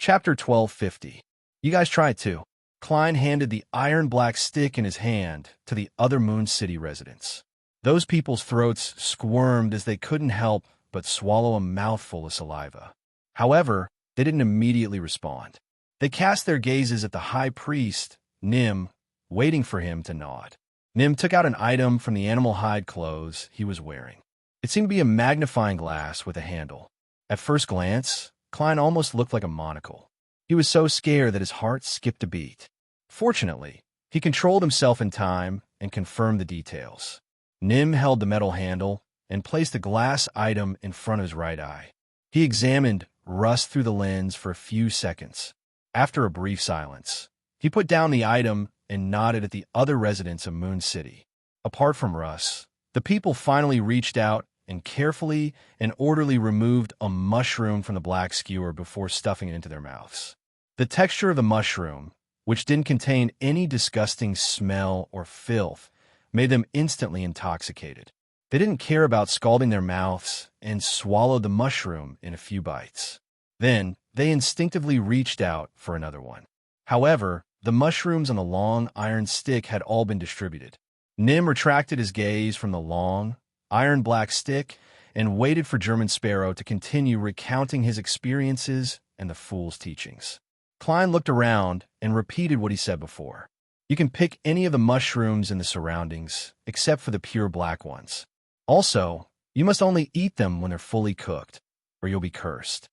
Chapter 1250. You guys try it too. Klein handed the iron-black stick in his hand to the other Moon City residents. Those people's throats squirmed as they couldn't help but swallow a mouthful of saliva. However, they didn't immediately respond. They cast their gazes at the high priest, Nim, waiting for him to nod. Nim took out an item from the animal hide clothes he was wearing. It seemed to be a magnifying glass with a handle. At first glance, Klein almost looked like a monocle. He was so scared that his heart skipped a beat. Fortunately, he controlled himself in time and confirmed the details. Nim held the metal handle and placed the glass item in front of his right eye. He examined Russ through the lens for a few seconds. After a brief silence, he put down the item and nodded at the other residents of Moon City. Apart from Russ, the people finally reached out and carefully and orderly removed a mushroom from the black skewer before stuffing it into their mouths. The texture of the mushroom, which didn't contain any disgusting smell or filth, made them instantly intoxicated. They didn't care about scalding their mouths and swallowed the mushroom in a few bites. Then, they instinctively reached out for another one. However, the mushrooms on the long iron stick had all been distributed. Nim retracted his gaze from the long, iron-black stick and waited for German Sparrow to continue recounting his experiences and the fool's teachings. Klein looked around and repeated what he said before. You can pick any of the mushrooms in the surroundings, except for the pure black ones. Also, you must only eat them when they're fully cooked, or you'll be cursed.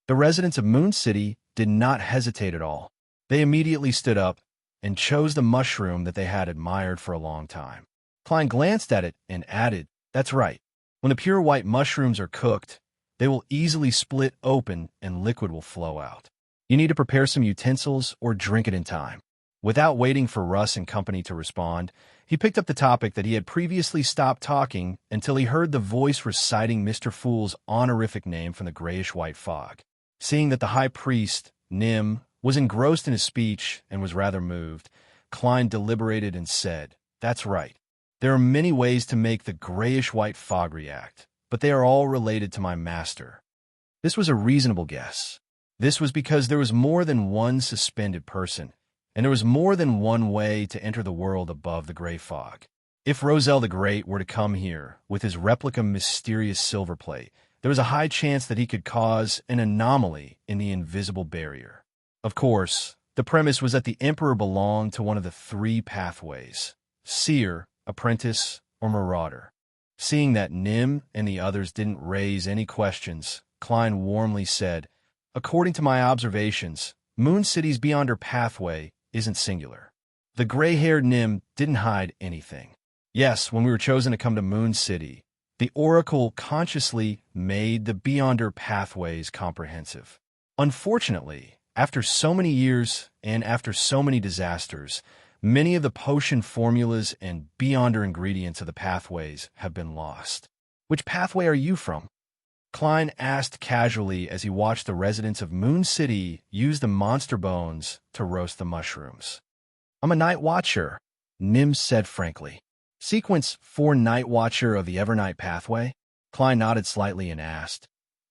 The residents of Moon City did not hesitate at all. They immediately stood up and chose the mushroom that they had admired for a long time. Klein glanced at it and added, "That's right. When the pure white mushrooms are cooked, they will easily split open and liquid will flow out. You need to prepare some utensils or drink it in time." Without waiting for Russ and company to respond, he picked up the topic that he had previously stopped talking until he heard the voice reciting Mr. Fool's honorific name from the grayish-white fog. Seeing that the high priest, Nim, was engrossed in his speech and was rather moved, Klein deliberated and said, "That's right. There are many ways to make the grayish-white fog react, but they are all related to my master." This was a reasonable guess. This was because there was more than one suspended person, and there was more than one way to enter the world above the gray fog. If Roselle the Great were to come here with his replica mysterious silver plate, there was a high chance that he could cause an anomaly in the invisible barrier. Of course, the premise was that the Emperor belonged to one of the three pathways: seer, apprentice, or marauder. Seeing that Nim and the others didn't raise any questions, Klein warmly said, "According to my observations, Moon City's Beyonder pathway isn't singular." The gray-haired Nim didn't hide anything. Yes, when we were chosen to come to Moon City, the Oracle consciously made the Beyonder pathways comprehensive. Unfortunately, after so many years and after so many disasters, many of the potion formulas and Beyonder ingredients of the pathways have been lost. "Which pathway are you from?" Klein asked casually as he watched the residents of Moon City use the monster bones to roast the mushrooms. "I'm a Night Watcher," Nim said frankly. "Sequence 4 Night Watcher of the Evernight pathway?" Klein nodded slightly and asked,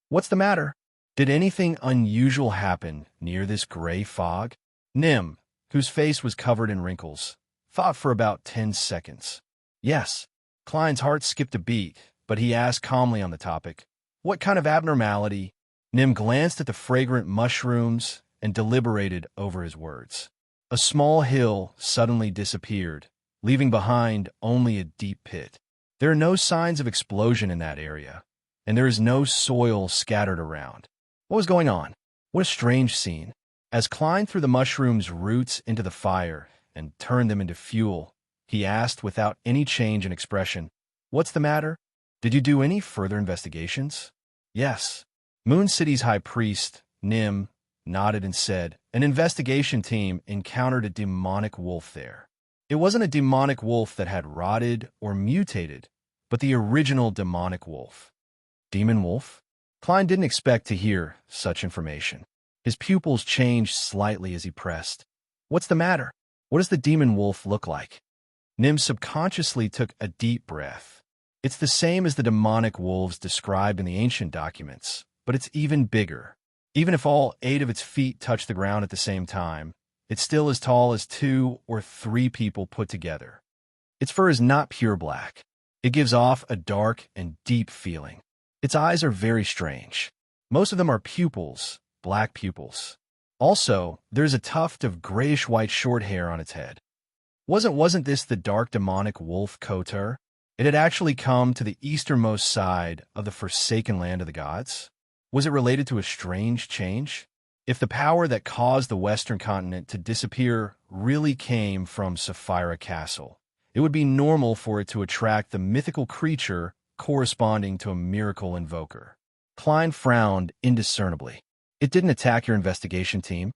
"What's the matter? Did anything unusual happen near this gray fog?" Nim, whose face was covered in wrinkles, thought for about 10 seconds. Yes. Klein's heart skipped a beat, but he asked calmly on the topic, "What kind of abnormality?" Nim glanced at the fragrant mushrooms and deliberated over his words. A small hill suddenly disappeared, leaving behind only a deep pit. There are no signs of explosion in that area, and there is no soil scattered around. What was going on? What a strange scene. As Klein threw the mushroom's roots into the fire and turned them into fuel, he asked without any change in expression, "What's the matter? Did you do any further investigations?" "Yes." Moon City's high priest, Nim, nodded and said, "An investigation team encountered a demonic wolf there. It wasn't a demonic wolf that had rotted or mutated, but the original demonic wolf." Demon wolf? Klein didn't expect to hear such information. His pupils changed slightly as he pressed, "What's the matter? What does the demon wolf look like?" Nim subconsciously took a deep breath. "It's the same as the demonic wolves described in the ancient documents, but it's even bigger. Even if all 8 of its feet touch the ground at the same time, it's still as tall as 2 or 3 people put together. Its fur is not pure black. It gives off a dark and deep feeling. Its eyes are very strange. Most of them are pupils, black pupils. Also, there's a tuft of grayish-white short hair on its head. Wasn't this the dark demonic wolf Kotur? It had actually come to the easternmost side of the forsaken land of the gods? Was it related to a strange change? If the power that caused the western continent to disappear really came from Sapphira Castle, it would be normal for it to attract the mythical creature corresponding to a miracle invoker. Klein frowned indiscernibly. It didn't attack your investigation team.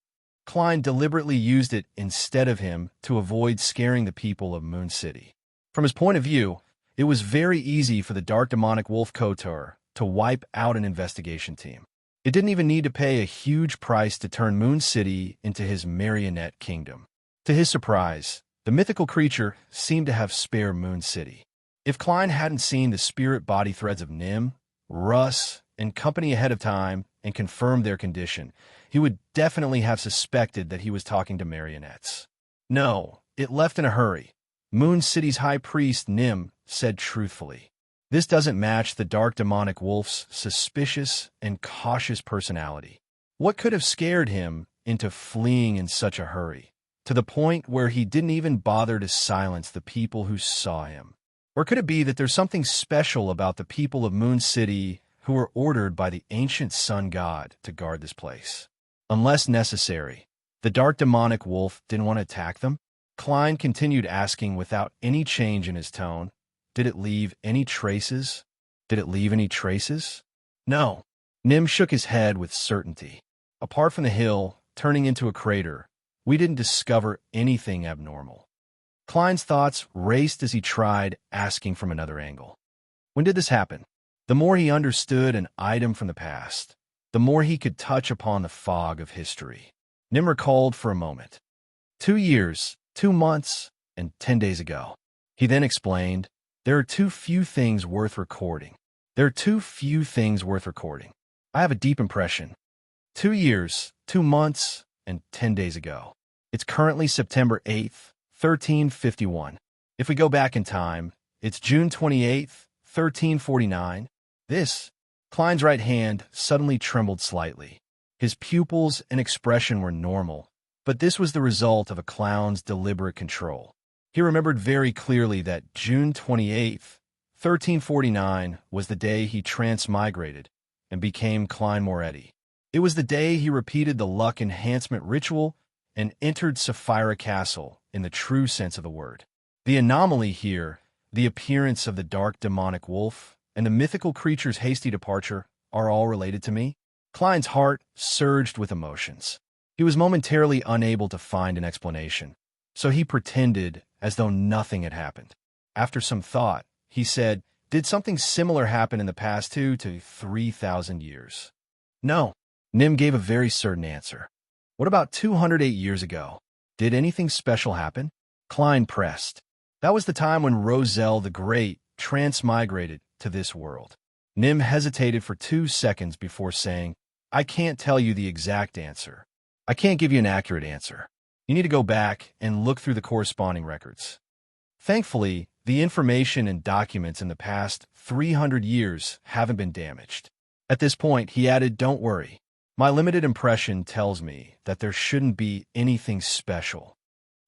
Klein deliberately used it instead of him to avoid scaring the people of Moon City. From his point of view, it was very easy for the dark demonic wolf Kotur to wipe out an investigation team. It didn't even need to pay a huge price to turn Moon City into his marionette kingdom. To his surprise, the mythical creature seemed to have spared Moon City. If Klein hadn't seen the spirit body threads of Nim, Russ, and company ahead of time and confirmed their condition, he would definitely have suspected that he was talking to marionettes. No, it left in a hurry. Moon City's high priest Nim said truthfully, "This doesn't match the dark demonic wolf's suspicious and cautious personality. What could have scared him into fleeing in such a hurry, to the point where he didn't even bother to silence the people who saw him? Or could it be that there's something special about the people of Moon City who were ordered by the ancient sun god to guard this place? Unless necessary, the dark demonic wolf didn't want to attack them?" Klein continued asking without any change in his tone. Did it leave any traces? No. Nim shook his head with certainty. Apart from the hill turning into a crater, we didn't discover anything abnormal. Klein's thoughts raced as he tried asking from another angle. When did this happen? The more he understood an item from the past, the more he could touch upon the fog of history. Nim recalled for a moment. 2 years, 2 months, and 10 days ago. He then explained, there are too few things worth recording. I have a deep impression. 2 years, 2 months, and 10 days ago. It's currently September 8th, 1351. If we go back in time, it's June 28th, 1349. Klein's right hand suddenly trembled slightly. His pupils and expression were normal, but this was the result of a clown's deliberate control. He remembered very clearly that June 28th, 1349 was the day he transmigrated and became Klein Moretti. It was the day he repeated the luck enhancement ritual and entered Sapphira Castle in the true sense of the word. The anomaly here, the appearance of the dark demonic wolf, and the mythical creature's hasty departure are all related to me. Klein's heart surged with emotions. He was momentarily unable to find an explanation, so he pretended as though nothing had happened. After some thought, he said, "Did something similar happen in the past 2 to 3,000 years?" "No." Nim gave a very certain answer. "What about 208 years ago? Did anything special happen?" Klein pressed. "That was the time when Roselle the Great transmigrated to this world." Nim hesitated for 2 seconds before saying, "I can't tell you the exact answer. I can't give you an accurate answer. You need to go back and look through the corresponding records." Thankfully, the information and documents in the past 300 years haven't been damaged. At this point, he added, "Don't worry. My limited impression tells me that there shouldn't be anything special.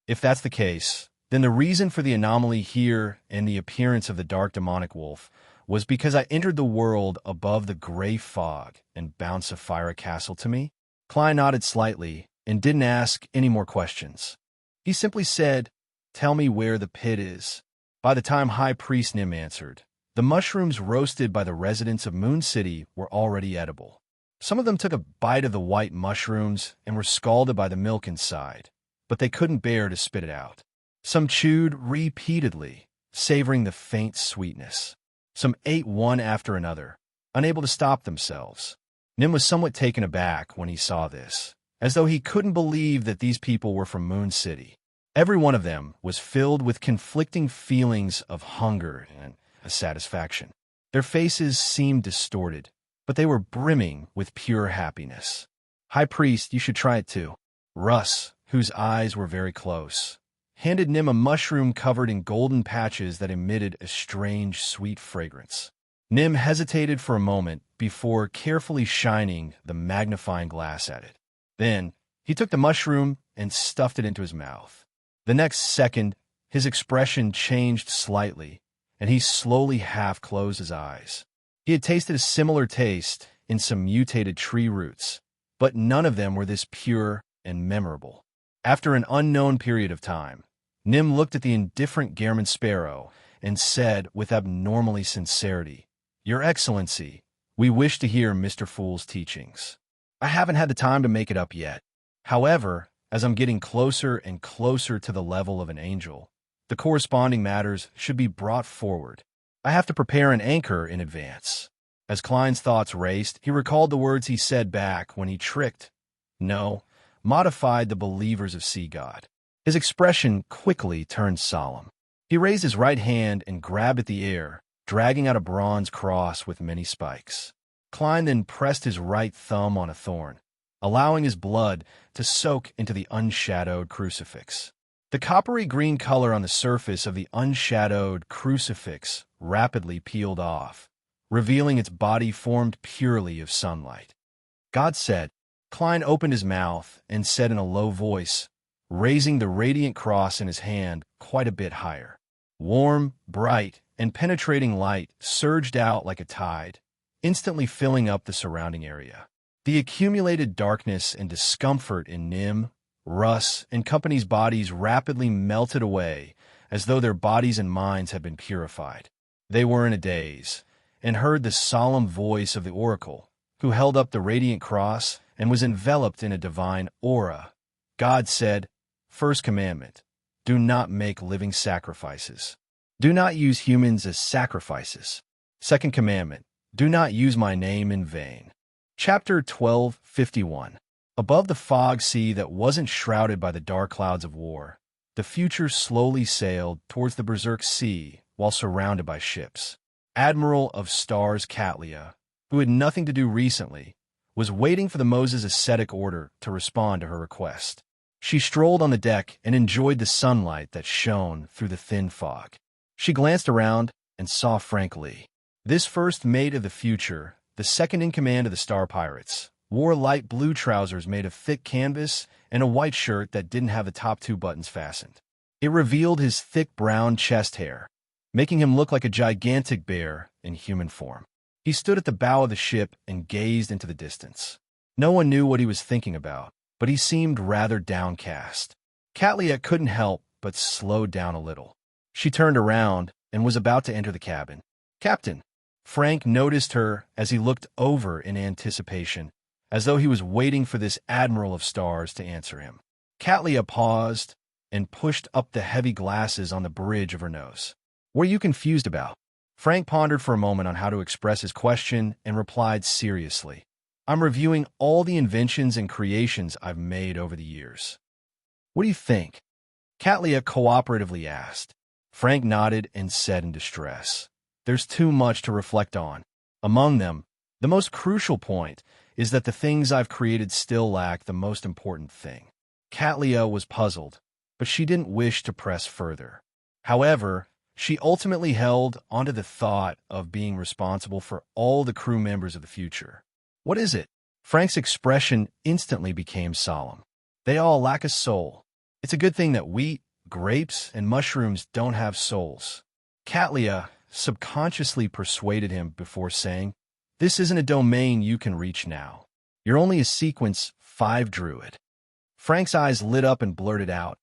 If that's the case, then the reason for the anomaly here and the appearance of the dark demonic wolf was because I entered the world above the gray fog and bound Sapphira Castle to me." Klein nodded slightly and didn't ask any more questions. He simply said, "Tell me where the pit is." By the time High Priest Nim answered, the mushrooms roasted by the residents of Moon City were already edible. Some of them took a bite of the white mushrooms and were scalded by the milk inside, but they couldn't bear to spit it out. Some chewed repeatedly, savoring the faint sweetness. Some ate one after another, unable to stop themselves. Nim was somewhat taken aback when he saw this, as though he couldn't believe that these people were from Moon City. Every one of them was filled with conflicting feelings of hunger and satisfaction. Their faces seemed distorted, but they were brimming with pure happiness. High Priest, you should try it too. Russ, whose eyes were very close, handed Nim a mushroom covered in golden patches that emitted a strange, sweet fragrance. Nim hesitated for a moment before carefully shining the magnifying glass at it. Then, he took the mushroom and stuffed it into his mouth. The next second, his expression changed slightly, and he slowly half-closed his eyes. He had tasted a similar taste in some mutated tree roots, but none of them were this pure and memorable. After an unknown period of time, Nim looked at the indifferent Gehrman sparrow and said with abnormally sincerity, "Your Excellency, we wish to hear Mr. Fool's teachings. I haven't had the time to make it up yet. However, as I'm getting closer and closer to the level of an angel, the corresponding matters should be brought forward. I have to prepare an anchor in advance." As Klein's thoughts raced, he recalled the words he said back when he tricked, no, modified the believers of Sea God. His expression quickly turned solemn. He raised his right hand and grabbed at the air, dragging out a bronze cross with many spikes. Klein then pressed his right thumb on a thorn, allowing his blood to soak into the unshadowed crucifix. The coppery green color on the surface of the unshadowed crucifix rapidly peeled off, revealing its body formed purely of sunlight. God said. Klein opened his mouth and said in a low voice, raising the radiant cross in his hand quite a bit higher. Warm, bright, and penetrating light surged out like a tide, instantly filling up the surrounding area. The accumulated darkness and discomfort in Nim, Russ, and company's bodies rapidly melted away as though their bodies and minds had been purified. They were in a daze, and heard the solemn voice of the oracle, who held up the radiant cross and was enveloped in a divine aura. God said, First commandment, do not make living sacrifices. Do not use humans as sacrifices. Second commandment, do not use my name in vain. Chapter 12:51. Above the fog sea that wasn't shrouded by the dark clouds of war, the future slowly sailed towards the Berserk Sea while surrounded by ships. Admiral of Stars Katlia, who had nothing to do recently, was waiting for the Moses ascetic order to respond to her request. She strolled on the deck and enjoyed the sunlight that shone through the thin fog. She glanced around and saw Frank Lee. This first mate of the future, the second in command of the Star Pirates, wore light blue trousers made of thick canvas and a white shirt that didn't have the top two buttons fastened. It revealed his thick brown chest hair, making him look like a gigantic bear in human form. He stood at the bow of the ship and gazed into the distance. No one knew what he was thinking about, but he seemed rather downcast. Katlia couldn't help but slowed down a little. She turned around and was about to enter the cabin. "Captain!" Frank noticed her as he looked over in anticipation, as though he was waiting for this Admiral of Stars to answer him. Katlia paused and pushed up the heavy glasses on the bridge of her nose. "What are you confused about?" Frank pondered for a moment on how to express his question and replied seriously, "I'm reviewing all the inventions and creations I've made over the years." "What do you think?" Katlia cooperatively asked. Frank nodded and said in distress, "There's too much to reflect on. Among them, the most crucial point is that the things I've created still lack the most important thing." Katlia was puzzled, but she didn't wish to press further. However, she ultimately held onto the thought of being responsible for all the crew members of the future. "What is it?" Frank's expression instantly became solemn. "They all lack a soul. It's a good thing that wheat, grapes, and mushrooms don't have souls." Katlia subconsciously persuaded him before saying, "This isn't a domain you can reach now. You're only a sequence 5 druid." Frank's eyes lit up and blurted out,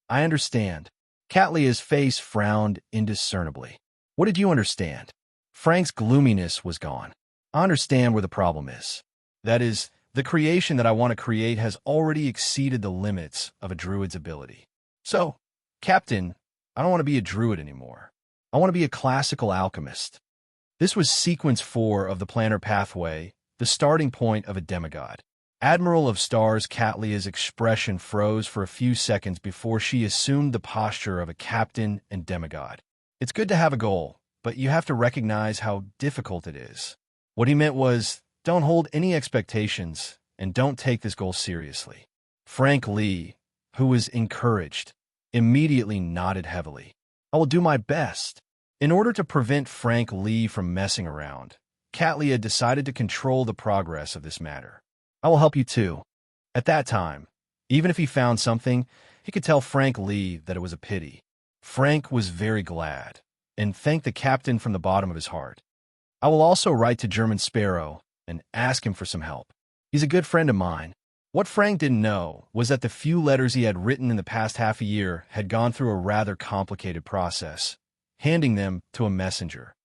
"I understand." Katlia's face frowned indiscernibly. "What did you understand?" Frank's gloominess was gone. "I understand where the problem is. That is, the creation that I want to create has already exceeded the limits of a druid's ability. So, Captain, I don't want to be a druid anymore. I want to be a classical alchemist." This was sequence 4 of the planar pathway, the starting point of a demigod. Admiral of Stars Katlia's expression froze for a few seconds before she assumed the posture of a captain and demigod. "It's good to have a goal, but you have to recognize how difficult it is." What he meant was, don't hold any expectations and don't take this goal seriously. Frank Lee, who was encouraged, immediately nodded heavily. I will do my best. In order to prevent Frank Lee from messing around, Catlia decided to control the progress of this matter. I will help you too. At that time, even if he found something, he could tell Frank Lee that it was a pity. Frank was very glad, and thanked the captain from the bottom of his heart. I will also write to German Sparrow and ask him for some help. He's a good friend of mine. What Frank didn't know was that the few letters he had written in the past half a year had gone through a rather complicated process, handing them to a messenger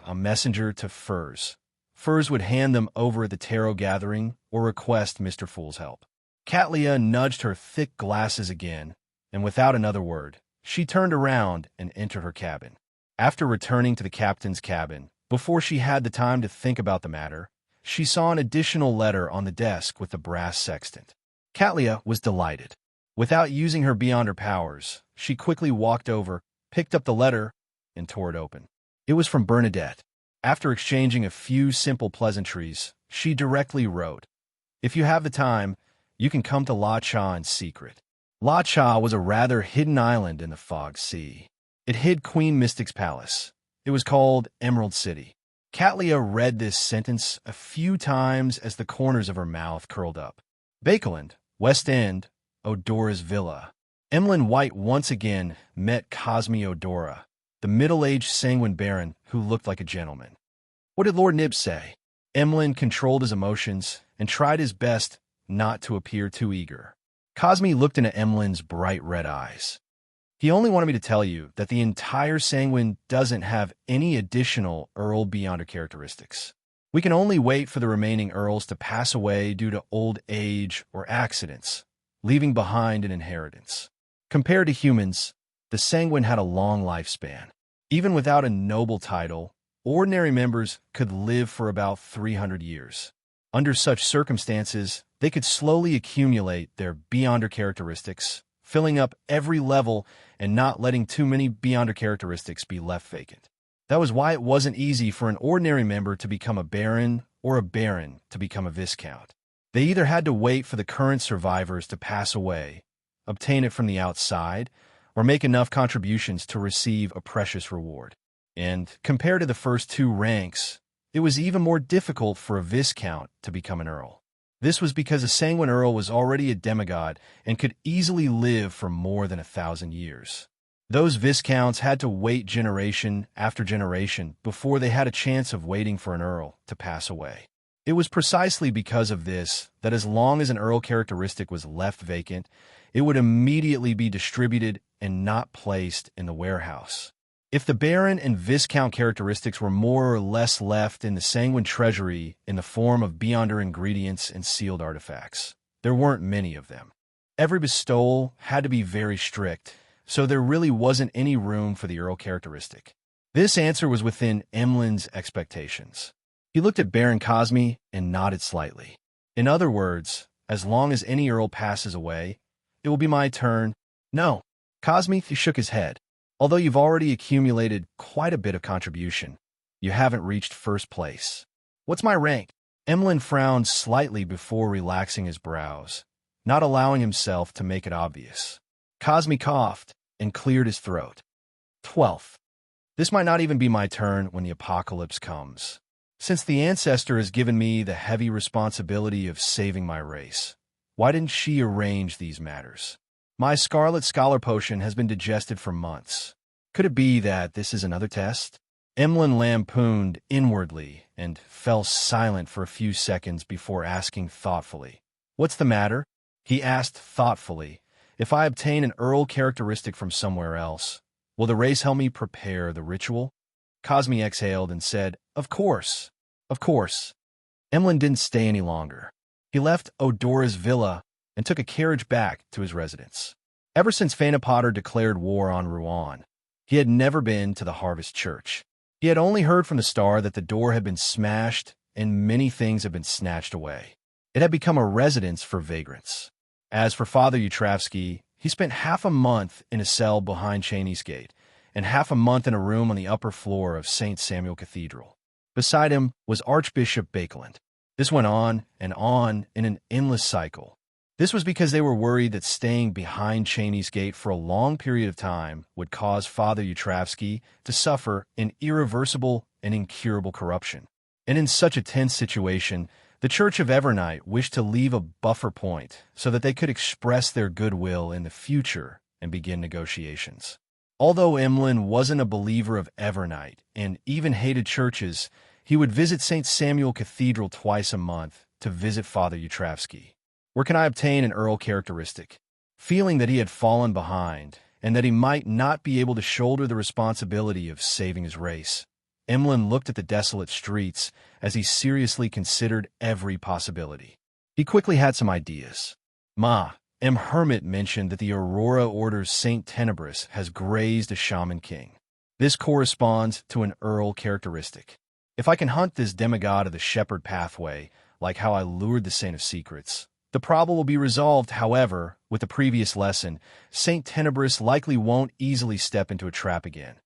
to Furs. Furs would hand them over at the tarot gathering or request Mr. Fool's help. Catlia nudged her thick glasses again, and without another word, she turned around and entered her cabin. After returning to the captain's cabin, before she had the time to think about the matter, she saw an additional letter on the desk with the brass sextant. Catlia was delighted. Without using her beyond her powers, she quickly walked over, picked up the letter, and tore it open. It was from Bernadette. After exchanging a few simple pleasantries, she directly wrote, "If you have the time, you can come to La Cha in secret." La Cha was a rather hidden island in the Fog Sea. It hid Queen Mystic's palace. It was called Emerald City. Catlia read this sentence a few times as the corners of her mouth curled up. Bakeland, West End, Odora's Villa. Emlyn White once again met Cosme Odora, the middle-aged sanguine baron who looked like a gentleman. What did Lord Nib say? Emlyn controlled his emotions and tried his best not to appear too eager. Cosme looked into Emlyn's bright red eyes. He only wanted me to tell you that the entire sanguine doesn't have any additional Earl Beyonder characteristics. We can only wait for the remaining Earls to pass away due to old age or accidents, leaving behind an inheritance. Compared to humans, the sanguine had a long lifespan. Even without a noble title, ordinary members could live for about 300 years. Under such circumstances, they could slowly accumulate their Beyonder characteristics, filling up every level and not letting too many Beyonder characteristics be left vacant. That was why it wasn't easy for an ordinary member to become a baron or a baron to become a viscount. They either had to wait for the current survivors to pass away, obtain it from the outside, or make enough contributions to receive a precious reward. And compared to the first two ranks, it was even more difficult for a viscount to become an earl. This was because a sanguine earl was already a demigod and could easily live for more than 1,000 years. Those viscounts had to wait generation after generation before they had a chance of waiting for an earl to pass away. It was precisely because of this that as long as an earl characteristic was left vacant, it would immediately be distributed and not placed in the warehouse. If the baron and viscount characteristics were more or less left in the sanguine treasury in the form of Beyonder ingredients and sealed artifacts, there weren't many of them. Every bestowal had to be very strict, so there really wasn't any room for the earl characteristic. This answer was within Emlyn's expectations. He looked at Baron Cosme and nodded slightly. In other words, as long as any earl passes away, it will be my turn. No. Cosme shook his head. Although you've already accumulated quite a bit of contribution, you haven't reached first place. What's my rank? Emlyn frowned slightly before relaxing his brows, not allowing himself to make it obvious. Cosme coughed and cleared his throat. 12th. This might not even be my turn when the apocalypse comes. Since the ancestor has given me the heavy responsibility of saving my race, why didn't she arrange these matters? My Scarlet Scholar Potion has been digested for months. Could it be that this is another test? Emlyn lampooned inwardly and fell silent for a few seconds before asking thoughtfully, "What's the matter?" He asked thoughtfully, "If I obtain an Earl characteristic from somewhere else, will the race help me prepare the ritual?" Cosme exhaled and said, "Of course. Of course." Emlyn didn't stay any longer. He left Odora's villa and took a carriage back to his residence. Ever since Fana Potter declared war on Rouen, he had never been to the Harvest Church. He had only heard from the star that the door had been smashed and many things had been snatched away. It had become a residence for vagrants. As for Father Utravsky, he spent half a month in a cell behind Cheney's Gate and half a month in a room on the upper floor of St. Samuel Cathedral. Beside him was Archbishop Bakeland. This went on and on in an endless cycle. This was because they were worried that staying behind Cheney's gate for a long period of time would cause Father Yutravsky to suffer an irreversible and incurable corruption. And in such a tense situation, the Church of Evernight wished to leave a buffer point so that they could express their goodwill in the future and begin negotiations. Although Emlyn wasn't a believer of Evernight and even hated churches, he would visit St. Samuel Cathedral twice a month to visit Father Yutravsky. Where can I obtain an Earl characteristic? Feeling that he had fallen behind and that he might not be able to shoulder the responsibility of saving his race, Emlyn looked at the desolate streets as he seriously considered every possibility. He quickly had some ideas. Hermit mentioned that the Aurora Order's Saint Tenebris has grazed a shaman king. This corresponds to an Earl characteristic. If I can hunt this demigod of the shepherd pathway, like how I lured the Saint of Secrets, the problem will be resolved. However, with the previous lesson, Saint Tenebris likely won't easily step into a trap again.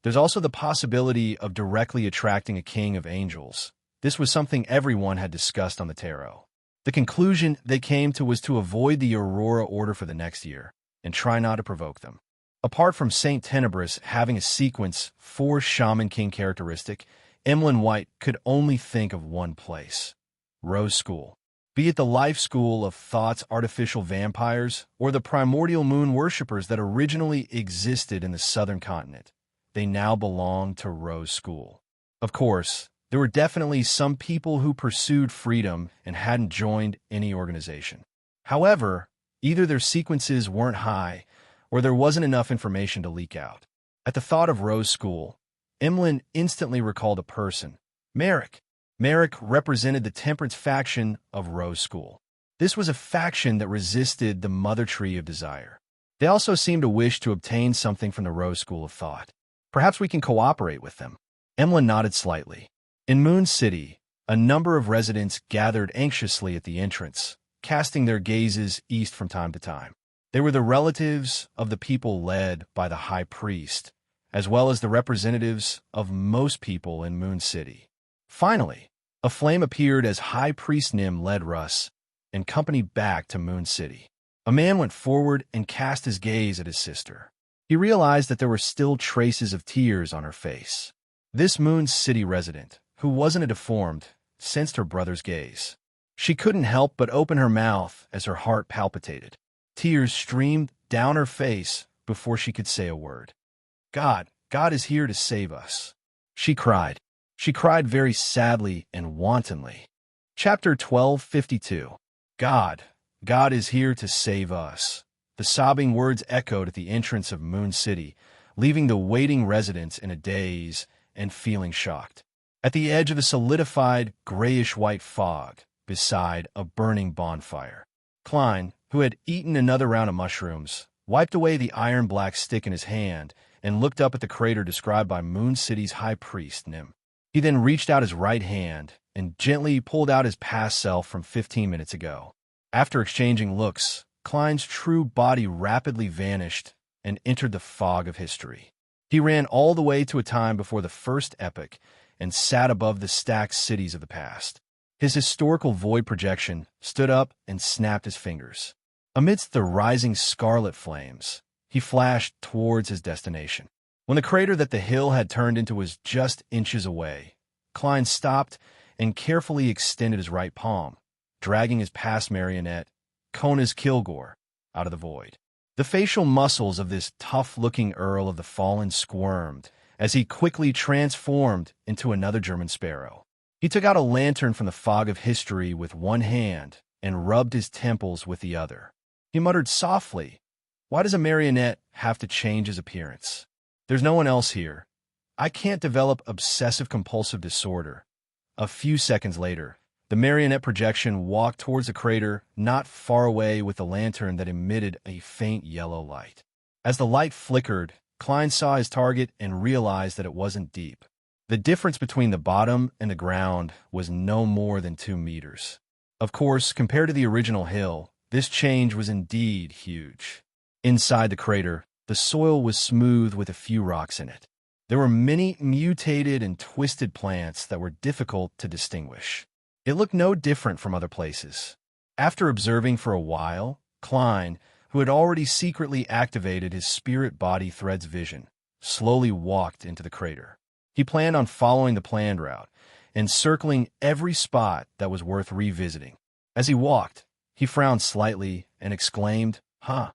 There's also the possibility of directly attracting a king of angels. This was something everyone had discussed on the tarot. The conclusion they came to was to avoid the Aurora Order for the next year and try not to provoke them. Apart from Saint Tenebris having a sequence 4 Shaman King characteristic, Emlyn White could only think of one place: Rose School. Be it the life school of Thought's artificial vampires or the primordial moon worshippers that originally existed in the southern continent, they now belong to Rose School. Of course, there were definitely some people who pursued freedom and hadn't joined any organization. However, either their sequences weren't high or there wasn't enough information to leak out. At the thought of Rose School, Emlyn instantly recalled a person: Merrick. Merrick represented the temperance faction of Rose School. This was a faction that resisted the Mother Tree of Desire. They also seemed to wish to obtain something from the Rose School of Thought. Perhaps we can cooperate with them. Emlyn nodded slightly. In Moon City, a number of residents gathered anxiously at the entrance, casting their gazes east from time to time. They were the relatives of the people led by the High Priest, as well as the representatives of most people in Moon City. Finally, a flame appeared as High Priest Nim led Russ and company back to Moon City. A man went forward and cast his gaze at his sister. He realized that there were still traces of tears on her face. This Moon City resident, who wasn't a deformed, sensed her brother's gaze. She couldn't help but open her mouth as her heart palpitated. Tears streamed down her face before she could say a word. God is here to save us," she cried. She cried very sadly and wantonly. Chapter 1252. God is here to save us. The sobbing words echoed at the entrance of Moon City, leaving the waiting residents in a daze and feeling shocked. At the edge of a solidified, grayish-white fog, beside a burning bonfire, Klein, who had eaten another round of mushrooms, wiped away the iron-black stick in his hand and looked up at the crater described by Moon City's High Priest, Nim. He then reached out his right hand and gently pulled out his past self from 15 minutes ago. After exchanging looks, Klein's true body rapidly vanished and entered the fog of history. He ran all the way to a time before the first epoch and sat above the stacked cities of the past. His historical void projection stood up and snapped his fingers. Amidst the rising scarlet flames, he flashed towards his destination. When the crater that the hill had turned into was just inches away, Klein stopped and carefully extended his right palm, dragging his past marionette, Kona's Kilgore, out of the void. The facial muscles of this tough-looking Earl of the Fallen squirmed as he quickly transformed into another German sparrow. He took out a lantern from the fog of history with one hand and rubbed his temples with the other. He muttered softly, "Why does a marionette have to change his appearance? There's no one else here. I can't develop obsessive-compulsive disorder." A few seconds later, the marionette projection walked towards the crater not far away with the lantern that emitted a faint yellow light. As the light flickered, Klein saw his target and realized that it wasn't deep. The difference between the bottom and the ground was no more than 2 meters. Of course, compared to the original hill, this change was indeed huge. Inside the crater, the soil was smooth with a few rocks in it. There were many mutated and twisted plants that were difficult to distinguish. It looked no different from other places. After observing for a while, Klein, who had already secretly activated his spirit body thread's vision, slowly walked into the crater. He planned on following the planned route, encircling every spot that was worth revisiting. As he walked, he frowned slightly and exclaimed, "Huh."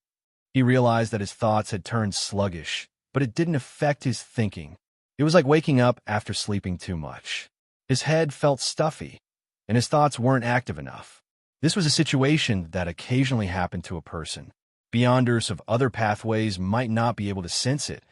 He realized that his thoughts had turned sluggish, but it didn't affect his thinking. It was like waking up after sleeping too much. His head felt stuffy, and his thoughts weren't active enough. This was a situation that occasionally happened to a person. Beyonders of other pathways might not be able to sense it,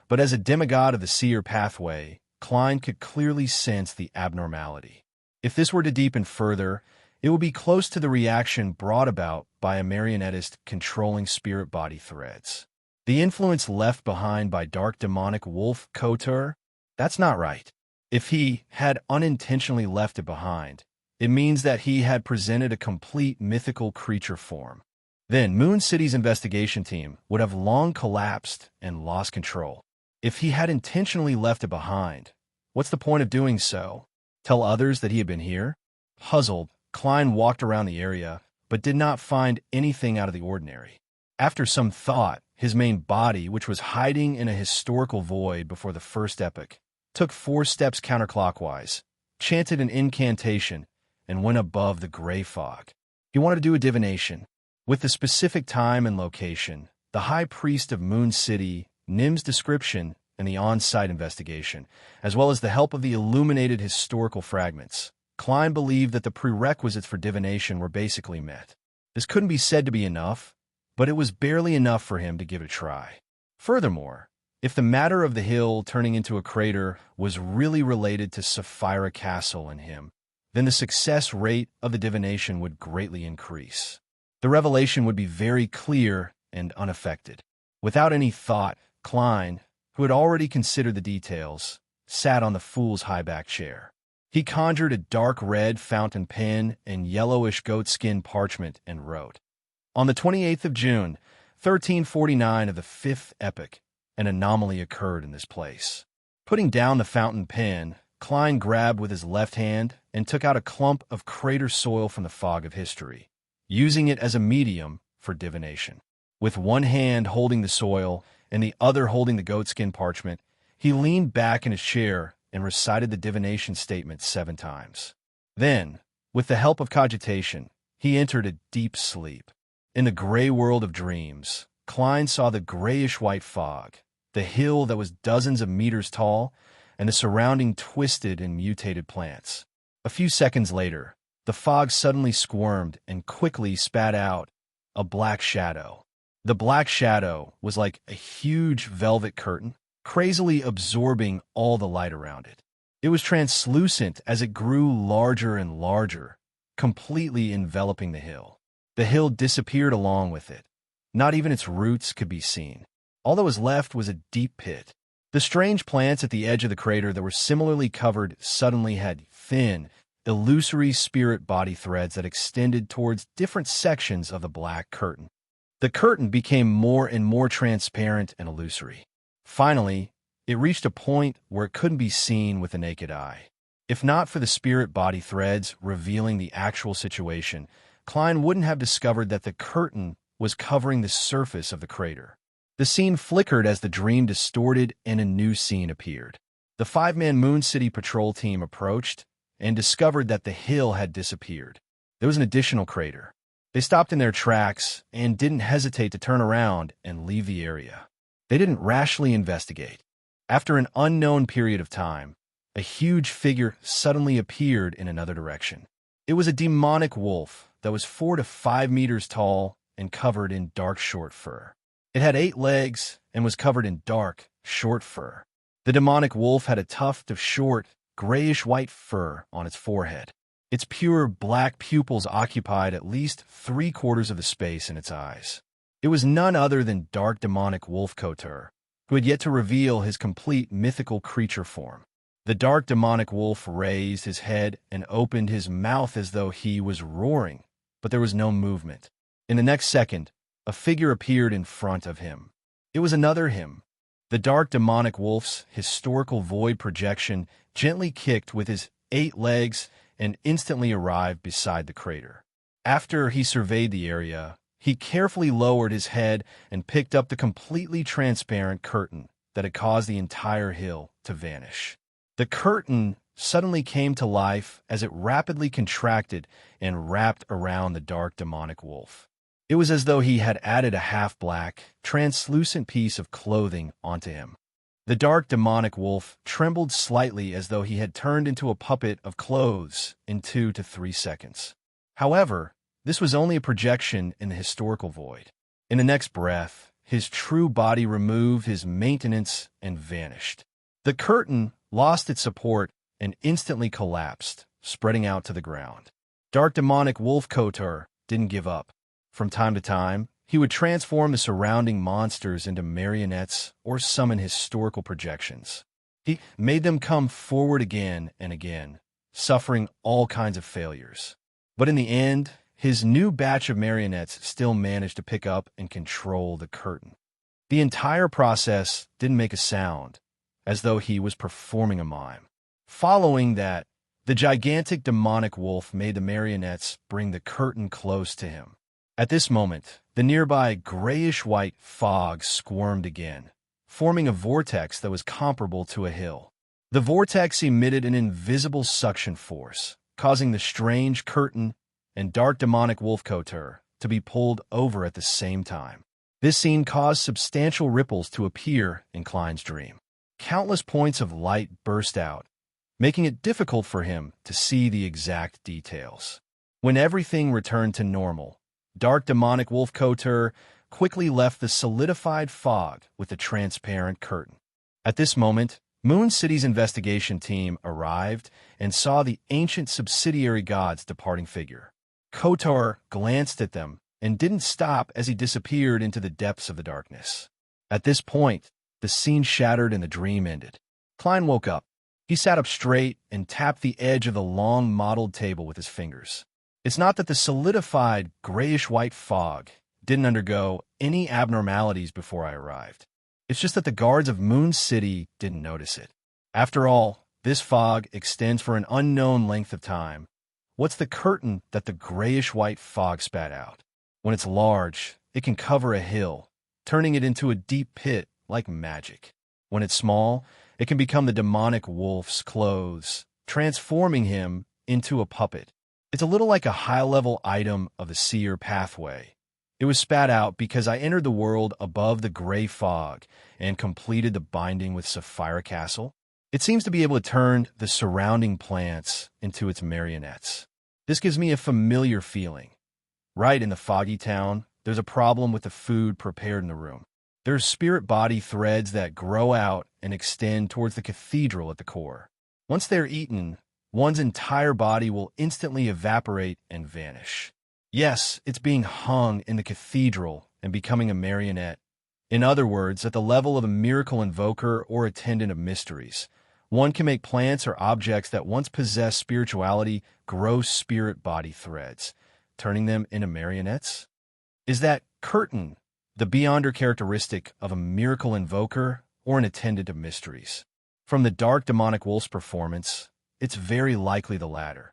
but as a demigod of the seer pathway, Klein could clearly sense the abnormality. If this were to deepen further, it would be close to the reaction brought about by a marionettist controlling spirit body threads. The influence left behind by dark demonic wolf Kotur? That's not right. If he had unintentionally left it behind, it means that he had presented a complete mythical creature form. Then Moon City's investigation team would have long collapsed and lost control. If he had intentionally left it behind, what's the point of doing so? Tell others that he had been here? Puzzled, Klein walked around the area, but did not find anything out of the ordinary. After some thought, his main body, which was hiding in a historical void before the first epoch, took 4 steps counterclockwise, chanted an incantation, and went above the gray fog. He wanted to do a divination. With the specific time and location, the high priest of Moon City, Nim's description, and the on-site investigation, as well as the help of the illuminated historical fragments, Klein believed that the prerequisites for divination were basically met. This couldn't be said to be enough, but it was barely enough for him to give it a try. Furthermore, if the matter of the hill turning into a crater was really related to Sapphira Castle and him, then the success rate of the divination would greatly increase. The revelation would be very clear and unaffected. Without any thought, Klein, who had already considered the details, sat on the fool's high-back chair. He conjured a dark red fountain pen and yellowish goatskin parchment and wrote, "On the 28th of June, 1349 of the 5th epoch, an anomaly occurred in this place." Putting down the fountain pen, Klein grabbed with his left hand and took out a clump of crater soil from the fog of history, using it as a medium for divination. With one hand holding the soil and the other holding the goatskin parchment, he leaned back in his chair and recited the divination statement 7 times. Then, with the help of cogitation, he entered a deep sleep. In the gray world of dreams, Klein saw the grayish-white fog, the hill that was dozens of meters tall, and the surrounding twisted and mutated plants. A few seconds later, the fog suddenly squirmed and quickly spat out a black shadow. The black shadow was like a huge velvet curtain, crazily absorbing all the light around it. It was translucent as it grew larger and larger, completely enveloping the hill. The hill disappeared along with it. Not even its roots could be seen. All that was left was a deep pit. The strange plants at the edge of the crater that were similarly covered suddenly had thin, illusory spirit body threads that extended towards different sections of the black curtain. The curtain became more and more transparent and illusory. Finally, it reached a point where it couldn't be seen with the naked eye. If not for the spirit body threads revealing the actual situation, Klein wouldn't have discovered that the curtain was covering the surface of the crater. The scene flickered as the dream distorted and a new scene appeared. The 5-man Moon City patrol team approached and discovered that the hill had disappeared. There was an additional crater. They stopped in their tracks and didn't hesitate to turn around and leave the area. They didn't rashly investigate. After an unknown period of time, a huge figure suddenly appeared in another direction. It was a demonic wolf that was 4 to 5 meters tall and covered in dark short fur. It had 8 legs and was covered in dark, short fur. The demonic wolf had a tuft of short, grayish-white fur on its forehead. Its pure black pupils occupied at least 3/4 of the space in its eyes. It was none other than dark demonic wolf Kotur, who had yet to reveal his complete mythical creature form. The dark demonic wolf raised his head and opened his mouth as though he was roaring, but there was no movement. In the next second, a figure appeared in front of him. It was another him. The dark demonic wolf's historical void projection gently kicked with his 8 legs and instantly arrived beside the crater. After he surveyed the area, he carefully lowered his head and picked up the completely transparent curtain that had caused the entire hill to vanish. The curtain suddenly came to life as it rapidly contracted and wrapped around the dark demonic wolf. It was as though he had added a half-black, translucent piece of clothing onto him. The dark demonic wolf trembled slightly as though he had turned into a puppet of clothes in 2 to 3 seconds. However, this was only a projection in the historical void. In the next breath, his true body removed his maintenance and vanished. The curtain lost its support and instantly collapsed, spreading out to the ground. Dark demonic wolf Kotor didn't give up. From time to time, he would transform the surrounding monsters into marionettes or summon historical projections. He made them come forward again and again, suffering all kinds of failures. But in the end, his new batch of marionettes still managed to pick up and control the curtain. The entire process didn't make a sound, as though he was performing a mime. Following that, the gigantic demonic wolf made the marionettes bring the curtain close to him. At this moment, the nearby grayish-white fog squirmed again, forming a vortex that was comparable to a hill. The vortex emitted an invisible suction force, causing the strange curtain and dark demonic wolf Kotor to be pulled over at the same time. This scene caused substantial ripples to appear in Klein's dream. Countless points of light burst out, making it difficult for him to see the exact details. When everything returned to normal, dark demonic wolf Kotor quickly left the solidified fog with the transparent curtain. At this moment, Moon City's investigation team arrived and saw the ancient subsidiary god's departing figure. Kotor glanced at them and didn't stop as he disappeared into the depths of the darkness. At this point, the scene shattered and the dream ended. Klein woke up. He sat up straight and tapped the edge of the long mottled table with his fingers. It's not that the solidified grayish-white fog didn't undergo any abnormalities before I arrived. It's just that the guards of Moon City didn't notice it. After all, this fog extends for an unknown length of time. What's the curtain that the grayish-white fog spat out? When it's large, it can cover a hill, turning it into a deep pit like magic. When it's small, it can become the demonic wolf's clothes, transforming him into a puppet. It's a little like a high-level item of the seer pathway. It was spat out because I entered the world above the gray fog and completed the binding with Sapphira Castle. It seems to be able to turn the surrounding plants into its marionettes. This gives me a familiar feeling. Right in the foggy town, there's a problem with the food prepared in the room. There's spirit body threads that grow out and extend towards the cathedral at the core. Once they're eaten, one's entire body will instantly evaporate and vanish. Yes, it's being hung in the cathedral and becoming a marionette. In other words, at the level of a miracle invoker or attendant of mysteries, one can make plants or objects that once possessed spirituality grow spirit body threads, turning them into marionettes. Is that curtain the beyonder characteristic of a miracle invoker or an attendant of mysteries? From the dark demonic wolf's performance, it's very likely the latter.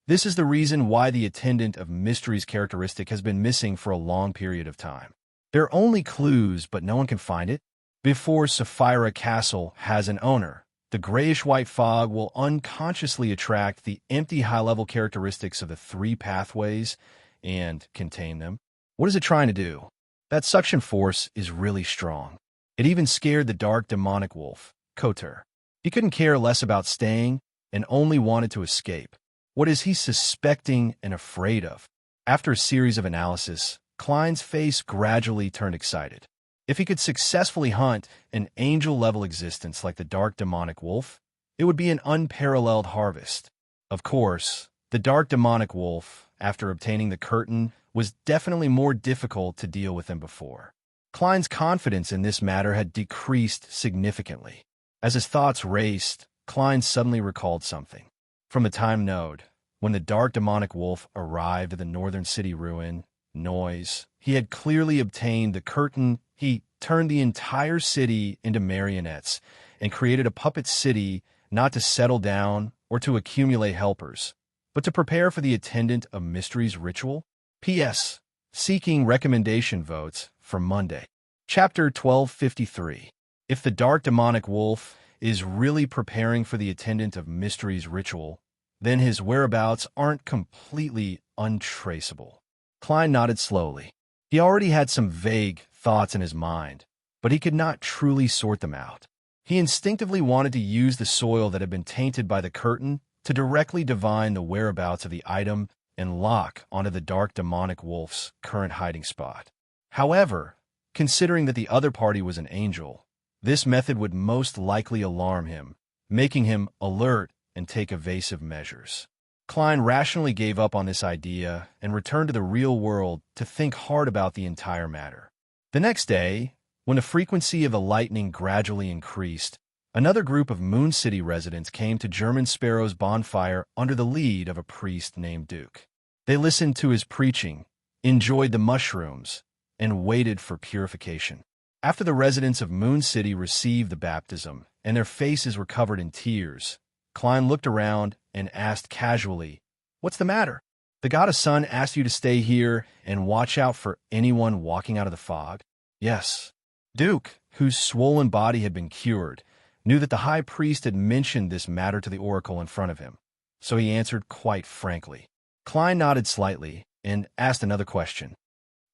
This is the reason why the attendant of mysteries characteristic has been missing for a long period of time. There are only clues, but no one can find it. Before Sapphira Castle has an owner, the grayish-white fog will unconsciously attract the empty high-level characteristics of the 3 pathways and contain them. What is it trying to do? That suction force is really strong. It even scared the dark demonic wolf, Kotor. He couldn't care less about staying and only wanted to escape. What is he suspecting and afraid of? After a series of analysis, Klein's face gradually turned excited. If he could successfully hunt an angel-level existence like the dark demonic wolf, it would be an unparalleled harvest. Of course, the dark demonic wolf, after obtaining the curtain, was definitely more difficult to deal with than before. Klein's confidence in this matter had decreased significantly. As his thoughts raced, Klein suddenly recalled something. From the time node, when the dark demonic wolf arrived at the northern city ruin, Noise, he had clearly obtained the curtain. He turned the entire city into marionettes and created a puppet city not to settle down or to accumulate helpers, but to prepare for the attendant of mysteries ritual. P.S. Seeking recommendation votes for Monday. Chapter 1253. If the dark demonic wolf is really preparing for the attendant of mysteries ritual, then his whereabouts aren't completely untraceable. Klein nodded slowly. He already had some vague thoughts in his mind, but he could not truly sort them out. He instinctively wanted to use the soil that had been tainted by the curtain to directly divine the whereabouts of the item and lock onto the dark demonic wolf's current hiding spot. However, considering that the other party was an angel, this method would most likely alarm him, making him alert and take evasive measures. Klein rationally gave up on this idea and returned to the real world to think hard about the entire matter. The next day, when the frequency of the lightning gradually increased, another group of Moon City residents came to German Sparrow's bonfire under the lead of a priest named Duke. They listened to his preaching, enjoyed the mushrooms, and waited for purification. After the residents of Moon City received the baptism and their faces were covered in tears, Klein looked around and asked casually, "What's the matter? The goddess sun asked you to stay here and watch out for anyone walking out of the fog?" "Yes." Duke, whose swollen body had been cured, knew that the high priest had mentioned this matter to the oracle in front of him, so he answered quite frankly. Klein nodded slightly and asked another question.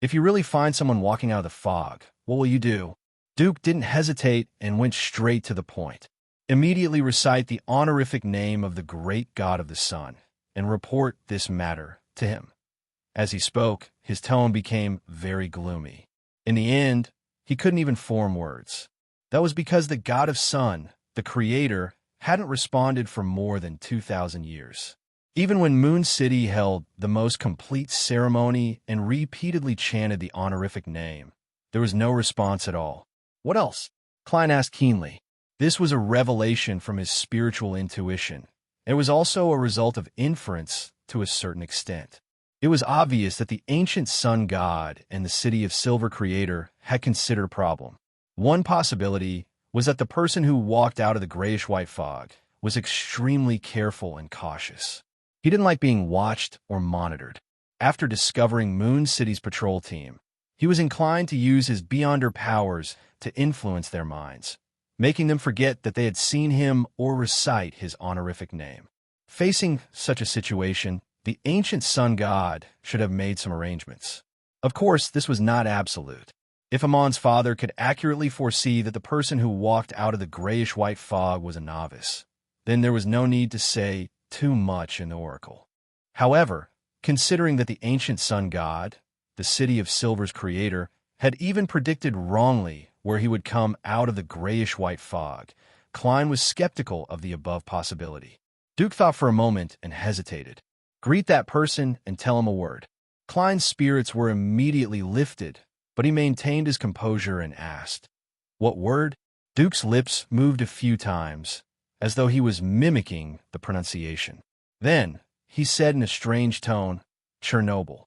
"If you really find someone walking out of the fog, what will you do?" Duke didn't hesitate and went straight to the point. "Immediately recite the honorific name of the great god of the sun and report this matter to him." As he spoke, his tone became very gloomy. In the end, he couldn't even form words. That was because the god of sun, the creator, hadn't responded for more than 2,000 years. Even when Moon City held the most complete ceremony and repeatedly chanted the honorific name, there was no response at all. "What else?" Klein asked keenly. This was a revelation from his spiritual intuition. It was also a result of inference to a certain extent. It was obvious that the ancient sun god and the city of silver creator had considered a problem. One possibility was that the person who walked out of the grayish-white fog was extremely careful and cautious. He didn't like being watched or monitored. After discovering Moon City's patrol team, he was inclined to use his beyonder powers to influence their minds, making them forget that they had seen him or recite his honorific name. Facing such a situation, the ancient sun god should have made some arrangements. Of course, this was not absolute. If Amon's father could accurately foresee that the person who walked out of the grayish-white fog was a novice, then there was no need to say too much in the oracle. However, considering that the ancient sun god, the city of silver's creator, had even predicted wrongly where he would come out of the grayish-white fog, Klein was skeptical of the above possibility. Duke thought for a moment and hesitated. "Greet that person and tell him a word." Klein's spirits were immediately lifted, but he maintained his composure and asked, "What word?" Duke's lips moved a few times, as though he was mimicking the pronunciation. Then, he said in a strange tone, "Chernobyl."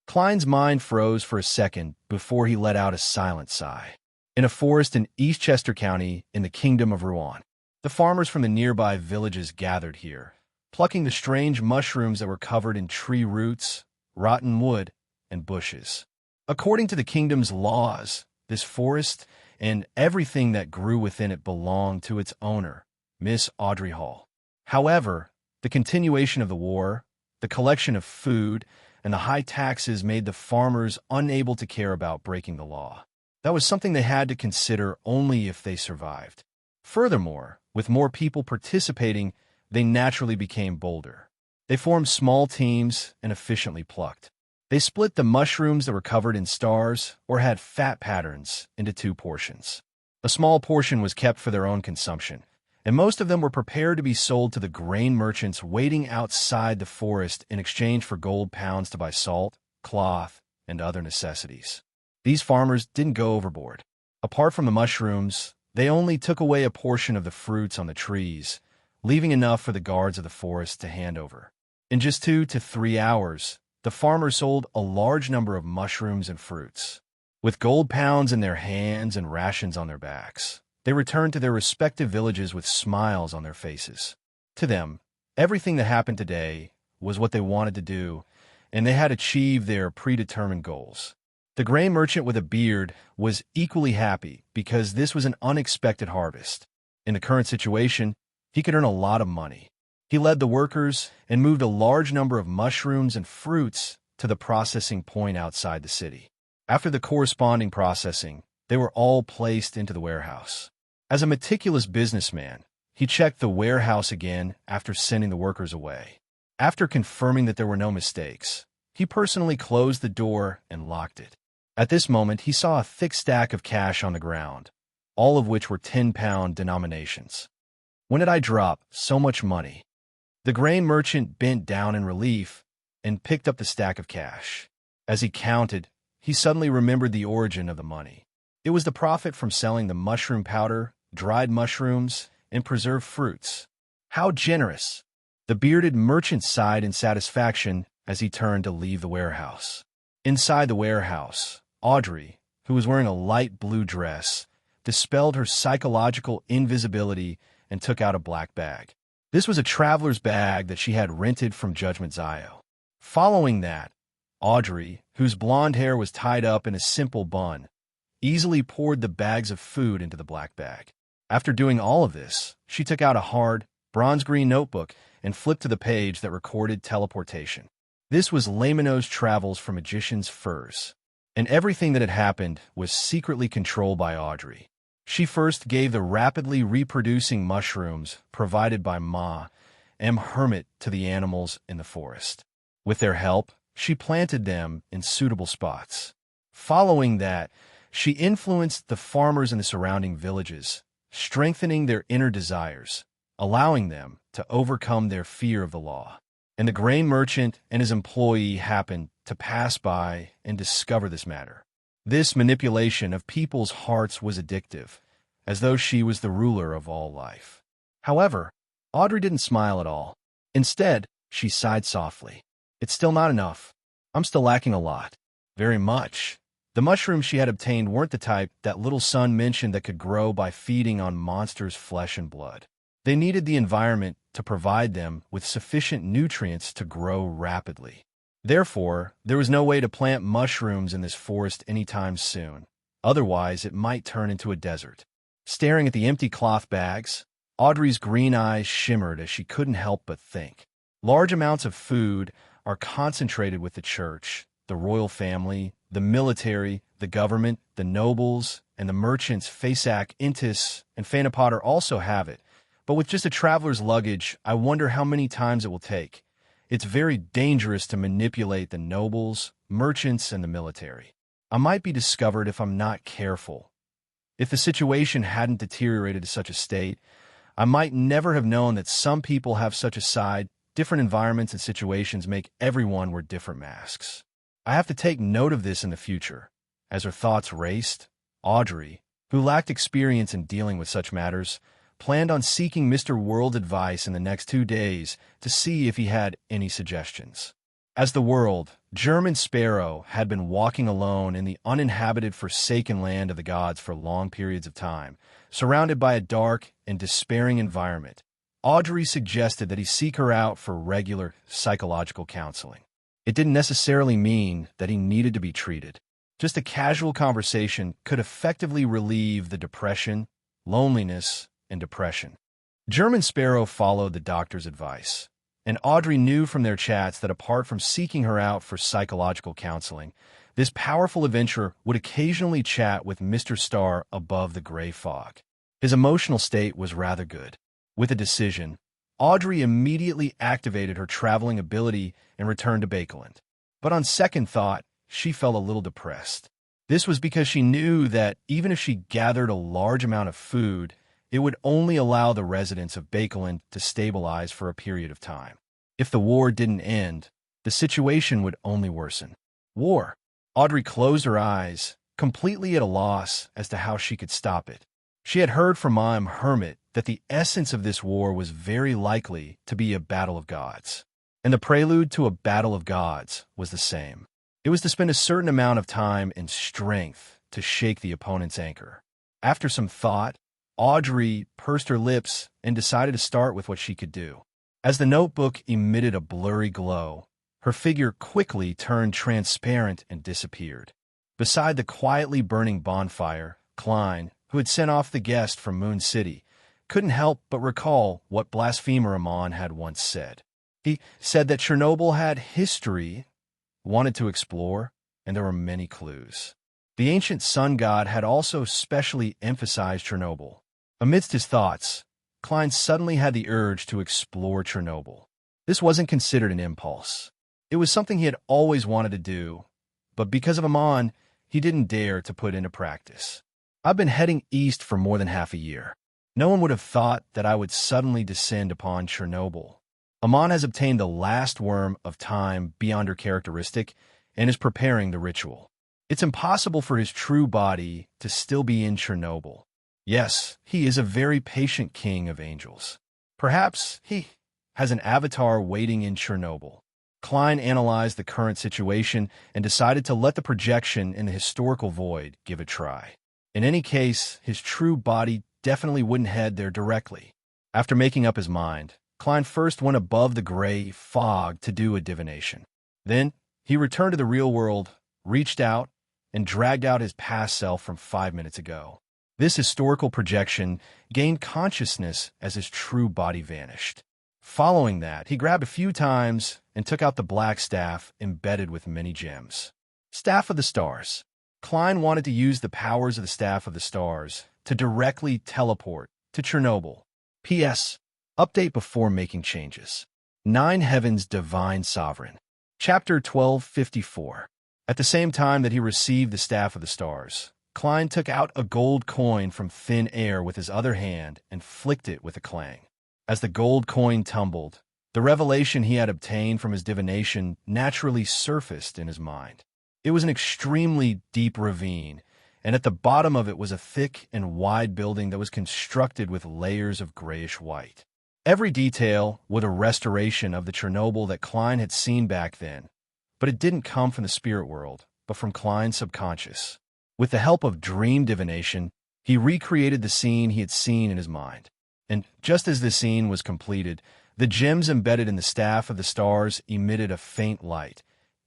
Klein's mind froze for a second before he let out a silent sigh. In a forest in Eastchester County in the Kingdom of Rouen, the farmers from the nearby villages gathered here, plucking the strange mushrooms that were covered in tree roots, rotten wood, and bushes. According to the kingdom's laws, this forest and everything that grew within it belonged to its owner, Miss Audrey Hall. However, the continuation of the war, the collection of food, and the high taxes made the farmers unable to care about breaking the law. That was something they had to consider only if they survived. Furthermore, with more people participating, they naturally became bolder. They formed small teams and efficiently plucked. They split the mushrooms that were covered in stars or had fat patterns into two portions. A small portion was kept for their own consumption, and most of them were prepared to be sold to the grain merchants waiting outside the forest in exchange for gold pounds to buy salt, cloth, and other necessities. These farmers didn't go overboard. Apart from the mushrooms, they only took away a portion of the fruits on the trees, leaving enough for the guards of the forest to hand over. In just 2 to 3 hours, the farmers sold a large number of mushrooms and fruits. With gold pounds in their hands and rations on their backs, they returned to their respective villages with smiles on their faces. To them, everything that happened today was what they wanted to do, and they had achieved their predetermined goals. The grain merchant with a beard was equally happy because this was an unexpected harvest. In the current situation, he could earn a lot of money. He led the workers and moved a large number of mushrooms and fruits to the processing point outside the city. After the corresponding processing, they were all placed into the warehouse. As a meticulous businessman, he checked the warehouse again after sending the workers away. After confirming that there were no mistakes, he personally closed the door and locked it. At this moment, he saw a thick stack of cash on the ground, all of which were 10-pound denominations. When did I drop so much money? The grain merchant bent down in relief and picked up the stack of cash. As he counted, he suddenly remembered the origin of the money. It was the profit from selling the mushroom powder, dried mushrooms, and preserved fruits. How generous! The bearded merchant sighed in satisfaction as he turned to leave the warehouse. Inside the warehouse, Audrey, who was wearing a light blue dress, dispelled her psychological invisibility and took out a black bag. This was a traveler's bag that she had rented from Judgment Zio. Following that, Audrey, whose blonde hair was tied up in a simple bun, easily poured the bags of food into the black bag. After doing all of this, she took out a hard, bronze-green notebook and flipped to the page that recorded teleportation. This was Lamino's travels for Magician's Furs, and everything that had happened was secretly controlled by Audrey. She first gave the rapidly reproducing mushrooms provided by Ma M. Hermit to the animals in the forest. With their help, she planted them in suitable spots. Following that, she influenced the farmers in the surrounding villages, strengthening their inner desires, allowing them to overcome their fear of the law. And the grain merchant and his employee happened to pass by and discover this matter. This manipulation of people's hearts was addictive, as though she was the ruler of all life. However, Audrey didn't smile at all. Instead, she sighed softly. It's still not enough. I'm still lacking a lot. Very much. The mushrooms she had obtained weren't the type that little son mentioned that could grow by feeding on monsters' flesh and blood. They needed the environment to provide them with sufficient nutrients to grow rapidly. Therefore, there was no way to plant mushrooms in this forest anytime soon. Otherwise, it might turn into a desert. Staring at the empty cloth bags, Audrey's green eyes shimmered as she couldn't help but think. Large amounts of food are concentrated with the church, the royal family, the military, the government, the nobles, and the merchants Fasak, Intis, and Fanapotter also have it. But with just a traveler's luggage, I wonder how many times it will take. It's very dangerous to manipulate the nobles, merchants, and the military. I might be discovered if I'm not careful. If the situation hadn't deteriorated to such a state, I might never have known that some people have such a side. Different environments and situations make everyone wear different masks. I have to take note of this in the future. As her thoughts raced, Audrey, who lacked experience in dealing with such matters, planned on seeking Mr. World's advice in the next 2 days to see if he had any suggestions. As the world, German Sparrow had been walking alone in the uninhabited forsaken land of the gods for long periods of time, surrounded by a dark and despairing environment. Audrey suggested that he seek her out for regular psychological counseling. It didn't necessarily mean that he needed to be treated. Just a casual conversation could effectively relieve the depression, loneliness, and depression. German Sparrow followed the doctor's advice, and Audrey knew from their chats that apart from seeking her out for psychological counseling, this powerful adventurer would occasionally chat with Mr. Star above the gray fog. His emotional state was rather good. With a decision, Audrey immediately activated her traveling ability and returned to Bakeland. But on second thought, she felt a little depressed. This was because she knew that even if she gathered a large amount of food, it would only allow the residents of Bakeland to stabilize for a period of time. If the war didn't end, the situation would only worsen. War. Audrey closed her eyes, completely at a loss as to how she could stop it. She had heard from Ma'am Hermit that the essence of this war was very likely to be a battle of gods, and the prelude to a battle of gods was the same. It was to spend a certain amount of time and strength to shake the opponent's anchor. After some thought, Audrey pursed her lips and decided to start with what she could do. As the notebook emitted a blurry glow, her figure quickly turned transparent and disappeared. Beside the quietly burning bonfire, Klein, who had sent off the guest from Moon City, couldn't help but recall what blasphemer Amon had once said. He said that Chernobyl had history, wanted to explore, and there were many clues. The ancient sun god had also specially emphasized Chernobyl. Amidst his thoughts, Klein suddenly had the urge to explore Chernobyl. This wasn't considered an impulse. It was something he had always wanted to do, but because of Amon, he didn't dare to put into practice. I've been heading east for more than half a year. No one would have thought that I would suddenly descend upon Chernobyl. Amon has obtained the last worm of time beyond her characteristic and is preparing the ritual. It's impossible for his true body to still be in Chernobyl. Yes, he is a very patient king of angels. Perhaps he has an avatar waiting in Chernobyl. Klein analyzed the current situation and decided to let the projection in the historical void give a try. In any case, his true body definitely wouldn't head there directly. After making up his mind, Klein first went above the gray fog to do a divination. Then, he returned to the real world, reached out, and dragged out his past self from 5 minutes ago. This historical projection gained consciousness as his true body vanished. Following that, he grabbed a few times and took out the black staff embedded with many gems. Staff of the Stars. Klein wanted to use the powers of the Staff of the Stars to directly teleport to Chernobyl. P.S. Update before making changes. 9 Heavens Divine Sovereign. Chapter 1254. At the same time that he received the Staff of the Stars, Klein took out a gold coin from thin air with his other hand and flicked it with a clang. As the gold coin tumbled, the revelation he had obtained from his divination naturally surfaced in his mind. It was an extremely deep ravine, and at the bottom of it was a thick and wide building that was constructed with layers of grayish-white. Every detail was a restoration of the Chernobyl that Klein had seen back then, but it didn't come from the spirit world, but from Klein's subconscious. With the help of dream divination, he recreated the scene he had seen in his mind. And just as the scene was completed, the gems embedded in the Staff of the Stars emitted a faint light,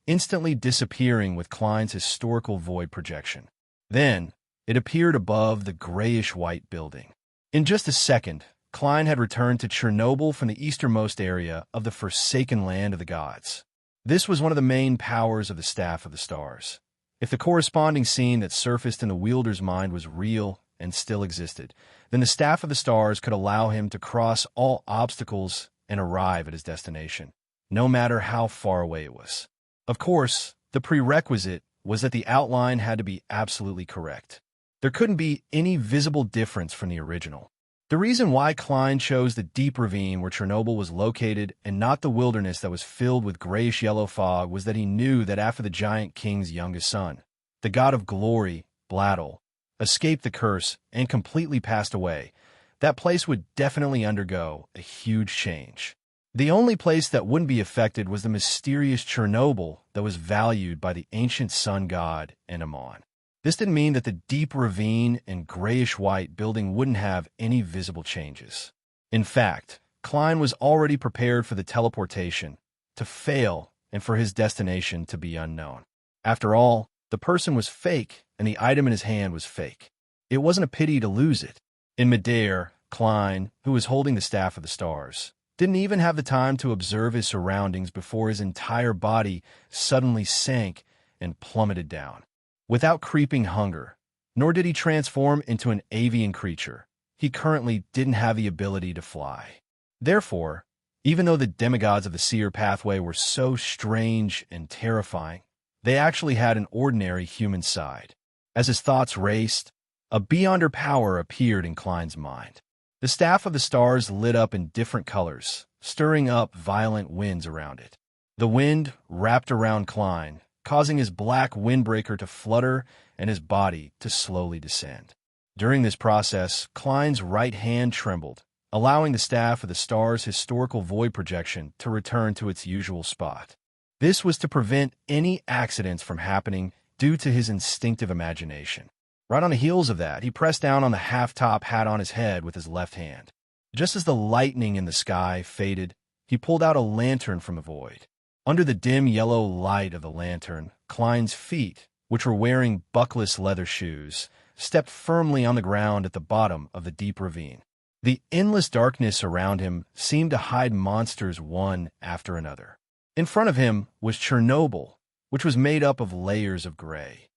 instantly disappearing with Klein's historical void projection. Then, it appeared above the grayish-white building. In just a second, Klein had returned to Chernobyl from the easternmost area of the forsaken land of the gods. This was one of the main powers of the Staff of the Stars. If the corresponding scene that surfaced in the wielder's mind was real and still existed, then the Staff of the Stars could allow him to cross all obstacles and arrive at his destination, no matter how far away it was. Of course, the prerequisite was that the outline had to be absolutely correct. There couldn't be any visible difference from the original. The reason why Klein chose the deep ravine where Chernobyl was located and not the wilderness that was filled with grayish-yellow fog was that he knew that after the giant king's youngest son, the god of glory, Blattle, escaped the curse and completely passed away, that place would definitely undergo a huge change. The only place that wouldn't be affected was the mysterious Chernobyl that was valued by the ancient sun god and Amon. This didn't mean that the deep ravine and grayish-white building wouldn't have any visible changes. In fact, Klein was already prepared for the teleportation to fail and for his destination to be unknown. After all, the person was fake and the item in his hand was fake. It wasn't a pity to lose it. In midair, Klein, who was holding the Staff of the Stars, didn't even have the time to observe his surroundings before his entire body suddenly sank and plummeted down. Without creeping hunger, nor did he transform into an avian creature, he currently didn't have the ability to fly. Therefore, even though the demigods of the seer pathway were so strange and terrifying, they actually had an ordinary human side. As his thoughts raced, a beyonder power appeared in Klein's mind. The Staff of the Stars lit up in different colors, stirring up violent winds around it. The wind wrapped around Klein, causing his black windbreaker to flutter and his body to slowly descend. During this process, Klein's right hand trembled, allowing the Staff of the Stars' historical void projection to return to its usual spot. This was to prevent any accidents from happening due to his instinctive imagination. Right on the heels of that, he pressed down on the half-top hat on his head with his left hand. Just as the lightning in the sky faded, he pulled out a lantern from the void. Under the dim yellow light of the lantern, Klein's feet, which were wearing buckless leather shoes, stepped firmly on the ground at the bottom of the deep ravine. The endless darkness around him seemed to hide monsters one after another. In front of him was Chernobyl, which was made up of layers of gray.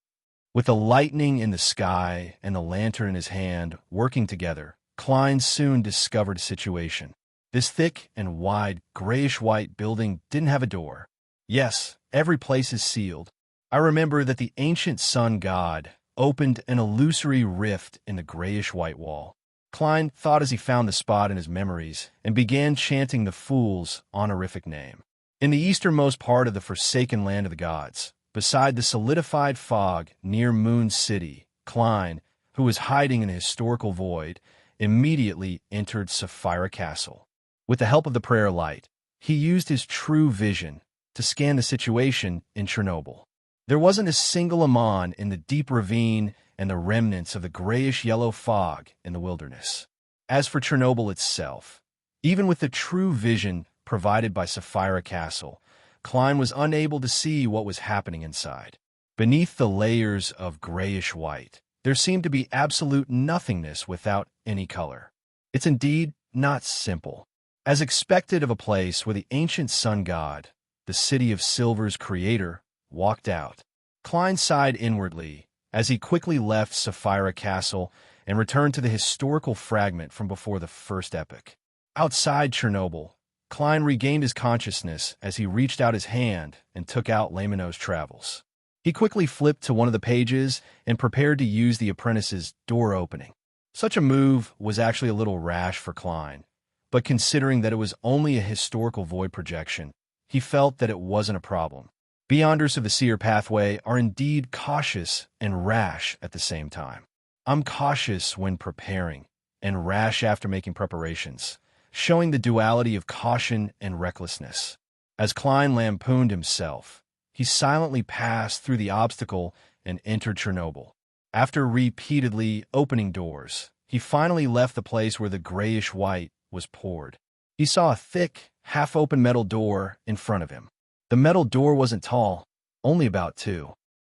With the lightning in the sky and the lantern in his hand working together, Klein soon discovered a situation. This thick and wide, grayish-white building didn't have a door. Yes, every place is sealed. I remember that the ancient sun god opened an illusory rift in the grayish-white wall. Klein thought as he found the spot in his memories and began chanting the fool's honorific name. In the easternmost part of the forsaken land of the gods, beside the solidified fog near Moon City, Klein, who was hiding in a historical void, immediately entered Sapphira Castle. With the help of the prayer light, he used his true vision to scan the situation in Chernobyl. There wasn't a single Amon in the deep ravine and the remnants of the grayish-yellow fog in the wilderness. As for Chernobyl itself, even with the true vision provided by Sapphira Castle, Klein was unable to see what was happening inside. Beneath the layers of grayish-white, there seemed to be absolute nothingness without any color. It's indeed not simple. As expected of a place where the ancient sun god, the city of silver's creator, walked out, Klein sighed inwardly as he quickly left Sapphira Castle and returned to the historical fragment from before the first epoch. Outside Chernobyl, Klein regained his consciousness as he reached out his hand and took out Lamino's Travels. He quickly flipped to one of the pages and prepared to use the apprentice's door opening. Such a move was actually a little rash for Klein, but considering that it was only a historical void projection, he felt that it wasn't a problem. Beyonders of the seer pathway are indeed cautious and rash at the same time. I'm cautious when preparing, and rash after making preparations, showing the duality of caution and recklessness. As Klein lampooned himself, he silently passed through the obstacle and entered Chernobyl. After repeatedly opening doors, he finally left the place where the grayish-white was poured. He saw a thick, half-open metal door in front of him. The metal door wasn't tall, only about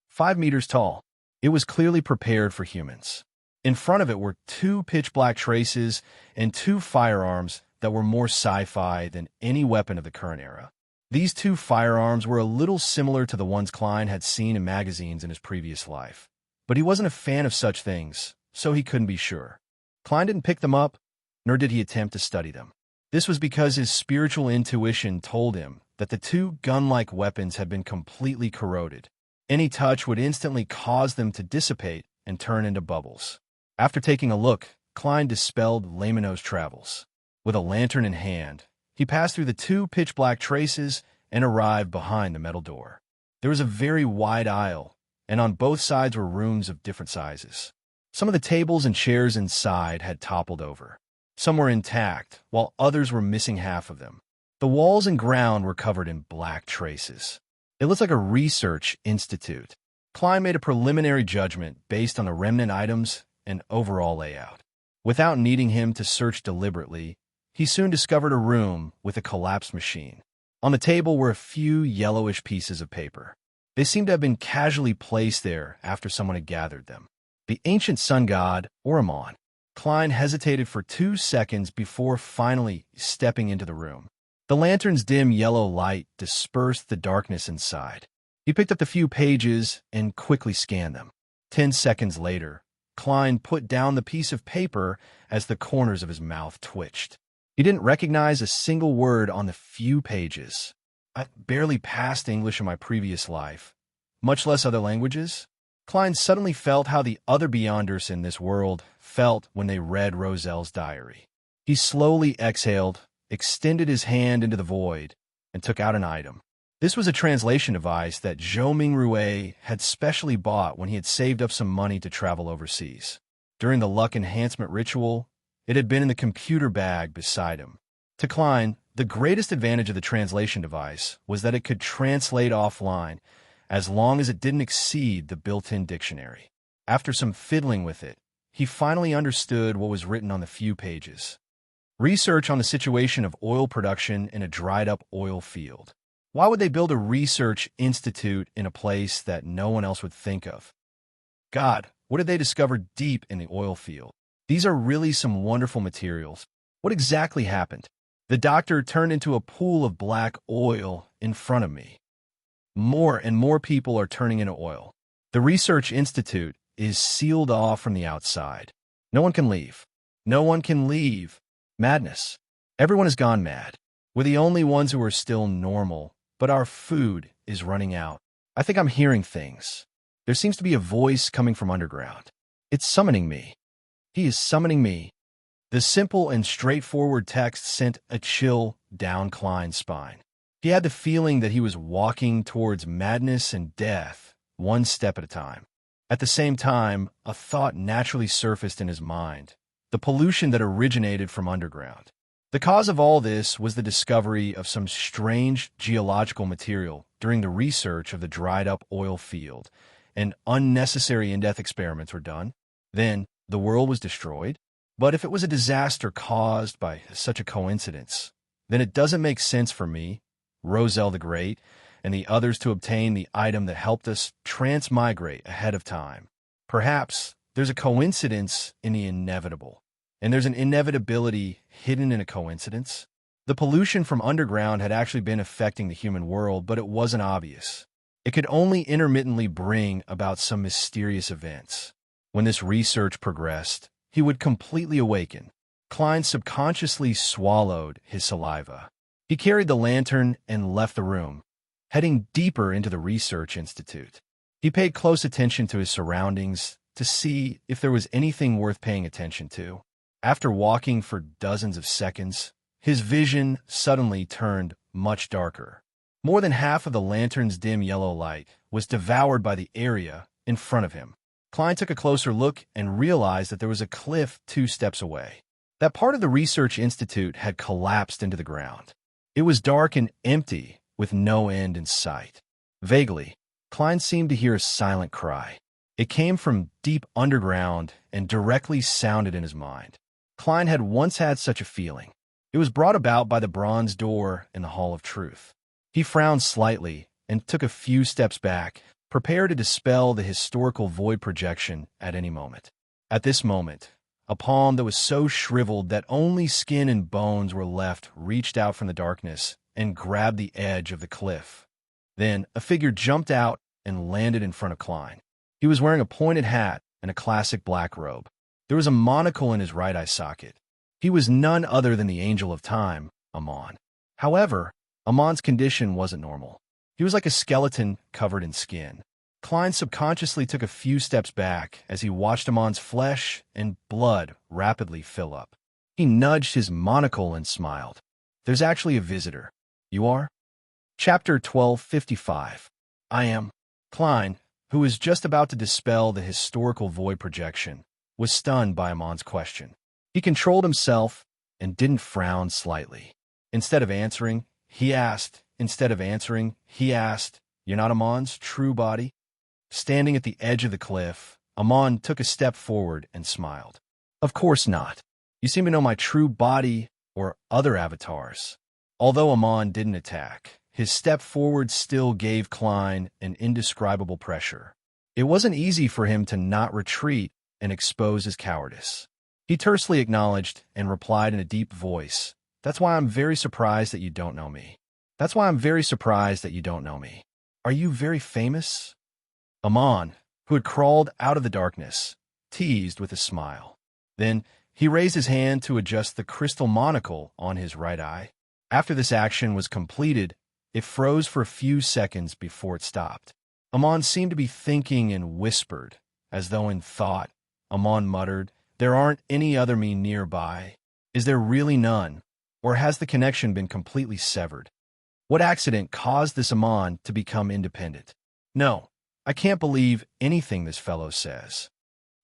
5 meters tall. It was clearly prepared for humans. In front of it were 2 pitch-black traces and 2 firearms that were more sci-fi than any weapon of the current era. These 2 firearms were a little similar to the ones Klein had seen in magazines in his previous life, but he wasn't a fan of such things, so he couldn't be sure. Klein didn't pick them up, nor did he attempt to study them. This was because his spiritual intuition told him that the 2 gun-like weapons had been completely corroded. Any touch would instantly cause them to dissipate and turn into bubbles. After taking a look, Klein dispelled Lamino's Travels. With a lantern in hand, he passed through the 2 pitch-black traces and arrived behind the metal door. There was a very wide aisle, and on both sides were rooms of different sizes. Some of the tables and chairs inside had toppled over. Some were intact, while others were missing half of them. The walls and ground were covered in black traces. It looked like a research institute. Klein made a preliminary judgment based on the remnant items and overall layout. Without needing him to search deliberately, he soon discovered a room with a collapsed machine. On the table were a few yellowish pieces of paper. They seemed to have been casually placed there after someone had gathered them. The ancient sun god, or Amon. Klein hesitated for 2 seconds before finally stepping into the room. The lantern's dim yellow light dispersed the darkness inside. He picked up the few pages and quickly scanned them. 10 seconds later, Klein put down the piece of paper as the corners of his mouth twitched. He didn't recognize a single word on the few pages. I barely passed English in my previous life, much less other languages. Klein suddenly felt how the other Beyonders in this world felt when they read Roselle's diary. He slowly exhaled, extended his hand into the void, and took out an item. This was a translation device that Zhou Mingrue had specially bought when he had saved up some money to travel overseas. During the luck enhancement ritual, it had been in the computer bag beside him. To Klein, the greatest advantage of the translation device was that it could translate offline as long as it didn't exceed the built-in dictionary. After some fiddling with it, he finally understood what was written on the few pages. Research on the situation of oil production in a dried-up oil field. Why would they build a research institute in a place that no one else would think of? God, what did they discover deep in the oil field? These are really some wonderful materials. What exactly happened? The doctor turned into a pool of black oil in front of me. More and more people are turning into oil. The research institute is sealed off from the outside. No one can leave. No one can leave. Madness. Everyone has gone mad. We're the only ones who are still normal, but our food is running out. I think I'm hearing things. There seems to be a voice coming from underground. It's summoning me. He is summoning me. The simple and straightforward text sent a chill down Klein's spine. He had the feeling that he was walking towards madness and death, one step at a time. At the same time, a thought naturally surfaced in his mind: the pollution that originated from underground. The cause of all this was the discovery of some strange geological material during the research of the dried-up oil field, and unnecessary in-depth experiments were done. Then, the world was destroyed. But if it was a disaster caused by such a coincidence, then it doesn't make sense for me, Roselle the Great, and the others to obtain the item that helped us transmigrate ahead of time. Perhaps there's a coincidence in the inevitable, and there's an inevitability hidden in a coincidence. The pollution from underground had actually been affecting the human world, but it wasn't obvious. It could only intermittently bring about some mysterious events. When this research progressed, he would completely awaken. Klein subconsciously swallowed his saliva. He carried the lantern and left the room, heading deeper into the research institute. He paid close attention to his surroundings to see if there was anything worth paying attention to. After walking for dozens of seconds, his vision suddenly turned much darker. More than half of the lantern's dim yellow light was devoured by the area in front of him. Klein took a closer look and realized that there was a cliff 2 steps away. That part of the research institute had collapsed into the ground. It was dark and empty, with no end in sight. Vaguely, Klein seemed to hear a silent cry. It came from deep underground and directly sounded in his mind. Klein had once had such a feeling. It was brought about by the bronze door in the Hall of Truth. He frowned slightly and took a few steps back, prepared to dispel the historical void projection at any moment. At this moment, a palm that was so shriveled that only skin and bones were left reached out from the darkness and grabbed the edge of the cliff. Then a figure jumped out and landed in front of Klein. He was wearing a pointed hat and a classic black robe. There was a monocle in his right eye socket. He was none other than the Angel of Time, Amon. However, Amon's condition wasn't normal. He was like a skeleton covered in skin. Klein subconsciously took a few steps back as he watched Amon's flesh and blood rapidly fill up. He nudged his monocle and smiled. There's actually a visitor. You are? Chapter 1255. I am. Klein, who was just about to dispel the historical void projection, was stunned by Amon's question. He controlled himself and didn't frown slightly. Instead of answering, he asked, "You're not Amon's true body?" Standing at the edge of the cliff, Amon took a step forward and smiled. Of course not. You seem to know my true body or other avatars. Although Amon didn't attack, his step forward still gave Klein an indescribable pressure. It wasn't easy for him to not retreat and expose his cowardice. He tersely acknowledged and replied in a deep voice, "That's why I'm very surprised that you don't know me. That's why I'm very surprised that you don't know me. Are you very famous?" Amon, who had crawled out of the darkness, teased with a smile. Then he raised his hand to adjust the crystal monocle on his right eye. After this action was completed, it froze for a few seconds before it stopped. Amon seemed to be thinking and whispered, as though in thought. Amon muttered, "There aren't any other me nearby. Is there really none? Or has the connection been completely severed? What accident caused this Amon to become independent? No, I can't believe anything this fellow says.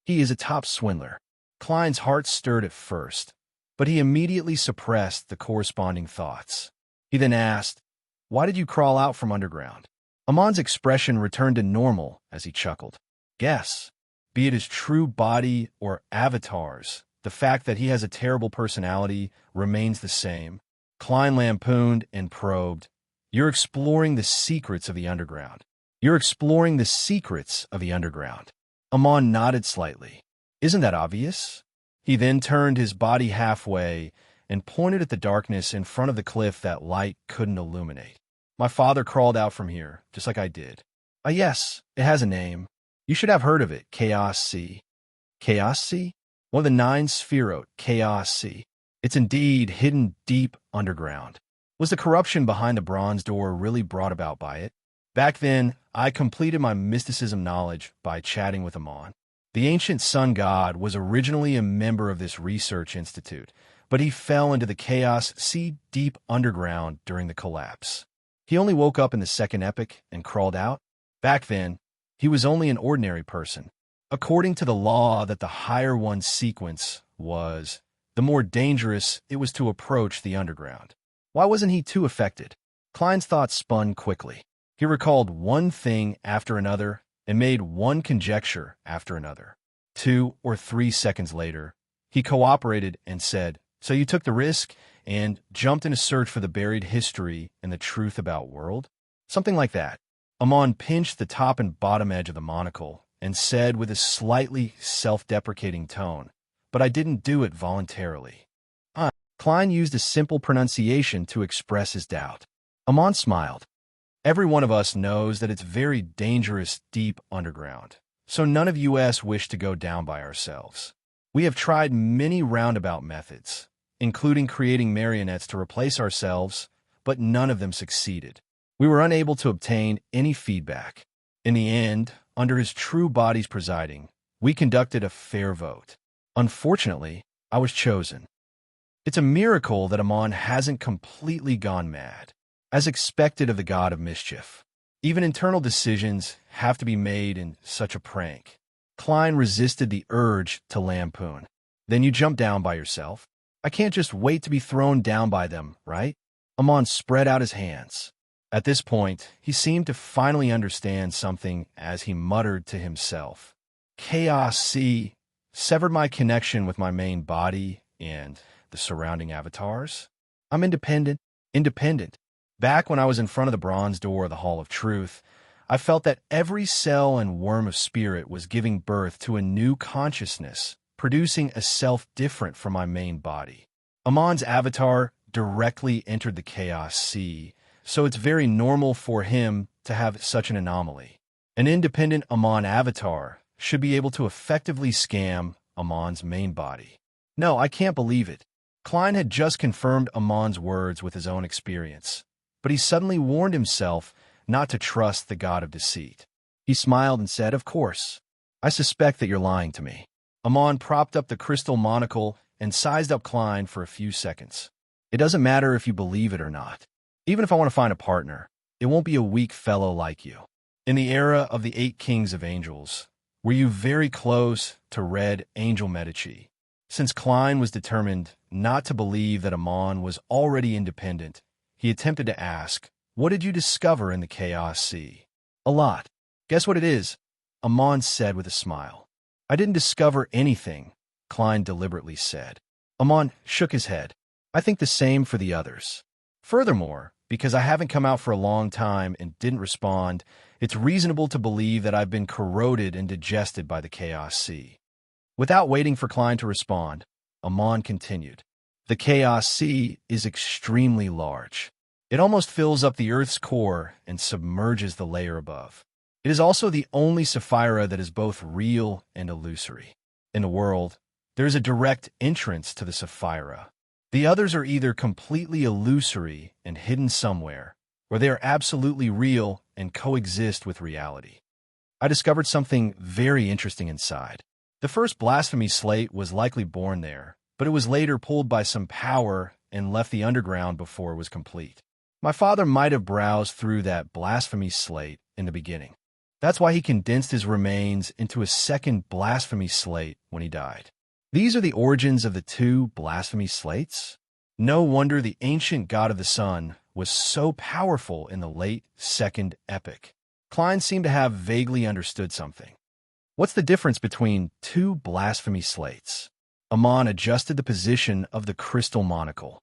He is a top swindler." Klein's heart stirred at first, but he immediately suppressed the corresponding thoughts. He then asked, "Why did you crawl out from underground?" Amon's expression returned to normal as he chuckled. "Guess. Be it his true body or avatars, The fact that he has a terrible personality remains the same. Klein lampooned and probed. You're exploring the secrets of the underground. You're exploring the secrets of the underground. Amon nodded slightly. Isn't that obvious? He then turned his body halfway and pointed at the darkness in front of the cliff that light couldn't illuminate. My father crawled out from here, just like I did. Yes, it has a name. You should have heard of it, Chaos Sea. Chaos Sea? One of the 9 Spherote, Chaos Sea. It's indeed hidden deep underground. Was the corruption behind the bronze door really brought about by it? Back then, I completed my mysticism knowledge by chatting with Amon. The ancient sun god was originally a member of this research institute, but he fell into the Chaos Sea deep underground during the collapse. He only woke up in the second epoch and crawled out. Back then, he was only an ordinary person. According to the law that the higher one's sequence was, the more dangerous it was to approach the underground. Why wasn't he too affected? Klein's thoughts spun quickly. He recalled one thing after another and made one conjecture after another. 2 or 3 seconds later, he cooperated and said, "So you took the risk and jumped in a search for the buried history and the truth about world?" Something like that. Amon pinched the top and bottom edge of the monocle and said with a slightly self-deprecating tone, "But I didn't do it voluntarily." Klein used a simple pronunciation to express his doubt. Amon smiled. Every one of us knows that it's very dangerous deep underground, so none of us wish to go down by ourselves. We have tried many roundabout methods, including creating marionettes to replace ourselves, but none of them succeeded. We were unable to obtain any feedback. In the end, under his true body's presiding, we conducted a fair vote. Unfortunately, I was chosen. It's a miracle that Amon hasn't completely gone mad, as expected of the god of mischief. Even internal decisions have to be made in such a prank. Klein resisted the urge to lampoon. Then you jump down by yourself. I can't just wait to be thrown down by them, right? Amon spread out his hands. At this point, he seemed to finally understand something as he muttered to himself. Chaos Sea severed my connection with my main body and the surrounding avatars. I'm independent. Back when I was in front of the bronze door of the Hall of Truth, I felt that every cell and worm of spirit was giving birth to a new consciousness, producing a self different from my main body. Amon's avatar directly entered the Chaos Sea, so it's very normal for him to have such an anomaly. An independent Amon avatar should be able to effectively scam Amon's main body. No, I can't believe it. Klein had just confirmed Amon's words with his own experience, but he suddenly warned himself not to trust the god of deceit. He smiled and said, "Of course. I suspect that you're lying to me." Amon propped up the crystal monocle and sized up Klein for a few seconds. "It doesn't matter if you believe it or not. Even if I want to find a partner, it won't be a weak fellow like you. In the era of the 8 kings of angels, were you very close to Red Angel Medici?" Since Klein was determined not to believe that Amon was already independent, he attempted to ask, "What did you discover in the Chaos Sea?" "A lot. Guess what it is?" Amon said with a smile. "I didn't discover anything," Klein deliberately said. Amon shook his head. "I think the same for the others. Furthermore, because I haven't come out for a long time and didn't respond, it's reasonable to believe that I've been corroded and digested by the Chaos Sea." Without waiting for Klein to respond, Amon continued. "The Chaos Sea is extremely large. It almost fills up the Earth's core and submerges the layer above. It is also the only Sapphira that is both real and illusory. In the world, there is a direct entrance to the Sapphira. The others are either completely illusory and hidden somewhere, or they are absolutely real and coexist with reality. I discovered something very interesting inside. The first blasphemy slate was likely born there, but it was later pulled by some power and left the underground before it was complete. My father might have browsed through that blasphemy slate in the beginning. That's why he condensed his remains into a second blasphemy slate when he died. These are the origins of the 2 blasphemy slates? No wonder the ancient god of the sun was so powerful in the late second epoch. Klein seemed to have vaguely understood something. What's the difference between 2 blasphemy slates? Amon adjusted the position of the crystal monocle.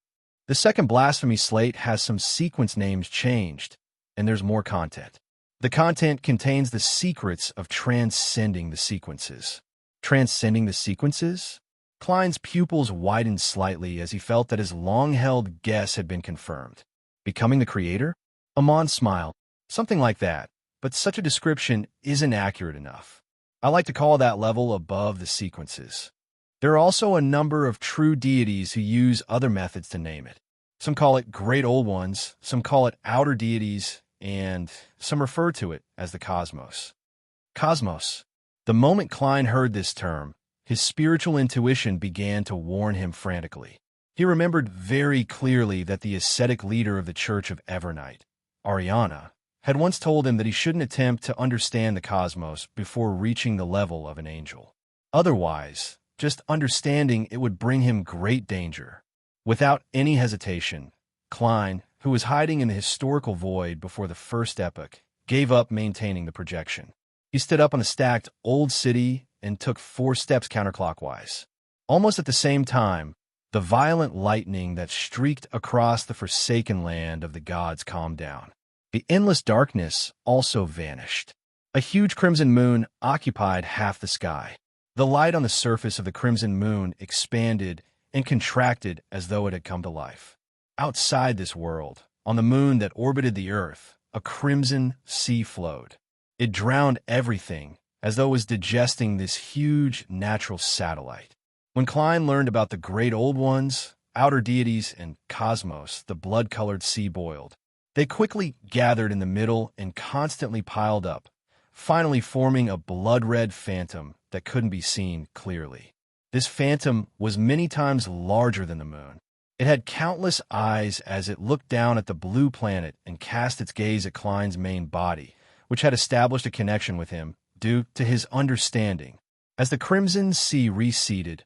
The second blasphemy slate has some sequence names changed, and there's more content. The content contains the secrets of transcending the sequences. Transcending the sequences? Klein's pupils widened slightly as he felt that his long-held guess had been confirmed. Becoming the creator? Amon smiled. Something like that, but such a description isn't accurate enough. I like to call that level above the sequences. There are also a number of true deities who use other methods to name it. Some call it Great Old Ones, some call it Outer Deities, and some refer to it as the Cosmos. Cosmos. The moment Klein heard this term, his spiritual intuition began to warn him frantically. He remembered very clearly that the ascetic leader of the Church of Evernight, Ariana, had once told him that he shouldn't attempt to understand the cosmos before reaching the level of an angel. Otherwise, just understanding it would bring him great danger. Without any hesitation, Klein, who was hiding in the historical void before the first epoch, gave up maintaining the projection. He stood up on a stacked old city and took 4 steps counterclockwise. Almost at the same time, the violent lightning that streaked across the forsaken land of the gods calmed down. The endless darkness also vanished. A huge crimson moon occupied half the sky. The light on the surface of the crimson moon expanded and contracted as though it had come to life. Outside this world, on the moon that orbited the Earth, a crimson sea flowed. It drowned everything, as though it was digesting this huge natural satellite. When Klein learned about the Great Old Ones, Outer Deities, and Cosmos, the blood-colored sea boiled. They quickly gathered in the middle and constantly piled up, finally forming a blood-red phantom that couldn't be seen clearly. This phantom was many times larger than the moon. It had countless eyes as it looked down at the blue planet and cast its gaze at Klein's main body, which had established a connection with him due to his understanding. As the crimson sea receded,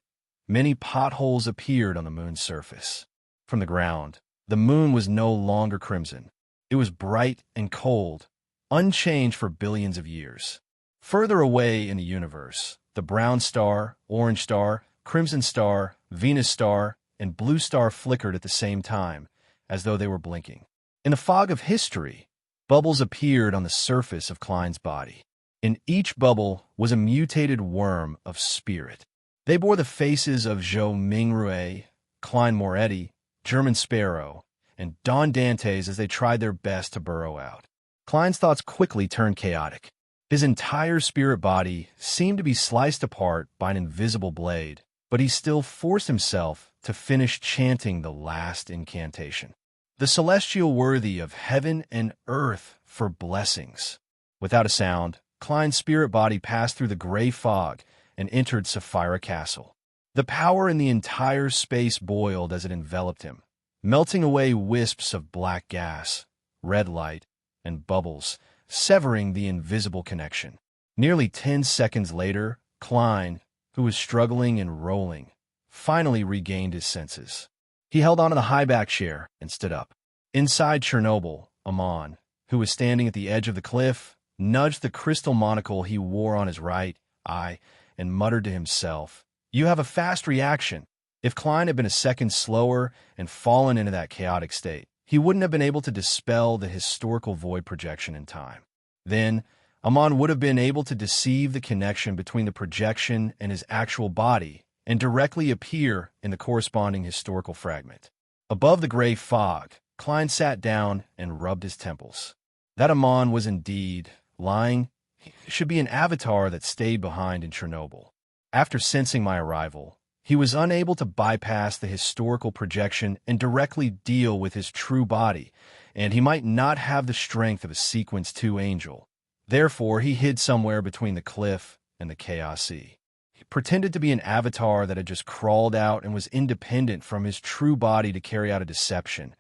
many potholes appeared on the moon's surface. From the ground, the moon was no longer crimson. It was bright and cold, unchanged for billions of years. Further away in the universe, the brown star, orange star, crimson star, Venus star, and blue star flickered at the same time, as though they were blinking. In the fog of history, bubbles appeared on the surface of Klein's body. In each bubble was a mutated worm of spirit. They bore the faces of Zhou Mingrue, Klein Moretti, German Sparrow, and Don Dantes as they tried their best to burrow out. Klein's thoughts quickly turned chaotic. His entire spirit body seemed to be sliced apart by an invisible blade, but he still forced himself to finish chanting the last incantation. The celestial worthy of heaven and earth for blessings. Without a sound, Klein's spirit body passed through the gray fog and entered Sapphira Castle. The power in the entire space boiled as it enveloped him, melting away wisps of black gas, red light, and bubbles, severing the invisible connection. Nearly 10 seconds later, Klein, who was struggling and rolling, finally regained his senses. He held onto the high-back chair and stood up. Inside Chernobyl, Amon, who was standing at the edge of the cliff, nudged the crystal monocle he wore on his right eye and muttered to himself, "You have a fast reaction." If Klein had been a second slower and fallen into that chaotic state, he wouldn't have been able to dispel the historical void projection in time. Then, Amon would have been able to deceive the connection between the projection and his actual body and directly appear in the corresponding historical fragment. Above the gray fog, Klein sat down and rubbed his temples. That Amon was indeed lying. He should be an avatar that stayed behind in Chernobyl. After sensing my arrival, he was unable to bypass the historical projection and directly deal with his true body, and he might not have the strength of a Sequence 2 angel. Therefore, he hid somewhere between the cliff and the Chaos Sea. He pretended to be an avatar that had just crawled out and was independent from his true body to carry out a deception.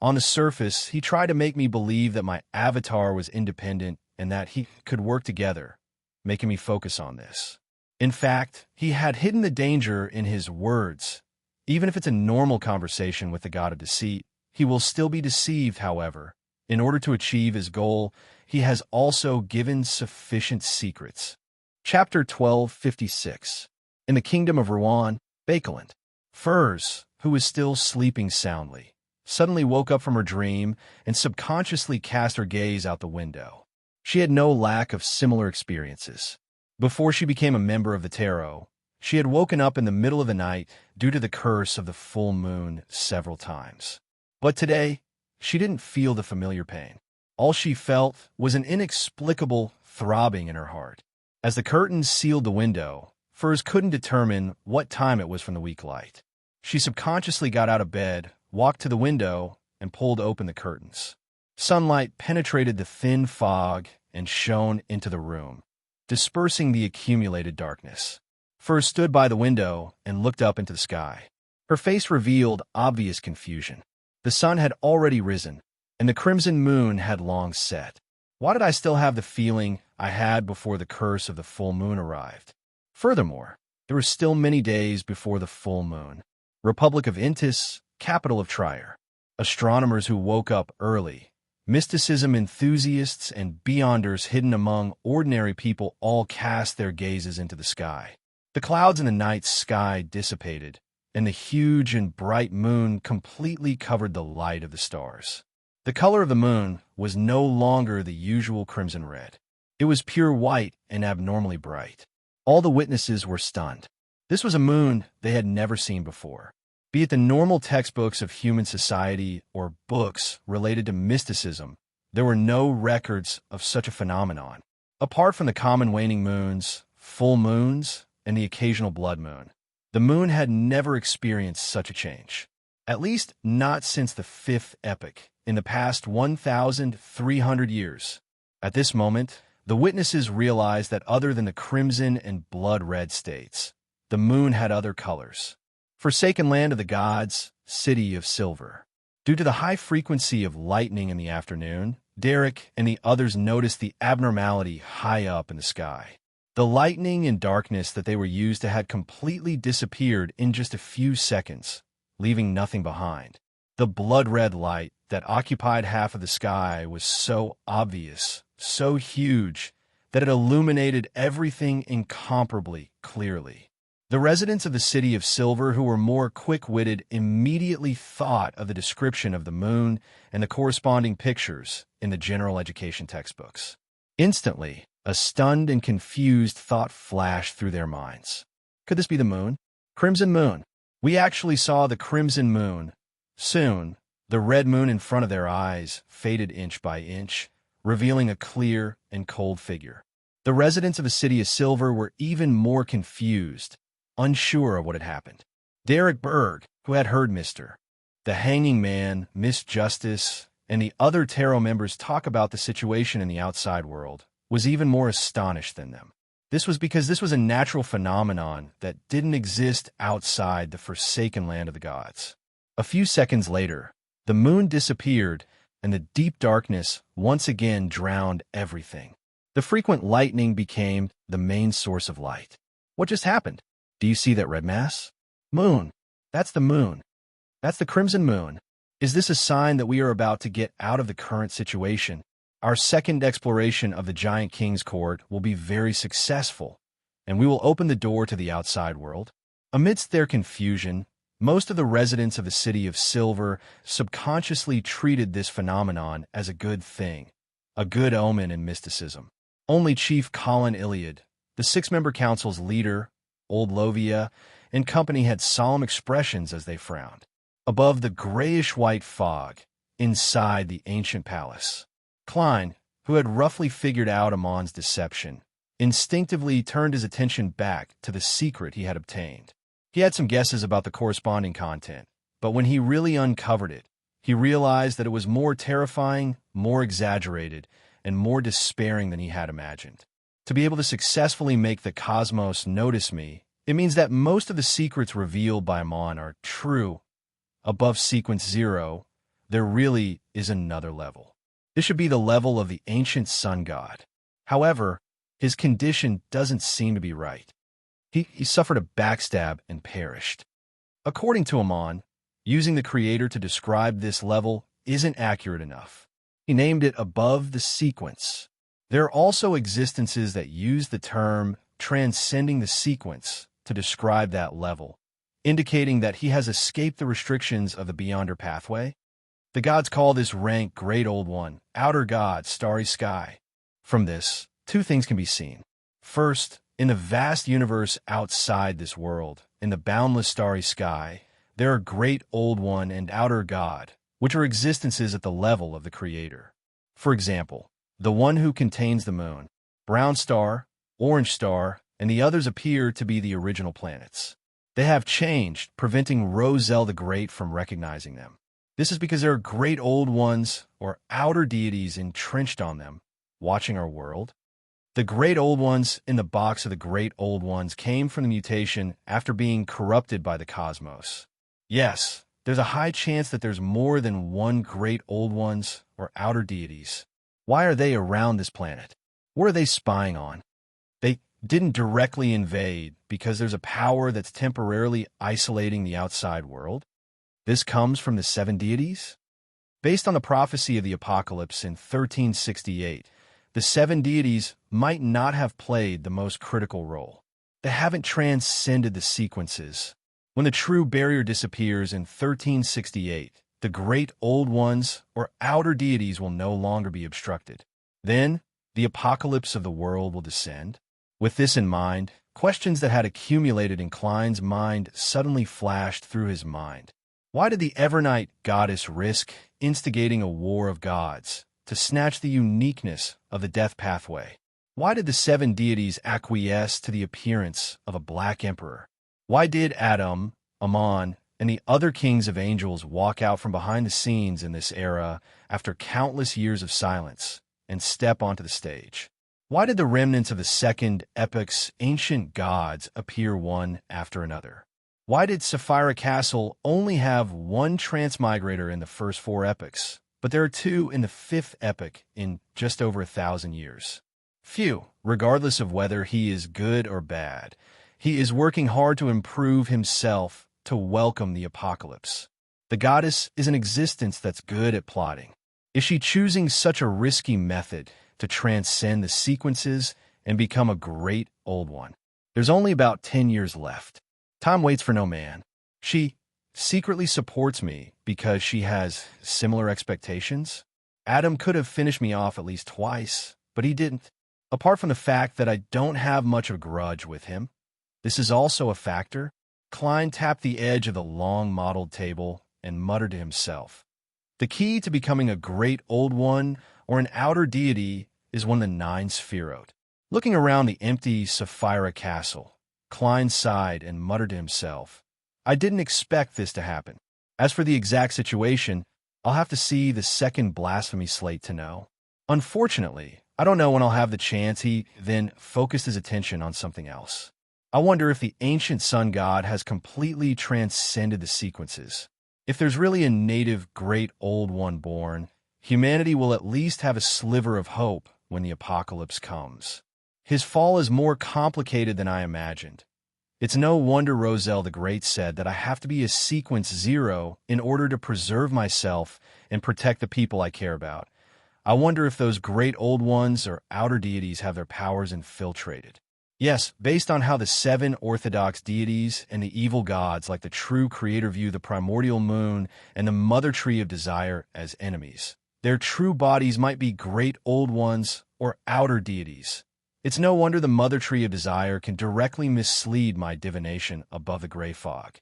On the surface, he tried to make me believe that my avatar was independent and that he could work together, making me focus on this. In fact, he had hidden the danger in his words. Even if it's a normal conversation with the god of deceit, he will still be deceived, however. In order to achieve his goal, he has also given sufficient secrets. Chapter 1256. In the Kingdom of Rouen, Bakeland. Furs, who was still sleeping soundly, suddenly woke up from her dream and subconsciously cast her gaze out the window. She had no lack of similar experiences. Before she became a member of the tarot, she had woken up in the middle of the night due to the curse of the full moon several times. But today, she didn't feel the familiar pain. All she felt was an inexplicable throbbing in her heart. As the curtains sealed the window, Furs couldn't determine what time it was from the weak light. She subconsciously got out of bed, walked to the window, and pulled open the curtains. Sunlight penetrated the thin fog and shone into the room, dispersing the accumulated darkness. Furs stood by the window and looked up into the sky. Her face revealed obvious confusion. The sun had already risen, and the crimson moon had long set. Why did I still have the feeling I had before the curse of the full moon arrived? Furthermore, there were still many days before the full moon. Republic of Intis, capital of Trier. Astronomers who woke up early, mysticism enthusiasts, and beyonders hidden among ordinary people all cast their gazes into the sky. The clouds in the night sky dissipated, and the huge and bright moon completely covered the light of the stars. The color of the moon was no longer the usual crimson red. It was pure white and abnormally bright. All the witnesses were stunned. This was a moon they had never seen before. Be it the normal textbooks of human society or books related to mysticism, there were no records of such a phenomenon. Apart from the common waning moons, full moons, and the occasional blood moon, the moon had never experienced such a change. At least not since the fifth epoch, in the past 1,300 years. At this moment, the witnesses realized that other than the crimson and blood-red states, the moon had other colors. Forsaken land of the gods, city of silver. Due to the high frequency of lightning in the afternoon, Derek and the others noticed the abnormality high up in the sky. The lightning and darkness that they were used to had completely disappeared in just a few seconds, leaving nothing behind. The blood-red light that occupied half of the sky was so obvious, so huge, that it illuminated everything incomparably clearly. The residents of the City of Silver who were more quick-witted immediately thought of the description of the moon and the corresponding pictures in the general education textbooks. Instantly, a stunned and confused thought flashed through their minds. Could this be the moon? Crimson moon. We actually saw the crimson moon. Soon, the red moon in front of their eyes faded inch by inch, revealing a clear and cold figure. The residents of the City of Silver were even more confused, unsure of what had happened. Derek Berg, who had heard Mr. the Hanging Man, Miss Justice, and the other tarot members talk about the situation in the outside world, was even more astonished than them. This was because this was a natural phenomenon that didn't exist outside the forsaken land of the gods. A few seconds later, the moon disappeared, and the deep darkness once again drowned everything. The frequent lightning became the main source of light. What just happened? Do you see that red mass? Moon. That's the moon. That's the crimson moon. Is this a sign that we are about to get out of the current situation? Our second exploration of the Giant King's Court will be very successful, and we will open the door to the outside world. Amidst their confusion, most of the residents of the City of Silver subconsciously treated this phenomenon as a good thing, a good omen in mysticism. Only Chief Colin Iliad, the six-member council's leader, Old Lovia, and company had solemn expressions as they frowned. Above the grayish-white fog, inside the ancient palace, Klein, who had roughly figured out Amon's deception, instinctively turned his attention back to the secret he had obtained. He had some guesses about the corresponding content, but when he really uncovered it, he realized that it was more terrifying, more exaggerated, and more despairing than he had imagined. To be able to successfully make the cosmos notice me, it means that most of the secrets revealed by Amon are true. Above sequence 0, there really is another level. This should be the level of the ancient sun god. However, his condition doesn't seem to be right. He suffered a backstab and perished. According to Amon, using the creator to describe this level isn't accurate enough. He named it above the sequence. There are also existences that use the term transcending the sequence to describe that level, indicating that he has escaped the restrictions of the Beyonder pathway. The gods call this rank Great Old One, Outer God, Starry Sky. From this, two things can be seen. First, in the vast universe outside this world, in the boundless starry sky, there are Great Old One and Outer God, which are existences at the level of the Creator. For example, the one who contains the moon, brown star, orange star, and the others appear to be the original planets. They have changed, preventing Roselle the Great from recognizing them. This is because there are Great Old Ones, or outer deities entrenched on them, watching our world. The Great Old Ones in the box of the Great Old Ones came from the mutation after being corrupted by the cosmos. Yes, there's a high chance that there's more than one Great Old Ones, or outer deities. Why are they around this planet? What are they spying on? They didn't directly invade because there's a power that's temporarily isolating the outside world. This comes from the seven deities? Based on the prophecy of the apocalypse in 1368, the seven deities might not have played the most critical role. They haven't transcended the sequences. When the true barrier disappears in 1368, the Great Old Ones, or outer deities, will no longer be obstructed. Then, the apocalypse of the world will descend. With this in mind, questions that had accumulated in Klein's mind suddenly flashed through his mind. Why did the Evernight goddess risk instigating a war of gods to snatch the uniqueness of the death pathway? Why did the seven deities acquiesce to the appearance of a black emperor? Why did Adam, Amon, and the other kings of angels walk out from behind the scenes in this era after countless years of silence and step onto the stage? Why did the remnants of the second epoch's ancient gods appear one after another? Why did Sapphira Castle only have one transmigrator in the first four epochs, but there are two in the fifth epoch in just over 1,000 years? Phew, regardless of whether he is good or bad, he is working hard to improve himself to welcome the apocalypse. The goddess is an existence that's good at plotting. Is she choosing such a risky method to transcend the sequences and become a Great Old One? There's only about 10 years left. Time waits for no man. She secretly supports me because she has similar expectations. Adam could have finished me off at least twice, but he didn't. Apart from the fact that I don't have much of a grudge with him, this is also a factor. Klein tapped the edge of the long modeled table and muttered to himself. The key to becoming a Great Old One or an outer deity is one of the 9 Sephirot. Looking around the empty Sapphira Castle, Klein sighed and muttered to himself, I didn't expect this to happen. As for the exact situation, I'll have to see the second blasphemy slate to know. Unfortunately, I don't know when I'll have the chance. He then focused his attention on something else. I wonder if the ancient sun god has completely transcended the sequences. If there's really a native Great Old One born, humanity will at least have a sliver of hope when the apocalypse comes. His fall is more complicated than I imagined. It's no wonder Roselle the Great said that I have to be a sequence 0 in order to preserve myself and protect the people I care about. I wonder if those Great Old Ones or outer deities have their powers infiltrated. Yes, based on how the 7 orthodox deities and the evil gods like the true creator view the primordial moon and the mother tree of desire as enemies, their true bodies might be Great Old Ones or outer deities. It's no wonder the mother tree of desire can directly mislead my divination above the gray fog.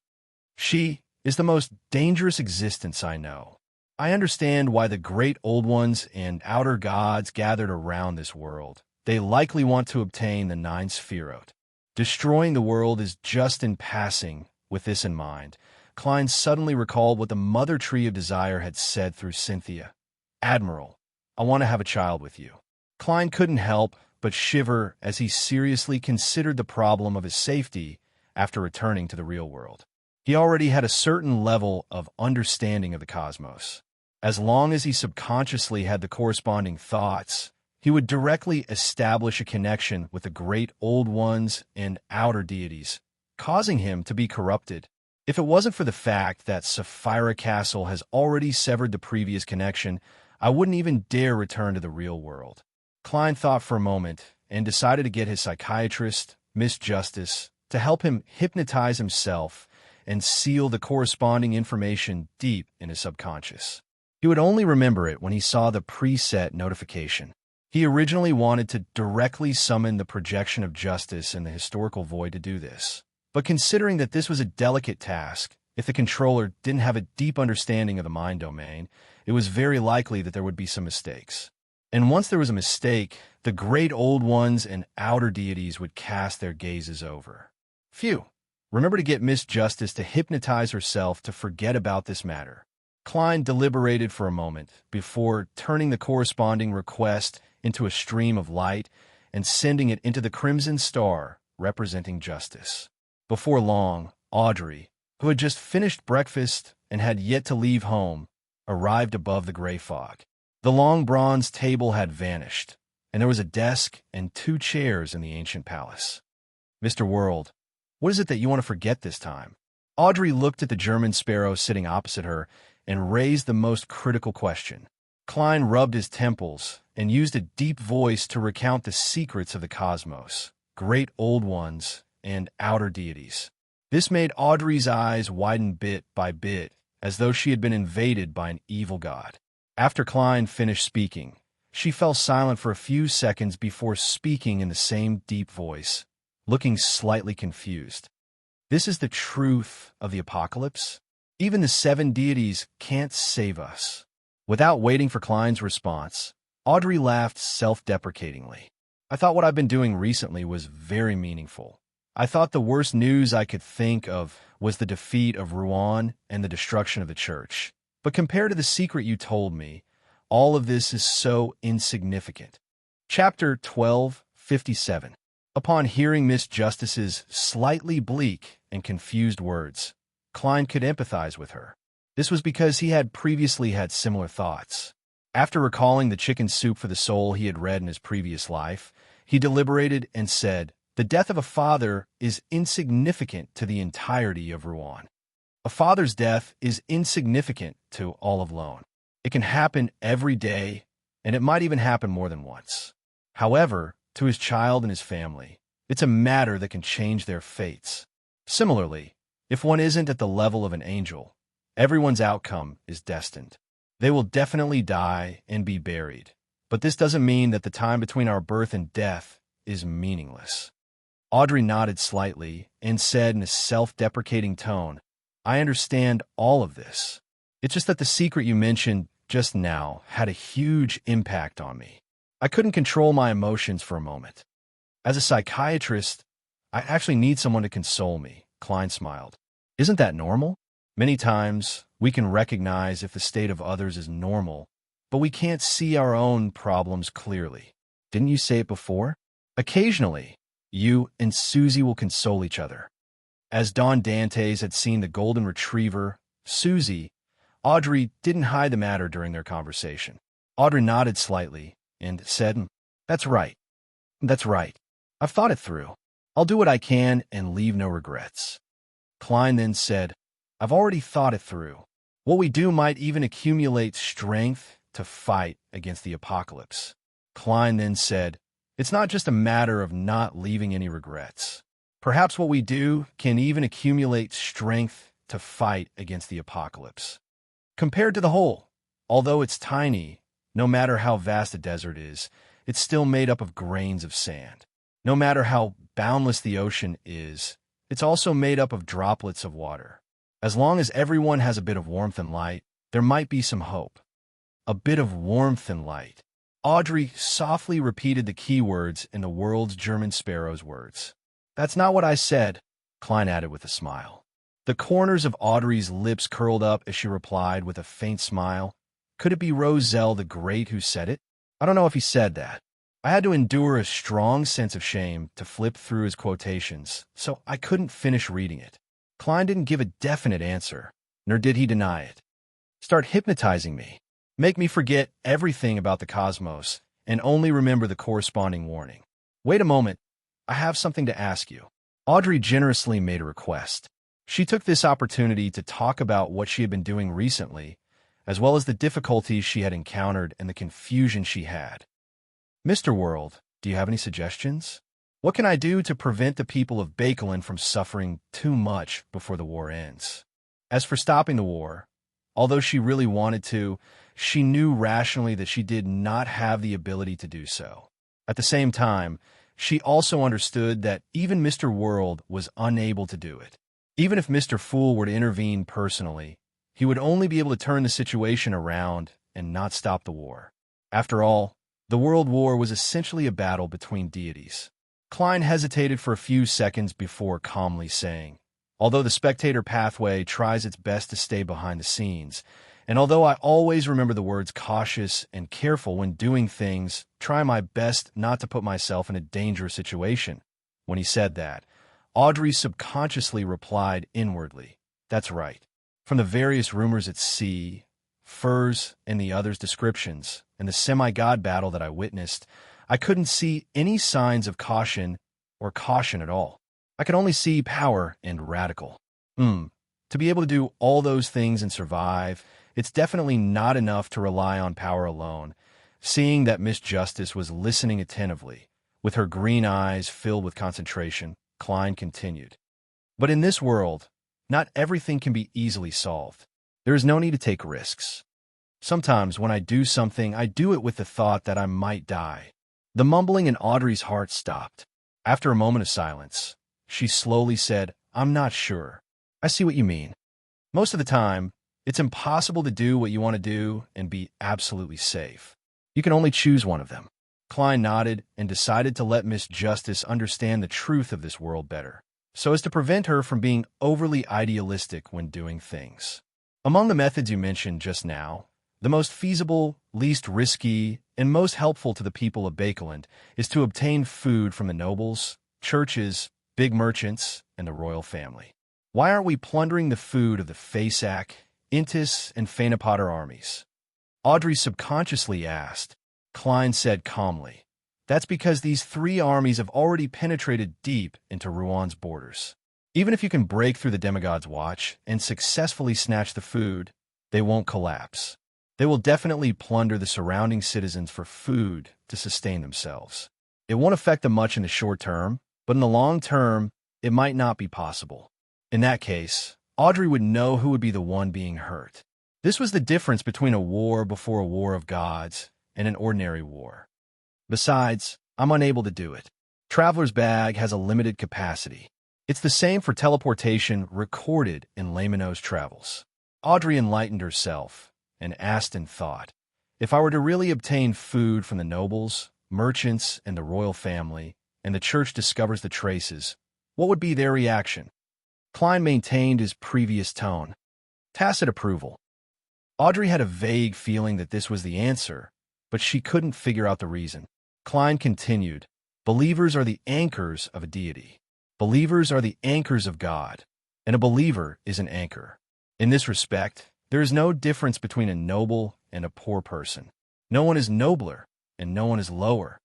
She is the most dangerous existence I know. I understand why the Great Old Ones and outer gods gathered around this world. They likely want to obtain the 9 Sephirot. Destroying the world is just in passing. With this in mind, Klein suddenly recalled what the mother tree of desire had said through Cynthia. Admiral, I want to have a child with you. Klein couldn't help but shiver as he seriously considered the problem of his safety after returning to the real world. He already had a certain level of understanding of the cosmos. As long as he subconsciously had the corresponding thoughts, he would directly establish a connection with the Great Old Ones and outer deities, causing him to be corrupted. If it wasn't for the fact that Sapphira Castle has already severed the previous connection, I wouldn't even dare return to the real world. Klein thought for a moment and decided to get his psychiatrist, Miss Justice, to help him hypnotize himself and seal the corresponding information deep in his subconscious. He would only remember it when he saw the preset notification. He originally wanted to directly summon the projection of justice in the historical void to do this. But considering that this was a delicate task, if the controller didn't have a deep understanding of the mind domain, it was very likely that there would be some mistakes. And once there was a mistake, the great old ones and outer deities would cast their gazes over. Phew! Remember to get Miss Justice to hypnotize herself to forget about this matter. Klein deliberated for a moment before turning the corresponding request into a stream of light and sending it into the crimson star representing justice. Before long, Audrey, who had just finished breakfast and had yet to leave home, arrived above the gray fog. The long bronze table had vanished, and there was a desk and 2 chairs in the ancient palace. Mr. World, what is it that you want to forget this time? Audrey looked at the German sparrow sitting opposite her and raised the most critical question. Klein rubbed his temples and used a deep voice to recount the secrets of the cosmos, great old ones, and outer deities. This made Audrey's eyes widen bit by bit, as though she had been invaded by an evil god. After Klein finished speaking, she fell silent for a few seconds before speaking in the same deep voice, looking slightly confused. This is the truth of the apocalypse? Even the 7 deities can't save us. Without waiting for Klein's response, Audrey laughed self-deprecatingly. I thought what I've been doing recently was very meaningful. I thought the worst news I could think of was the defeat of Rouen and the destruction of the church. But compared to the secret you told me, all of this is so insignificant. Chapter 12:57. Upon hearing Miss Justice's slightly bleak and confused words, Klein could empathize with her. This was because he had previously had similar thoughts. After recalling the chicken soup for the soul he had read in his previous life, he deliberated and said, "The death of a father is insignificant to the entirety of Rouen. A father's death is insignificant to all of Loan. It can happen every day, and it might even happen more than once. However, to his child and his family, it's a matter that can change their fates. Similarly, if one isn't at the level of an angel, everyone's outcome is destined. They will definitely die and be buried, but this doesn't mean that the time between our birth and death is meaningless." Audrey nodded slightly and said in a self-deprecating tone, "I understand all of this. It's just that the secret you mentioned just now had a huge impact on me. I couldn't control my emotions for a moment. As a psychiatrist, I actually need someone to console me." Klein smiled. "Isn't that normal? Many times, we can recognize if the state of others is normal, but we can't see our own problems clearly. Didn't you say it before? Occasionally, you and Susie will console each other." As Don Dantes had seen the golden retriever, Susie, Audrey didn't hide the matter during their conversation. Audrey nodded slightly and said, That's right. That's right. I've thought it through. I'll do what I can and leave no regrets." Klein then said, "I've already thought it through. What we do might even accumulate strength to fight against the apocalypse." Klein then said, "It's not just a matter of not leaving any regrets. Perhaps what we do can even accumulate strength to fight against the apocalypse. Compared to the whole, although it's tiny, no matter how vast a desert is, it's still made up of grains of sand. No matter how boundless the ocean is, it's also made up of droplets of water. As long as everyone has a bit of warmth and light, there might be some hope." A bit of warmth and light. Audrey softly repeated the key words in the world's German sparrow's words. "That's not what I said," Klein added with a smile. The corners of Audrey's lips curled up as she replied with a faint smile. "Could it be Roselle the Great who said it? I don't know if he said that. I had to endure a strong sense of shame to flip through his quotations, so I couldn't finish reading it." Klein didn't give a definite answer, nor did he deny it. "Start hypnotizing me. Make me forget everything about the cosmos and only remember the corresponding warning. Wait a moment. I have something to ask you." Audrey generously made a request. She took this opportunity to talk about what she had been doing recently, as well as the difficulties she had encountered and the confusion she had. "Mr. World, do you have any suggestions?" What can I do to prevent the people of Bakelin from suffering too much before the war ends? As for stopping the war, although she really wanted to, she knew rationally that she did not have the ability to do so. At the same time, she also understood that even Mr. World was unable to do it. Even if Mr. Fool were to intervene personally, he would only be able to turn the situation around and not stop the war. After all, the World War was essentially a battle between deities. Klein hesitated for a few seconds before calmly saying, "Although the spectator pathway tries its best to stay behind the scenes, and although I always remember the words cautious and careful when doing things, try my best not to put myself in a dangerous situation." When he said that, Audrey subconsciously replied inwardly, "That's right." From the various rumors at sea, Furs, and the others' descriptions, and the semi-god battle that I witnessed, I couldn't see any signs of caution or caution at all. I could only see power and radical. To be able to do all those things and survive, it's definitely not enough to rely on power alone. Seeing that Miss Justice was listening attentively, with her green eyes filled with concentration, Klein continued. But in this world, not everything can be easily solved. There is no need to take risks. Sometimes when I do something, I do it with the thought that I might die. The mumbling in Audrey's heart stopped. After a moment of silence, she slowly said, "I'm not sure. I see what you mean. Most of the time, it's impossible to do what you want to do and be absolutely safe. You can only choose one of them." Klein nodded and decided to let Miss Justice understand the truth of this world better, so as to prevent her from being overly idealistic when doing things. Among the methods you mentioned just now, the most feasible, least risky, and most helpful to the people of Bakeland is to obtain food from the nobles, churches, big merchants, and the royal family. Why aren't we plundering the food of the Fasak, Intis, and Phaenopotter armies? Audrey subconsciously asked. Klein said calmly, "That's because these three armies have already penetrated deep into Rouen borders. Even if you can break through the demigod's watch and successfully snatch the food, they won't collapse. They will definitely plunder the surrounding citizens for food to sustain themselves. It won't affect them much in the short term, but in the long term, it might not be possible. In that case, Audrey would know who would be the one being hurt. This was the difference between a war before a war of gods and an ordinary war. Besides, I'm unable to do it. Traveler's Bag has a limited capacity. It's the same for teleportation recorded in Lamino's travels." Audrey enlightened herself and asked in thought, "If I were to really obtain food from the nobles, merchants, and the royal family, and the church discovers the traces, what would be their reaction?" Klein maintained his previous tone. Tacit approval. Audrey had a vague feeling that this was the answer, but she couldn't figure out the reason. Klein continued, "Believers are the anchors of a deity. Believers are the anchors of God, and a believer is an anchor. In this respect, there is no difference between a noble and a poor person. No one is nobler, and no one is lower.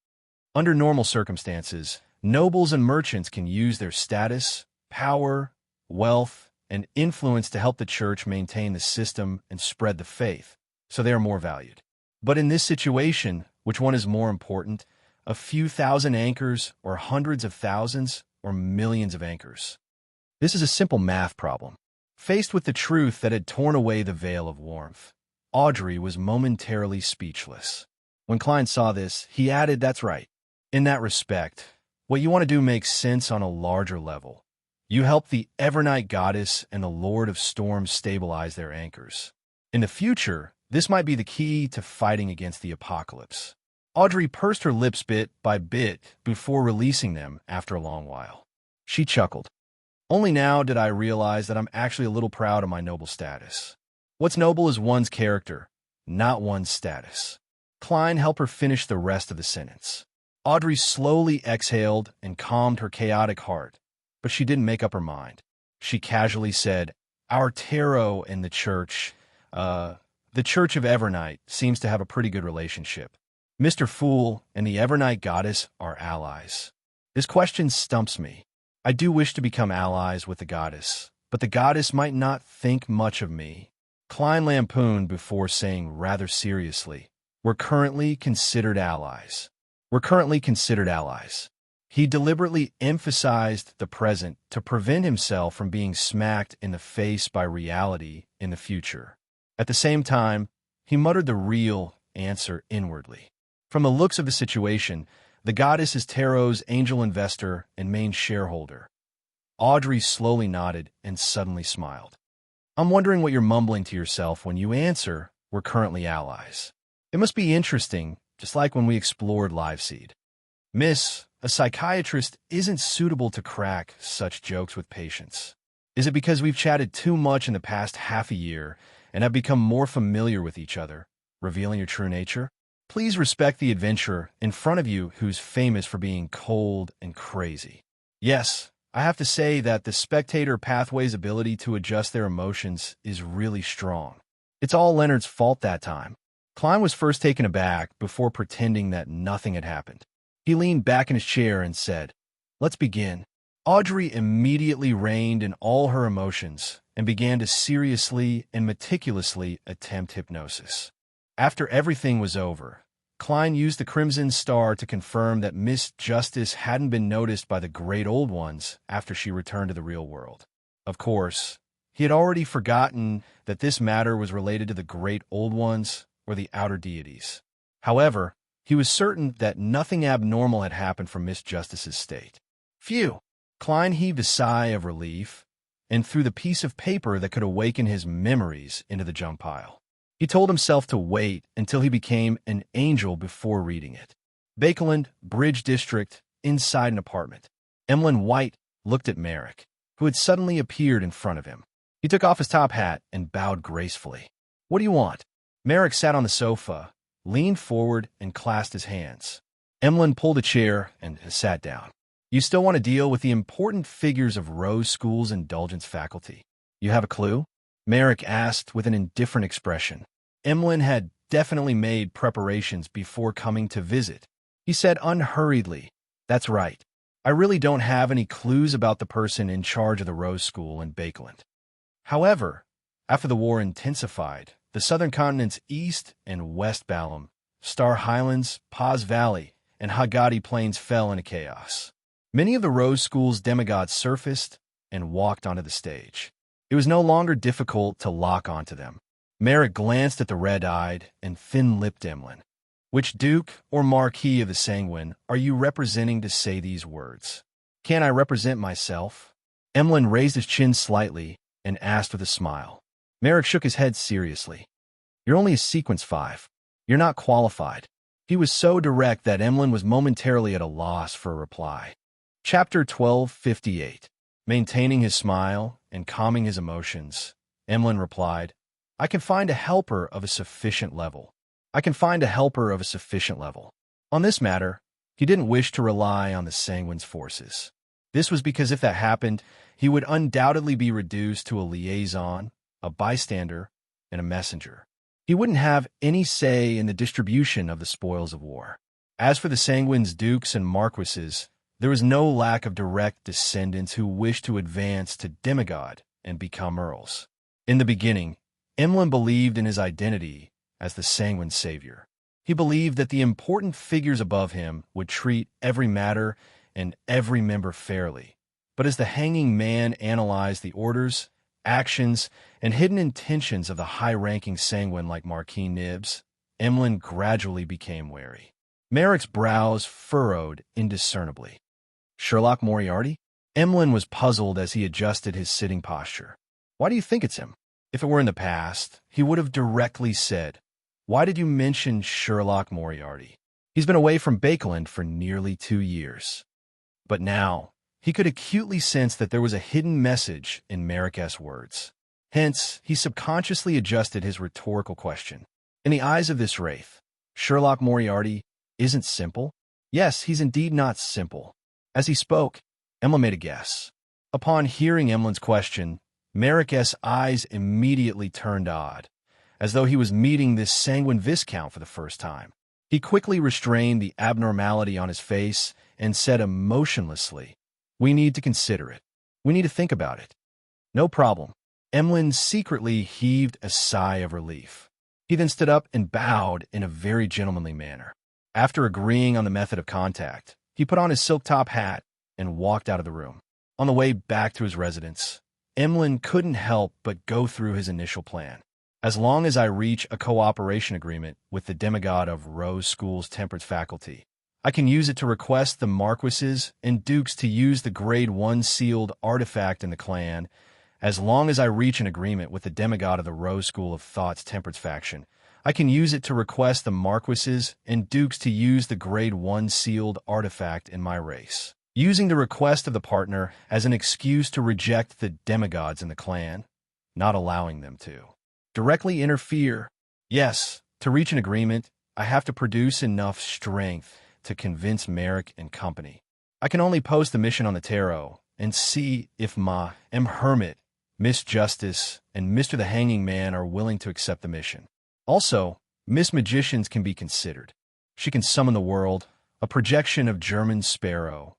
Under normal circumstances, nobles and merchants can use their status, power, wealth, and influence to help the church maintain the system and spread the faith, so they are more valued. But in this situation, which one is more important, a few thousand anchors or hundreds of thousands or millions of anchors? This is a simple math problem. Faced with the truth that had torn away the veil of warmth, Audrey was momentarily speechless. When Klein saw this, he added, "That's right. In that respect, what you want to do makes sense on a larger level. You help the Evernight Goddess and the Lord of Storms stabilize their anchors. In the future, this might be the key to fighting against the apocalypse." Audrey pursed her lips bit by bit before releasing them after a long while. She chuckled. "Only now did I realize that I'm actually a little proud of my noble status. What's noble is one's character, not one's status." Klein helped her finish the rest of the sentence. Audrey slowly exhaled and calmed her chaotic heart, but she didn't make up her mind. She casually said, "Our tarot and the Church of Evernight seems to have a pretty good relationship. Mr. Fool and the Evernight Goddess are allies. This question stumps me. I do wish to become allies with the goddess, but the goddess might not think much of me." Klein lampooned before saying rather seriously, "We're currently considered allies. We're currently considered allies." He deliberately emphasized the present to prevent himself from being smacked in the face by reality in the future. At the same time, he muttered the real answer inwardly. From the looks of the situation, the goddess is Tarot's angel investor and main shareholder. Audrey slowly nodded and suddenly smiled. I'm wondering what you're mumbling to yourself when you answer, we're currently allies. It must be interesting, just like when we explored Liveseed. Miss, a psychiatrist isn't suitable to crack such jokes with patients. Is it because we've chatted too much in the past half a year and have become more familiar with each other, revealing your true nature? Please respect the adventurer in front of you who's famous for being cold and crazy. Yes, I have to say that the spectator pathway's ability to adjust their emotions is really strong. It's all Leonard's fault that time. Klein was first taken aback before pretending that nothing had happened. He leaned back in his chair and said, "Let's begin." Audrey immediately reined in all her emotions and began to seriously and meticulously attempt hypnosis. After everything was over, Klein used the Crimson Star to confirm that Miss Justice hadn't been noticed by the Great Old Ones after she returned to the real world. Of course, he had already forgotten that this matter was related to the Great Old Ones or the outer deities. However, he was certain that nothing abnormal had happened from Miss Justice's state. Phew! Klein heaved a sigh of relief and threw the piece of paper that could awaken his memories into the junk pile. He told himself to wait until he became an angel before reading it. Bakeland, Bridge District, inside an apartment. Emlyn White looked at Merrick, who had suddenly appeared in front of him. He took off his top hat and bowed gracefully. "What do you want?" Merrick sat on the sofa, leaned forward, and clasped his hands. Emlyn pulled a chair and sat down. "You still want to deal with the important figures of Rose School's indulgence faculty? You have a clue?" Merrick asked with an indifferent expression. Emlyn had definitely made preparations before coming to visit. He said unhurriedly, "That's right. I really don't have any clues about the person in charge of the Rose School in Bakeland. However, after the war intensified, the southern continent's East and West Balam, Star Highlands, Paz Valley, and Hagati Plains fell into chaos. Many of the Rose School's demigods surfaced and walked onto the stage. It was no longer difficult to lock onto them." Merrick glanced at the red-eyed and thin-lipped Emlyn. "Which duke or marquis of the Sanguine are you representing to say these words?" "Can I represent myself?" Emlyn raised his chin slightly and asked with a smile. Merrick shook his head seriously. "You're only a Sequence 5. You're not qualified." He was so direct that Emlyn was momentarily at a loss for a reply. Chapter 1258. Maintaining his smile and calming his emotions, Emlyn replied, "I can find a helper of a sufficient level. I can find a helper of a sufficient level." On this matter, he didn't wish to rely on the Sanguine's forces. This was because if that happened, he would undoubtedly be reduced to a liaison, a bystander, and a messenger. He wouldn't have any say in the distribution of the spoils of war. As for the Sanguine's dukes and marquises, there was no lack of direct descendants who wished to advance to demigod and become earls. In the beginning, Emlyn believed in his identity as the Sanguine savior. He believed that the important figures above him would treat every matter and every member fairly. But as the hanging man analyzed the orders, actions, and hidden intentions of the high-ranking Sanguine like Marquis Nibs, Emlyn gradually became wary. Merrick's brows furrowed indiscernibly. "Sherlock Moriarty?" Emlyn was puzzled as he adjusted his sitting posture. "Why do you think it's him?" If it were in the past, he would have directly said, "Why did you mention Sherlock Moriarty? He's been away from Bakeland for nearly 2 years." But now, he could acutely sense that there was a hidden message in Merrick's words. Hence, he subconsciously adjusted his rhetorical question. In the eyes of this wraith, Sherlock Moriarty isn't simple? Yes, he's indeed not simple. As he spoke, Emlyn made a guess. Upon hearing Emlyn's question, Merrick's eyes immediately turned odd, as though he was meeting this Sanguine Viscount for the first time. He quickly restrained the abnormality on his face and said emotionlessly, "We need to consider it. We need to think about it." "No problem." Emlyn secretly heaved a sigh of relief. He then stood up and bowed in a very gentlemanly manner. After agreeing on the method of contact, He put on his silk top hat and walked out of the room. On the way back to his residence, Emlyn couldn't help but go through his initial plan. As long as I reach a cooperation agreement with the demigod of Rose School's temperance faculty, I can use it to request the marquises and dukes to use the Grade 1 sealed artifact in the clan. As long as I reach an agreement with the demigod of the Rose School of Thought's temperance faction, I can use it to request the marquises and dukes to use the Grade 1 sealed artifact in my race, using the request of the partner as an excuse to reject the demigods in the clan, not allowing them to directly interfere. Yes, to reach an agreement, I have to produce enough strength to convince Merrick and company. I can only post the mission on the tarot and see if Ma, M. Hermit, Miss Justice, and Mr. the Hanging Man are willing to accept the mission. Also, Miss Magicians can be considered. She can summon the world, a projection of German Sparrow.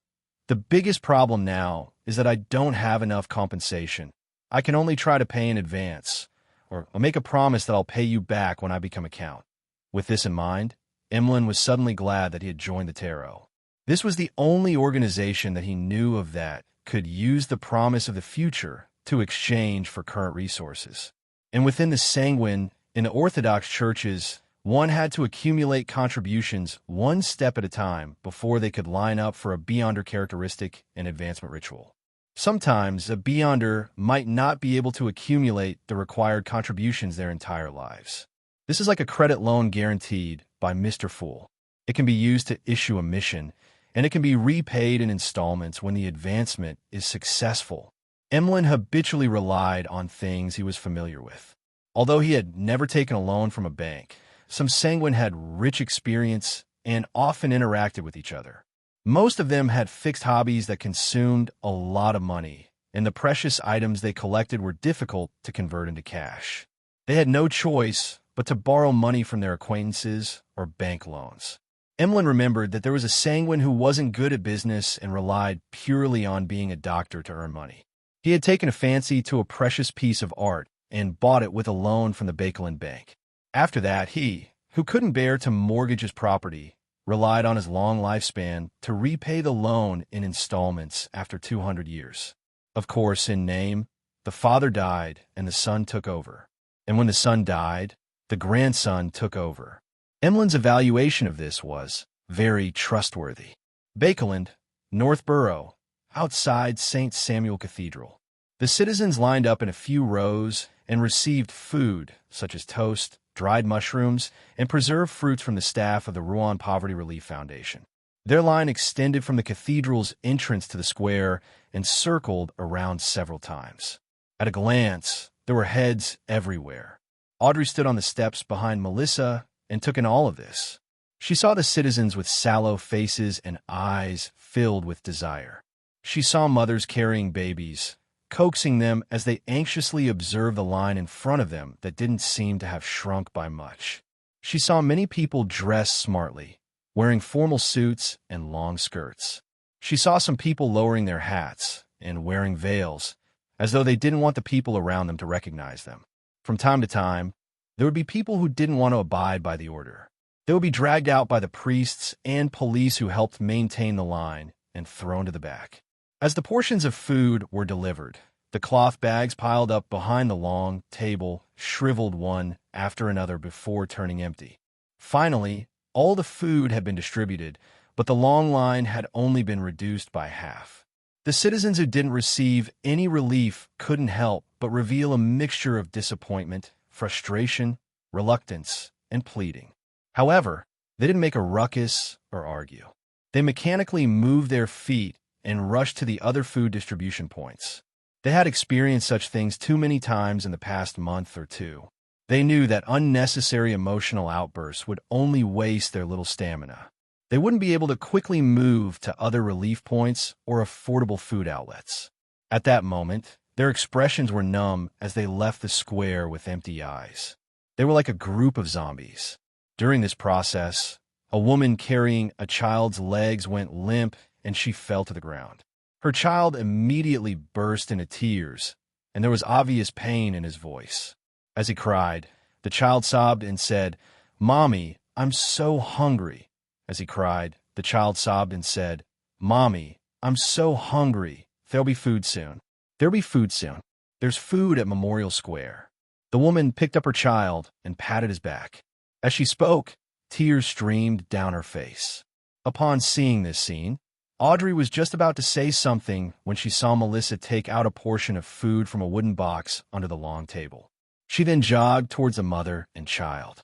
The biggest problem now is that I don't have enough compensation. I can only try to pay in advance, or I'll make a promise that I'll pay you back when I become a count. With this in mind, Emlyn was suddenly glad that he had joined the tarot. This was the only organization that he knew of that could use the promise of the future to exchange for current resources. And within the sanguine, in the Orthodox churches, one had to accumulate contributions one step at a time before they could line up for a Beyonder characteristic and advancement ritual. Sometimes a Beyonder might not be able to accumulate the required contributions their entire lives. This is like a credit loan guaranteed by Mr. Fool. It can be used to issue a mission, and it can be repaid in installments when the advancement is successful. Emlyn habitually relied on things he was familiar with. Although he had never taken a loan from a bank, some sanguine had rich experience and often interacted with each other. Most of them had fixed hobbies that consumed a lot of money, and the precious items they collected were difficult to convert into cash. They had no choice but to borrow money from their acquaintances or bank loans. Emlyn remembered that there was a sanguine who wasn't good at business and relied purely on being a doctor to earn money. He had taken a fancy to a precious piece of art and bought it with a loan from the Bakelin Bank. After that, he, who couldn't bear to mortgage his property, relied on his long lifespan to repay the loan in installments after 200 years. Of course, in name, the father died and the son took over. And when the son died, the grandson took over. Emlyn's evaluation of this was very trustworthy. Bakeland, Northborough, outside St. Samuel Cathedral. The citizens lined up in a few rows and received food, such as toast, dried mushrooms, and preserved fruits from the staff of the Rouen Poverty Relief Foundation. Their line extended from the cathedral's entrance to the square and circled around several times. At a glance, there were heads everywhere. Audrey stood on the steps behind Melissa and took in all of this. She saw the citizens with sallow faces and eyes filled with desire. She saw mothers carrying babies, coaxing them as they anxiously observed the line in front of them that didn't seem to have shrunk by much. She saw many people dressed smartly, wearing formal suits and long skirts. She saw some people lowering their hats and wearing veils, as though they didn't want the people around them to recognize them. From time to time, there would be people who didn't want to abide by the order. They would be dragged out by the priests and police who helped maintain the line and thrown to the back. As the portions of food were delivered, the cloth bags piled up behind the long table shriveled one after another before turning empty. Finally, all the food had been distributed, but the long line had only been reduced by half. The citizens who didn't receive any relief couldn't help but reveal a mixture of disappointment, frustration, reluctance, and pleading. However, they didn't make a ruckus or argue. They mechanically moved their feet and rushed to the other food distribution points. They had experienced such things too many times in the past month or two. They knew that unnecessary emotional outbursts would only waste their little stamina. They wouldn't be able to quickly move to other relief points or affordable food outlets. At that moment, their expressions were numb as they left the square with empty eyes. They were like a group of zombies. During this process, a woman carrying a child's legs went limp and she fell to the ground. Her child immediately burst into tears, and there was obvious pain in his voice. As he cried, the child sobbed and said, "Mommy, I'm so hungry." As he cried, the child sobbed and said, "Mommy, I'm so hungry. There'll be food soon. There'll be food soon. There's food at Memorial Square." The woman picked up her child and patted his back. As she spoke, tears streamed down her face. Upon seeing this scene, Audrey was just about to say something when she saw Melissa take out a portion of food from a wooden box under the long table. She then jogged towards the mother and child.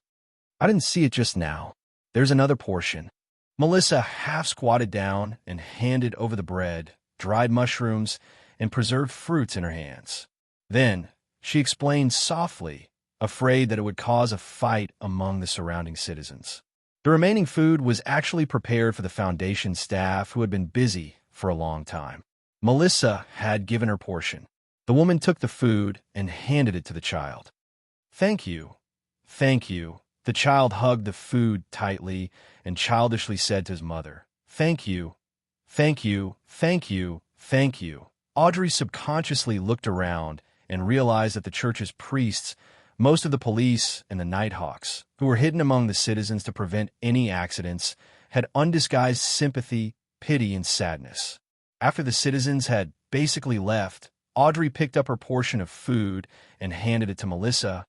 "I didn't see it just now. There's another portion." Melissa half squatted down and handed over the bread, dried mushrooms, and preserved fruits in her hands. Then she explained softly, afraid that it would cause a fight among the surrounding citizens. The remaining food was actually prepared for the Foundation staff who had been busy for a long time. Melissa had given her portion. The woman took the food and handed it to the child. "Thank you. Thank you." The child hugged the food tightly and childishly said to his mother, "Thank you. Thank you. Thank you. Thank you." Audrey subconsciously looked around and realized that the church's priests, most of the police, and the Nighthawks, who were hidden among the citizens to prevent any accidents, had undisguised sympathy, pity, and sadness. After the citizens had basically left, Audrey picked up her portion of food and handed it to Melissa.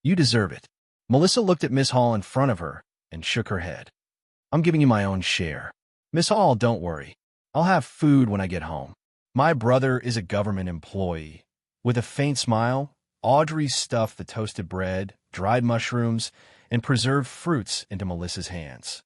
"You deserve it." Melissa looked at Miss Hall in front of her and shook her head. "I'm giving you my own share. Miss Hall, don't worry. I'll have food when I get home. My brother is a government employee." With a faint smile, Audrey stuffed the toasted bread, dried mushrooms, and preserved fruits into Melissa's hands.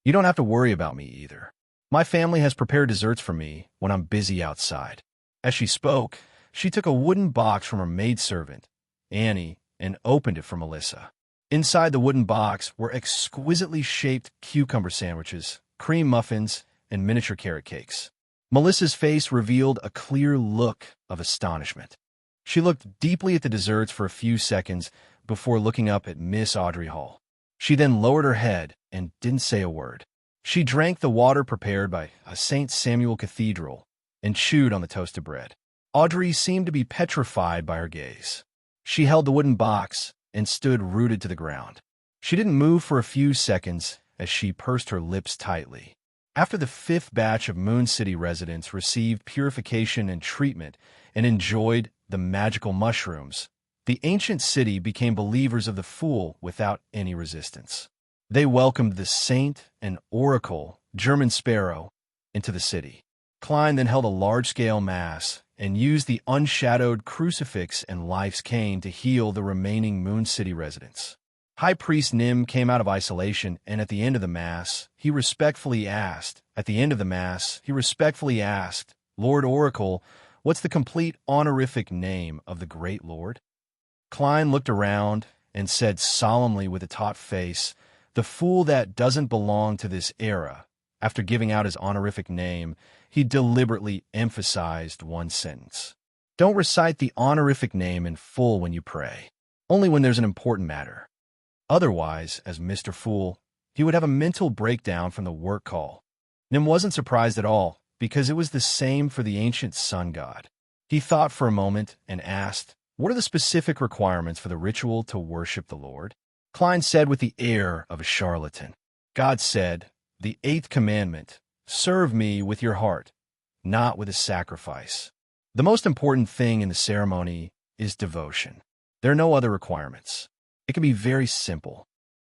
"You don't have to worry about me either. My family has prepared desserts for me when I'm busy outside." As she spoke, she took a wooden box from her maidservant, Annie, and opened it for Melissa. Inside the wooden box were exquisitely shaped cucumber sandwiches, cream muffins, and miniature carrot cakes. Melissa's face revealed a clear look of astonishment. She looked deeply at the desserts for a few seconds before looking up at Miss Audrey Hall. She then lowered her head and didn't say a word. She drank the water prepared by a St. Samuel Cathedral and chewed on the toasted bread. Audrey seemed to be petrified by her gaze. She held the wooden box and stood rooted to the ground. She didn't move for a few seconds as she pursed her lips tightly. After the fifth batch of Moon City residents received purification and treatment and enjoyed the magical mushrooms, the ancient city became believers of the Fool without any resistance. They welcomed the saint and oracle, German Sparrow, into the city. Klein then held a large-scale mass and used the unshadowed crucifix and life's cane to heal the remaining Moon City residents. High Priest Nim came out of isolation, and at the end of the Mass, he respectfully asked, "Lord Oracle, what's the complete honorific name of the Great Lord?" Klein looked around and said solemnly with a taut face, "The fool that doesn't belong to this era." After giving out his honorific name, he deliberately emphasized one sentence. "Don't recite the honorific name in full when you pray, only when there's an important matter. Otherwise, as Mr. Fool, he would have a mental breakdown from the work call." Nim wasn't surprised at all, because it was the same for the ancient sun god. He thought for a moment and asked, "What are the specific requirements for the ritual to worship the Lord?" Klein said with the air of a charlatan. "God said, the 8th commandment, serve me with your heart, not with a sacrifice. The most important thing in the ceremony is devotion. There are no other requirements. It can be very simple.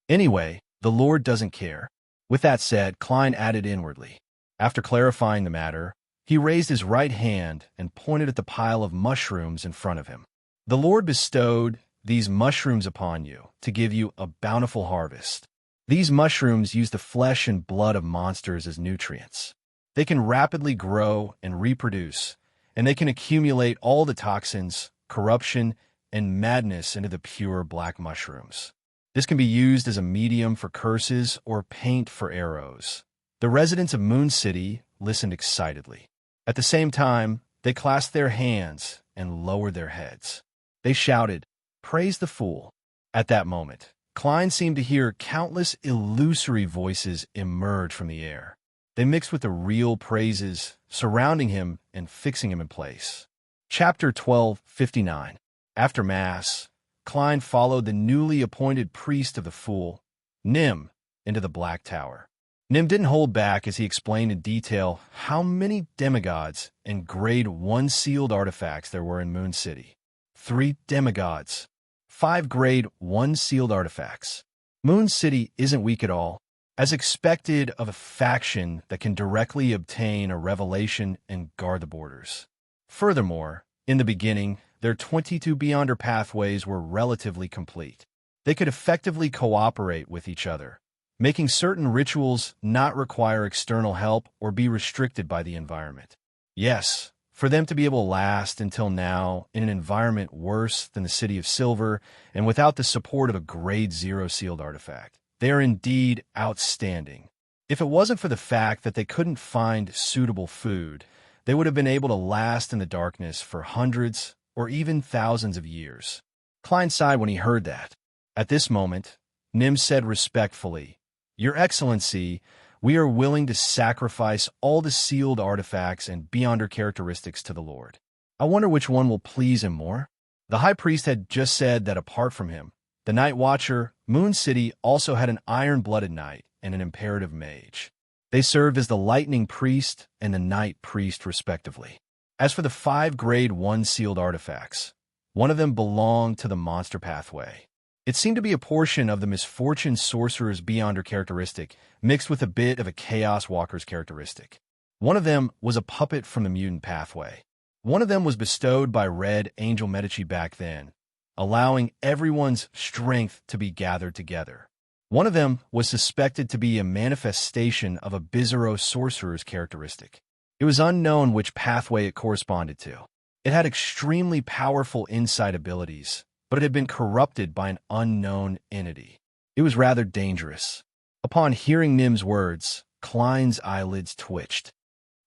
Anyway, the Lord doesn't care." With that said, Klein added inwardly. After clarifying the matter, he raised his right hand and pointed at the pile of mushrooms in front of him. "The Lord bestowed these mushrooms upon you to give you a bountiful harvest. These mushrooms use the flesh and blood of monsters as nutrients. They can rapidly grow and reproduce, and they can accumulate all the toxins, corruption, and madness into the pure black mushrooms. This can be used as a medium for curses or paint for arrows." The residents of Moon City listened excitedly. At the same time, they clasped their hands and lowered their heads. They shouted, "Praise the Fool." At that moment, Klein seemed to hear countless illusory voices emerge from the air. They mixed with the real praises, surrounding him and fixing him in place. Chapter 12:59. After Mass, Klein followed the newly appointed priest of the Fool, Nim, into the Black Tower. Nim didn't hold back as he explained in detail how many demigods and Grade 1 sealed artifacts there were in Moon City. 3 demigods, 5 Grade 1 sealed artifacts. Moon City isn't weak at all, as expected of a faction that can directly obtain a revelation and guard the borders. Furthermore, in the beginning, their 22 Beyonder pathways were relatively complete. They could effectively cooperate with each other, making certain rituals not require external help or be restricted by the environment. Yes, for them to be able to last until now in an environment worse than the City of Silver and without the support of a Grade 0 sealed artifact, they are indeed outstanding. If it wasn't for the fact that they couldn't find suitable food, they would have been able to last in the darkness for hundreds or even thousands of years. Klein sighed when he heard that. At this moment, Nim said respectfully, "Your Excellency, we are willing to sacrifice all the sealed artifacts and Beyonder characteristics to the Lord. I wonder which one will please him more." The High Priest had just said that apart from him, the Night Watcher, Moon City also had an iron-blooded knight and an imperative mage. They served as the Lightning Priest and the Night Priest, respectively. As for the 5 Grade 1 sealed artifacts, one of them belonged to the Monster Pathway. It seemed to be a portion of the Misfortune Sorcerer's Beyonder characteristic, mixed with a bit of a Chaos Walker's characteristic. One of them was a puppet from the Mutant Pathway. One of them was bestowed by Red Angel Medici back then, allowing everyone's strength to be gathered together. One of them was suspected to be a manifestation of a Bizarro Sorcerer's characteristic. It was unknown which pathway it corresponded to. It had extremely powerful insight abilities, but it had been corrupted by an unknown entity. It was rather dangerous. Upon hearing Nim's words, Klein's eyelids twitched.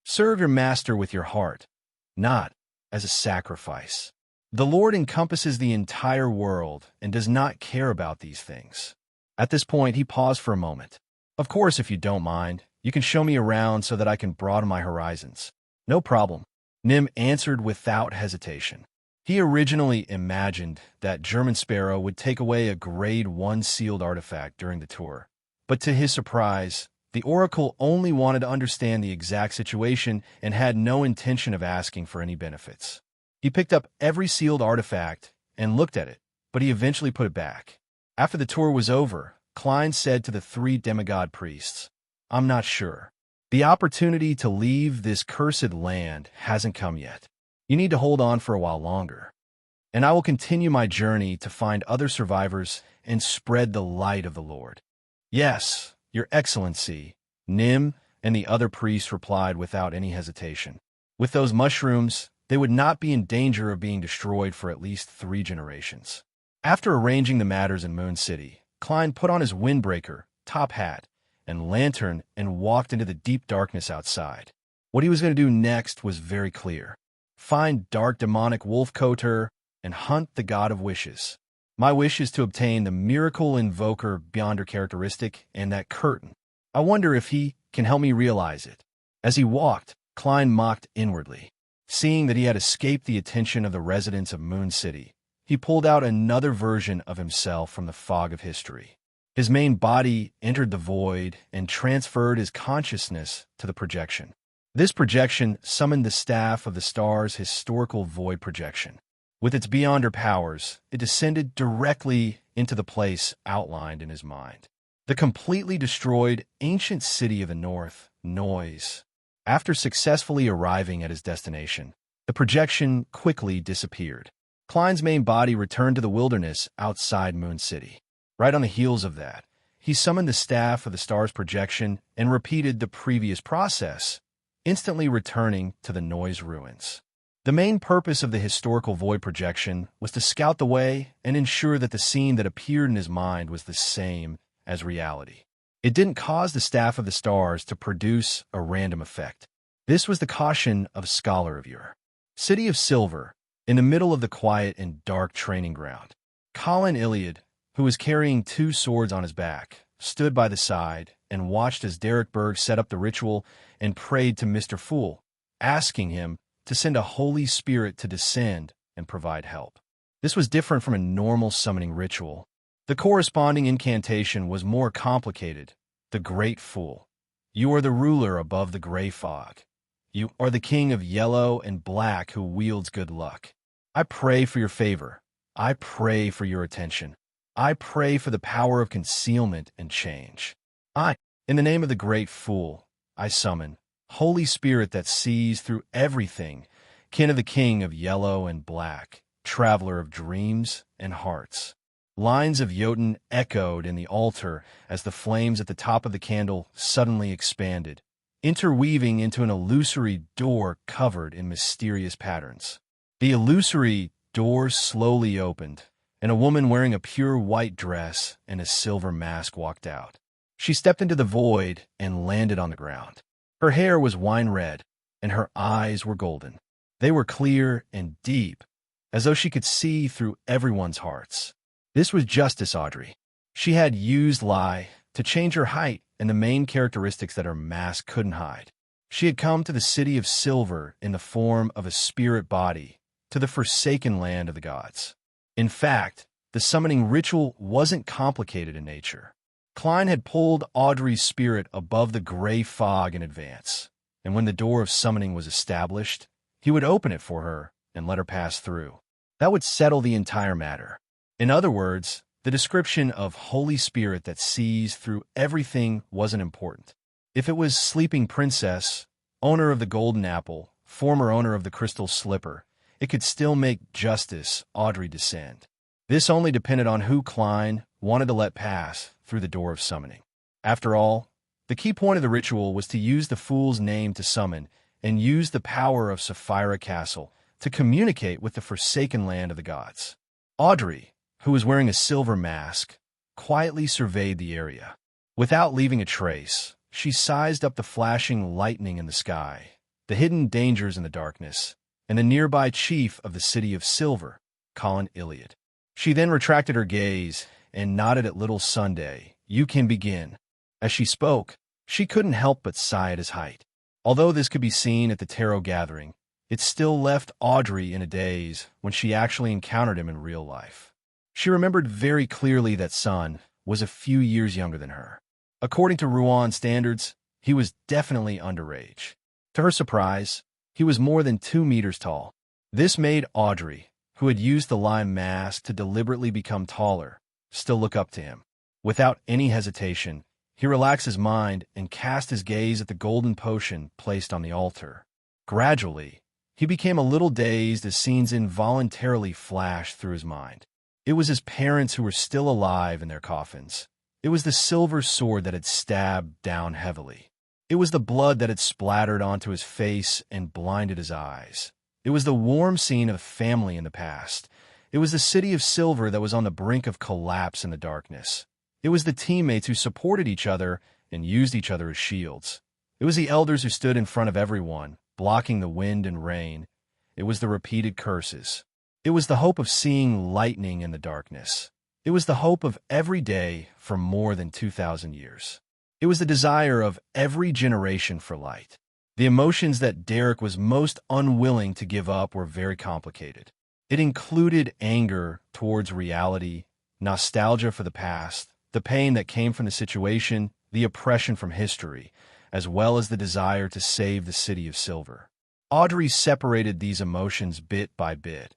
Serve your master with your heart, not as a sacrifice. The Lord encompasses the entire world and does not care about these things. At this point, he paused for a moment. Of course, if you don't mind, you can show me around so that I can broaden my horizons. No problem, Nim answered without hesitation. He originally imagined that German Sparrow would take away a Grade 1 sealed artifact during the tour, but to his surprise, the Oracle only wanted to understand the exact situation and had no intention of asking for any benefits. He picked up every sealed artifact and looked at it, but he eventually put it back. After the tour was over, Klein said to the 3 demigod priests, "I'm not sure. The opportunity to leave this cursed land hasn't come yet. You need to hold on for a while longer. And I will continue my journey to find other survivors and spread the light of the Lord." "Yes, Your Excellency," Nim and the other priests replied without any hesitation. With those mushrooms, they would not be in danger of being destroyed for at least 3 generations. After arranging the matters in Moon City, Klein put on his windbreaker, top hat, and lantern and walked into the deep darkness outside. What he was going to do next was very clear. Find dark demonic wolf Koter and hunt the God of Wishes. My wish is to obtain the Miracle Invoker Beyonder characteristic and that curtain. I wonder if he can help me realize it. As he walked, Klein mocked inwardly. Seeing that he had escaped the attention of the residents of Moon City, he pulled out another version of himself from the fog of history. His main body entered the void and transferred his consciousness to the projection. This projection summoned the staff of the star's historical void projection. With its Beyonder powers, it descended directly into the place outlined in his mind. The completely destroyed ancient city of the north, Noise. After successfully arriving at his destination, the projection quickly disappeared. Klein's main body returned to the wilderness outside Moon City. Right on the heels of that, he summoned the staff of the star's projection and repeated the previous process, instantly returning to the Noise ruins. The main purpose of the historical void projection was to scout the way and ensure that the scene that appeared in his mind was the same as reality. It didn't cause the staff of the stars to produce a random effect. This was the caution of Scholar of Your City of Silver, in the middle of the quiet and dark training ground. Colin Iliad, who was carrying 2 swords on his back, stood by the side and watched as Derek Berg set up the ritual and prayed to Mr. Fool, asking him to send a Holy Spirit to descend and provide help. This was different from a normal summoning ritual. The corresponding incantation was more complicated, the Great Fool. You are the ruler above the gray fog. You are the king of yellow and black who wields good luck. I pray for your favor. I pray for your attention. I pray for the power of concealment and change. In the name of the great fool, I summon Holy Spirit that sees through everything, kin of the king of yellow and black, traveler of dreams and hearts. Lines of Jotun echoed in the altar as the flames at the top of the candle suddenly expanded, interweaving into an illusory door covered in mysterious patterns. The illusory door slowly opened, and a woman wearing a pure white dress and a silver mask walked out. She stepped into the void and landed on the ground. Her hair was wine red, and her eyes were golden. They were clear and deep, as though she could see through everyone's hearts. This was Justice Audrey. She had used lie to change her height and the main characteristics that her mask couldn't hide. She had come to the city of silver in the form of a spirit body, to the forsaken land of the gods. In fact, the summoning ritual wasn't complicated in nature. Klein had pulled Audrey's spirit above the gray fog in advance, and when the door of summoning was established, he would open it for her and let her pass through. That would settle the entire matter. In other words, the description of Holy Spirit that sees through everything wasn't important. If it was Sleeping Princess, owner of the Golden Apple, former owner of the Crystal Slipper, it could still make Justice Audrey descend. This only depended on who Klein wanted to let pass through the door of summoning. After all, the key point of the ritual was to use the fool's name to summon and use the power of Sapphira Castle to communicate with the forsaken land of the gods. Audrey, who was wearing a silver mask, quietly surveyed the area. Without leaving a trace, she sized up the flashing lightning in the sky, the hidden dangers in the darkness, and the nearby chief of the city of silver, Colin Iliad. She then retracted her gaze and nodded at Little Sunday. You can begin. As she spoke, she couldn't help but sigh at his height. Although this could be seen at the tarot gathering, it still left Audrey in a daze when she actually encountered him in real life. She remembered very clearly that Sun was a few years younger than her. According to Rouen standards, he was definitely underage. To her surprise, he was more than 2 meters tall. This made Audrey, who had used the lime mask to deliberately become taller, still look up to him. Without any hesitation, he relaxed his mind and cast his gaze at the golden potion placed on the altar. Gradually, he became a little dazed as scenes involuntarily flashed through his mind. It was his parents who were still alive in their coffins. It was the silver sword that had stabbed down heavily. It was the blood that had splattered onto his face and blinded his eyes. It was the warm scene of family in the past. It was the city of silver that was on the brink of collapse in the darkness. It was the teammates who supported each other and used each other as shields. It was the elders who stood in front of everyone, blocking the wind and rain. It was the repeated curses. It was the hope of seeing lightning in the darkness. It was the hope of every day for more than 2,000 years. It was the desire of every generation for light. The emotions that Derek was most unwilling to give up were very complicated. It included anger towards reality, nostalgia for the past, the pain that came from the situation, the oppression from history, as well as the desire to save the city of silver. Audrey separated these emotions bit by bit,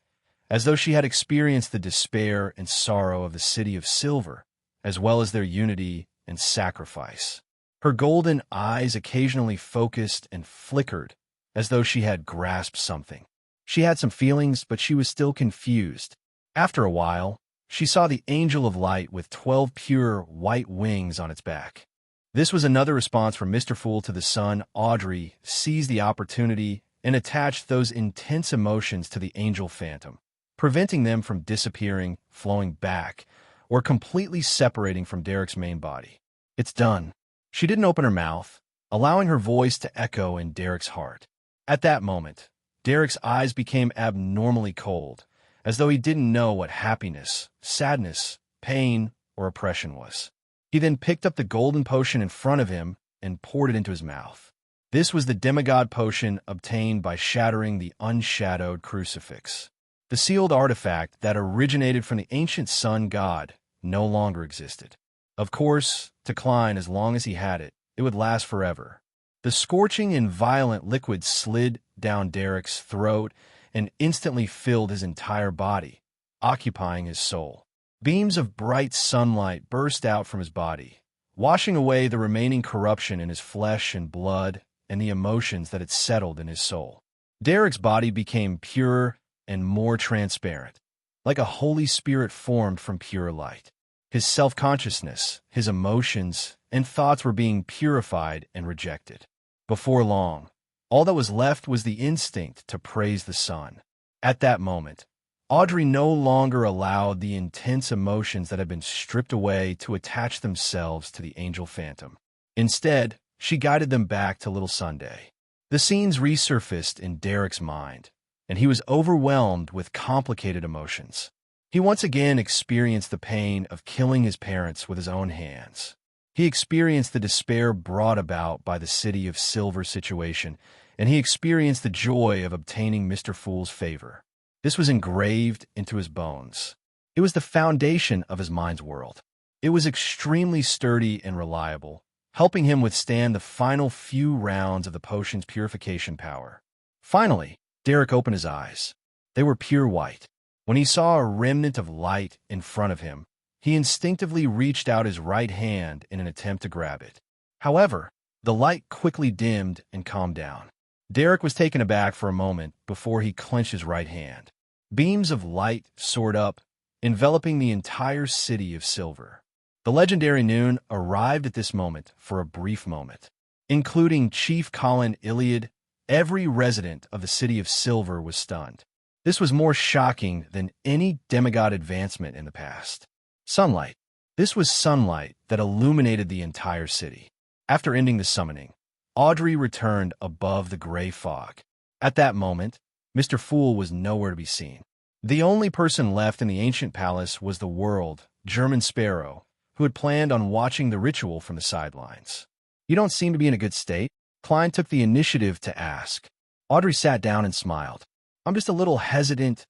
as though she had experienced the despair and sorrow of the city of silver, as well as their unity and sacrifice. Her golden eyes occasionally focused and flickered, as though she had grasped something. She had some feelings, but she was still confused. After a while, she saw the angel of light with 12 pure white wings on its back. This was another response from Mr. Fool to the sun. Audrey seized the opportunity and attached those intense emotions to the angel phantom, preventing them from disappearing, flowing back, or completely separating from Derek's main body. It's done. She didn't open her mouth, allowing her voice to echo in Derek's heart. At that moment, Derek's eyes became abnormally cold, as though he didn't know what happiness, sadness, pain, or oppression was. He then picked up the golden potion in front of him and poured it into his mouth. This was the demigod potion obtained by shattering the unshadowed crucifix. The sealed artifact that originated from the ancient sun god no longer existed. Of course, to Klein, as long as he had it, it would last forever. The scorching and violent liquid slid down Derek's throat and instantly filled his entire body, occupying his soul. Beams of bright sunlight burst out from his body, washing away the remaining corruption in his flesh and blood and the emotions that had settled in his soul. Derek's body became purer and more transparent, like a Holy Spirit formed from pure light. His self-consciousness, his emotions, and thoughts were being purified and rejected. Before long, all that was left was the instinct to praise the sun. At that moment, Audrey no longer allowed the intense emotions that had been stripped away to attach themselves to the angel phantom. Instead, she guided them back to Little Sunday. The scenes resurfaced in Derek's mind, and he was overwhelmed with complicated emotions. He once again experienced the pain of killing his parents with his own hands. He experienced the despair brought about by the City of Silver situation, and he experienced the joy of obtaining Mr. Fool's favor. This was engraved into his bones. It was the foundation of his mind's world. It was extremely sturdy and reliable, helping him withstand the final few rounds of the potion's purification power. Finally, Derek opened his eyes. They were pure white. When he saw a remnant of light in front of him, he instinctively reached out his right hand in an attempt to grab it. However, the light quickly dimmed and calmed down. Derek was taken aback for a moment before he clenched his right hand. Beams of light soared up, enveloping the entire City of Silver. The legendary noon arrived at this moment for a brief moment. Including Chief Colin Iliad, every resident of the City of Silver was stunned. This was more shocking than any demigod advancement in the past. Sunlight. This was sunlight that illuminated the entire city. After ending the summoning, Audrey returned above the gray fog. At that moment, Mr. Fool was nowhere to be seen. The only person left in the ancient palace was the world, German Sparrow, who had planned on watching the ritual from the sidelines. "You don't seem to be in a good state," Klein took the initiative to ask. Audrey sat down and smiled. "I'm just a little hesitant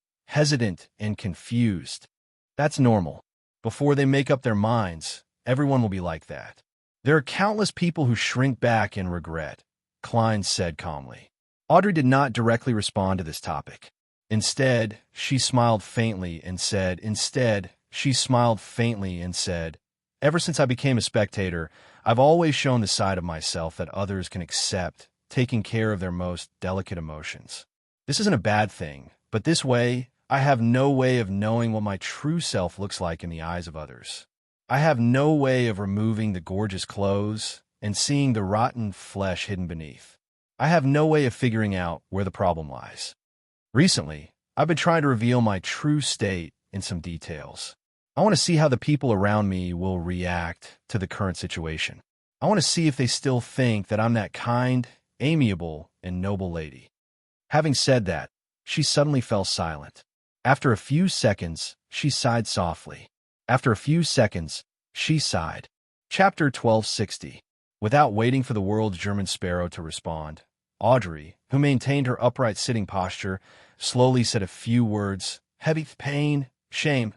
and confused. That's normal. Before they make up their minds, everyone will be like that. There are countless people who shrink back in regret," Klein said calmly. Audrey did not directly respond to this topic. Instead, she smiled faintly and said, "Ever since I became a spectator, I've always shown the side of myself that others can accept, taking care of their most delicate emotions. This isn't a bad thing, but this way, I have no way of knowing what my true self looks like in the eyes of others. I have no way of removing the gorgeous clothes and seeing the rotten flesh hidden beneath. I have no way of figuring out where the problem lies. Recently, I've been trying to reveal my true state in some details. I want to see how the people around me will react to the current situation. I want to see if they still think that I'm that kind, amiable, and noble lady." Having said that, she suddenly fell silent. After a few seconds, she sighed softly. After a few seconds, she sighed. Chapter 1260. Without waiting for the world's German Sparrow to respond, Audrey, who maintained her upright sitting posture, slowly said a few words, heavy pain, shame.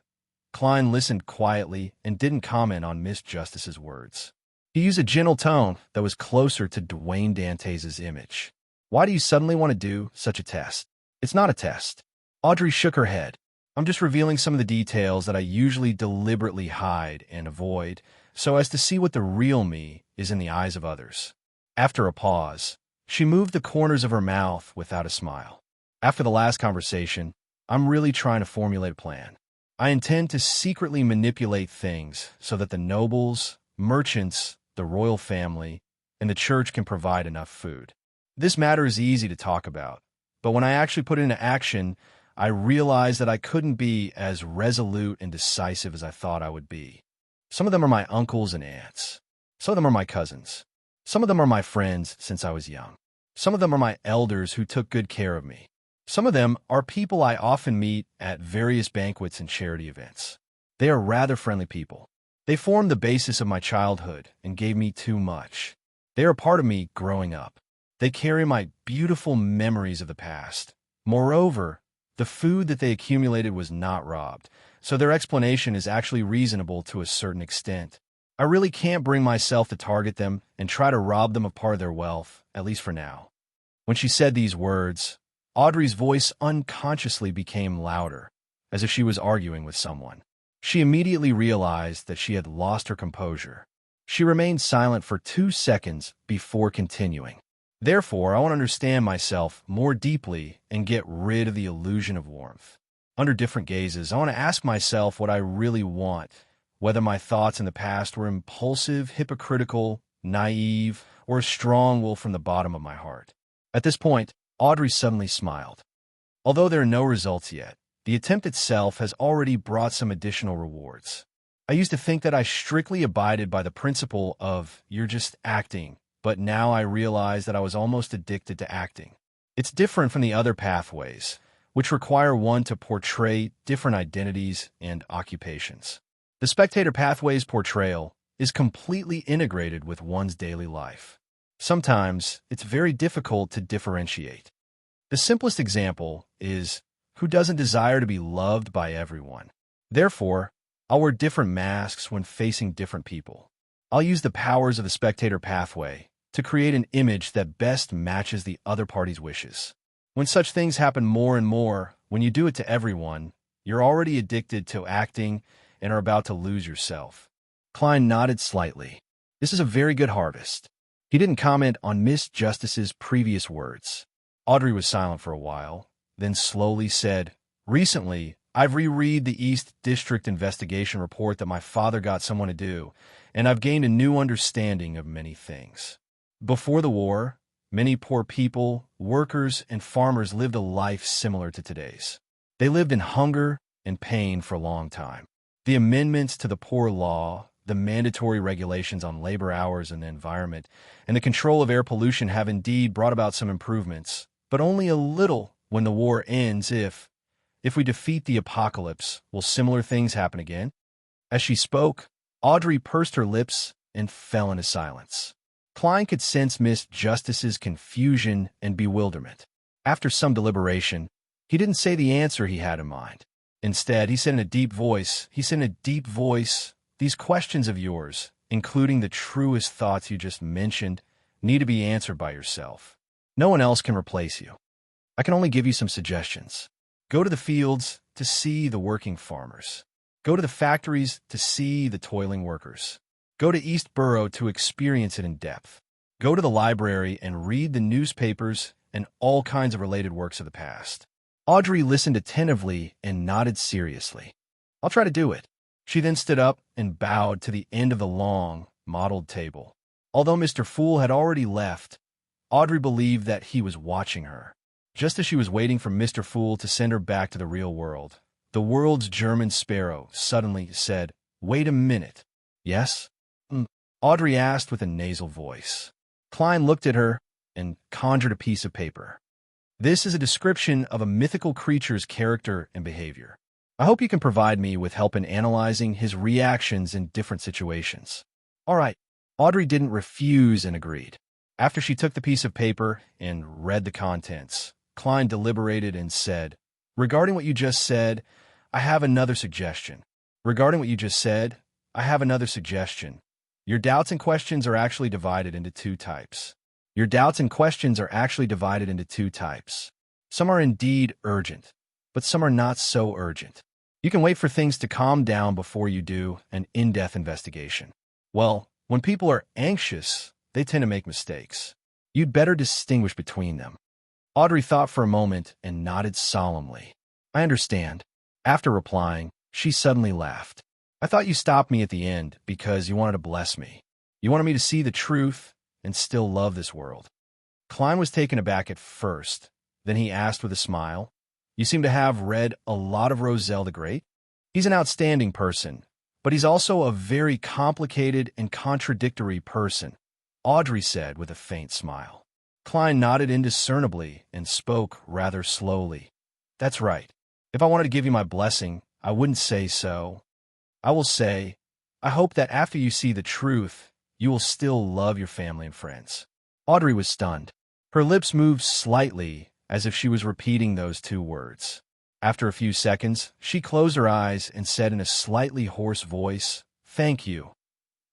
Klein listened quietly and didn't comment on Miss Justice's words. He used a gentle tone that was closer to Dwayne Dantes' image. "Why do you suddenly want to do such a test?" "It's not a test." Audrey shook her head. "I'm just revealing some of the details that I usually deliberately hide and avoid, so as to see what the real me is in the eyes of others." After a pause, she moved the corners of her mouth without a smile. "After the last conversation, I'm really trying to formulate a plan. I intend to secretly manipulate things so that the nobles, merchants, the royal family, and the church can provide enough food. This matter is easy to talk about, but when I actually put it into action, I realized that I couldn't be as resolute and decisive as I thought I would be. Some of them are my uncles and aunts. Some of them are my cousins. Some of them are my friends since I was young. Some of them are my elders who took good care of me. Some of them are people I often meet at various banquets and charity events. They are rather friendly people. They formed the basis of my childhood and gave me too much. They are part of me growing up. They carry my beautiful memories of the past. Moreover, the food that they accumulated was not robbed, so their explanation is actually reasonable to a certain extent. I really can't bring myself to target them and try to rob them of part of their wealth, at least for now." When she said these words, Audrey's voice unconsciously became louder, as if she was arguing with someone. She immediately realized that she had lost her composure. She remained silent for 2 seconds before continuing. "Therefore, I want to understand myself more deeply and get rid of the illusion of warmth. Under different gazes, I want to ask myself what I really want, whether my thoughts in the past were impulsive, hypocritical, naive, or a strong will from the bottom of my heart." At this point, Audrey suddenly smiled. Although there are no results yet, the attempt itself has already brought some additional rewards. I used to think that I strictly abided by the principle of "you're just acting," but now I realize that I was almost addicted to acting. It's different from the other pathways, which require one to portray different identities and occupations. The spectator pathway's portrayal is completely integrated with one's daily life. Sometimes it's very difficult to differentiate. The simplest example is, who doesn't desire to be loved by everyone? Therefore, I'll wear different masks when facing different people. I'll use the powers of the spectator pathway to create an image that best matches the other party's wishes. When such things happen more and more, when you do it to everyone, you're already addicted to acting and are about to lose yourself. Klein nodded slightly. This is a very good harvest. He didn't comment on Miss Justice's previous words. Audrey was silent for a while, then slowly said, "Recently, I've reread the East District investigation report that my father got someone to do, and I've gained a new understanding of many things. Before the war, many poor people, workers, and farmers lived a life similar to today's. They lived in hunger and pain for a long time. The amendments to the Poor Law, the mandatory regulations on labor hours and the environment, and the control of air pollution have indeed brought about some improvements, but only a little. When the war ends, if we defeat the apocalypse, will similar things happen again?" As she spoke, Audrey pursed her lips and fell into silence. Klein could sense Miss Justice's confusion and bewilderment. After some deliberation, he didn't say the answer he had in mind. Instead, he said in a deep voice, "These questions of yours, including the truest thoughts you just mentioned, need to be answered by yourself. No one else can replace you. I can only give you some suggestions. Go to the fields to see the working farmers. Go to the factories to see the toiling workers. Go to East Borough to experience it in depth. Go to the library and read the newspapers and all kinds of related works of the past." Audrey listened attentively and nodded seriously. "I'll try to do it." She then stood up and bowed to the end of the long, mottled table. Although Mr. Fool had already left, Audrey believed that he was watching her. Just as she was waiting for Mr. Fool to send her back to the real world, the world's German sparrow suddenly said, "Wait a minute." "Yes?" Audrey asked with a nasal voice. Klein looked at her and conjured a piece of paper. "This is a description of a mythical creature's character and behavior. I hope you can provide me with help in analyzing his reactions in different situations." "All right." Audrey didn't refuse and agreed. After she took the piece of paper and read the contents, Klein deliberated and said, "Regarding what you just said, I have another suggestion. Your doubts and questions are actually divided into two types. Some are indeed urgent, but some are not so urgent. You can wait for things to calm down before you do an in-depth investigation. Well, when people are anxious, they tend to make mistakes. You'd better distinguish between them." Audrey thought for a moment and nodded solemnly. "I understand." After replying, she suddenly laughed. "I thought you stopped me at the end because you wanted to bless me. You wanted me to see the truth and still love this world." Klein was taken aback at first. Then he asked with a smile, "You seem to have read a lot of Roselle the Great?" "He's an outstanding person, but he's also a very complicated and contradictory person," Audrey said with a faint smile. Klein nodded indiscernibly and spoke rather slowly. "That's right. If I wanted to give you my blessing, I wouldn't say so. I will say, I hope that after you see the truth, you will still love your family and friends." Audrey was stunned. Her lips moved slightly as if she was repeating those two words. After a few seconds, she closed her eyes and said in a slightly hoarse voice, "Thank you."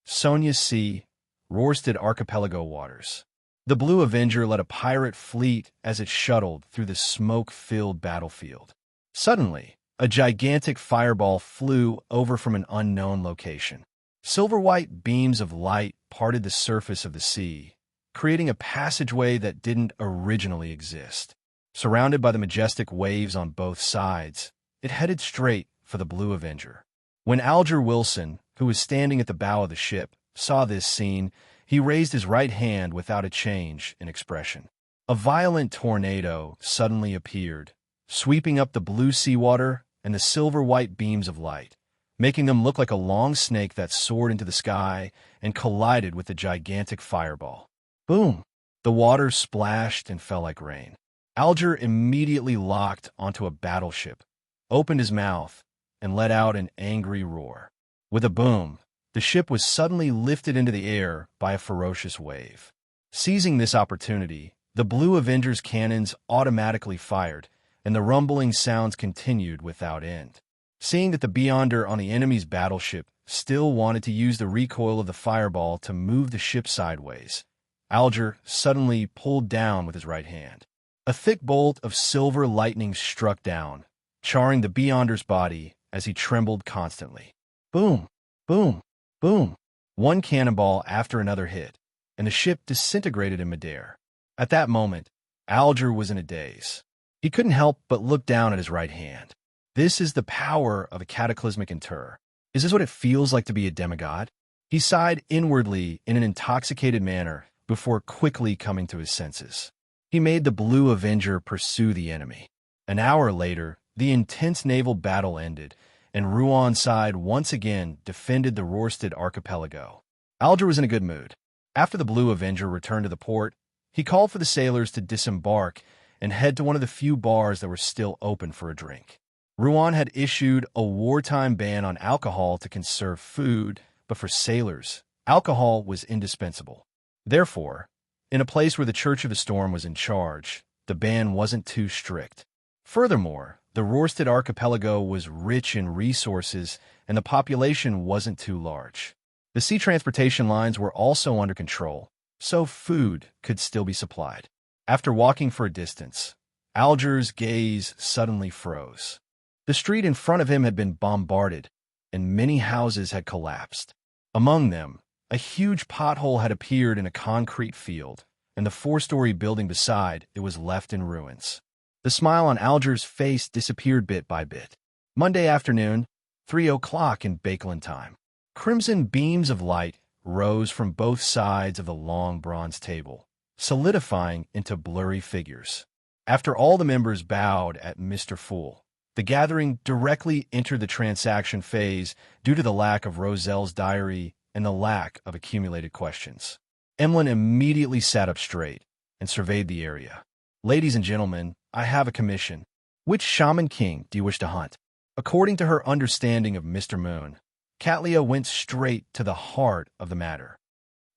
Sonia's Sea, Roarsted Archipelago waters. The Blue Avenger led a pirate fleet as it shuttled through the smoke-filled battlefield. Suddenly, a gigantic fireball flew over from an unknown location. Silver-white beams of light parted the surface of the sea, creating a passageway that didn't originally exist. Surrounded by the majestic waves on both sides, it headed straight for the Blue Avenger. When Alger Wilson, who was standing at the bow of the ship, saw this scene, he raised his right hand without a change in expression. A violent tornado suddenly appeared, sweeping up the blue seawater and the silver-white beams of light, making them look like a long snake that soared into the sky and collided with the gigantic fireball. Boom! The water splashed and fell like rain. Alger immediately locked onto a battleship, opened his mouth, and let out an angry roar. With a boom, the ship was suddenly lifted into the air by a ferocious wave. Seizing this opportunity, the Blue Avenger's cannons automatically fired, and the rumbling sounds continued without end. Seeing that the Beyonder on the enemy's battleship still wanted to use the recoil of the fireball to move the ship sideways, Alger suddenly pulled down with his right hand. A thick bolt of silver lightning struck down, charring the Beyonder's body as he trembled constantly. Boom! Boom! Boom! One cannonball after another hit, and the ship disintegrated in midair. At that moment, Alger was in a daze. He couldn't help but look down at his right hand. This is the power of a cataclysmic interrupter. Is this what it feels like to be a demigod? He sighed inwardly in an intoxicated manner before quickly coming to his senses. He made the Blue Avenger pursue the enemy. An hour later, the intense naval battle ended, and Ruan's side once again defended the Roarsted Archipelago. Alger was in a good mood. After the Blue Avenger returned to the port, he called for the sailors to disembark and head to one of the few bars that were still open for a drink. Ruan had issued a wartime ban on alcohol to conserve food, but for sailors, alcohol was indispensable. Therefore, in a place where the Church of the Storm was in charge, the ban wasn't too strict. Furthermore, the Roarsted Archipelago was rich in resources, and the population wasn't too large. The sea transportation lines were also under control, so food could still be supplied. After walking for a distance, Alger's gaze suddenly froze. The street in front of him had been bombarded, and many houses had collapsed. Among them, a huge pothole had appeared in a concrete field, and the four-story building beside it was left in ruins. The smile on Alger's face disappeared bit by bit. Monday afternoon, 3 o'clock in Bakelin time. Crimson beams of light rose from both sides of the long bronze table, solidifying into blurry figures. After all the members bowed at Mr. Fool, the gathering directly entered the transaction phase due to the lack of Roselle's diary and the lack of accumulated questions. Emlyn immediately sat up straight and surveyed the area. Ladies and gentlemen, I have a commission. Which shaman king do you wish to hunt? According to her understanding of Mr. Moon, Catlia went straight to the heart of the matter.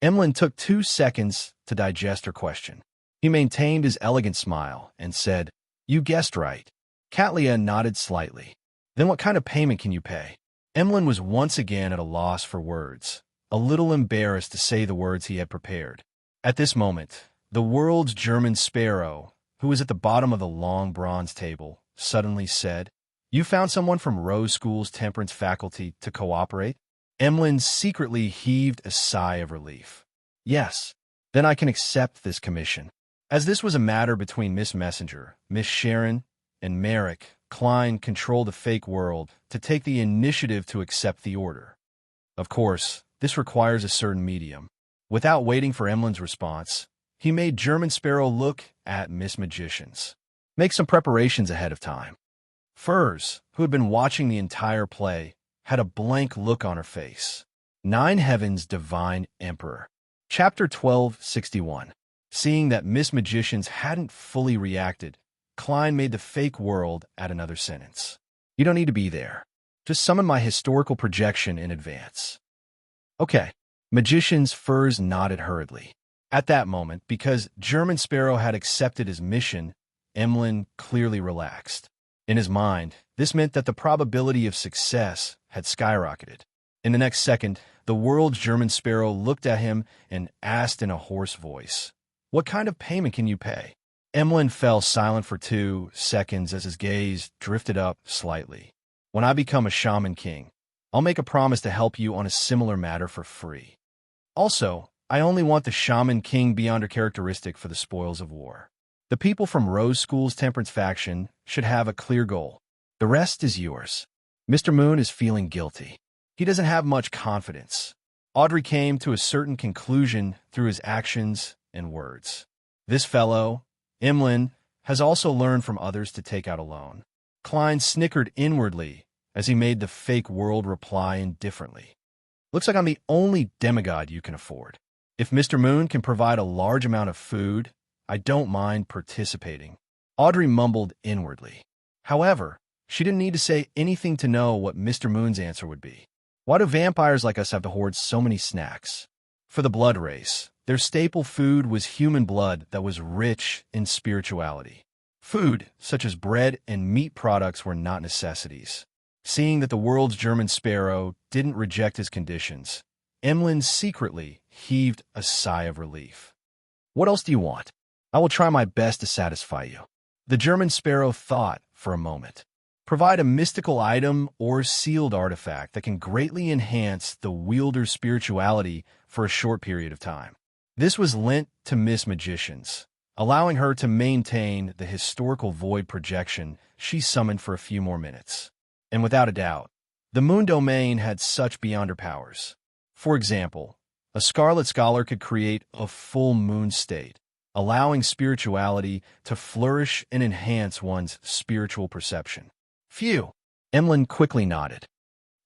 Emlyn took 2 seconds to digest her question. He maintained his elegant smile and said, "You guessed right." Catlia nodded slightly. "Then what kind of payment can you pay?" Emlyn was once again at a loss for words, a little embarrassed to say the words he had prepared. At this moment, the world's German sparrow, who was at the bottom of the long bronze table, suddenly said, "You found someone from Rose School's temperance faculty to cooperate?" Emlyn secretly heaved a sigh of relief. "Yes, then I can accept this commission." As this was a matter between Miss Messenger, Miss Sharon, and Merrick, Klein controlled the fake world to take the initiative to accept the order. Of course, this requires a certain medium. Without waiting for Emlyn's response, he made German Sparrow look at Miss Magicians. Make some preparations ahead of time. Furs, who had been watching the entire play, had a blank look on her face. Nine Heavens' Divine Emperor. Chapter 1261. Seeing that Miss Magicians hadn't fully reacted, Klein made the fake world add another sentence. "You don't need to be there. Just summon my historical projection in advance." "Okay." Magician's Furs nodded hurriedly. At that moment, because German Sparrow had accepted his mission, Emlyn clearly relaxed. In his mind, this meant that the probability of success had skyrocketed. In the next second, the world's German sparrow looked at him and asked in a hoarse voice, "What kind of payment can you pay?" Emlyn fell silent for 2 seconds as his gaze drifted up slightly. "When I become a shaman king, I'll make a promise to help you on a similar matter for free. Also, I only want the shaman king beyonder characteristic for the spoils of war. The people from Rose School's temperance faction should have a clear goal. The rest is yours." Mr. Moon is feeling guilty. He doesn't have much confidence. Audrey came to a certain conclusion through his actions and words. This fellow, Emlyn, has also learned from others to take out a loan. Klein snickered inwardly as he made the fake world reply indifferently. "Looks like I'm the only demigod you can afford. If Mr. Moon can provide a large amount of food, I don't mind participating." Audrey mumbled inwardly. However, she didn't need to say anything to know what Mr. Moon's answer would be. Why do vampires like us have to hoard so many snacks? For the blood race, their staple food was human blood that was rich in spirituality. Food, such as bread and meat products, were not necessities. Seeing that the world's German sparrow didn't reject his conditions, Emlyn secretly heaved a sigh of relief. "What else do you want? I will try my best to satisfy you." The German sparrow thought for a moment. "Provide a mystical item or sealed artifact that can greatly enhance the wielder's spirituality for a short period of time." This was lent to Miss Magicians, allowing her to maintain the historical void projection she summoned for a few more minutes. And without a doubt, the moon domain had such beyonder powers. For example, a Scarlet Scholar could create a full moon state, allowing spirituality to flourish and enhance one's spiritual perception. "Phew!" Emlyn quickly nodded.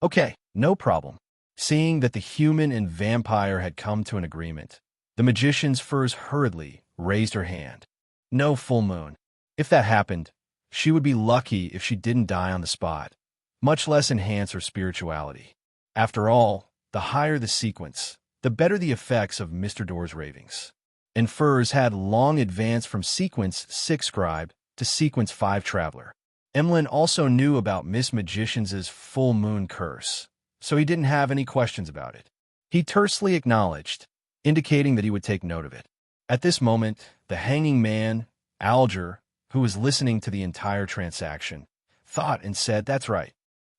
"Okay, no problem." Seeing that the human and vampire had come to an agreement, the magician's furs hurriedly raised her hand. No full moon. If that happened, she would be lucky if she didn't die on the spot, much less enhance her spirituality. After all, the higher the sequence, the better the effects of Mr. Door's ravings. And furs had long advanced from sequence 6 scribe to sequence 5 traveler. Emlyn also knew about Miss Magician's full moon curse, so he didn't have any questions about it. He tersely acknowledged, indicating that he would take note of it. At this moment, the hanging man, Alger, who was listening to the entire transaction, thought and said, "That's right.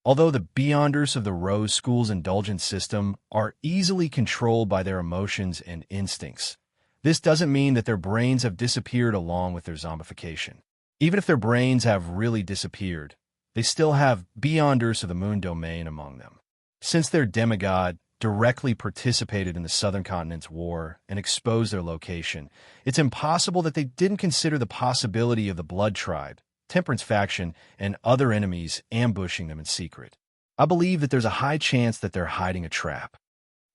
Although the beyonders of the Rose School's indulgence system are easily controlled by their emotions and instincts, this doesn't mean that their brains have disappeared along with their zombification. Even if their brains have really disappeared, they still have beyonders of the moon domain among them. Since their demigod directly participated in the Southern Continent's war and exposed their location, it's impossible that they didn't consider the possibility of the Blood Tribe, Temperance Faction, and other enemies ambushing them in secret. I believe that there's a high chance that they're hiding a trap."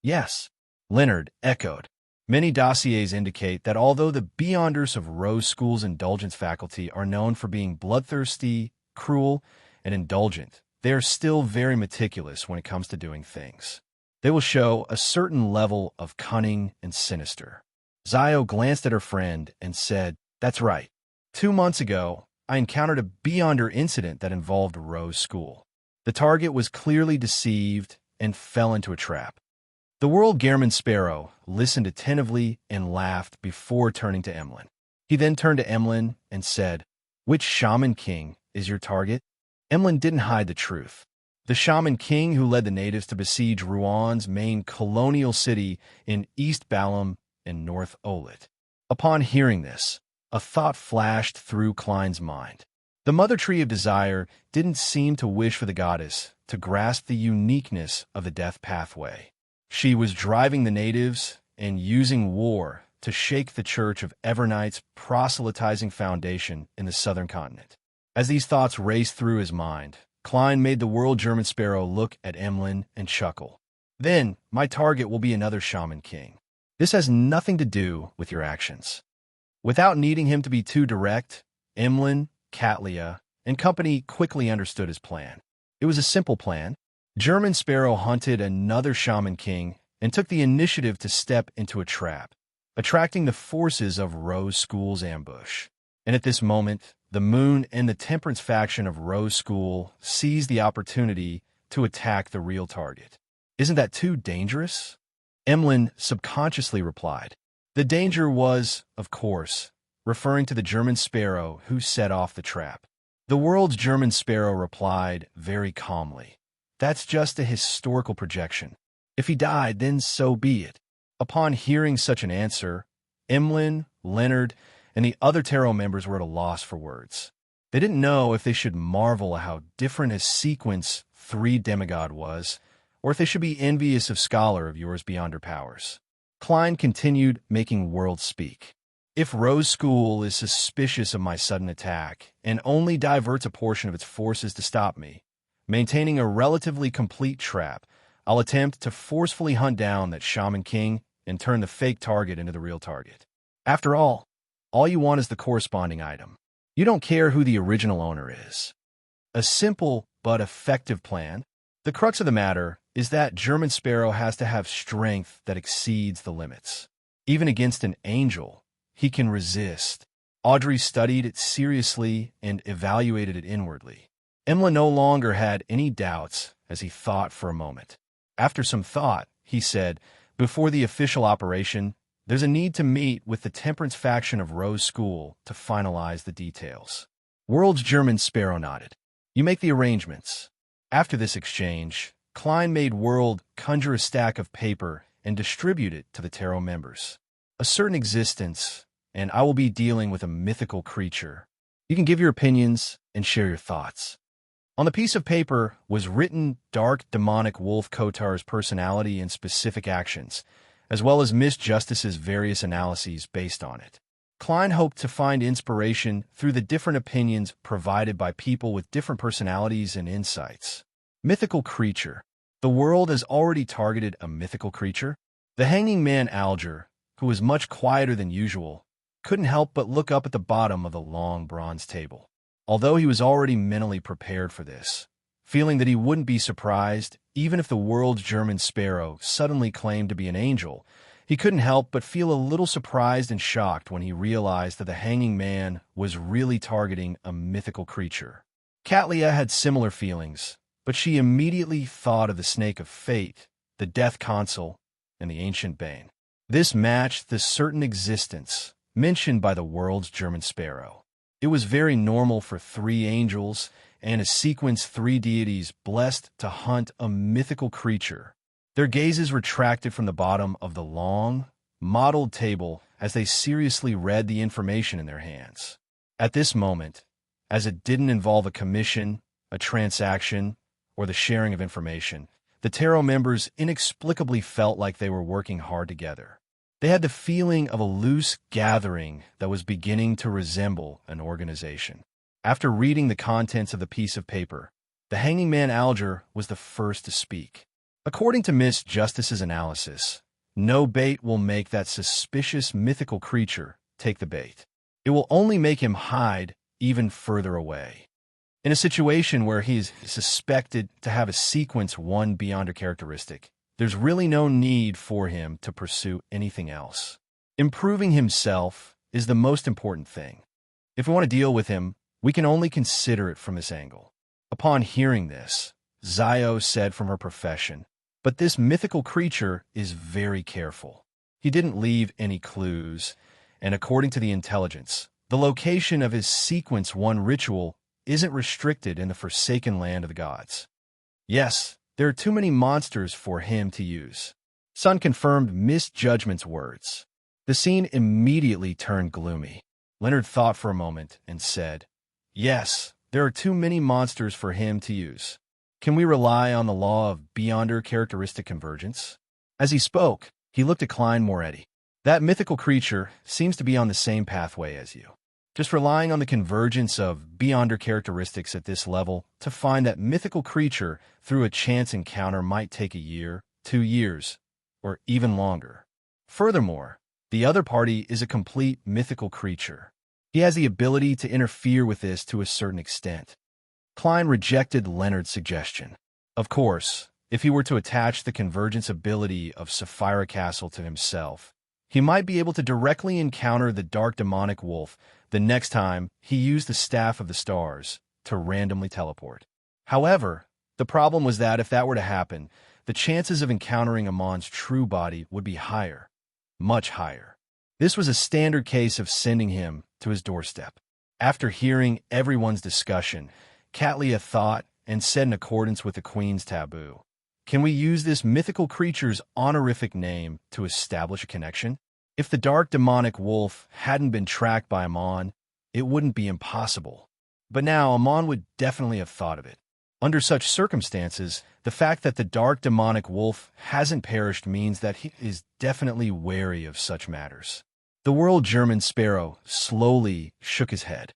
"Yes," Leonard echoed. "Many dossiers indicate that although the beyonders of Rose School's indulgence faculty are known for being bloodthirsty, cruel, and indulgent, they are still very meticulous when it comes to doing things. They will show a certain level of cunning and sinister." Zio glanced at her friend and said, "That's right. 2 months ago, I encountered a beyonder incident that involved Rose School. The target was clearly deceived and fell into a trap." The world German sparrow listened attentively and laughed before turning to Emlyn. He then turned to Emlyn and said, "Which shaman king is your target?" Emlyn didn't hide the truth. The shaman king who led the natives to besiege Rouen main colonial city in East Balam and North Olet. Upon hearing this, a thought flashed through Klein's mind. The Mother Tree of Desire didn't seem to wish for the goddess to grasp the uniqueness of the death pathway. She was driving the natives and using war to shake the Church of Evernight's proselytizing foundation in the Southern Continent. As these thoughts raced through his mind, Klein made the world German sparrow look at Emlyn and chuckle. "Then, my target will be another shaman king. This has nothing to do with your actions." Without needing him to be too direct, Emlyn, Katlia, and company quickly understood his plan. It was a simple plan. German Sparrow hunted another shaman king and took the initiative to step into a trap, attracting the forces of Rose School's ambush. And at this moment, the Moon and the Temperance faction of Rose School seized the opportunity to attack the real target. Isn't that too dangerous? Emlyn subconsciously replied. The danger was, of course, referring to the German sparrow who set off the trap. The world's German sparrow replied very calmly. That's just a historical projection. If he died, then so be it. Upon hearing such an answer, Emlyn, Leonard, and the other tarot members were at a loss for words. They didn't know if they should marvel at how different a sequence 3 demigod was, or if they should be envious of scholar of yours beyond her powers. Klein continued making words speak. If Rose School is suspicious of my sudden attack and only diverts a portion of its forces to stop me, maintaining a relatively complete trap, I'll attempt to forcefully hunt down that Shaman King and turn the fake target into the real target. After all you want is the corresponding item. You don't care who the original owner is. A simple but effective plan. The crux of the matter is that German Sparrow has to have strength that exceeds the limits. Even against an angel, he can resist. Audrey studied it seriously and evaluated it inwardly. Emla no longer had any doubts as he thought for a moment. After some thought, he said, before the official operation, there's a need to meet with the temperance faction of Rose School to finalize the details. World's German Sparrow nodded. You make the arrangements. After this exchange, Klein made World conjure a stack of paper and distribute it to the tarot members. A certain existence, and I will be dealing with a mythical creature. You can give your opinions and share your thoughts. On the piece of paper was written dark demonic Wolf Kotar's personality and specific actions, as well as Miss Justice's various analyses based on it. Klein hoped to find inspiration through the different opinions provided by people with different personalities and insights. Mythical creature. The world has already targeted a mythical creature. The hanging man Alger, who was much quieter than usual, couldn't help but look up at the bottom of the long bronze table. Although he was already mentally prepared for this, feeling that he wouldn't be surprised even if the world's German Sparrow suddenly claimed to be an angel, he couldn't help but feel a little surprised and shocked when he realized that the hanging man was really targeting a mythical creature. Katlia had similar feelings, but she immediately thought of the Snake of Fate, the Death Consul, and the Ancient Bane. This matched the certain existence mentioned by the world's German Sparrow. It was very normal for 3 angels and a sequence 3 deities blessed to hunt a mythical creature. Their gazes retracted from the bottom of the long, mottled table as they seriously read the information in their hands. At this moment, as it didn't involve a commission, a transaction, or the sharing of information, the tarot members inexplicably felt like they were working hard together. They had the feeling of a loose gathering that was beginning to resemble an organization. After reading the contents of the piece of paper, the hanging man Alger was the first to speak. According to Miss Justice's analysis, no bait will make that suspicious mythical creature take the bait. It will only make him hide even further away. In a situation where he is suspected to have a sequence 1 beyonder characteristic, there's really no need for him to pursue anything else. Improving himself is the most important thing. If we want to deal with him, we can only consider it from this angle. Upon hearing this, Zio said from her profession, but this mythical creature is very careful. He didn't leave any clues, and according to the intelligence, the location of his sequence 1 ritual isn't restricted in the forsaken land of the gods. Yes, there are too many monsters for him to use. Sun confirmed Miss Judgment's words. The scene immediately turned gloomy. Leonard thought for a moment and said, yes, there are too many monsters for him to use. Can we rely on the law of beyonder characteristic convergence? As he spoke, he looked at Klein Moretti. That mythical creature seems to be on the same pathway as you. Just relying on the convergence of beyonder characteristics at this level to find that mythical creature through a chance encounter might take a year, 2 years, or even longer. Furthermore, the other party is a complete mythical creature. He has the ability to interfere with this to a certain extent. Klein rejected Leonard's suggestion. Of course, if he were to attach the convergence ability of Sapphira Castle to himself, he might be able to directly encounter the dark demonic wolf the next time he used the Staff of the Stars to randomly teleport. However, the problem was that if that were to happen, the chances of encountering Amon's true body would be higher, much higher. This was a standard case of sending him to his doorstep. After hearing everyone's discussion, Catlia thought and said in accordance with the Queen's taboo, "Can we use this mythical creature's honorific name to establish a connection? If the dark demonic wolf hadn't been tracked by Amon, it wouldn't be impossible. But now Amon would definitely have thought of it. Under such circumstances, the fact that the dark demonic wolf hasn't perished means that he is definitely wary of such matters." The world German sparrow slowly shook his head.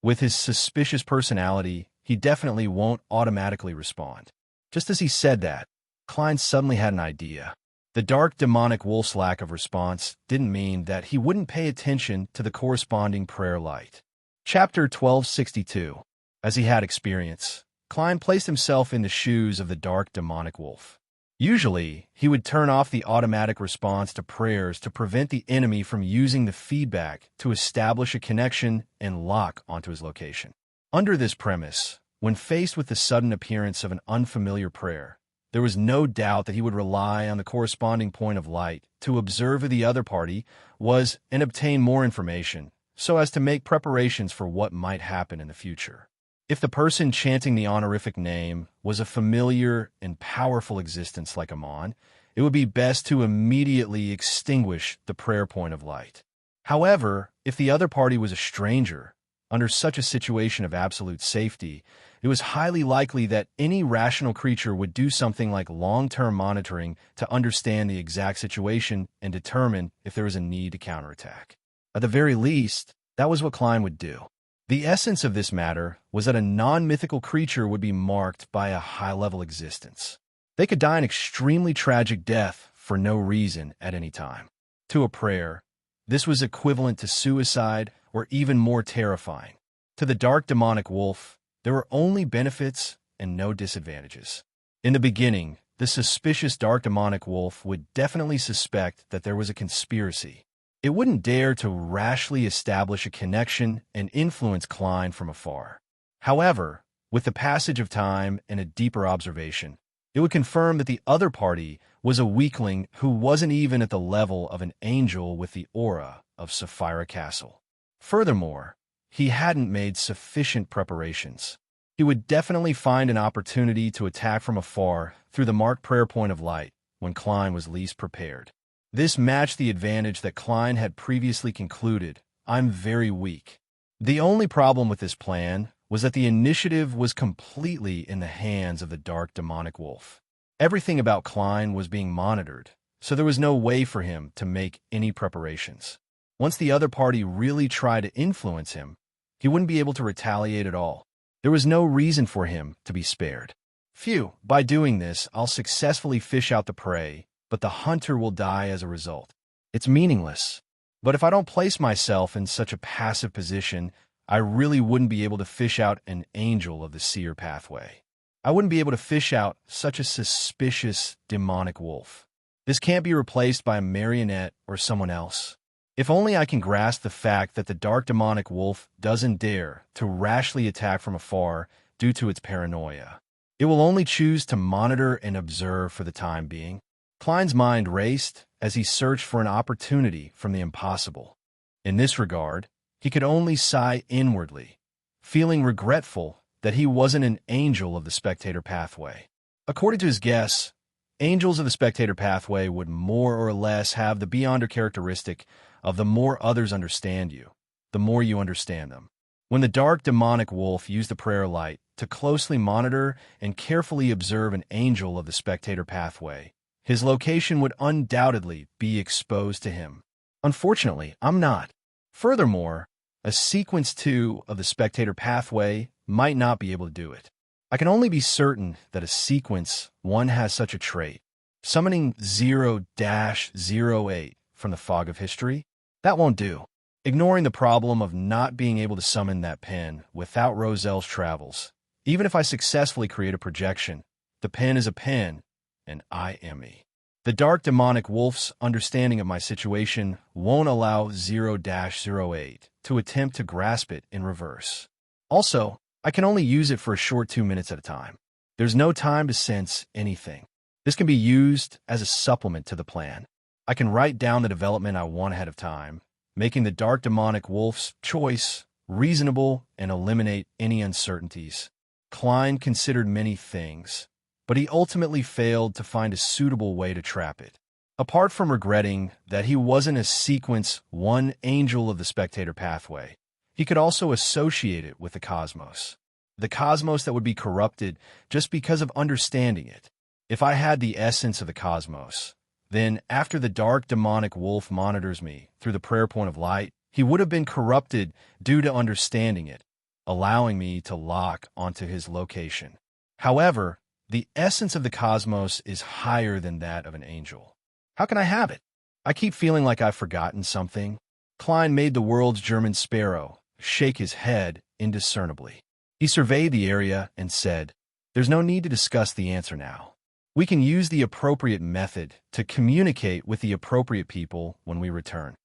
With his suspicious personality, he definitely won't automatically respond. Just as he said that, Klein suddenly had an idea. The dark demonic wolf's lack of response didn't mean that he wouldn't pay attention to the corresponding prayer light. Chapter 1262. As he had experience, Klein placed himself in the shoes of the dark demonic wolf. Usually, he would turn off the automatic response to prayers to prevent the enemy from using the feedback to establish a connection and lock onto his location. Under this premise, when faced with the sudden appearance of an unfamiliar prayer, there was no doubt that he would rely on the corresponding point of light to observe who the other party was and obtain more information, so as to make preparations for what might happen in the future. If the person chanting the honorific name was a familiar and powerful existence like Amon, it would be best to immediately extinguish the prayer point of light. However, if the other party was a stranger, under such a situation of absolute safety, it was highly likely that any rational creature would do something like long-term monitoring to understand the exact situation and determine if there was a need to counterattack. At the very least, that was what Klein would do. The essence of this matter was that a non-mythical creature would be marked by a high-level existence. They could die an extremely tragic death for no reason at any time. To a prayer, this was equivalent to suicide or even more terrifying. To the dark demonic wolf, there were only benefits and no disadvantages. In the beginning, the suspicious dark demonic wolf would definitely suspect that there was a conspiracy. It wouldn't dare to rashly establish a connection and influence Klein from afar. However, with the passage of time and a deeper observation, it would confirm that the other party was a weakling who wasn't even at the level of an angel with the aura of Sapphira Castle. Furthermore, he hadn't made sufficient preparations. He would definitely find an opportunity to attack from afar through the marked prayer point of light when Klein was least prepared. This matched the advantage that Klein had previously concluded. I'm very weak. The only problem with this plan was that the initiative was completely in the hands of the dark demonic wolf. Everything about Klein was being monitored, so there was no way for him to make any preparations. Once the other party really tried to influence him, he wouldn't be able to retaliate at all. There was no reason for him to be spared. Phew, by doing this, I'll successfully fish out the prey, but the hunter will die as a result. It's meaningless. But if I don't place myself in such a passive position, I really wouldn't be able to fish out an angel of the seer pathway. I wouldn't be able to fish out such a suspicious demonic wolf. This can't be replaced by a marionette or someone else. If only I can grasp the fact that the dark demonic wolf doesn't dare to rashly attack from afar due to its paranoia. It will only choose to monitor and observe for the time being. Klein's mind raced as he searched for an opportunity from the impossible. In this regard, he could only sigh inwardly, feeling regretful that he wasn't an angel of the spectator pathway. According to his guess, angels of the spectator pathway would more or less have the beyonder characteristic of the more others understand you, the more you understand them. When the dark demonic wolf used the prayer light to closely monitor and carefully observe an angel of the spectator pathway, his location would undoubtedly be exposed to him. Unfortunately, I'm not. Furthermore, a sequence 2 of the spectator pathway might not be able to do it. I can only be certain that a sequence 1 has such a trait. Summoning 0-08 from the fog of history? That won't do. Ignoring the problem of not being able to summon that pen without Roselle's travels, even if I successfully create a projection, the pen is a pen, and I am me. The dark demonic wolf's understanding of my situation won't allow 0-08 to attempt to grasp it in reverse. Also, I can only use it for a short 2 minutes at a time. There's no time to sense anything. This can be used as a supplement to the plan. I can write down the development I want ahead of time, making the dark demonic wolf's choice reasonable and eliminate any uncertainties. Klein considered many things, but he ultimately failed to find a suitable way to trap it. Apart from regretting that he wasn't a sequence one angel of the spectator pathway, he could also associate it with the cosmos that would be corrupted just because of understanding it. If I had the essence of the cosmos, then after the dark demonic wolf monitors me through the prayer point of light, he would have been corrupted due to understanding it, allowing me to lock onto his location. However, the essence of the cosmos is higher than that of an angel. How can I have it? I keep feeling like I've forgotten something. Klein made the world's German sparrow shake his head indiscernibly. He surveyed the area and said, "There's no need to discuss the answer now. We can use the appropriate method to communicate with the appropriate people when we return."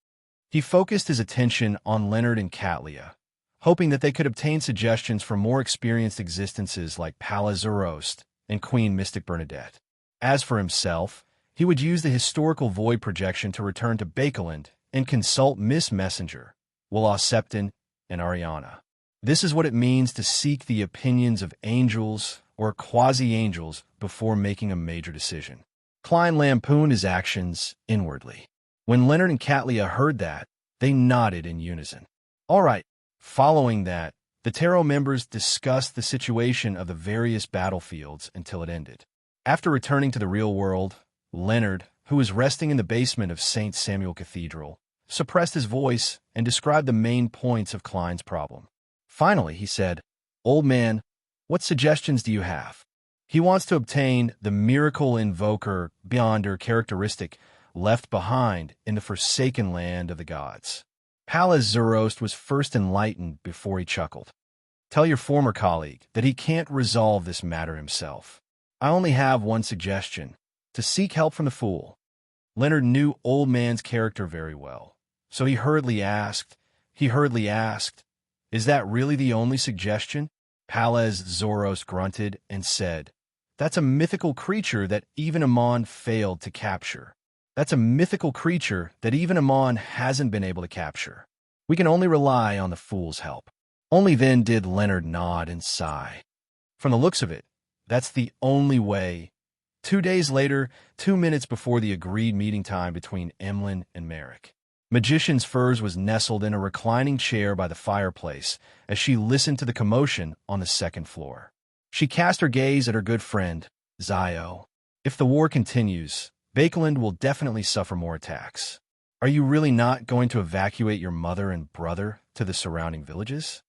He focused his attention on Leonard and Katlia, hoping that they could obtain suggestions from more experienced existences like Pallas Zoroast and Queen Mystic Bernadette. As for himself, he would use the historical void projection to return to Bakeland and consult Miss Messenger, Willa Septon, and Ariana. This is what it means to seek the opinions of angels or quasi-angels before making a major decision. Klein lampooned his actions inwardly. When Leonard and Katlia heard that, they nodded in unison. All right. Following that, the tarot members discussed the situation of the various battlefields until it ended. After returning to the real world, Leonard, who was resting in the basement of St. Samuel Cathedral, suppressed his voice and described the main points of Klein's problem. Finally, he said, "Old man, what suggestions do you have?" He wants to obtain the miracle invoker beyonder characteristic left behind in the forsaken land of the gods. Pallas Zoroast was first enlightened before he chuckled. "Tell your former colleague that he can't resolve this matter himself. I only have one suggestion, to seek help from the fool." Leonard knew Old Man's character very well, so he hurriedly asked, "Is that really the only suggestion?" Pallas Zoroast grunted and said, "That's a mythical creature that even Amon failed to capture. That's a mythical creature that even Amon hasn't been able to capture. We can only rely on the fool's help." Only then did Leonard nod and sigh. From the looks of it, that's the only way. 2 days later, 2 minutes before the agreed meeting time between Emlyn and Merrick, Magician's Furs was nestled in a reclining chair by the fireplace as she listened to the commotion on the second floor. She cast her gaze at her good friend, Zio. "If the war continues, Bakeland will definitely suffer more attacks. Are you really not going to evacuate your mother and brother to the surrounding villages?"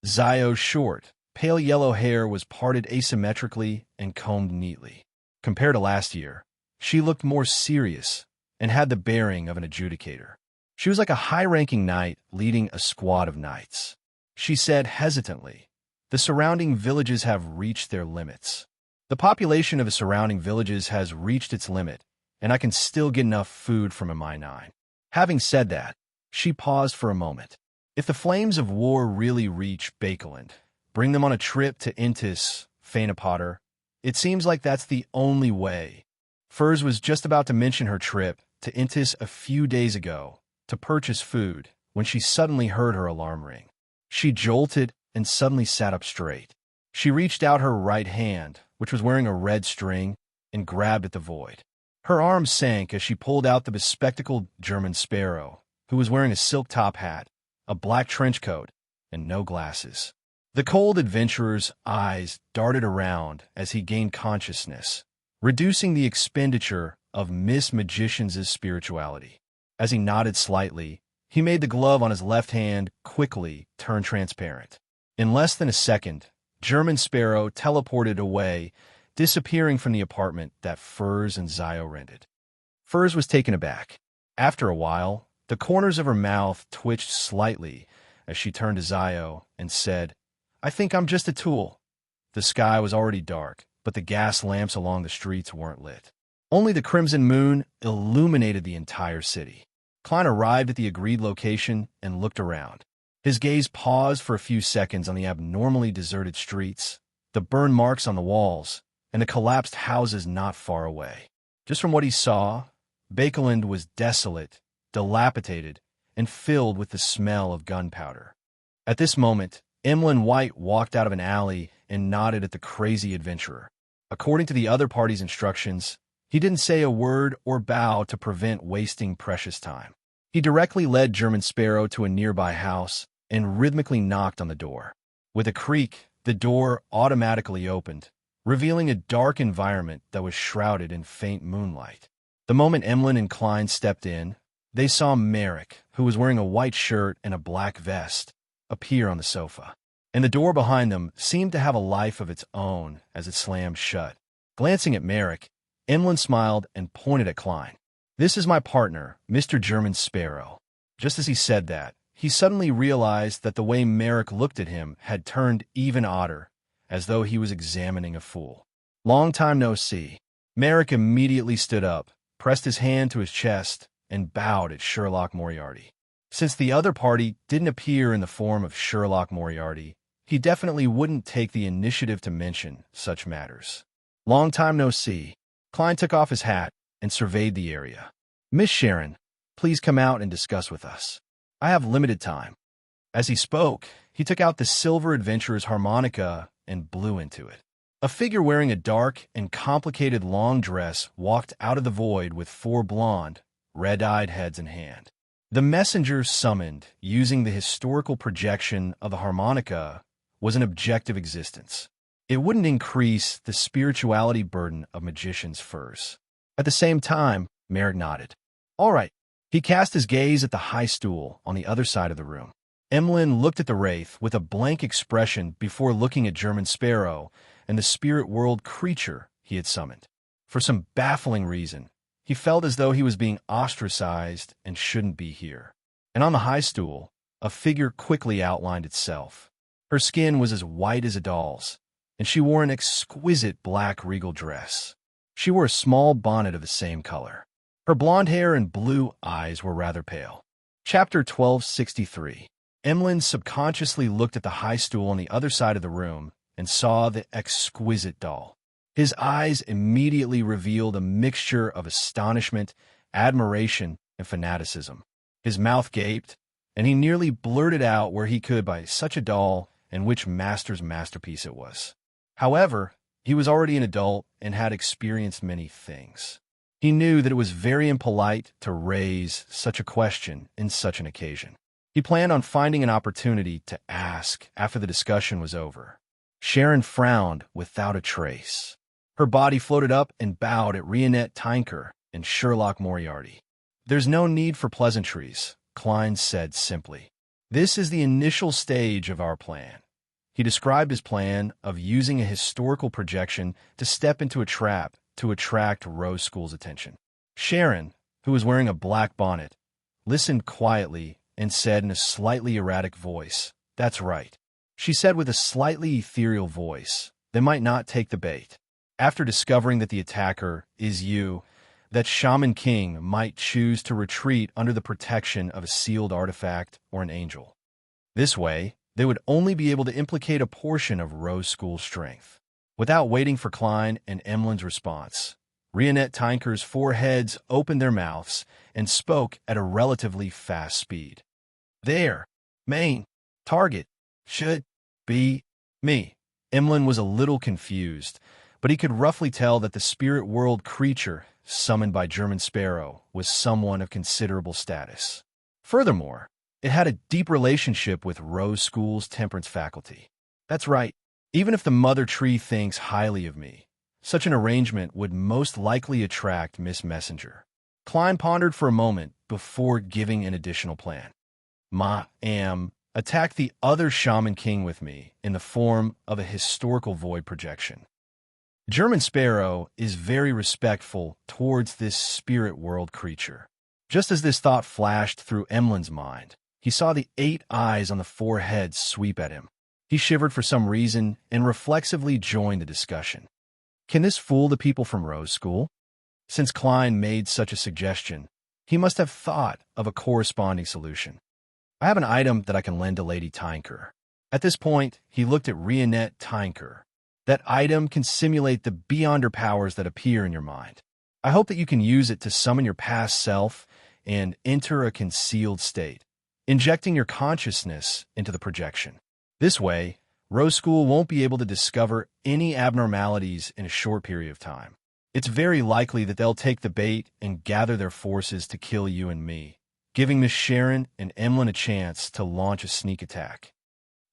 Zio's short, pale yellow hair was parted asymmetrically and combed neatly. Compared to last year, she looked more serious and had the bearing of an adjudicator. She was like a high-ranking knight leading a squad of knights. She said hesitantly, "The surrounding villages have reached their limits. The population of the surrounding villages has reached its limit, and I can still get enough food from my 9. Having said that, she paused for a moment. If the flames of war really reach Bakeland, bring them on a trip to Intis, Fainapotter, it seems like that's the only way. Furs was just about to mention her trip to Intis a few days ago to purchase food when she suddenly heard her alarm ring. She jolted and suddenly sat up straight. She reached out her right hand, which was wearing a red string, and grabbed at the void. Her arm sank as she pulled out the bespectacled German sparrow, who was wearing a silk top hat, a black trench coat, and no glasses. The cold adventurer's eyes darted around as he gained consciousness, reducing the expenditure of Miss Magician's spirituality. As he nodded slightly, he made the glove on his left hand quickly turn transparent. In less than a second, German Sparrow teleported away, disappearing from the apartment that Furs and Zio rented. Furs was taken aback. After a while, the corners of her mouth twitched slightly as she turned to Zio and said, "I think I'm just a tool." The sky was already dark, but the gas lamps along the streets weren't lit. Only the crimson moon illuminated the entire city. Klein arrived at the agreed location and looked around. His gaze paused for a few seconds on the abnormally deserted streets, the burn marks on the walls, and the collapsed houses not far away. Just from what he saw, Bakeland was desolate, dilapidated, and filled with the smell of gunpowder. At this moment, Emlyn White walked out of an alley and nodded at the crazy adventurer. According to the other party's instructions, he didn't say a word or bow to prevent wasting precious time. He directly led German Sparrow to a nearby house and rhythmically knocked on the door. With a creak, the door automatically opened, revealing a dark environment that was shrouded in faint moonlight. The moment Emlyn and Klein stepped in, they saw Merrick, who was wearing a white shirt and a black vest, appear on the sofa. And the door behind them seemed to have a life of its own as it slammed shut. Glancing at Merrick, Emlyn smiled and pointed at Klein. "This is my partner, Mr. German Sparrow." Just as he said that, he suddenly realized that the way Merrick looked at him had turned even odder, as though he was examining a fool. "Long time no see." Merrick immediately stood up, pressed his hand to his chest, and bowed at Sherlock Moriarty. Since the other party didn't appear in the form of Sherlock Moriarty, he definitely wouldn't take the initiative to mention such matters. "Long time no see." Klein took off his hat and surveyed the area. "Miss Sharon, please come out and discuss with us. I have limited time." As he spoke, he took out the silver adventurer's harmonica and blew into it. A figure wearing a dark and complicated long dress walked out of the void with 4 blonde, red-eyed heads in hand. The messenger summoned using the historical projection of the harmonica was an objective existence. It wouldn't increase the spirituality burden of magicians' furs. At the same time, Merrick nodded. "All right." He cast his gaze at the high stool on the other side of the room. Emlyn looked at the wraith with a blank expression before looking at German Sparrow and the spirit world creature he had summoned. For some baffling reason, he felt as though he was being ostracized and shouldn't be here. And on the high stool, a figure quickly outlined itself. Her skin was as white as a doll's, and she wore an exquisite black regal dress. She wore a small bonnet of the same color. Her blonde hair and blue eyes were rather pale. Chapter 1263. Emlyn subconsciously looked at the high stool on the other side of the room and saw the exquisite doll. His eyes immediately revealed a mixture of astonishment, admiration, and fanaticism. His mouth gaped, and he nearly blurted out where he could by such a doll and which master's masterpiece it was. However, he was already an adult and had experienced many things. He knew that it was very impolite to raise such a question in such an occasion. He planned on finding an opportunity to ask after the discussion was over. Sharon frowned without a trace. Her body floated up and bowed at Rionette Tinker and Sherlock Moriarty. "There's no need for pleasantries," Klein said simply. "This is the initial stage of our plan." He described his plan of using a historical projection to step into a trap to attract Rose School's attention. Sharon, who was wearing a black bonnet, listened quietly and said in a slightly erratic voice, "That's right." She said with a slightly ethereal voice, "They might not take the bait. After discovering that the attacker is you, that Shaman King might choose to retreat under the protection of a sealed artifact or an angel. This way, they would only be able to implicate a portion of Rose School's strength." Without waiting for Klein and Emlyn's response, Rionette Tinker's 4 heads opened their mouths and spoke at a relatively fast speed. "Their main target should be me." Emlyn was a little confused, but he could roughly tell that the spirit world creature summoned by German Sparrow was someone of considerable status. Furthermore, it had a deep relationship with Rose School's temperance faculty. "That's right. Even if the Mother Tree thinks highly of me, such an arrangement would most likely attract Miss Messenger." Klein pondered for a moment before giving an additional plan. Attack the other Shaman King with me in the form of a historical void projection. German Sparrow is very respectful towards this spirit world creature. Just as this thought flashed through Emlyn's mind, he saw the 8 eyes on the 4 heads sweep at him. He shivered for some reason and reflexively joined the discussion. Can this fool the people from Rose School? Since Klein made such a suggestion, he must have thought of a corresponding solution. "I have an item that I can lend to Lady Tinker." At this point, he looked at Rionette Tinker. That item can simulate the beyonder powers that appear in your mind. I hope that you can use it to summon your past self and enter a concealed state, injecting your consciousness into the projection. This way, Rose School won't be able to discover any abnormalities in a short period of time. It's very likely that they'll take the bait and gather their forces to kill you and me, giving Miss Sharon and Emlyn a chance to launch a sneak attack.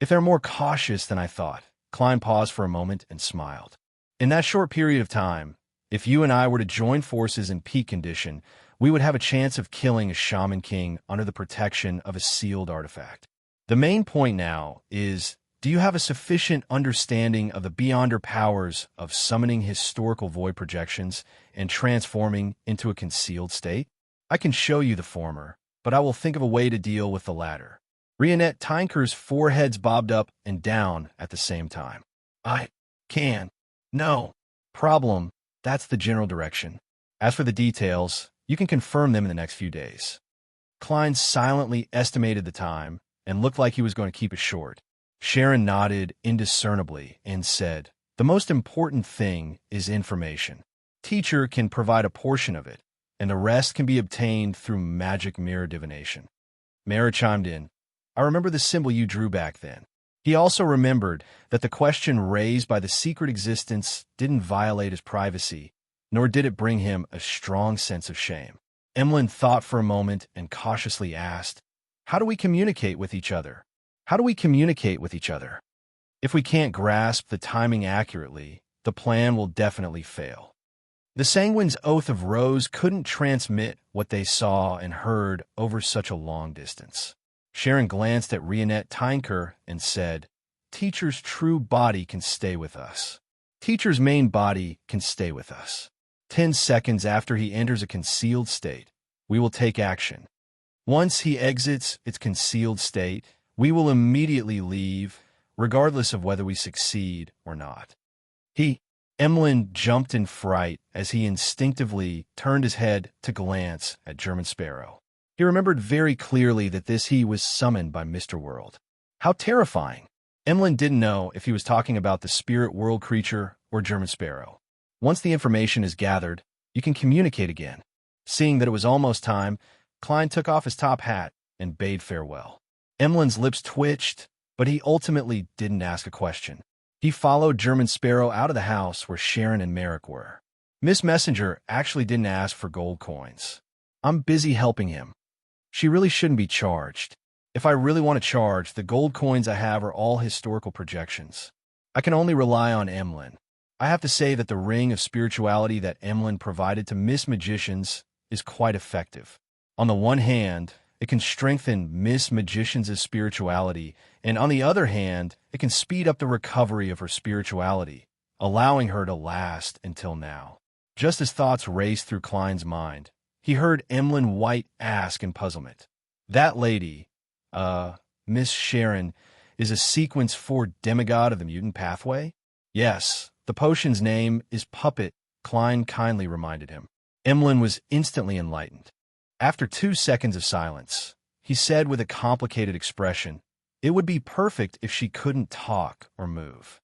If they're more cautious than I thought, Klein paused for a moment and smiled. In that short period of time, if you and I were to join forces in peak condition, we would have a chance of killing a Shaman King under the protection of a sealed artifact. The main point now is, do you have a sufficient understanding of the beyonder powers of summoning historical void projections and transforming into a concealed state? I can show you the former, but I will think of a way to deal with the latter. Rionette Tynker's foreheads bobbed up and down at the same time. I can. No. Problem. That's the general direction. As for the details, you can confirm them in the next few days. Klein silently estimated the time and looked like he was going to keep it short. Sharon nodded indiscernibly and said, "The most important thing is information. Teacher can provide a portion of it, and the rest can be obtained through magic mirror divination." Mara chimed in, "I remember the symbol you drew back then." He also remembered that the question raised by the secret existence didn't violate his privacy, nor did it bring him a strong sense of shame. Emlyn thought for a moment and cautiously asked, "How do we communicate with each other? How do we communicate with each other? If we can't grasp the timing accurately, the plan will definitely fail." The Sanguine's Oath of Rose couldn't transmit what they saw and heard over such a long distance. Sharon glanced at Rionette Tynker and said, "Teacher's true body can stay with us. Teacher's main body can stay with us. 10 seconds after he enters a concealed state, we will take action. Once he exits its concealed state, we will immediately leave, regardless of whether we succeed or not." Emlyn jumped in fright as he instinctively turned his head to glance at German Sparrow. He remembered very clearly that he was summoned by Mr. World. How terrifying! Emlyn didn't know if he was talking about the spirit world creature or German Sparrow. Once the information is gathered, you can communicate again. Seeing that it was almost time, Klein took off his top hat and bade farewell. Emlyn's lips twitched, but he ultimately didn't ask a question. He followed German Sparrow out of the house where Sharon and Merrick were. Miss Messenger actually didn't ask for gold coins. I'm busy helping him. She really shouldn't be charged. If I really want to charge, the gold coins I have are all historical projections. I can only rely on Emlyn. I have to say that the ring of spirituality that Emlyn provided to Miss Magicians is quite effective. On the one hand, it can strengthen Miss Magicians' spirituality, and on the other hand, it can speed up the recovery of her spirituality, allowing her to last until now. Just as thoughts raced through Klein's mind, he heard Emlyn White ask in puzzlement, "That lady, Miss Sharon, is a Sequence 4 demigod of the mutant pathway?" "Yes, the potion's name is Puppet," Klein kindly reminded him. Emlyn was instantly enlightened. After 2 seconds of silence, he said with a complicated expression, "It would be perfect if she couldn't talk or move."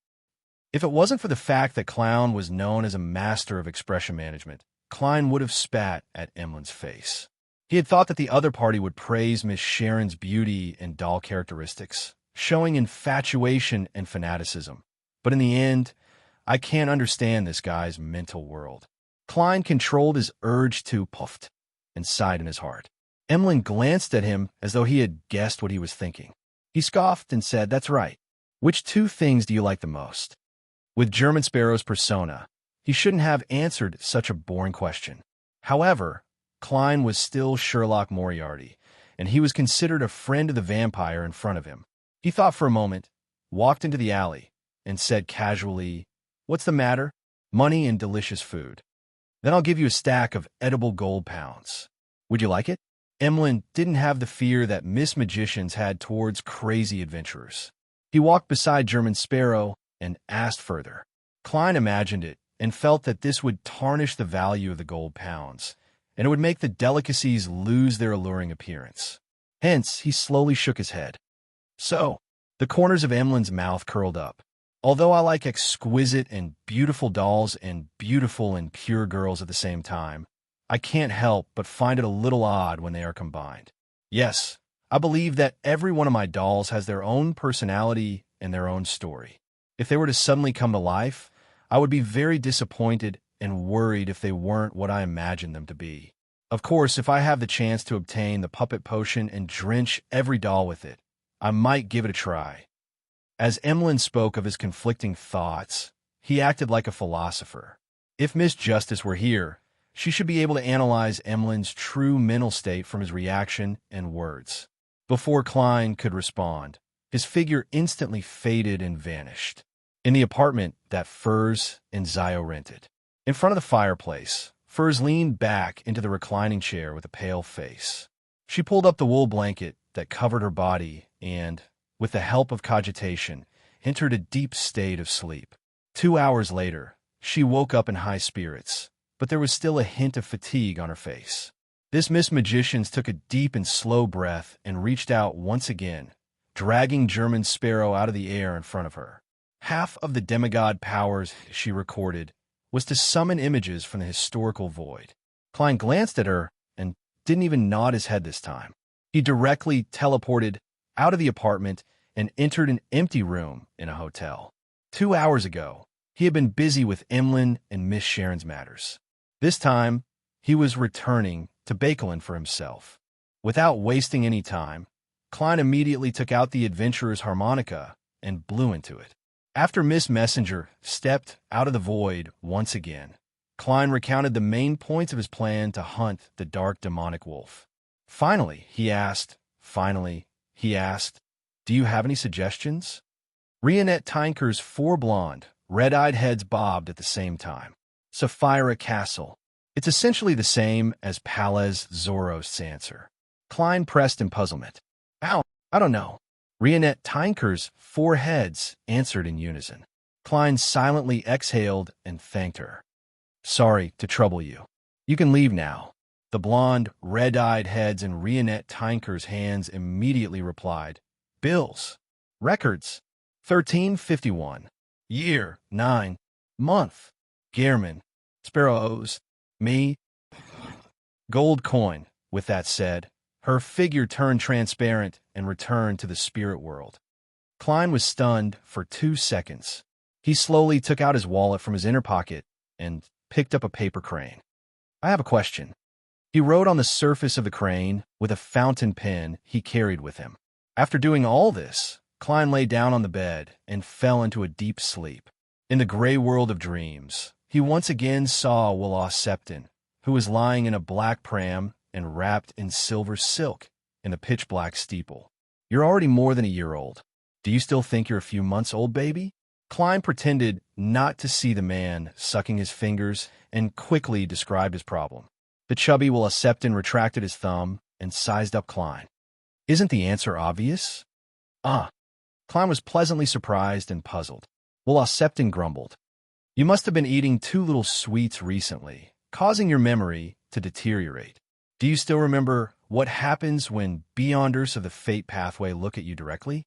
If it wasn't for the fact that Clown was known as a master of expression management, Klein would have spat at Emlyn's face. He had thought that the other party would praise Miss Sharon's beauty and doll characteristics, showing infatuation and fanaticism. But in the end, I can't understand this guy's mental world. Klein controlled his urge to puffed and sighed in his heart. Emlyn glanced at him as though he had guessed what he was thinking. He scoffed and said, "That's right. Which 2 things do you like the most?" With German Sparrow's persona, he shouldn't have answered such a boring question. However, Klein was still Sherlock Moriarty, and he was considered a friend of the vampire in front of him. He thought for a moment, walked into the alley, and said casually, "What's the matter?" "Money and delicious food. Then I'll give you a stack of edible gold pounds. Would you like it?" Emlyn didn't have the fear that Miss Magicians had towards crazy adventurers. He walked beside German Sparrow and asked further. Klein imagined it and felt that this would tarnish the value of the gold pounds, and it would make the delicacies lose their alluring appearance. Hence, he slowly shook his head. So, the corners of Emlyn's mouth curled up. Although I like exquisite and beautiful dolls and beautiful and pure girls at the same time, I can't help but find it a little odd when they are combined. Yes, I believe that every one of my dolls has their own personality and their own story. If they were to suddenly come to life, I would be very disappointed and worried if they weren't what I imagined them to be. Of course, if I have the chance to obtain the puppet potion and drench every doll with it, I might give it a try. As Emlyn spoke of his conflicting thoughts, he acted like a philosopher. If Miss Justice were here, she should be able to analyze Emlyn's true mental state from his reaction and words. Before Klein could respond, his figure instantly faded and vanished. In the apartment that Furs and Zio rented. In front of the fireplace, Furs leaned back into the reclining chair with a pale face. She pulled up the wool blanket that covered her body and, with the help of cogitation, entered a deep state of sleep. 2 hours later, she woke up in high spirits, but there was still a hint of fatigue on her face. This Miss Magicians took a deep and slow breath and reached out once again, dragging German Sparrow out of the air in front of her. Half of the demigod powers she recorded was to summon images from the historical void. Klein glanced at her and didn't even nod his head this time. He directly teleported out of the apartment and entered an empty room in a hotel. 2 hours ago, he had been busy with Emlyn and Miss Sharon's matters. This time, he was returning to Bakelin for himself. Without wasting any time, Klein immediately took out the adventurer's harmonica and blew into it. After Miss Messenger stepped out of the void once again, Klein recounted the main points of his plan to hunt the dark demonic wolf. Finally, he asked, "Do you have any suggestions?" Rionette Tinker's 4 blonde, red-eyed heads bobbed at the same time. Sapphira Castle. It's essentially the same as Palez Zoros's answer. Klein pressed in puzzlement. I don't know. Rionette Tinker's 4 heads answered in unison. Klein silently exhaled and thanked her. "Sorry to trouble you. You can leave now." The blonde, red-eyed heads in Rionette Tinker's hands immediately replied, "Bills. Records. 1351. Year, 9. Month. Gehrman. Sparrow owes me gold coin." With that said, her figure turned transparent and returned to the spirit world. Klein was stunned for 2 seconds. He slowly took out his wallet from his inner pocket and picked up a paper crane. "I have a question." He wrote on the surface of the crane with a fountain pen he carried with him. After doing all this, Klein lay down on the bed and fell into a deep sleep. In the gray world of dreams, he once again saw Willow Septon, who was lying in a black pram and wrapped in silver silk in the pitch-black steeple. "You're already more than a year old. Do you still think you're a few months old, baby?" Klein pretended not to see the man sucking his fingers and quickly described his problem. The chubby Willow Septon retracted his thumb and sized up Klein. "Isn't the answer obvious?" Klein was pleasantly surprised and puzzled. Willow Septon grumbled. "You must have been eating too little sweets recently, causing your memory to deteriorate. Do you still remember what happens when Beyonders of the Fate Pathway look at you directly?"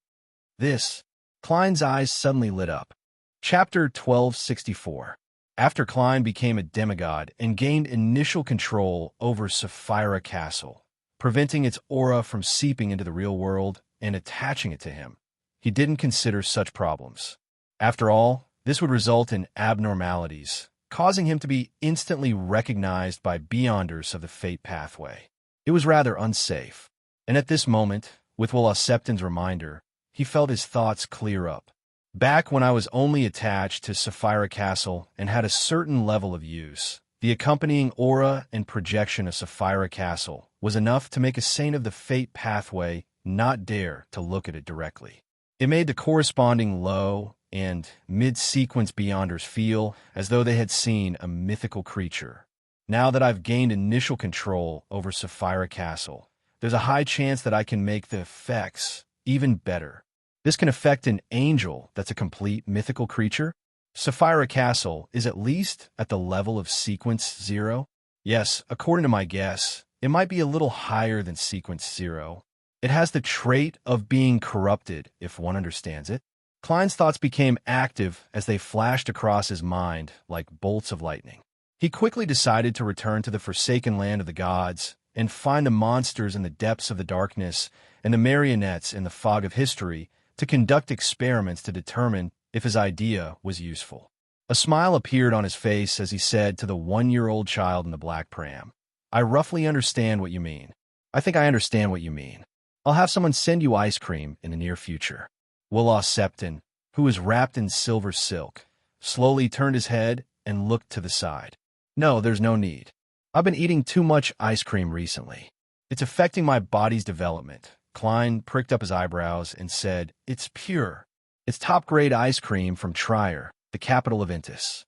Klein's eyes suddenly lit up. Chapter 1264. After Klein became a demigod and gained initial control over Sapphira Castle, preventing its aura from seeping into the real world and attaching it to him, he didn't consider such problems. After all, this would result in abnormalities, causing him to be instantly recognized by Beyonders of the Fate Pathway. It was rather unsafe, and at this moment, with Willow Septon's reminder, he felt his thoughts clear up. Back when I was only attached to Sapphira Castle and had a certain level of use, the accompanying aura and projection of Sapphira Castle was enough to make a saint of the Fate Pathway not dare to look at it directly. It made the corresponding low and mid-sequence Beyonders feel as though they had seen a mythical creature. Now that I've gained initial control over Sapphira Castle, there's a high chance that I can make the effects even better. This can affect an angel that's a complete mythical creature. Sapphira Castle is at least at the level of Sequence 0. Yes, according to my guess, it might be a little higher than Sequence 0. It has the trait of being corrupted, if one understands it. Klein's thoughts became active as they flashed across his mind like bolts of lightning. He quickly decided to return to the forsaken land of the gods and find the monsters in the depths of the darkness and the marionettes in the fog of history to conduct experiments to determine if his idea was useful. A smile appeared on his face as he said to the 1-year-old child in the black pram, "I roughly understand what you mean. I think I understand what you mean. I'll have someone send you ice cream in the near future." Willow Septon, who was wrapped in silver silk, slowly turned his head and looked to the side. "No, there's no need. I've been eating too much ice cream recently. It's affecting my body's development." Klein pricked up his eyebrows and said, "It's pure. It's top-grade ice cream from Trier, the capital of Intis."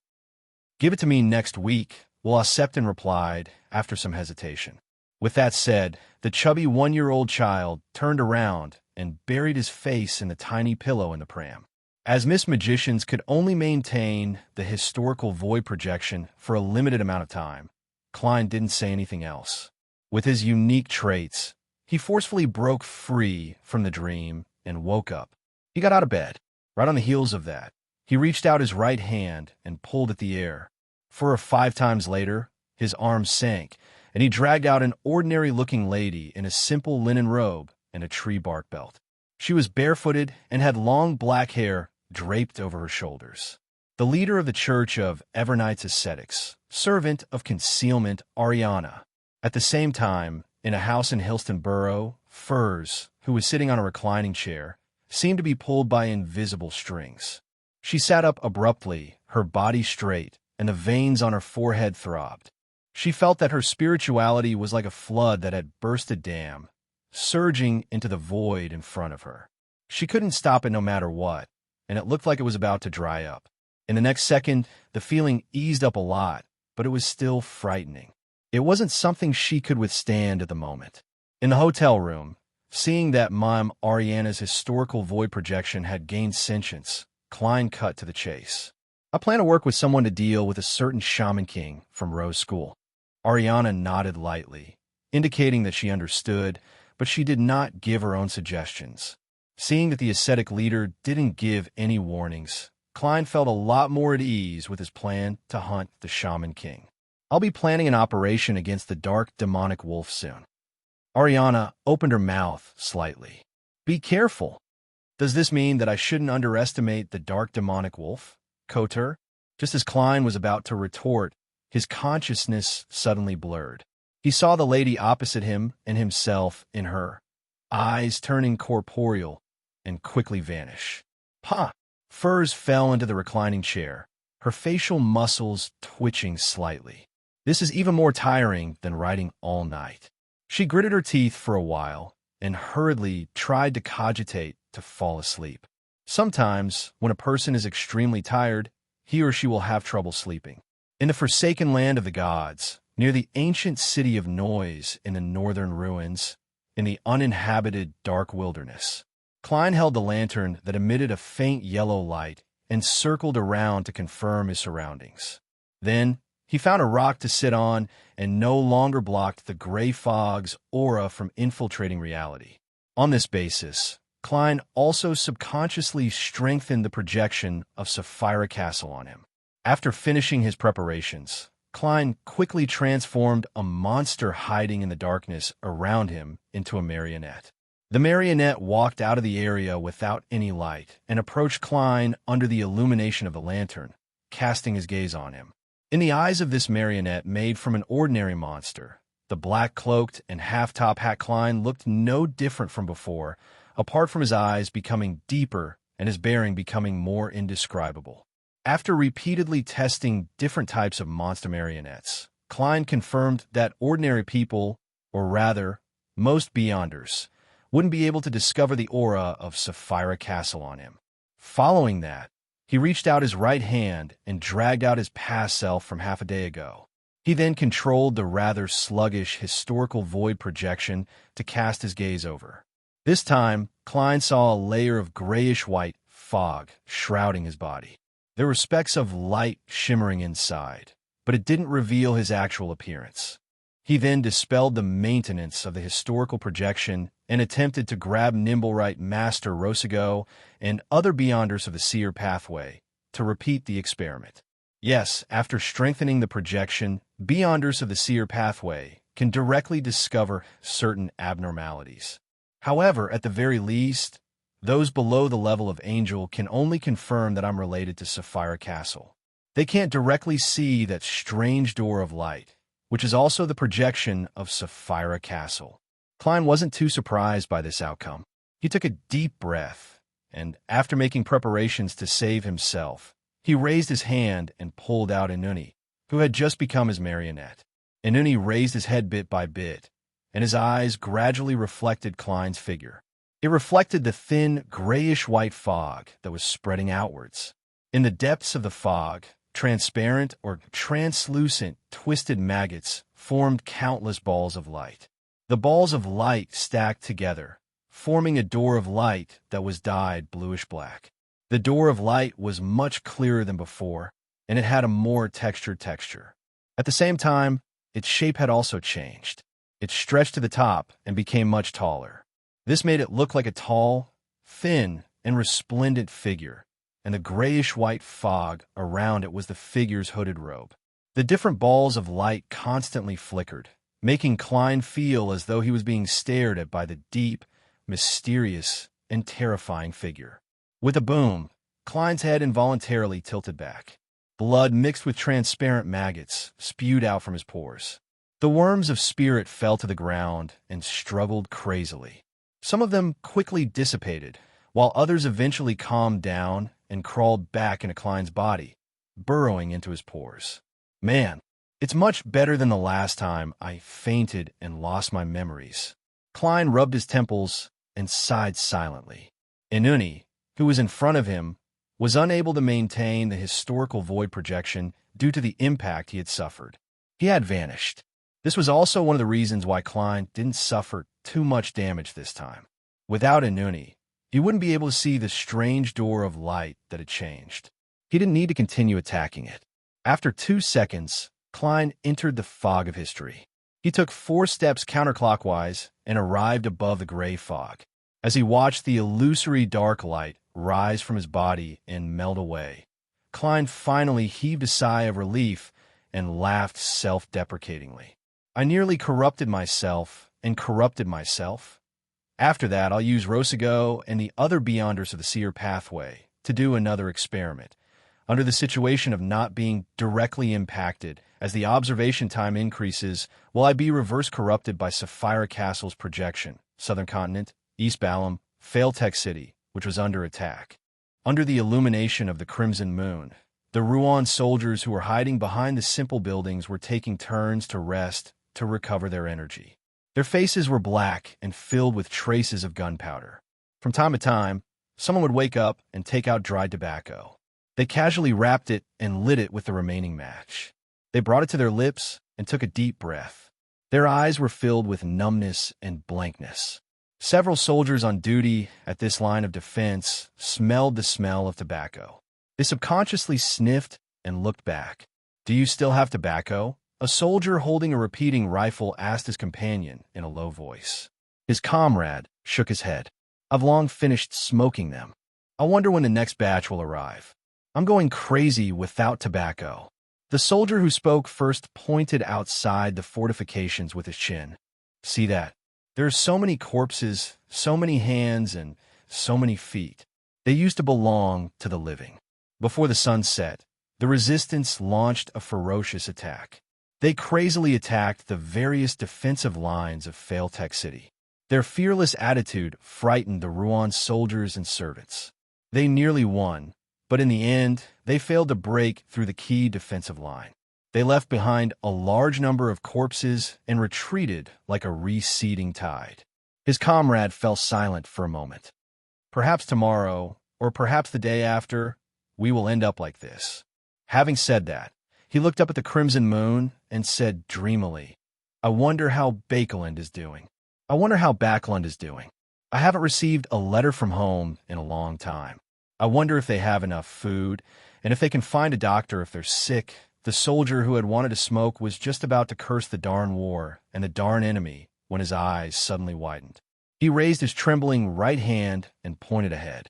"Give it to me next week," Willow Septon replied after some hesitation. With that said, the chubby 1-year-old child turned around and buried his face in the tiny pillow in the pram. As Miss Magicians could only maintain the historical void projection for a limited amount of time, Klein didn't say anything else. With his unique traits, he forcefully broke free from the dream and woke up. He got out of bed. Right on the heels of that, he reached out his right hand and pulled at the air. 4 or 5 times later, his arm sank, and he dragged out an ordinary-looking lady in a simple linen robe and a tree bark belt. She was barefooted and had long black hair draped over her shoulders. The leader of the Church of Evernights Ascetics, servant of concealment Ariana. At the same time, in a house in Hillston Borough, Furs, who was sitting on a reclining chair, seemed to be pulled by invisible strings. She sat up abruptly, her body straight, and the veins on her forehead throbbed. She felt that her spirituality was like a flood that had burst a dam, surging into the void in front of her. She couldn't stop it no matter what, and it looked like it was about to dry up. In the next second, the feeling eased up a lot, but it was still frightening. It wasn't something she could withstand at the moment. In the hotel room, seeing that Mime Ariana's historical void projection had gained sentience, Klein cut to the chase. "I plan to work with someone to deal with a certain shaman king from Rose School." Ariana nodded lightly, indicating that she understood, but she did not give her own suggestions. Seeing that the ascetic leader didn't give any warnings, Klein felt a lot more at ease with his plan to hunt the Shaman King. "I'll be planning an operation against the dark demonic wolf soon." Ariana opened her mouth slightly. "Be careful. Does this mean that I shouldn't underestimate the dark demonic wolf, Kotur?" Just as Klein was about to retort, his consciousness suddenly blurred. He saw the lady opposite him and himself in her, eyes turning corporeal and quickly vanish. "Pah!" Furs fell into the reclining chair, her facial muscles twitching slightly. "This is even more tiring than writing all night." She gritted her teeth for a while and hurriedly tried to cogitate to fall asleep. Sometimes, when a person is extremely tired, he or she will have trouble sleeping. In the forsaken land of the gods, near the ancient city of Noise in the northern ruins, in the uninhabited dark wilderness, Klein held the lantern that emitted a faint yellow light and circled around to confirm his surroundings. Then, he found a rock to sit on and no longer blocked the gray fog's aura from infiltrating reality. On this basis, Klein also subconsciously strengthened the projection of Sapphira Castle on him. After finishing his preparations, Klein quickly transformed a monster hiding in the darkness around him into a marionette. The marionette walked out of the area without any light and approached Klein under the illumination of the lantern, casting his gaze on him. In the eyes of this marionette made from an ordinary monster, the black-cloaked and half-top hat Klein looked no different from before, apart from his eyes becoming deeper and his bearing becoming more indescribable. After repeatedly testing different types of monster marionettes, Klein confirmed that ordinary people, or rather, most Beyonders, wouldn't be able to discover the aura of Sapphira Castle on him. Following that, he reached out his right hand and dragged out his past self from half a day ago. He then controlled the rather sluggish historical void projection to cast his gaze over. This time, Klein saw a layer of grayish-white fog shrouding his body. There were specks of light shimmering inside, but it didn't reveal his actual appearance. He then dispelled the maintenance of the historical projection and attempted to grab Nimblewright Master Rosago and other Beyonders of the Seer pathway to repeat the experiment. Yes, after strengthening the projection, Beyonders of the Seer pathway can directly discover certain abnormalities. However, at the very least, those below the level of Angel can only confirm that I'm related to Sapphira Castle. They can't directly see that strange door of light, which is also the projection of Sapphira Castle. Klein wasn't too surprised by this outcome. He took a deep breath, and after making preparations to save himself, he raised his hand and pulled out Inuni, who had just become his marionette. Inuni raised his head bit by bit, and his eyes gradually reflected Klein's figure. It reflected the thin, grayish-white fog that was spreading outwards. In the depths of the fog, transparent or translucent twisted maggots formed countless balls of light. The balls of light stacked together, forming a door of light that was dyed bluish-black. The door of light was much clearer than before, and it had a more textured texture. At the same time, its shape had also changed. It stretched to the top and became much taller. This made it look like a tall, thin, and resplendent figure, and the grayish-white fog around it was the figure's hooded robe. The different balls of light constantly flickered, making Klein feel as though he was being stared at by the deep, mysterious, and terrifying figure. With a boom, Klein's head involuntarily tilted back. Blood mixed with transparent maggots spewed out from his pores. The worms of spirit fell to the ground and struggled crazily. Some of them quickly dissipated, while others eventually calmed down and crawled back into Klein's body, burrowing into his pores. Man, it's much better than the last time I fainted and lost my memories. Klein rubbed his temples and sighed silently. Inuni, who was in front of him, was unable to maintain the historical void projection due to the impact he had suffered. He had vanished. This was also one of the reasons why Klein didn't suffer too much damage this time. Without Inuni, he wouldn't be able to see the strange door of light that had changed. He didn't need to continue attacking it. After 2 seconds, Klein entered the fog of history. He took 4 steps counterclockwise and arrived above the gray fog. As he watched the illusory dark light rise from his body and melt away, Klein finally heaved a sigh of relief and laughed self-deprecatingly. I nearly corrupted myself and corrupted myself. After that, I'll use Rosago and the other Beyonders of the Seer pathway to do another experiment, under the situation of not being directly impacted. As the observation time increases, will I be reverse corrupted by Sapphira Castle's projection, Southern Continent, East Balam, Failtech City, which was under attack. Under the illumination of the crimson moon, the Ruan soldiers who were hiding behind the simple buildings were taking turns to rest to recover their energy. Their faces were black and filled with traces of gunpowder. From time to time, someone would wake up and take out dried tobacco. They casually wrapped it and lit it with the remaining match. They brought it to their lips and took a deep breath. Their eyes were filled with numbness and blankness. Several soldiers on duty at this line of defense smelled the smell of tobacco. They subconsciously sniffed and looked back. "Do you still have tobacco?" A soldier holding a repeating rifle asked his companion in a low voice. His comrade shook his head. "I've long finished smoking them. I wonder when the next batch will arrive. I'm going crazy without tobacco." The soldier who spoke first pointed outside the fortifications with his chin. "See that? There are so many corpses, so many hands, and so many feet. They used to belong to the living." Before the sun set, the resistance launched a ferocious attack. They crazily attacked the various defensive lines of Failtech City. Their fearless attitude frightened the Ruan soldiers and servants. They nearly won, but in the end, they failed to break through the key defensive line. They left behind a large number of corpses and retreated like a receding tide. His comrade fell silent for a moment. "Perhaps tomorrow, or perhaps the day after, we will end up like this." Having said that, he looked up at the crimson moon and said dreamily, "I wonder how Bakeland is doing. I wonder how Backlund is doing. I haven't received a letter from home in a long time. I wonder if they have enough food, and if they can find a doctor if they're sick, The soldier who had wanted to smoke was just about to curse the darn war and the darn enemy when his eyes suddenly widened. He raised his trembling right hand and pointed ahead.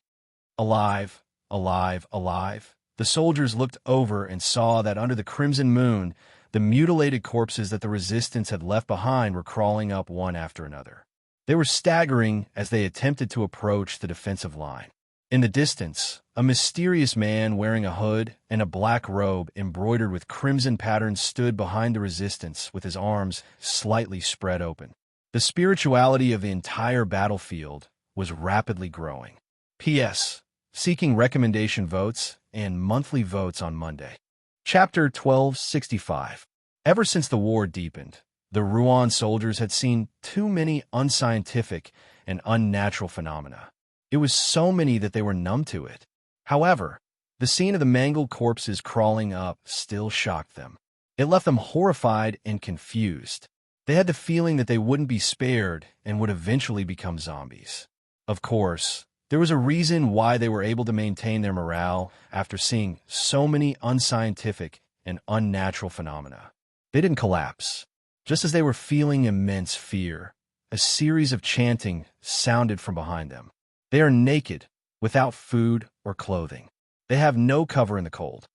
Alive, alive, alive. The soldiers looked over and saw that under the crimson moon, the mutilated corpses that the resistance had left behind were crawling up one after another. They were staggering as they attempted to approach the defensive line. In the distance, a mysterious man wearing a hood and a black robe embroidered with crimson patterns stood behind the resistance with his arms slightly spread open. The spirituality of the entire battlefield was rapidly growing. P.S. Seeking recommendation votes and monthly votes on Monday. Chapter 1265. Ever since the war deepened, the Rouen soldiers had seen too many unscientific and unnatural phenomena. It was so many that they were numb to it. However, the scene of the mangled corpses crawling up still shocked them. It left them horrified and confused. They had the feeling that they wouldn't be spared and would eventually become zombies. Of course, there was a reason why they were able to maintain their morale after seeing so many unscientific and unnatural phenomena. They didn't collapse. Just as they were feeling immense fear, a series of chanting sounded from behind them. They are naked, without food or clothing. They have no cover in the cold.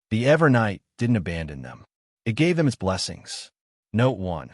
The Evernight didn't abandon them. It gave them its blessings. Note 1.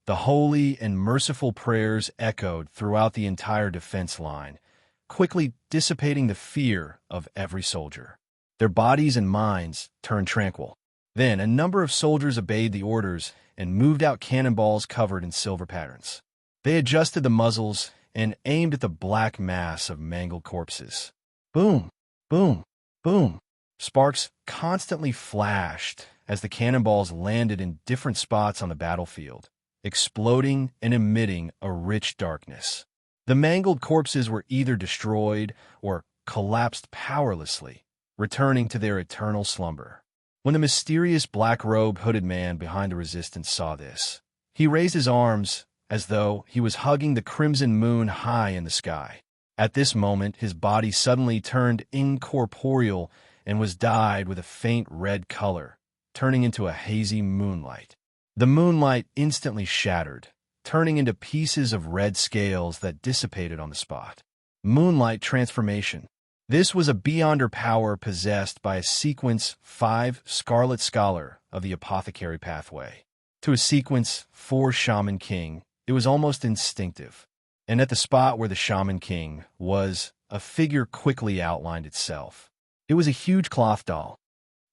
The holy and merciful prayers echoed throughout the entire defense line, quickly dissipating the fear of every soldier. Their bodies and minds turned tranquil. Then a number of soldiers obeyed the orders and moved out cannonballs covered in silver patterns. They adjusted the muzzles and aimed at the black mass of mangled corpses. Boom, boom, boom. Sparks constantly flashed as the cannonballs landed in different spots on the battlefield, exploding and emitting a rich darkness. The mangled corpses were either destroyed or collapsed powerlessly, returning to their eternal slumber. When the mysterious black-robed hooded man behind the resistance saw this, he raised his arms as though he was hugging the crimson moon high in the sky. At this moment, his body suddenly turned incorporeal and was dyed with a faint red color, turning into a hazy moonlight. The moonlight instantly shattered, turning into pieces of red scales that dissipated on the spot. Moonlight transformation. This was a beyonder power possessed by a Sequence 5 Scarlet Scholar of the Apothecary Pathway. To a Sequence 4 Shaman King, it was almost instinctive, and at the spot where the Shaman King was, a figure quickly outlined itself. It was a huge cloth doll.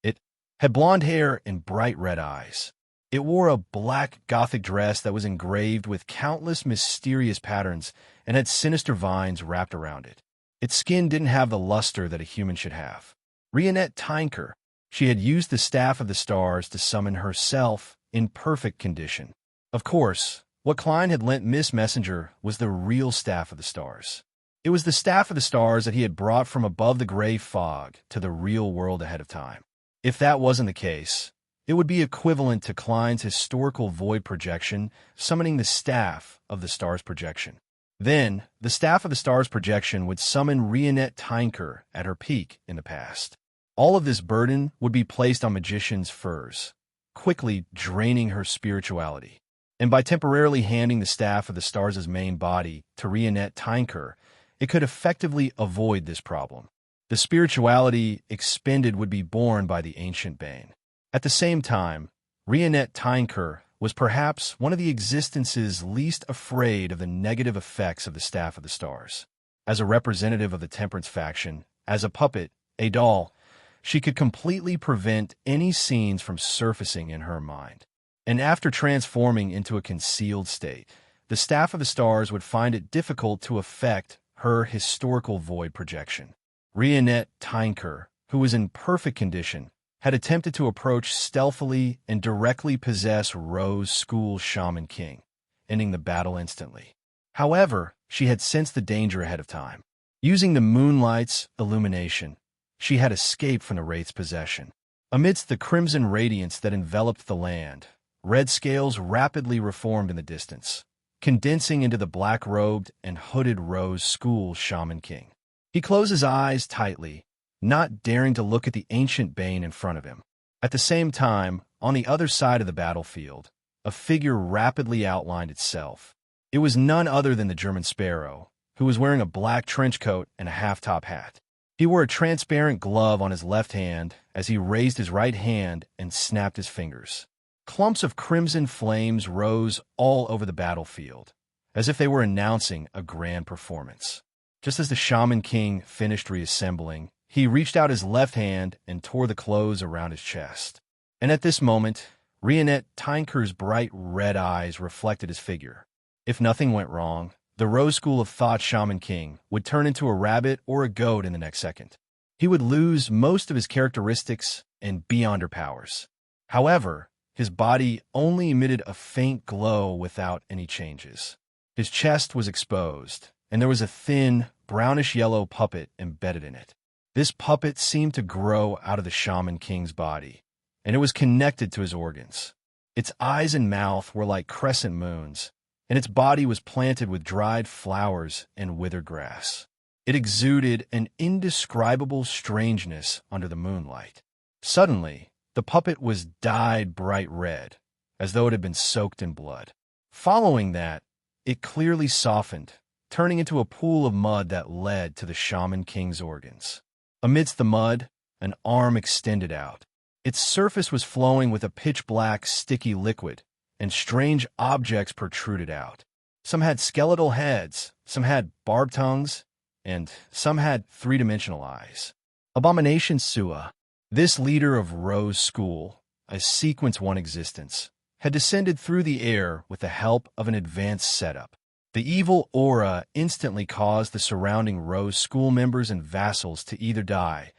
It had blonde hair and bright red eyes. It wore a black Gothic dress that was engraved with countless mysterious patterns and had sinister vines wrapped around it. Its skin didn't have the luster that a human should have. Rionette Tinker. She had used the Staff of the Stars to summon herself in perfect condition. Of course, what Klein had lent Miss Messenger was the real Staff of the Stars. It was the Staff of the Stars that he had brought from above the gray fog to the real world ahead of time. If that wasn't the case, it would be equivalent to Klein's historical void projection summoning the Staff of the Stars projection. Then, the Staff of the Stars projection would summon Rionette Tinker at her peak in the past. All of this burden would be placed on Magician's furs, quickly draining her spirituality. And by temporarily handing the Staff of the Stars' main body to Rionette Tinker, it could effectively avoid this problem. The spirituality expended would be borne by the ancient Bane. At the same time, Rionette Tinker was perhaps one of the existence's least afraid of the negative effects of the Staff of the Stars. As a representative of the Temperance faction, as a puppet, a doll, she could completely prevent any scenes from surfacing in her mind. And after transforming into a concealed state, the Staff of the Stars would find it difficult to affect her historical void projection. Rionette Tinker, who was in perfect condition, had attempted to approach stealthily and directly possess Rose School's Shaman King, ending the battle instantly. However, she had sensed the danger ahead of time. Using the moonlight's illumination, she had escaped from the Wraith's possession. Amidst the crimson radiance that enveloped the land, red scales rapidly reformed in the distance, condensing into the black-robed and hooded Rose School's Shaman King. He closed his eyes tightly, not daring to look at the ancient Bane in front of him. At the same time, on the other side of the battlefield, a figure rapidly outlined itself. It was none other than the German Sparrow, who was wearing a black trench coat and a half-top hat. He wore a transparent glove on his left hand as he raised his right hand and snapped his fingers. Clumps of crimson flames rose all over the battlefield, as if they were announcing a grand performance. Just as the Shaman King finished reassembling, he reached out his left hand and tore the clothes around his chest. And at this moment, Rionette Tinker's bright red eyes reflected his figure. If nothing went wrong, the Rose School of Thought Shaman King would turn into a rabbit or a goat in the next second. He would lose most of his characteristics and Beyonder powers. However, his body only emitted a faint glow without any changes. His chest was exposed, and there was a thin, brownish-yellow puppet embedded in it. This puppet seemed to grow out of the Shaman King's body, and it was connected to his organs. Its eyes and mouth were like crescent moons, and its body was planted with dried flowers and withered grass. It exuded an indescribable strangeness under the moonlight. Suddenly, the puppet was dyed bright red, as though it had been soaked in blood. Following that, it clearly softened, turning into a pool of mud that led to the Shaman King's organs. Amidst the mud, an arm extended out. Its surface was flowing with a pitch-black, sticky liquid, and strange objects protruded out. Some had skeletal heads, some had barbed tongues, and some had three-dimensional eyes. Abomination Sua, this leader of Rose School, a Sequence 1 existence, had descended through the air with the help of an advanced setup. The evil aura instantly caused the surrounding Rose School members and vassals to either die,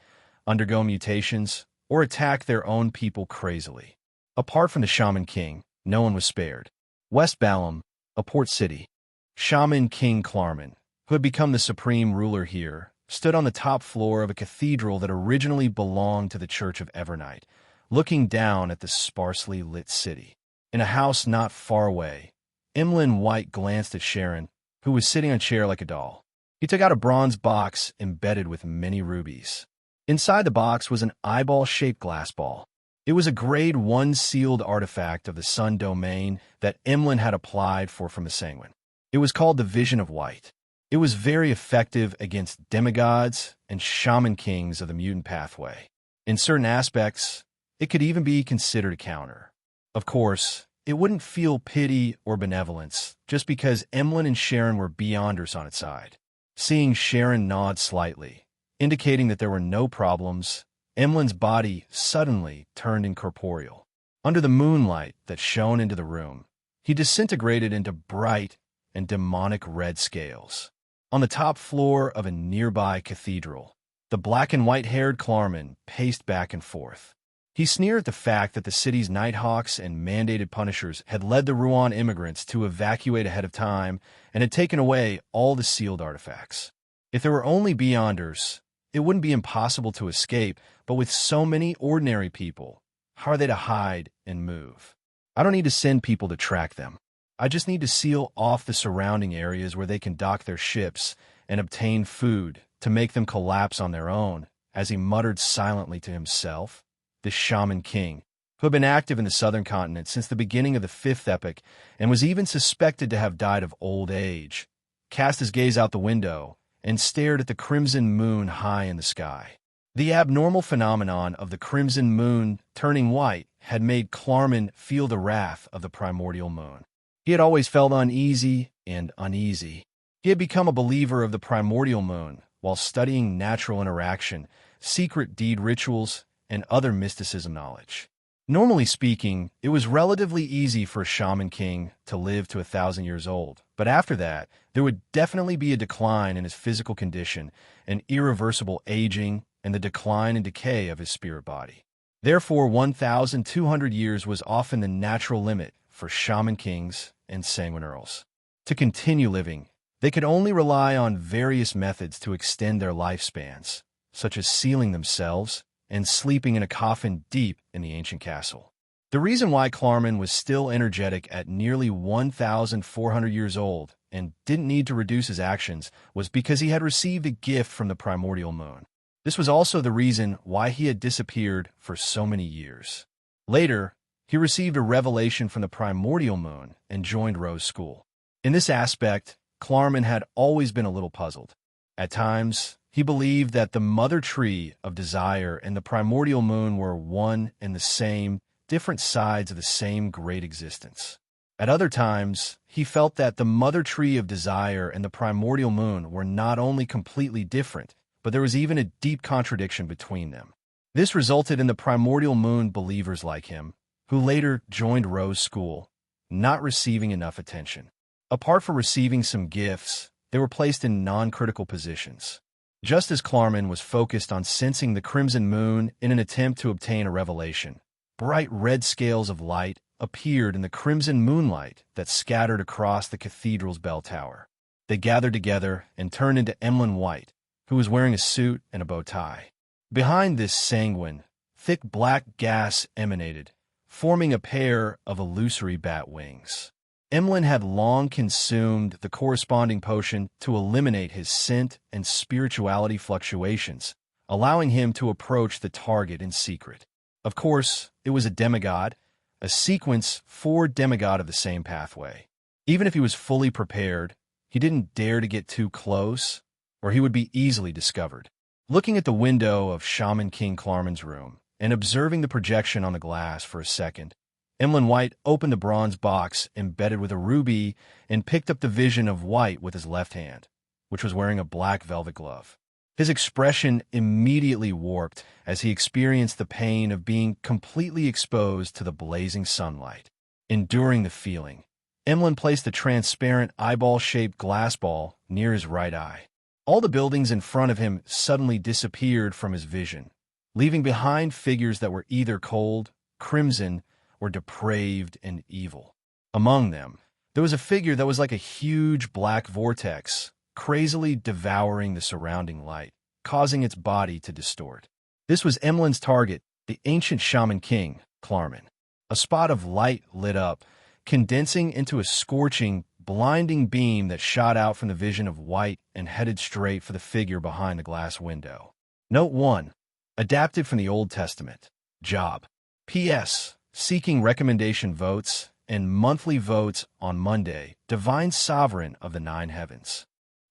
undergo mutations, or attack their own people crazily. Apart from the Shaman King, no one was spared. West Balam, a port city. Shaman King Klarman, who had become the supreme ruler here, stood on the top floor of a cathedral that originally belonged to the Church of Evernight, looking down at the sparsely lit city. In a house not far away, Emlyn White glanced at Sharon, who was sitting on a chair like a doll. He took out a bronze box embedded with many rubies. Inside the box was an eyeball-shaped glass ball. It was a Grade 1 sealed artifact of the Sun Domain that Emlyn had applied for from the Sanguine. It was called the Vision of White. It was very effective against demigods and shaman kings of the mutant pathway. In certain aspects, it could even be considered a counter. Of course, it wouldn't feel pity or benevolence just because Emlyn and Sharon were Beyonders on its side. Seeing Sharon nod slightly, indicating that there were no problems, Emlyn's body suddenly turned incorporeal. Under the moonlight that shone into the room, he disintegrated into bright and demonic red scales. On the top floor of a nearby cathedral, the black and white-haired Klarman paced back and forth. He sneered at the fact that the city's Nighthawks and mandated Punishers had led the Ruan immigrants to evacuate ahead of time and had taken away all the sealed artifacts. If there were only Beyonders, it wouldn't be impossible to escape, but with so many ordinary people, how are they to hide and move? I don't need to send people to track them. I just need to seal off the surrounding areas where they can dock their ships and obtain food to make them collapse on their own, as he muttered silently to himself. The Shaman King, who had been active in the southern continent since the beginning of the Fifth Epoch and was even suspected to have died of old age, cast his gaze out the window and stared at the crimson moon high in the sky. The abnormal phenomenon of the crimson moon turning white had made Klarman feel the wrath of the primordial moon. He had always felt uneasy and uneasy. He had become a believer of the primordial moon while studying natural interaction, secret deed rituals, and other mysticism knowledge. Normally speaking, it was relatively easy for a Shaman King to live to 1,000 years old, but after that, there would definitely be a decline in his physical condition, an irreversible aging, and the decline and decay of his spirit body. Therefore, 1,200 years was often the natural limit for Shaman Kings and Sanguine Earls. To continue living, they could only rely on various methods to extend their lifespans, such as sealing themselves and sleeping in a coffin deep in the ancient castle. The reason why Klarman was still energetic at nearly 1,400 years old and didn't need to reduce his actions was because he had received a gift from the primordial moon. This was also the reason why he had disappeared for so many years. Later, he received a revelation from the primordial moon and joined Rose School. In this aspect, Klarman had always been a little puzzled. At times, he believed that the mother tree of desire and the primordial moon were one and the same, different sides of the same great existence. At other times, he felt that the mother tree of desire and the primordial moon were not only completely different, but there was even a deep contradiction between them. This resulted in the primordial moon believers like him, who later joined Rose School, not receiving enough attention. Apart from receiving some gifts, they were placed in non-critical positions. Just as Klarman was focused on sensing the crimson moon in an attempt to obtain a revelation, bright red scales of light appeared in the crimson moonlight that scattered across the cathedral's bell tower. They gathered together and turned into Emlyn White, who was wearing a suit and a bow tie. Behind this sanguine, thick black gas emanated, forming a pair of illusory bat wings. Emlyn had long consumed the corresponding potion to eliminate his scent and spirituality fluctuations, allowing him to approach the target in secret. Of course, it was a demigod, a sequence for demigod of the same pathway. Even if he was fully prepared, he didn't dare to get too close, or he would be easily discovered. Looking at the window of Shaman King Klarman's room and observing the projection on the glass for a second, Emlyn White opened the bronze box embedded with a ruby and picked up the vision of White with his left hand, which was wearing a black velvet glove. His expression immediately warped as he experienced the pain of being completely exposed to the blazing sunlight. Enduring the feeling, Emlyn placed a transparent eyeball-shaped glass ball near his right eye. All the buildings in front of him suddenly disappeared from his vision, leaving behind figures that were either cold, crimson, or depraved and evil. Among them, there was a figure that was like a huge black vortex, crazily devouring the surrounding light, causing its body to distort. This was Emlyn's target, the ancient Shaman King, Klarman. A spot of light lit up, condensing into a scorching, blinding beam that shot out from the vision of White and headed straight for the figure behind the glass window. Note 1. Adapted from the Old Testament. Job. P.S. Seeking recommendation votes and monthly votes on Monday, Divine Sovereign of the Nine Heavens.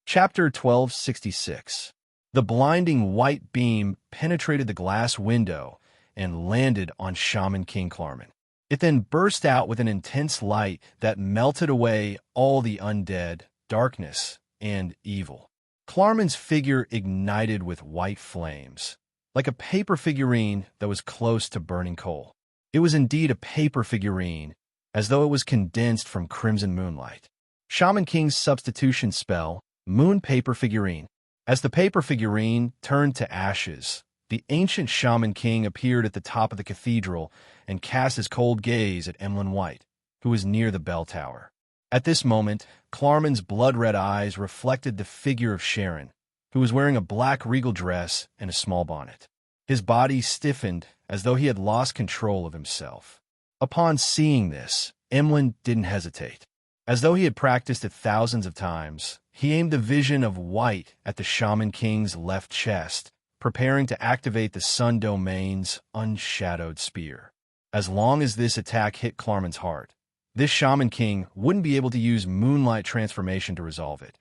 Chapter 1266. The blinding white beam penetrated the glass window and landed on Shaman King Klarman. It then burst out with an intense light that melted away all the undead, darkness, and evil. Klarman's figure ignited with white flames, like a paper figurine that was close to burning coal. It was indeed a paper figurine, as though it was condensed from crimson moonlight. Shaman King's substitution spell, Moon Paper Figurine. As the paper figurine turned to ashes, the ancient Shaman King appeared at the top of the cathedral and cast his cold gaze at Emlyn White, who was near the bell tower. At this moment, Klarman's blood-red eyes reflected the figure of Sharon, who was wearing a black regal dress and a small bonnet. His body stiffened as though he had lost control of himself. Upon seeing this, Emlyn didn't hesitate. As though he had practiced it thousands of times, he aimed the vision of White at the Shaman King's left chest, preparing to activate the Sun Domain's unshadowed spear. As long as this attack hit Klarman's heart, this Shaman King wouldn't be able to use Moonlight Transformation to resolve it,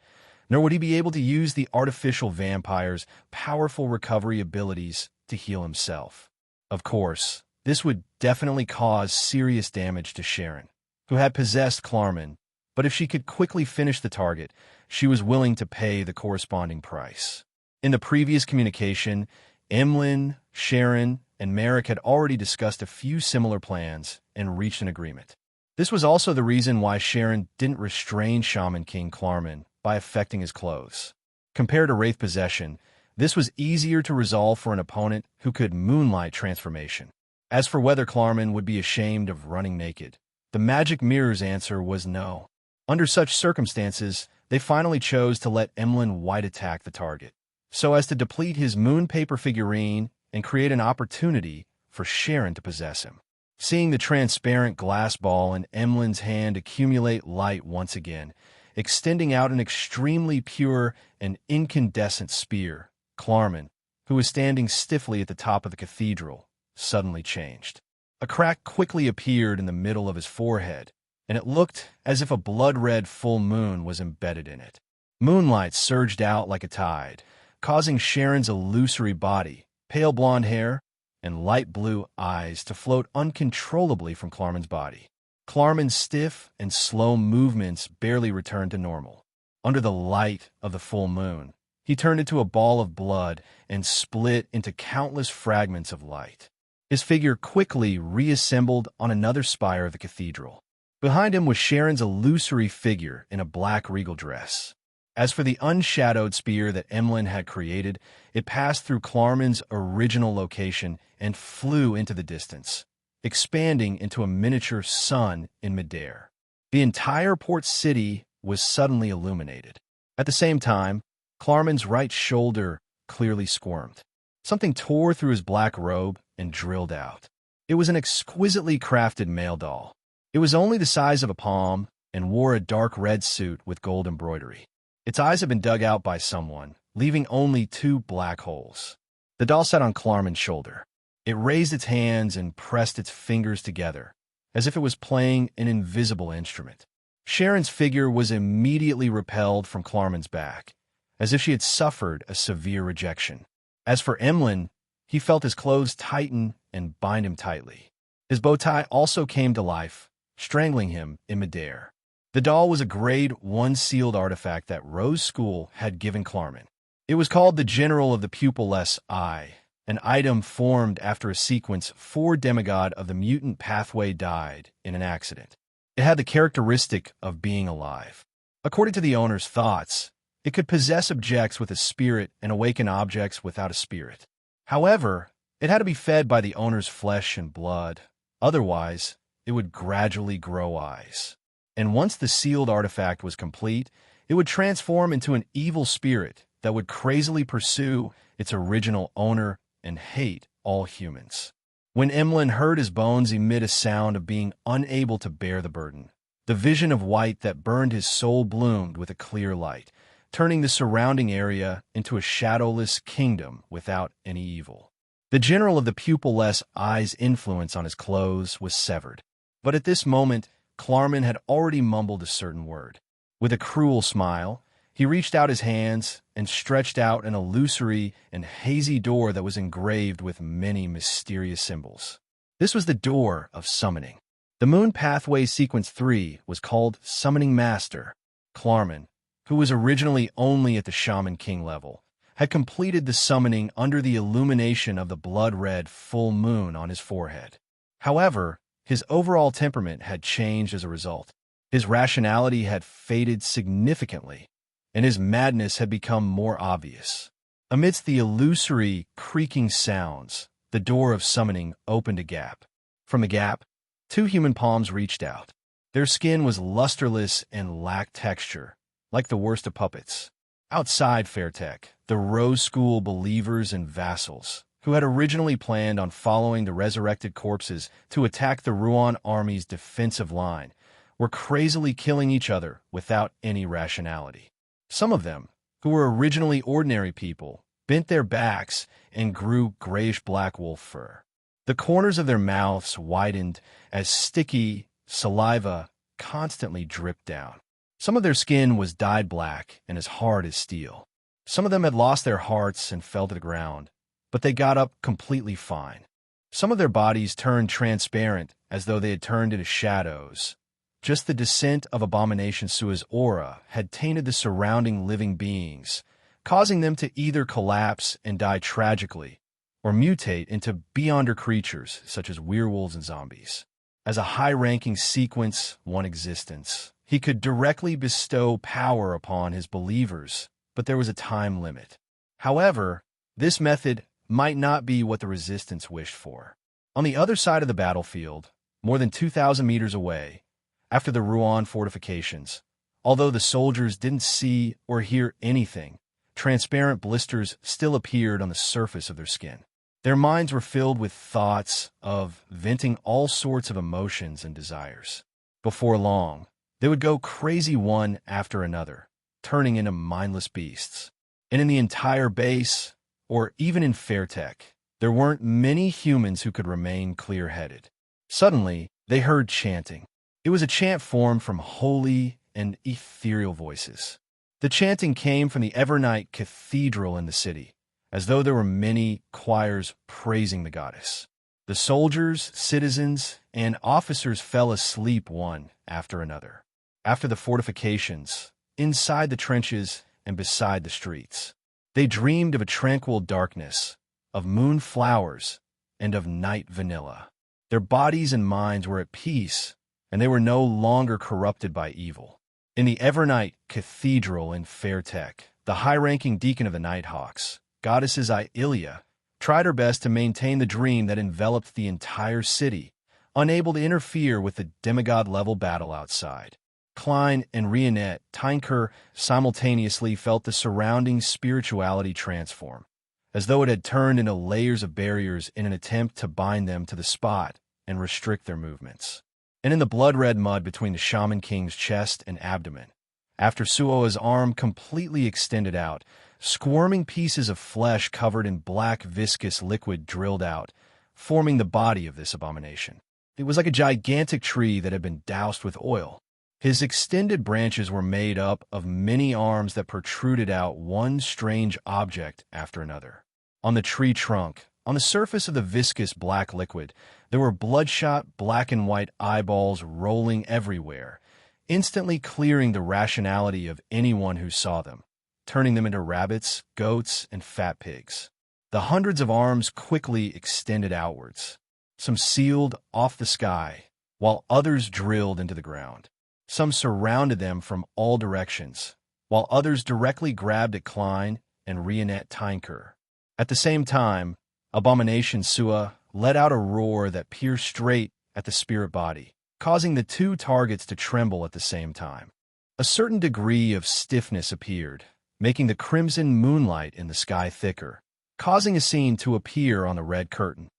nor would he be able to use the artificial vampire's powerful recovery abilities to heal himself. Of course, this would definitely cause serious damage to Sharon, who had possessed Klarman, but if she could quickly finish the target, she was willing to pay the corresponding price. In the previous communication, Emlyn, Sharon, and Merrick had already discussed a few similar plans and reached an agreement. This was also the reason why Sharon didn't restrain Shaman King Klarman by affecting his clothes. Compared to Wraith Possession, this was easier to resolve for an opponent who could Moonlight Transformation. As for whether Klarman would be ashamed of running naked, the Magic Mirror's answer was no. Under such circumstances, they finally chose to let Emlyn White attack the target, so as to deplete his moon paper figurine and create an opportunity for Sharon to possess him. Seeing the transparent glass ball in Emlyn's hand accumulate light once again, extending out an extremely pure and incandescent spear, Klarman, who was standing stiffly at the top of the cathedral, suddenly changed. A crack quickly appeared in the middle of his forehead, and it looked as if a blood-red full moon was embedded in it. Moonlight surged out like a tide, causing Sharon's illusory body, pale blonde hair, and light blue eyes to float uncontrollably from Klarman's body. Klarman's stiff and slow movements barely returned to normal. Under the light of the full moon, he turned into a ball of blood and split into countless fragments of light. His figure quickly reassembled on another spire of the cathedral. Behind him was Sharon's illusory figure in a black regal dress. As for the unshadowed spear that Emlyn had created, it passed through Klarman's original location and flew into the distance, expanding into a miniature sun in midair. The entire port city was suddenly illuminated. At the same time, Klarman's right shoulder clearly squirmed. Something tore through his black robe and drilled out. It was an exquisitely crafted male doll. It was only the size of a palm and wore a dark red suit with gold embroidery. Its eyes had been dug out by someone, leaving only 2 black holes. The doll sat on Klarman's shoulder. It raised its hands and pressed its fingers together, as if it was playing an invisible instrument. Sharon's figure was immediately repelled from Klarman's back, as if she had suffered a severe rejection. As for Emlyn, he felt his clothes tighten and bind him tightly. His bow tie also came to life, strangling him in midair. The doll was a Grade 1 sealed artifact that Rose School had given Klarman. It was called the General of the Pupilless Eye, an item formed after a sequence 4 demigod of the mutant pathway died in an accident. It had the characteristic of being alive. According to the owner's thoughts, it could possess objects with a spirit and awaken objects without a spirit. However, it had to be fed by the owner's flesh and blood. Otherwise, it would gradually grow eyes. And once the sealed artifact was complete, it would transform into an evil spirit that would crazily pursue its original owner and hate all humans. When Emlyn heard his bones emit a sound of being unable to bear the burden, the vision of white that burned his soul bloomed with a clear light, turning the surrounding area into a shadowless kingdom without any evil. The General of the Pupilless Eye's influence on his clothes was severed, but at this moment, Klarman had already mumbled a certain word. With a cruel smile, he reached out his hands and stretched out an illusory and hazy door that was engraved with many mysterious symbols. This was the door of summoning. The Moon Pathway Sequence 3 was called Summoning Master. Klarman, who was originally only at the Shaman King level, had completed the summoning under the illumination of the blood-red full moon on his forehead. However, his overall temperament had changed as a result. His rationality had faded significantly, and his madness had become more obvious. Amidst the illusory, creaking sounds, the door of summoning opened a gap. From the gap, 2 human palms reached out. Their skin was lusterless and lacked texture, like the worst of puppets. Outside Fairtech, the Rose School believers and vassals, who had originally planned on following the resurrected corpses to attack the Ruan army's defensive line, were crazily killing each other without any rationality. Some of them, who were originally ordinary people, bent their backs and grew grayish-black wolf fur. The corners of their mouths widened as sticky saliva constantly dripped down. Some of their skin was dyed black and as hard as steel. Some of them had lost their hearts and fell to the ground, but they got up completely fine. Some of their bodies turned transparent as though they had turned into shadows. Just the descent of Abomination Sua's aura had tainted the surrounding living beings, causing them to either collapse and die tragically or mutate into beyonder creatures such as werewolves and zombies. As a high-ranking sequence won existence, he could directly bestow power upon his believers, but there was a time limit. However, this method might not be what the Resistance wished for. On the other side of the battlefield, more than 2,000 meters away, after the Ruan fortifications, although the soldiers didn't see or hear anything, transparent blisters still appeared on the surface of their skin. Their minds were filled with thoughts of venting all sorts of emotions and desires. Before long, they would go crazy one after another, turning into mindless beasts. And in the entire base, or even in Fairtech, there weren't many humans who could remain clear-headed. Suddenly, they heard chanting. It was a chant formed from holy and ethereal voices. The chanting came from the Evernight Cathedral in the city, as though there were many choirs praising the goddess. The soldiers, citizens, and officers fell asleep one after another. After the fortifications, inside the trenches, and beside the streets, they dreamed of a tranquil darkness, of moon flowers, and of night vanilla. Their bodies and minds were at peace, and they were no longer corrupted by evil. In the Evernight Cathedral in Fairtech, the high-ranking deacon of the Nighthawks, goddesses Ilia, tried her best to maintain the dream that enveloped the entire city, unable to interfere with the demigod-level battle outside. Klein and Rionette Tynker simultaneously felt the surrounding spirituality transform, as though it had turned into layers of barriers in an attempt to bind them to the spot and restrict their movements. And in the blood-red mud between the Shaman King's chest and abdomen, after Suoa's arm completely extended out, squirming pieces of flesh covered in black viscous liquid drilled out, forming the body of this abomination. It was like a gigantic tree that had been doused with oil. His extended branches were made up of many arms that protruded out one strange object after another. On the tree trunk, on the surface of the viscous black liquid, there were bloodshot black and white eyeballs rolling everywhere, instantly clearing the rationality of anyone who saw them, turning them into rabbits, goats, and fat pigs. The hundreds of arms quickly extended outwards. Some sealed off the sky, while others drilled into the ground. Some surrounded them from all directions, while others directly grabbed at Klein and Rionette Tynker. At the same time, Abomination Sua let out a roar that pierced straight at the spirit body, causing the two targets to tremble at the same time. A certain degree of stiffness appeared, making the crimson moonlight in the sky thicker, causing a scene to appear on the red curtain.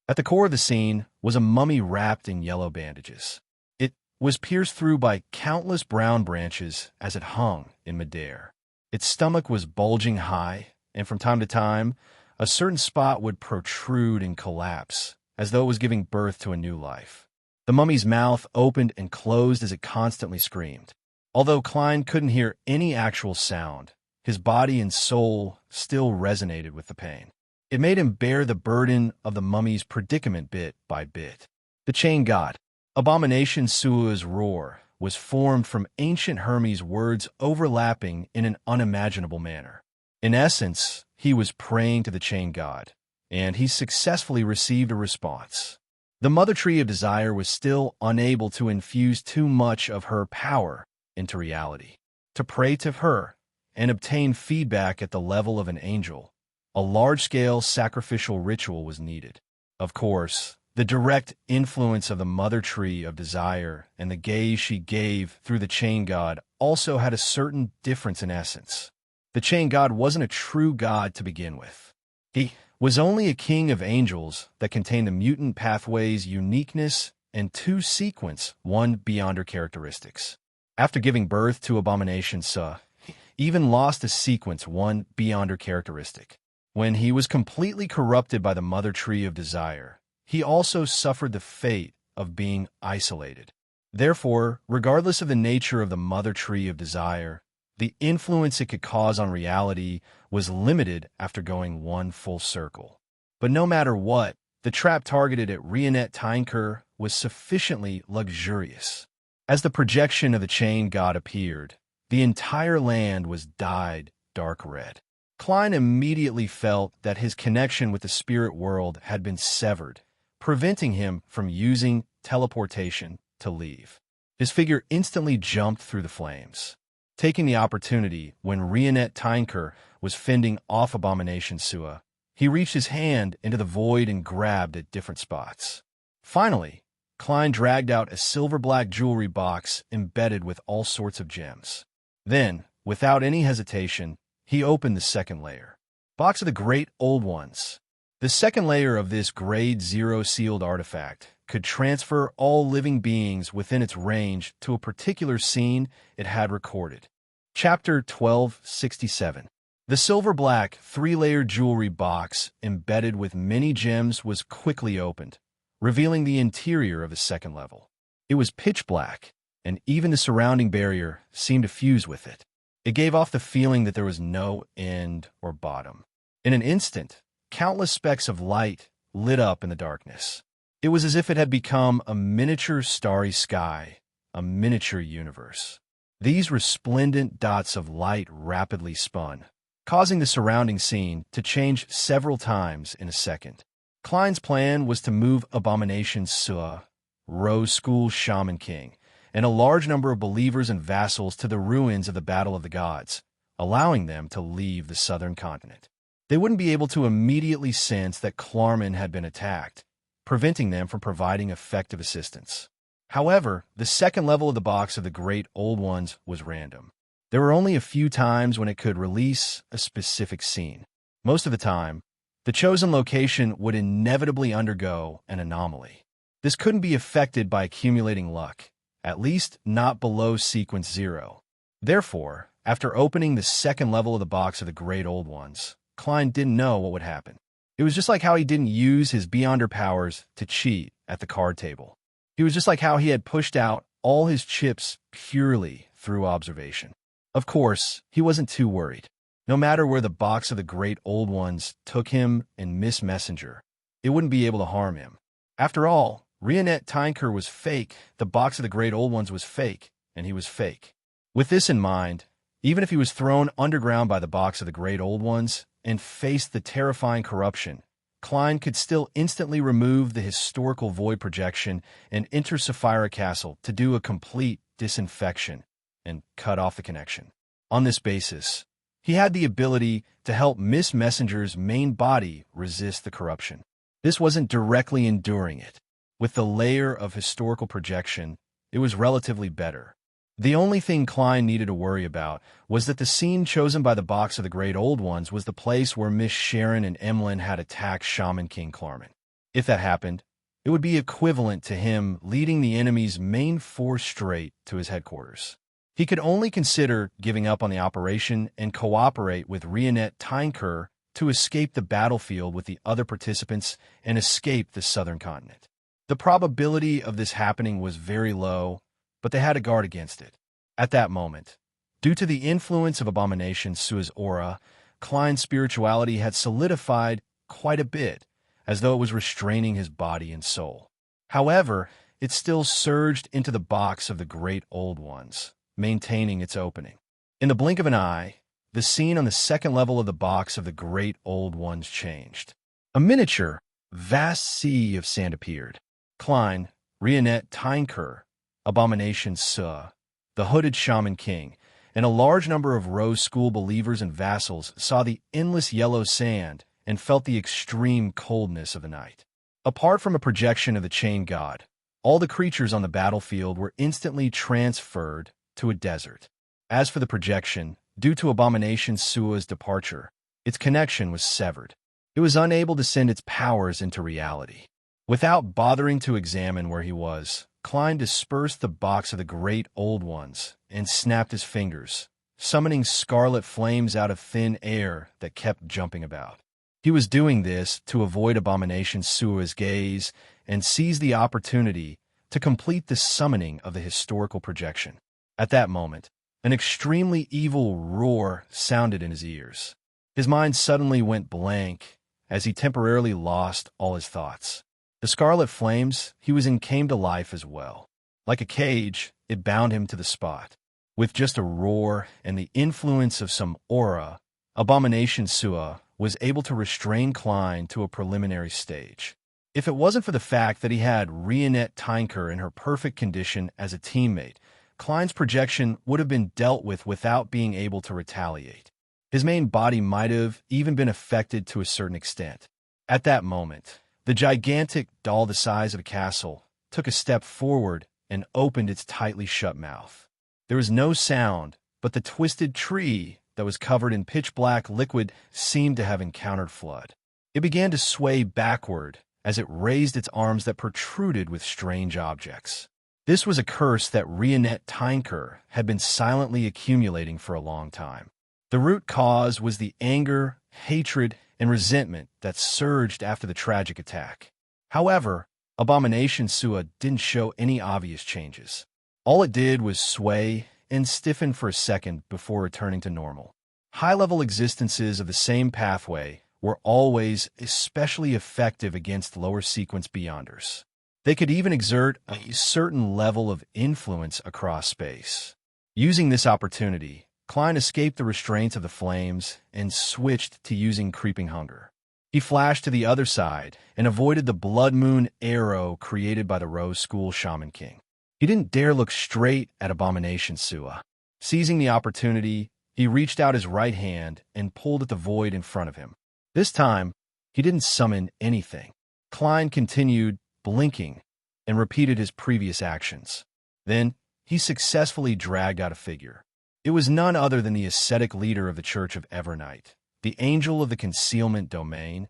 At the core of the scene was a mummy wrapped in yellow bandages. It was pierced through by countless brown branches as it hung in midair. Its stomach was bulging high, and from time to time, a certain spot would protrude and collapse, as though it was giving birth to a new life. The mummy's mouth opened and closed as it constantly screamed. Although Klein couldn't hear any actual sound, his body and soul still resonated with the pain. It made him bear the burden of the mummy's predicament bit by bit. The chain god, Abomination Sua's roar, was formed from ancient Hermes' words overlapping in an unimaginable manner. In essence, he was praying to the chain god, and he successfully received a response. The Mother Tree of Desire was still unable to infuse too much of her power into reality. To pray to her and obtain feedback at the level of an angel, a large-scale sacrificial ritual was needed. Of course, the direct influence of the Mother Tree of Desire and the gaze she gave through the chain god also had a certain difference in essence. The chain god wasn't a true god to begin with. He was only a king of angels that contained the mutant pathway's uniqueness and two sequence, one beyond her characteristics. After giving birth to Abomination Sa, he even lost a sequence, one beyond her characteristic. When he was completely corrupted by the Mother Tree of Desire, he also suffered the fate of being isolated. Therefore, regardless of the nature of the Mother Tree of Desire, the influence it could cause on reality was limited after going one full circle. But no matter what, the trap targeted at Rionette Tynker was sufficiently luxurious. As the projection of the chain god appeared, the entire land was dyed dark red. Klein immediately felt that his connection with the spirit world had been severed, preventing him from using teleportation to leave. His figure instantly jumped through the flames. Taking the opportunity when Rionette Tynker was fending off Abomination Sua, he reached his hand into the void and grabbed at different spots. Finally, Klein dragged out a silver-black jewelry box embedded with all sorts of gems. Then, without any hesitation, he opened the second layer. Box of the Great Old Ones. The second layer of this Grade 0 sealed artifact could transfer all living beings within its range to a particular scene it had recorded. Chapter 1267. The silver-black, three-layered jewelry box embedded with many gems was quickly opened, revealing the interior of the second level. It was pitch black, and even the surrounding barrier seemed to fuse with it. It gave off the feeling that there was no end or bottom. In an instant, countless specks of light lit up in the darkness. It was as if it had become a miniature starry sky, a miniature universe. These resplendent dots of light rapidly spun, causing the surrounding scene to change several times in a second. Klein's plan was to move Abomination Sua, Rose School Shaman King, and a large number of believers and vassals to the ruins of the Battle of the Gods, allowing them to leave the southern continent. They wouldn't be able to immediately sense that Klarman had been attacked, preventing them from providing effective assistance. However, the second level of the box of the Great Old Ones was random. There were only a few times when it could release a specific scene. Most of the time, the chosen location would inevitably undergo an anomaly. This couldn't be affected by accumulating luck, at least not below sequence 0. Therefore, after opening the second level of the box of the Great Old Ones, Klein didn't know what would happen. It was just like how he didn't use his Beyonder powers to cheat at the card table. It was just like how he had pushed out all his chips purely through observation. Of course, he wasn't too worried. No matter where the box of the Great Old Ones took him and Miss Messenger, it wouldn't be able to harm him. After all, Rionette Tinker was fake, the box of the Great Old Ones was fake, and he was fake. With this in mind, even if he was thrown underground by the box of the Great Old Ones and faced the terrifying corruption, Klein could still instantly remove the historical void projection and enter Sapphira Castle to do a complete disinfection and cut off the connection. On this basis, he had the ability to help Miss Messenger's main body resist the corruption. This wasn't directly enduring it. With the layer of historical projection, it was relatively better. The only thing Klein needed to worry about was that the scene chosen by the box of the Great Old Ones was the place where Miss Sharon and Emlyn had attacked Shaman King Klarman. If that happened, it would be equivalent to him leading the enemy's main force straight to his headquarters. He could only consider giving up on the operation and cooperate with Rionette Tinker to escape the battlefield with the other participants and escape the southern continent. The probability of this happening was very low, but they had to guard against it. At that moment, due to the influence of Abomination Sua's aura, Klein's spirituality had solidified quite a bit, as though it was restraining his body and soul. However, it still surged into the box of the Great Old Ones, maintaining its opening. In the blink of an eye, the scene on the second level of the box of the Great Old Ones changed. A miniature, vast sea of sand appeared. Klein, Rionette Tinker, Abomination Sua, the hooded Shaman King, and a large number of Rose School believers and vassals saw the endless yellow sand and felt the extreme coldness of the night. Apart from a projection of the Chain God, all the creatures on the battlefield were instantly transferred to a desert. As for the projection, due to Abomination Sua's departure, its connection was severed. It was unable to send its powers into reality. Without bothering to examine where he was, Klein dispersed the box of the Great Old Ones and snapped his fingers, summoning scarlet flames out of thin air that kept jumping about. He was doing this to avoid Abomination Sua's gaze and seize the opportunity to complete the summoning of the historical projection. At that moment, an extremely evil roar sounded in his ears. His mind suddenly went blank as he temporarily lost all his thoughts. The scarlet flames he was in came to life as well. Like a cage, it bound him to the spot. With just a roar and the influence of some aura, Abomination Sua was able to restrain Klein to a preliminary stage. If it wasn't for the fact that he had Rionette Tinker in her perfect condition as a teammate, Klein's projection would have been dealt with without being able to retaliate. His main body might have even been affected to a certain extent. At that moment, the gigantic doll the size of a castle took a step forward and opened its tightly shut mouth. There was no sound, but the twisted tree that was covered in pitch-black liquid seemed to have encountered flood. It began to sway backward as it raised its arms that protruded with strange objects. This was a curse that Rionette Tinker had been silently accumulating for a long time. The root cause was the anger, hatred, and resentment that surged after the tragic attack. However, Abomination Sua didn't show any obvious changes. All it did was sway and stiffen for a second before returning to normal. High-level existences of the same pathway were always especially effective against lower sequence beyonders. They could even exert a certain level of influence across space. Using this opportunity, Klein escaped the restraints of the flames and switched to using creeping hunger. He flashed to the other side and avoided the blood moon arrow created by the Rose School Shaman King. He didn't dare look straight at Abomination Sua. Seizing the opportunity, he reached out his right hand and pulled at the void in front of him. This time, he didn't summon anything. Klein continued, blinking, and repeated his previous actions. Then, he successfully dragged out a figure. It was none other than the ascetic leader of the Church of Evernight, the Angel of the Concealment Domain,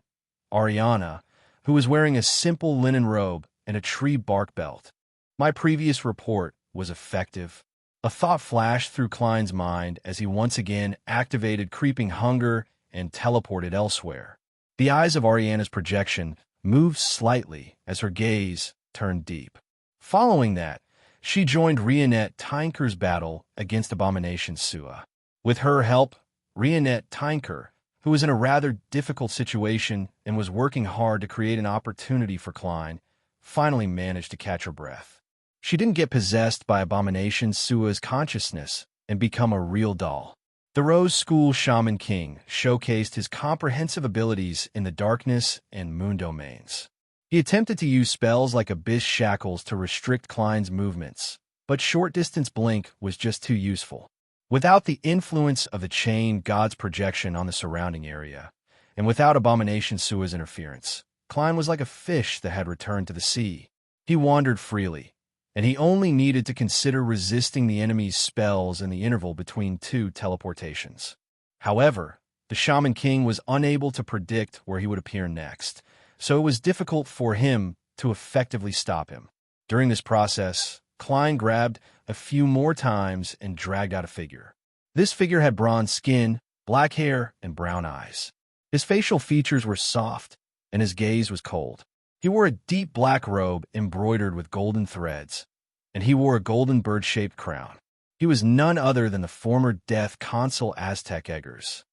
Ariana, who was wearing a simple linen robe and a tree bark belt. My previous report was effective. A thought flashed through Klein's mind as he once again activated creeping hunger and teleported elsewhere. The eyes of Ariana's projection moved slightly as her gaze turned deep. Following that, she joined Rionette Tynker's battle against Abomination Sua. With her help, Rionette Tynker, who was in a rather difficult situation and was working hard to create an opportunity for Klein, finally managed to catch her breath. She didn't get possessed by Abomination Sua's consciousness and become a real doll. The Rose School Shaman King showcased his comprehensive abilities in the darkness and moon domains. He attempted to use spells like Abyss Shackles to restrict Klein's movements, but short-distance blink was just too useful. Without the influence of the chain God's projection on the surrounding area, and without Abomination Sua's interference, Klein was like a fish that had returned to the sea. He wandered freely, and he only needed to consider resisting the enemy's spells in the interval between two teleportations. However, the Shaman King was unable to predict where he would appear next, so it was difficult for him to effectively stop him. During this process, Klein grabbed a few more times and dragged out a figure. This figure had bronze skin, black hair, and brown eyes. His facial features were soft, and his gaze was cold. He wore a deep black robe embroidered with golden threads, and he wore a golden bird-shaped crown. He was none other than the former death consul Aztec Eggers.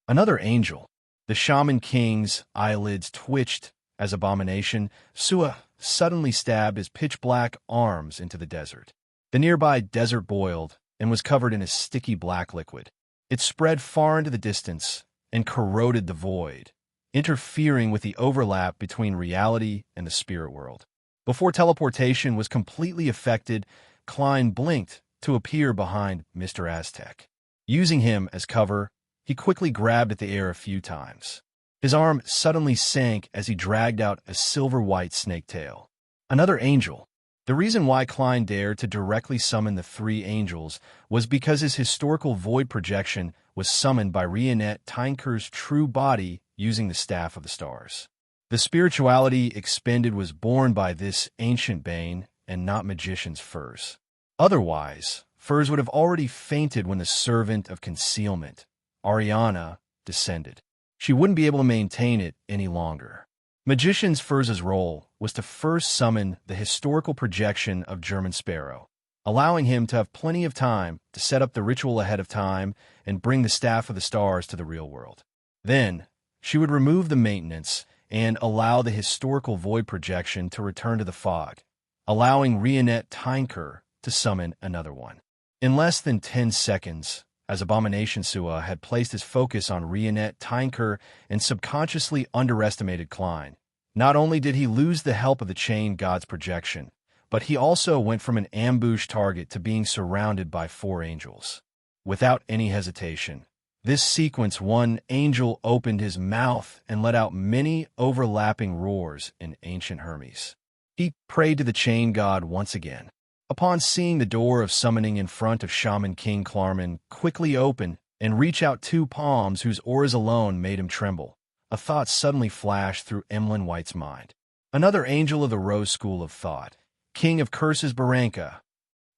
Another angel. The Shaman King's eyelids twitched as Abomination Sua suddenly stabbed his pitch-black arms into the desert. The nearby desert boiled and was covered in a sticky black liquid. It spread far into the distance and corroded the void, interfering with the overlap between reality and the spirit world. Before teleportation was completely effected, Klein blinked to appear behind Mr. Aztec. Using him as cover, he quickly grabbed at the air a few times. His arm suddenly sank as he dragged out a silver-white snake tail. Another angel. The reason why Klein dared to directly summon the three angels was because his historical void projection was summoned by Rionette Tynker's true body using the Staff of the Stars. The spirituality expended was born by this ancient bane and not magician's furs. Otherwise, furs would have already fainted when the servant of concealment, Ariana, descended. She wouldn't be able to maintain it any longer. Magician's Furs' role was to first summon the historical projection of German Sparrow, allowing him to have plenty of time to set up the ritual ahead of time and bring the Staff of the Stars to the real world. Then, she would remove the maintenance and allow the historical void projection to return to the fog, allowing Rionette Tynker to summon another one. In less than 10 seconds, as Abomination Sua had placed his focus on Rionette Tynker and subconsciously underestimated Klein, not only did he lose the help of the chain God's projection, but he also went from an ambush target to being surrounded by 4 angels. Without any hesitation, this sequence, one angel opened his mouth and let out many overlapping roars in ancient Hermes. He prayed to the chain god once again. Upon seeing the door of summoning in front of Shaman King Klarman quickly open and reach out 2 palms whose auras alone made him tremble, a thought suddenly flashed through Emlyn White's mind. Another angel of the Rose School of Thought, King of Curses Baranka.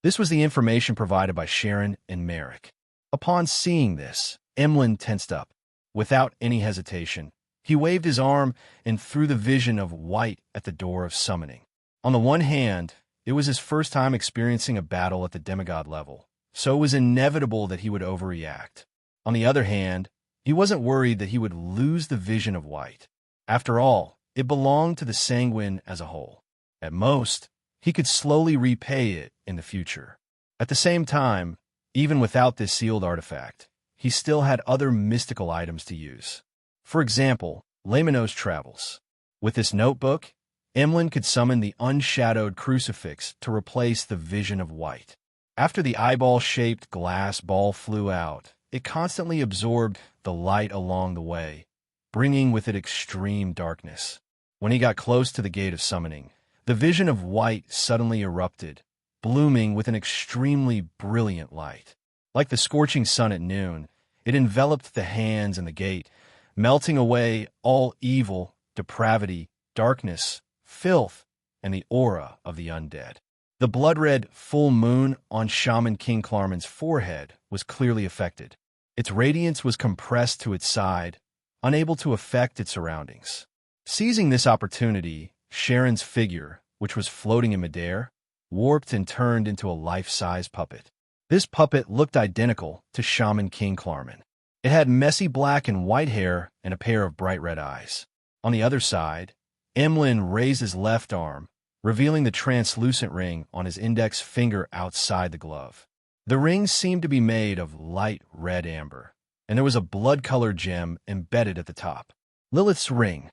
This was the information provided by Sharon and Merrick. Upon seeing this, Emlyn tensed up. Without any hesitation, he waved his arm and threw the vision of White at the door of summoning. On the one hand, it was his first time experiencing a battle at the demigod level, so it was inevitable that he would overreact. On the other hand, he wasn't worried that he would lose the vision of white. After all, it belonged to the sanguine as a whole. At most, he could slowly repay it in the future. At the same time, even without this sealed artifact, he still had other mystical items to use. For example, Laymanos Travels. With this notebook, Emlyn could summon the unshadowed crucifix to replace the vision of white. After the eyeball-shaped glass ball flew out, it constantly absorbed the light along the way, bringing with it extreme darkness. When he got close to the gate of summoning, the vision of white suddenly erupted, blooming with an extremely brilliant light. Like the scorching sun at noon, it enveloped the hands and the gate, melting away all evil, depravity, darkness, filth, and the aura of the undead. The blood-red full moon on Shaman King Klarman's forehead was clearly affected. Its radiance was compressed to its side, unable to affect its surroundings. Seizing this opportunity, Sharon's figure, which was floating in midair, warped and turned into a life-size puppet. This puppet looked identical to Shaman King Klarman. It had messy black and white hair and a pair of bright red eyes. On the other side, Emlyn raised his left arm, revealing the translucent ring on his index finger outside the glove. The ring seemed to be made of light red amber, and there was a blood-colored gem embedded at the top. Lilith's ring.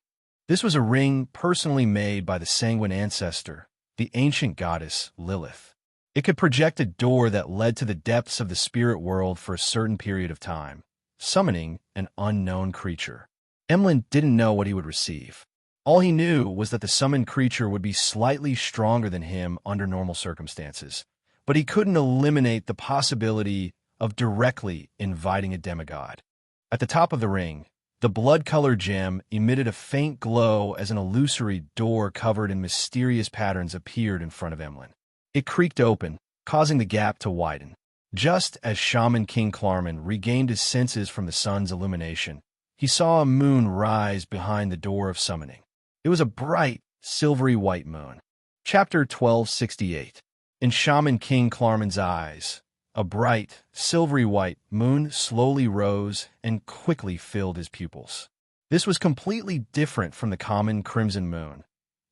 This was a ring personally made by the sanguine ancestor, the ancient goddess Lilith. It could project a door that led to the depths of the spirit world for a certain period of time, summoning an unknown creature. Emlyn didn't know what he would receive. All he knew was that the summoned creature would be slightly stronger than him under normal circumstances, but he couldn't eliminate the possibility of directly inviting a demigod. At the top of the ring, the blood-colored gem emitted a faint glow as an illusory door covered in mysterious patterns appeared in front of Emlyn. It creaked open, causing the gap to widen. Just as Shaman King Klarman regained his senses from the sun's illumination, he saw a moon rise behind the door of summoning. It was a bright, silvery white moon. Chapter 1268. In Shaman King Klarman's eyes, a bright, silvery white moon slowly rose and quickly filled his pupils. This was completely different from the common crimson moon,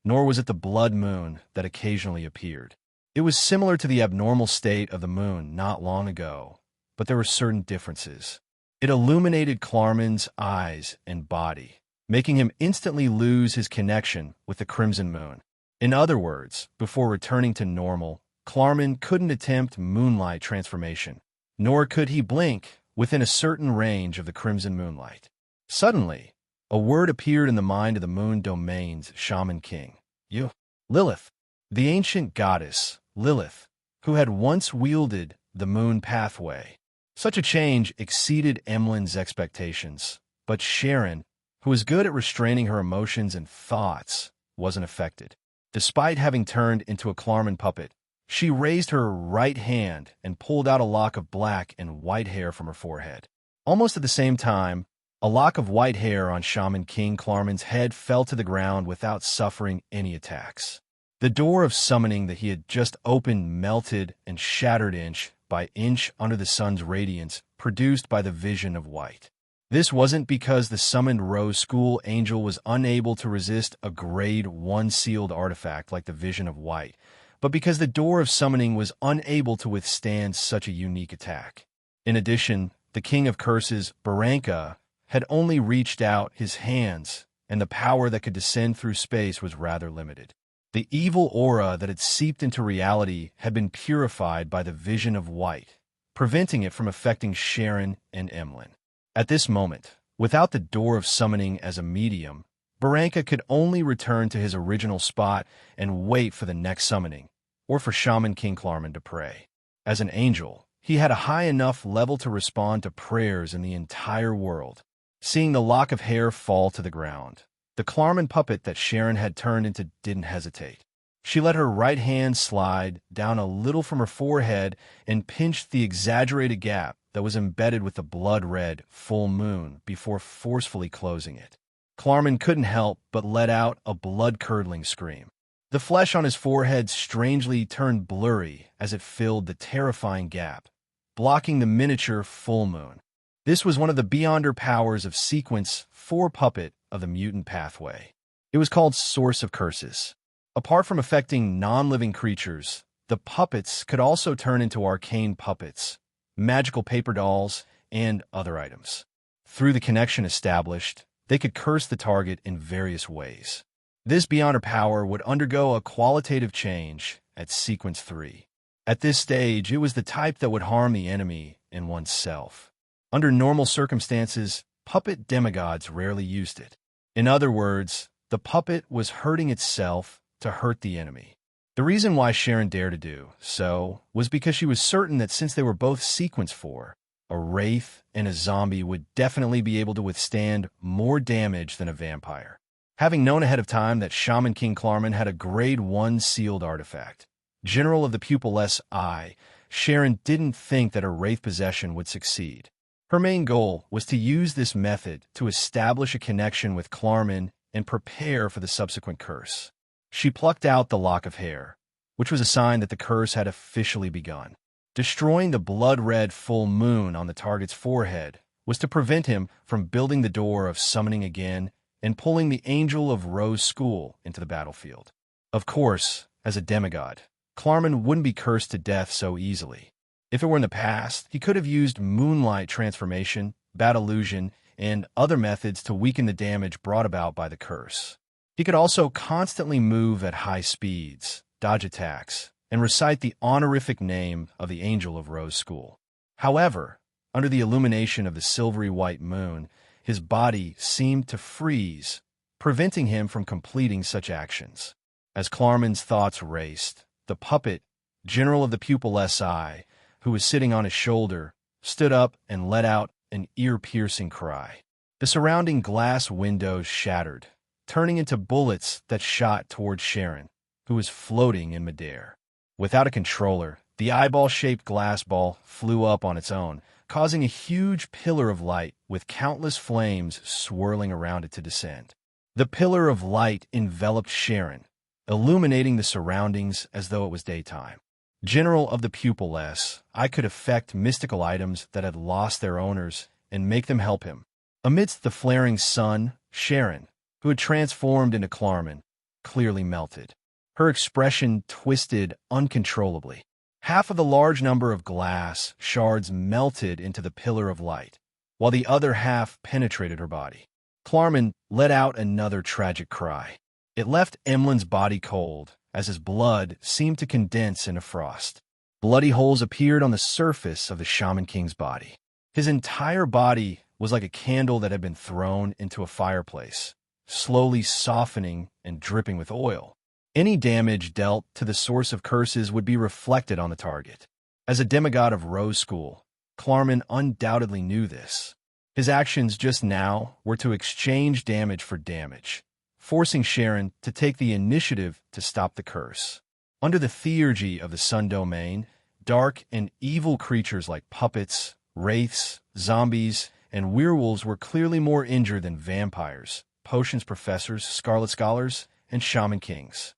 nor was it the blood moon that occasionally appeared. It was similar to the abnormal state of the moon not long ago, but there were certain differences. It illuminated Klarman's eyes and body, making him instantly lose his connection with the crimson moon. In other words, before returning to normal, Klarman couldn't attempt moonlight transformation, nor could he blink within a certain range of the crimson moonlight. Suddenly, a word appeared in the mind of the moon domain's Shaman King. You, Lilith, the ancient goddess, Lilith, who had once wielded the moon pathway. Such a change exceeded Emlyn's expectations, but Sharon, who was good at restraining her emotions and thoughts, wasn't affected. Despite having turned into a Klarman puppet, she raised her right hand and pulled out a lock of black and white hair from her forehead. Almost at the same time, a lock of white hair on Shaman King Klarman's head fell to the ground without suffering any attacks. The door of summoning that he had just opened melted and shattered inch by inch under the sun's radiance produced by the vision of white. This wasn't because the summoned Rose School Angel was unable to resist a Grade 1 sealed artifact like the vision of white, but because the door of summoning was unable to withstand such a unique attack. In addition, the King of Curses, Baranka, had only reached out his hands, and the power that could descend through space was rather limited. The evil aura that had seeped into reality had been purified by the vision of white, preventing it from affecting Sharon and Emlyn. At this moment, without the door of summoning as a medium, Baranka could only return to his original spot and wait for the next summoning, or for Shaman King Klarman to pray. As an angel, he had a high enough level to respond to prayers in the entire world. Seeing the lock of hair fall to the ground, the Klarman puppet that Sharon had turned into didn't hesitate. She let her right hand slide down a little from her forehead and pinched the exaggerated gap that was embedded with the blood-red full moon before forcefully closing it. Klarman couldn't help but let out a blood-curdling scream. The flesh on his forehead strangely turned blurry as it filled the terrifying gap, blocking the miniature full moon. This was one of the beyonder powers of Sequence 4 puppet of the mutant pathway. It was called Source of Curses. Apart from affecting non-living creatures, the puppets could also turn into arcane puppets, magical paper dolls, and other items. Through the connection established, they could curse the target in various ways. This beyonder power would undergo a qualitative change at Sequence 3. At this stage, it was the type that would harm the enemy in oneself. Under normal circumstances, puppet demigods rarely used it. In other words, the puppet was hurting itself to hurt the enemy. The reason why Sharon dared to do so was because she was certain that since they were both Sequence 4, a wraith and a zombie would definitely be able to withstand more damage than a vampire. Having known ahead of time that Shaman King Klarman had a Grade 1 sealed artifact, General of the Pupilless Eye, Sharon didn't think that her wraith possession would succeed. Her main goal was to use this method to establish a connection with Klarman and prepare for the subsequent curse. She plucked out the lock of hair, which was a sign that the curse had officially begun. Destroying the blood-red full moon on the target's forehead was to prevent him from building the door of summoning again and pulling the Angel of Rose School into the battlefield. Of course, as a demigod, Klarman wouldn't be cursed to death so easily. If it were in the past, he could have used moonlight transformation, bat illusion, and other methods to weaken the damage brought about by the curse. He could also constantly move at high speeds, dodge attacks, and recite the honorific name of the Angel of Rose School. However, under the illumination of the silvery white moon, his body seemed to freeze, preventing him from completing such actions. As Klarman's thoughts raced, the puppet, General of the Pupilless Eye, who was sitting on his shoulder, stood up and let out an ear-piercing cry. The surrounding glass windows shattered, turning into bullets that shot towards Sharon, who was floating in midair. Without a controller, the eyeball-shaped glass ball flew up on its own, causing a huge pillar of light with countless flames swirling around it to descend. The pillar of light enveloped Sharon, illuminating the surroundings as though it was daytime. General of the Pupilless, I could affect mystical items that had lost their owners and make them help him. Amidst the flaring sun, Sharon, who had transformed into Klarman, clearly melted. Her expression twisted uncontrollably. Half of the large number of glass shards melted into the pillar of light, while the other half penetrated her body. Klarman let out another tragic cry. It left Emlyn's body cold, as his blood seemed to condense into frost. Bloody holes appeared on the surface of the Shaman King's body. His entire body was like a candle that had been thrown into a fireplace, slowly softening and dripping with oil. Any damage dealt to the source of curses would be reflected on the target. As a demigod of Rose School, Klarman undoubtedly knew this. His actions just now were to exchange damage for damage, forcing Sharon to take the initiative to stop the curse. Under the theurgy of the Sun Domain, dark and evil creatures like puppets, wraiths, zombies, and werewolves were clearly more injured than vampires, potions professors, scarlet scholars, and shaman kings.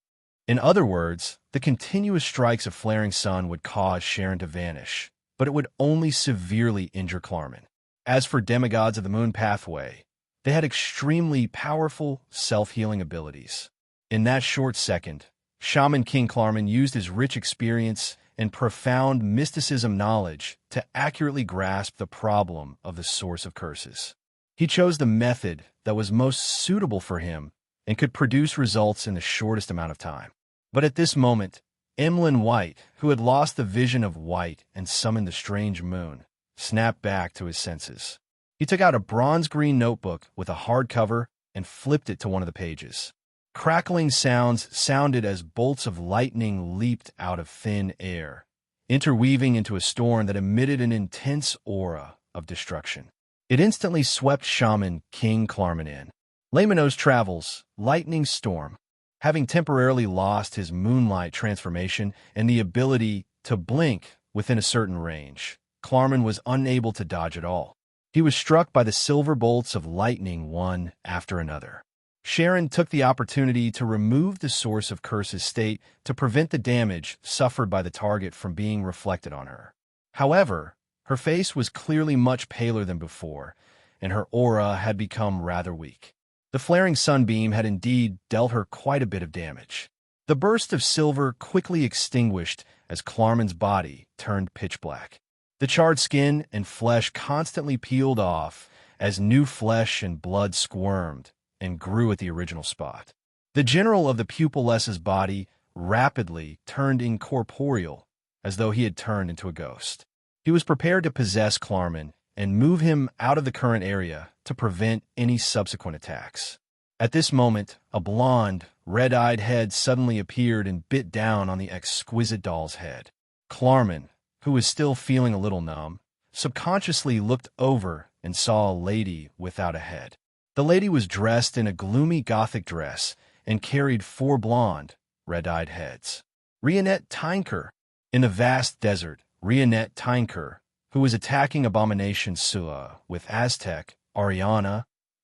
In other words, the continuous strikes of flaring sun would cause Sharon to vanish, but it would only severely injure Klarman. As for demigods of the Moon Pathway, they had extremely powerful self-healing abilities. In that short second, Shaman King Klarman used his rich experience and profound mysticism knowledge to accurately grasp the problem of the source of curses. He chose the method that was most suitable for him and could produce results in the shortest amount of time. But at this moment, Emlyn White, who had lost the vision of white and summoned the strange moon, snapped back to his senses. He took out a bronze-green notebook with a hardcover and flipped it to one of the pages. Crackling sounds sounded as bolts of lightning leaped out of thin air, interweaving into a storm that emitted an intense aura of destruction. It instantly swept Shaman King Klarman in. Laymanos Travels, Lightning Storm. Having temporarily lost his moonlight transformation and the ability to blink within a certain range, Klarman was unable to dodge at all. He was struck by the silver bolts of lightning one after another. Sharon took the opportunity to remove the source of Curse's state to prevent the damage suffered by the target from being reflected on her. However, her face was clearly much paler than before, and her aura had become rather weak. The flaring sunbeam had indeed dealt her quite a bit of damage. The burst of silver quickly extinguished as Klarman's body turned pitch black. The charred skin and flesh constantly peeled off as new flesh and blood squirmed and grew at the original spot. The general of the pupilless's body rapidly turned incorporeal, as though he had turned into a ghost. He was prepared to possess Klarman and move him out of the current area to prevent any subsequent attacks. At this moment, a blonde, red-eyed head suddenly appeared and bit down on the exquisite doll's head. Klarman, who was still feeling a little numb, subconsciously looked over and saw a lady without a head. The lady was dressed in a gloomy Gothic dress and carried 4 blonde, red-eyed heads. Rionette Tynker. In the vast desert, Rionette Tynker, who was attacking Abomination Sua with Aztec, Ariana,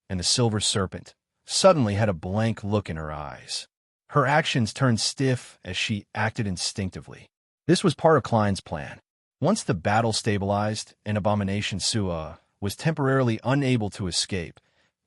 and the Silver Serpent, suddenly had a blank look in her eyes. Her actions turned stiff as she acted instinctively. This was part of Klein's plan. Once the battle stabilized and Abomination Sua was temporarily unable to escape,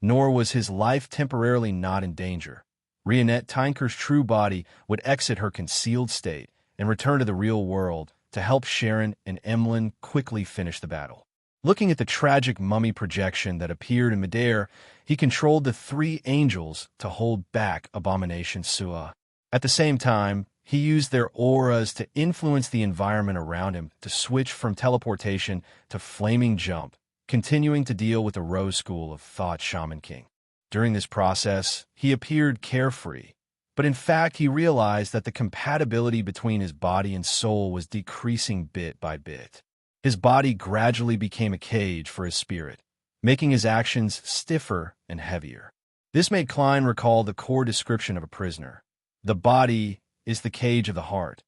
nor was his life temporarily not in danger, Rionette Tynker's true body would exit her concealed state and return to the real world to help Sharon and Emlyn quickly finish the battle. Looking at the tragic mummy projection that appeared in midair, he controlled the 3 angels to hold back Abomination Sua. At the same time, he used their auras to influence the environment around him to switch from teleportation to flaming jump, continuing to deal with the Rose School of Thought Shaman King. During this process, he appeared carefree, but in fact he realized that the compatibility between his body and soul was decreasing bit by bit. His body gradually became a cage for his spirit, making his actions stiffer and heavier. This made Klein recall the core description of a prisoner. The body is the cage of the heart,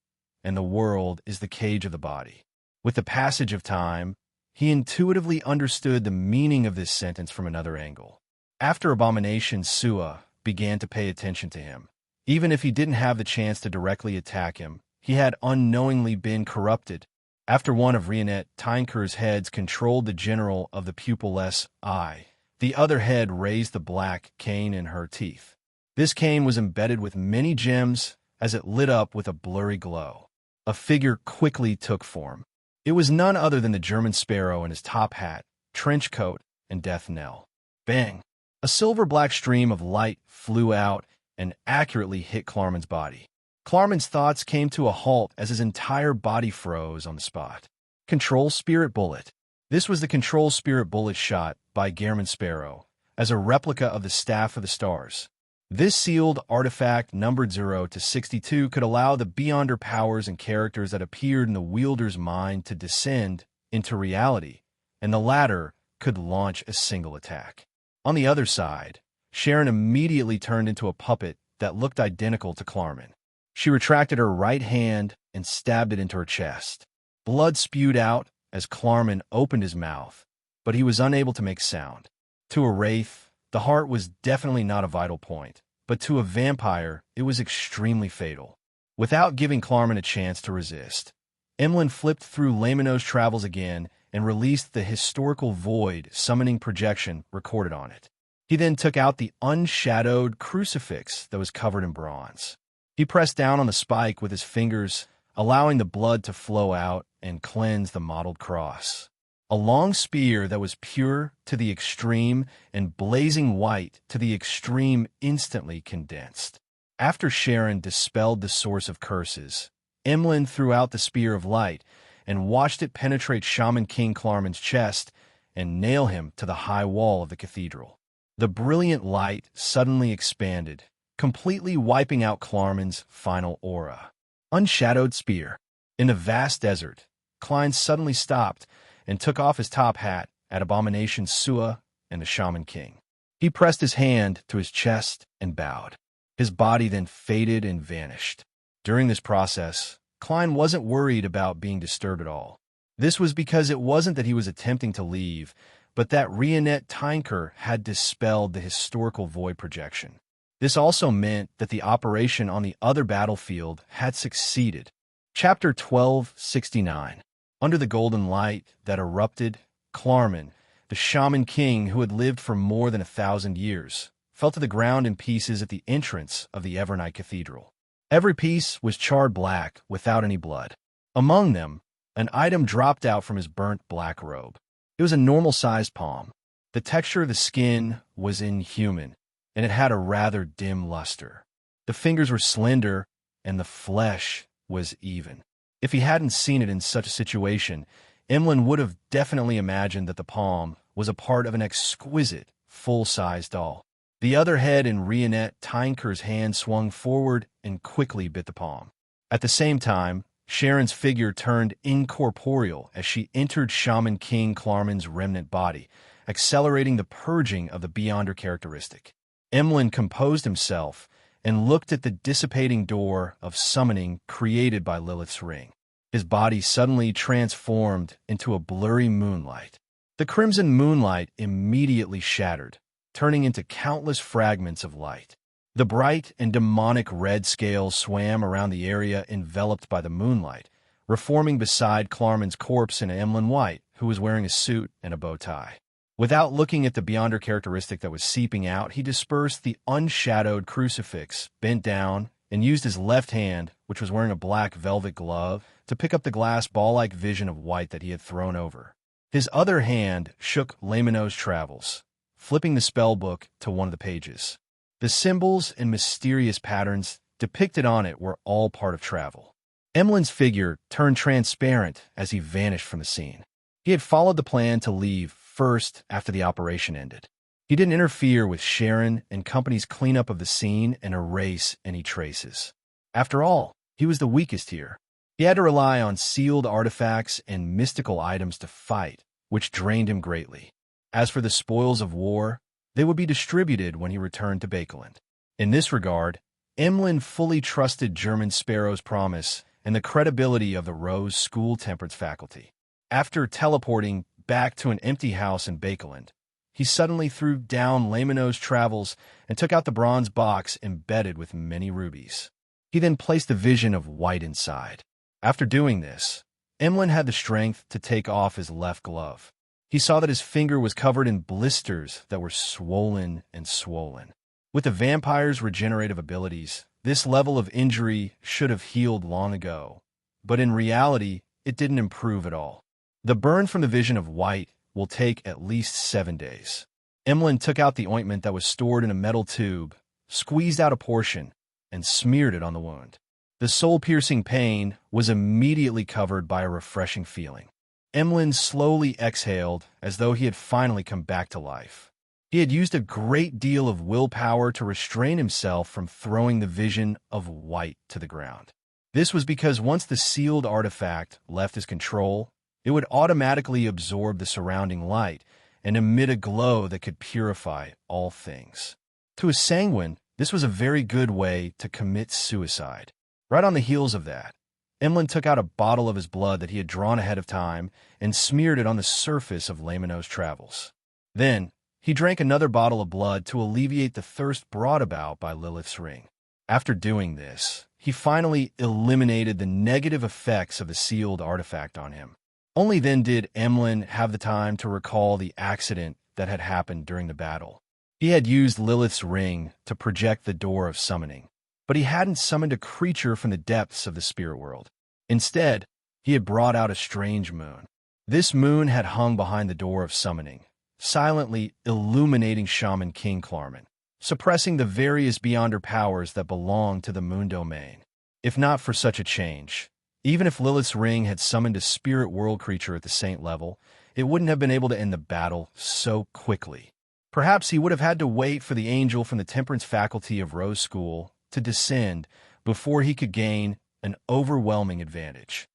and the world is the cage of the body. With the passage of time, he intuitively understood the meaning of this sentence from another angle. After Abomination Sua began to pay attention to him, even if he didn't have the chance to directly attack him, he had unknowingly been corrupted. After one of Rionette Tynker's heads controlled the general of the pupilless eye, the other head raised the black cane in her teeth. This cane was embedded with many gems as it lit up with a blurry glow. A figure quickly took form. It was none other than the German sparrow in his top hat, trench coat, and death knell. Bang! A silver-black stream of light flew out and accurately hit Klarman's body. Klarman's thoughts came to a halt as his entire body froze on the spot. Control Spirit Bullet. This was the Control Spirit Bullet shot by German Sparrow as a replica of the Staff of the Stars. This sealed artifact numbered 0 to 62 could allow the Beyonder powers and characters that appeared in the wielder's mind to descend into reality, and the latter could launch a single attack. On the other side, Sharon immediately turned into a puppet that looked identical to Klarman. She retracted her right hand and stabbed it into her chest. Blood spewed out as Klarman opened his mouth, but he was unable to make sound. To a wraith, the heart was definitely not a vital point, but to a vampire, it was extremely fatal. Without giving Klarman a chance to resist, Emlyn flipped through Lamino's travels again and released the historical void summoning projection recorded on it. He then took out the unshadowed crucifix that was covered in bronze. He pressed down on the spike with his fingers, allowing the blood to flow out and cleanse the mottled cross. A long spear that was pure to the extreme and blazing white to the extreme instantly condensed. After Sharon dispelled the source of curses, Emlyn threw out the spear of light and watched it penetrate Shaman King Klarman's chest and nail him to the high wall of the cathedral. The brilliant light suddenly expanded, completely wiping out Klarman's final aura. Unshadowed spear. In the vast desert, Klein suddenly stopped and took off his top hat at Abomination Sua and the Shaman King. He pressed his hand to his chest and bowed. His body then faded and vanished. During this process, Klein wasn't worried about being disturbed at all. This was because it wasn't that he was attempting to leave, but that Rionette Tynker had dispelled the historical void projection. This also meant that the operation on the other battlefield had succeeded. Chapter 1269. Under the golden light that erupted, Klarman, the shaman king who had lived for more than 1,000 years, fell to the ground in pieces at the entrance of the Evernight Cathedral. Every piece was charred black without any blood. Among them, an item dropped out from his burnt black robe. It was a normal-sized palm. The texture of the skin was inhuman, and it had a rather dim luster. The fingers were slender, and the flesh was even. If he hadn't seen it in such a situation, Emlyn would have definitely imagined that the palm was a part of an exquisite, full-size doll. The other head in Rionette Tynker's hand swung forward and quickly bit the palm. At the same time, Sharon's figure turned incorporeal as she entered Shaman King Klarman's remnant body, accelerating the purging of the Beyonder characteristic. Emlyn composed himself and looked at the dissipating door of summoning created by Lilith's ring. His body suddenly transformed into a blurry moonlight. The crimson moonlight immediately shattered, turning into countless fragments of light. The bright and demonic red scales swam around the area enveloped by the moonlight, reforming beside Klarman's corpse in Emlyn White, who was wearing a suit and a bow tie. Without looking at the Beyonder characteristic that was seeping out, he dispersed the unshadowed crucifix, bent down, and used his left hand, which was wearing a black velvet glove, to pick up the glass ball-like vision of white that he had thrown over. His other hand shook Lamino's Travels, flipping the spellbook to one of the pages. The symbols and mysterious patterns depicted on it were all part of travel. Emlyn's figure turned transparent as he vanished from the scene. He had followed the plan to leave first after the operation ended. He didn't interfere with Sharon and company's cleanup of the scene and erase any traces. After all, he was the weakest here. He had to rely on sealed artifacts and mystical items to fight, which drained him greatly. As for the spoils of war, they would be distributed when he returned to Bakeland. In this regard, Emlyn fully trusted German Sparrow's promise and the credibility of the Rose School Temperance faculty. After teleporting back to an empty house in Bakeland, he suddenly threw down Lamino's Travels and took out the bronze box embedded with many rubies. He then placed the vision of white inside. After doing this, Emlyn had the strength to take off his left glove. He saw that his finger was covered in blisters that were swollen and swollen. With the vampire's regenerative abilities, this level of injury should have healed long ago, but in reality, it didn't improve at all. The burn from the vision of white will take at least 7 days. Emlyn took out the ointment that was stored in a metal tube, squeezed out a portion, and smeared it on the wound. The soul-piercing pain was immediately covered by a refreshing feeling. Emlyn slowly exhaled as though he had finally come back to life. He had used a great deal of willpower to restrain himself from throwing the vision of white to the ground. This was because once the sealed artifact left his control, it would automatically absorb the surrounding light and emit a glow that could purify all things. To a sanguine, this was a very good way to commit suicide. Right on the heels of that, Emlyn took out a bottle of his blood that he had drawn ahead of time and smeared it on the surface of Lamino's Travels. Then, he drank another bottle of blood to alleviate the thirst brought about by Lilith's ring. After doing this, he finally eliminated the negative effects of the sealed artifact on him. Only then did Emlyn have the time to recall the accident that had happened during the battle. He had used Lilith's ring to project the door of summoning, but he hadn't summoned a creature from the depths of the spirit world. Instead, he had brought out a strange moon. This moon had hung behind the door of summoning, silently illuminating Shaman King Klarman, suppressing the various Beyonder powers that belonged to the moon domain. If not for such a change, even if Lilith's ring had summoned a spirit world creature at the saint level, it wouldn't have been able to end the battle so quickly. Perhaps he would have had to wait for the angel from the temperance faculty of Rose School to descend before he could gain an overwhelming advantage.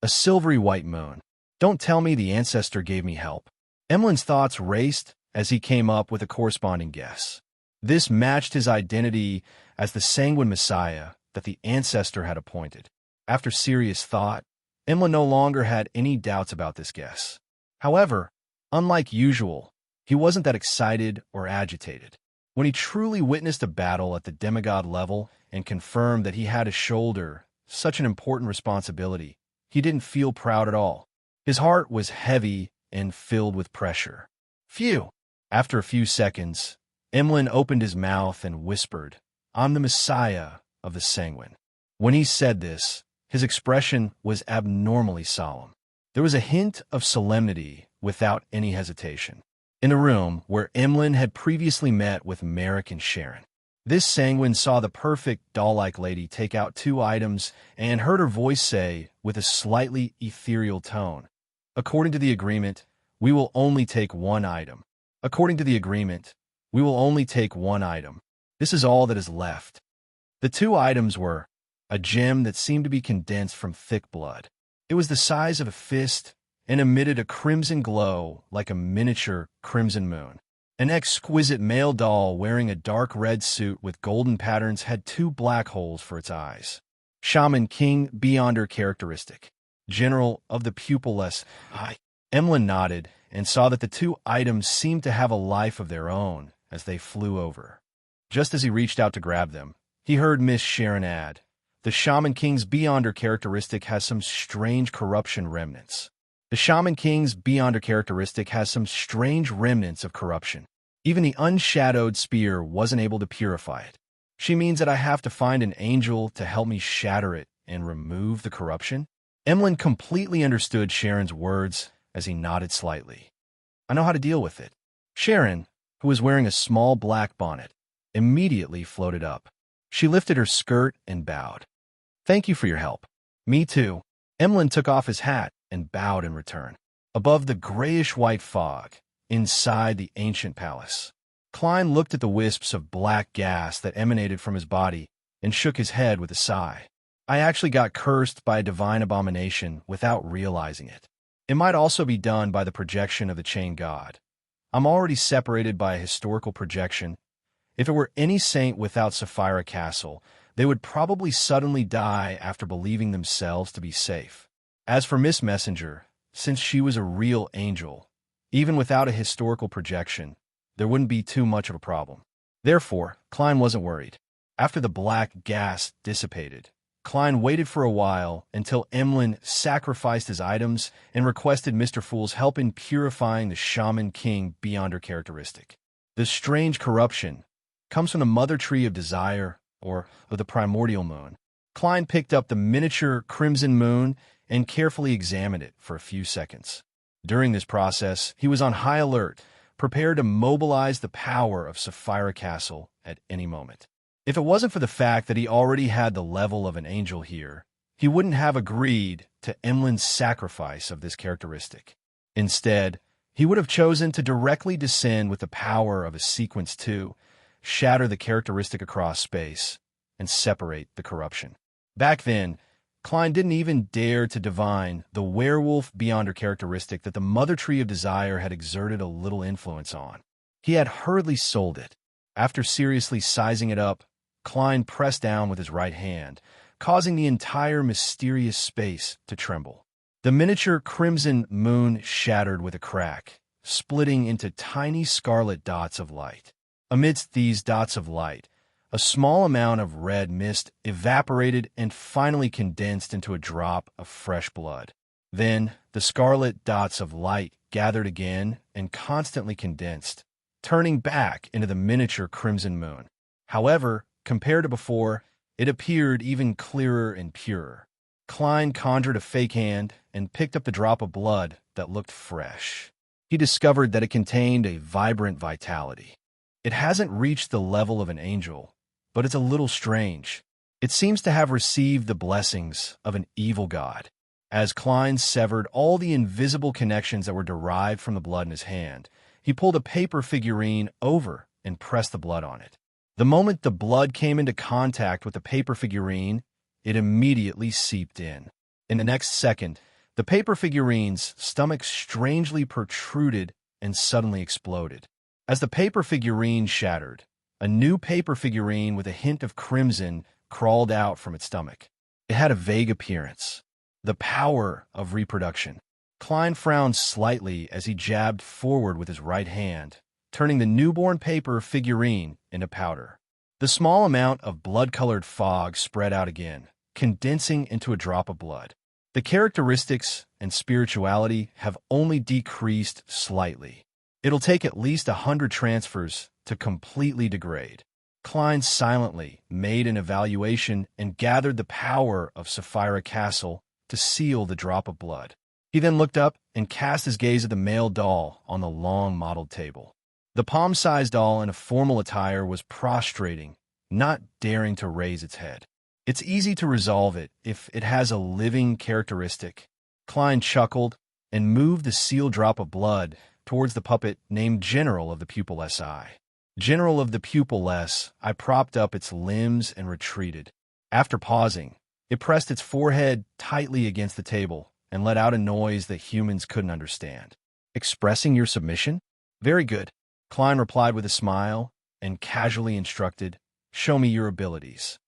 A silvery white moon. Don't tell me the ancestor gave me help. Emlyn's thoughts raced as he came up with a corresponding guess. This matched his identity as the sanguine messiah that the ancestor had appointed. After serious thought, Emlyn no longer had any doubts about this guess. However, unlike usual, he wasn't that excited or agitated. When he truly witnessed a battle at the demigod level and confirmed that he had to shoulder such an important responsibility, he didn't feel proud at all. His heart was heavy and filled with pressure. Phew! After a few seconds, Emlyn opened his mouth and whispered, "I'm the Messiah of the Sanguine." When he said this, his expression was abnormally solemn. There was a hint of solemnity without any hesitation. In the room where Emlyn had previously met with Merrick and Sharon, this sanguine saw the perfect doll-like lady take out 2 items and heard her voice say, with a slightly ethereal tone, "According to the agreement, we will only take 1 item. According to the agreement, we will only take 1 item. This is all that is left." The 2 items were a gem that seemed to be condensed from thick blood. It was the size of a fist and emitted a crimson glow like a miniature crimson moon. An exquisite male doll wearing a dark red suit with golden patterns had 2 black holes for its eyes. Shaman King Beyonder characteristic. General of the pupilless eye. Emlyn nodded and saw that the 2 items seemed to have a life of their own as they flew over. Just as he reached out to grab them, he heard Miss Sharon add, "The Shaman King's Beyonder characteristic has some strange corruption remnants." The Shaman King's Beyonder characteristic has some strange remnants of corruption. Even the unshadowed spear wasn't able to purify it. She means that I have to find an angel to help me shatter it and remove the corruption? Emlyn completely understood Sharon's words as he nodded slightly. "I know how to deal with it." Sharon, who was wearing a small black bonnet, immediately floated up. She lifted her skirt and bowed. "Thank you for your help." "Me too." Emlyn took off his hat and bowed in return. Above the grayish-white fog, inside the ancient palace, Klein looked at the wisps of black gas that emanated from his body and shook his head with a sigh. "I actually got cursed by a divine abomination without realizing it. It might also be done by the projection of the chain god. I'm already separated by a historical projection. If it were any saint without Sapphira Castle, they would probably suddenly die after believing themselves to be safe. As for Miss Messenger, since she was a real angel, even without a historical projection, there wouldn't be too much of a problem." Therefore, Klein wasn't worried. After the black gas dissipated, Klein waited for a while until Emlyn sacrificed his items and requested Mr. Fool's help in purifying the Shaman King Beyonder characteristic. The strange corruption comes from the mother tree of desire, or of the primordial moon. Klein picked up the miniature crimson moon and carefully examined it for a few seconds. During this process, he was on high alert, prepared to mobilize the power of Sapphira Castle at any moment. If it wasn't for the fact that he already had the level of an angel here, he wouldn't have agreed to Emlyn's sacrifice of this characteristic. Instead, he would have chosen to directly descend with the power of a sequence 2, shatter the characteristic across space, and separate the corruption. Back then, Klein didn't even dare to divine the werewolf Beyonder characteristic that the Mother Tree of Desire had exerted a little influence on. He had hurriedly sold it. After seriously sizing it up, Klein pressed down with his right hand, causing the entire mysterious space to tremble. The miniature crimson moon shattered with a crack, splitting into tiny scarlet dots of light. Amidst these dots of light, a small amount of red mist evaporated and finally condensed into a drop of fresh blood. Then, the scarlet dots of light gathered again and constantly condensed, turning back into the miniature crimson moon. However, compared to before, it appeared even clearer and purer. Klein conjured a fake hand and picked up the drop of blood that looked fresh. He discovered that it contained a vibrant vitality. It hasn't reached the level of an angel, but it's a little strange. It seems to have received the blessings of an evil god. As Klein severed all the invisible connections that were derived from the blood in his hand, he pulled a paper figurine over and pressed the blood on it. The moment the blood came into contact with the paper figurine, it immediately seeped in. In the next second, the paper figurine's stomach strangely protruded and suddenly exploded. As the paper figurine shattered, a new paper figurine with a hint of crimson crawled out from its stomach. It had a vague appearance. The power of reproduction. Klein frowned slightly as he jabbed forward with his right hand, turning the newborn paper figurine into powder. The small amount of blood-colored fog spread out again, condensing into a drop of blood. The characteristics and spirituality have only decreased slightly. It'll take at least 100 transfers to completely degrade. Klein silently made an evaluation and gathered the power of Sapphira Castle to seal the drop of blood. He then looked up and cast his gaze at the male doll on the long modeled table. The palm-sized doll in a formal attire was prostrating, not daring to raise its head. It's easy to resolve it if it has a living characteristic. Klein chuckled and moved the sealed drop of blood towards the puppet named General of the Pupilless Eye. General of the Pupilless, I propped up its limbs and retreated. After pausing, it pressed its forehead tightly against the table and let out a noise that humans couldn't understand. Expressing your submission? Very good. Klein replied with a smile and casually instructed, show me your abilities.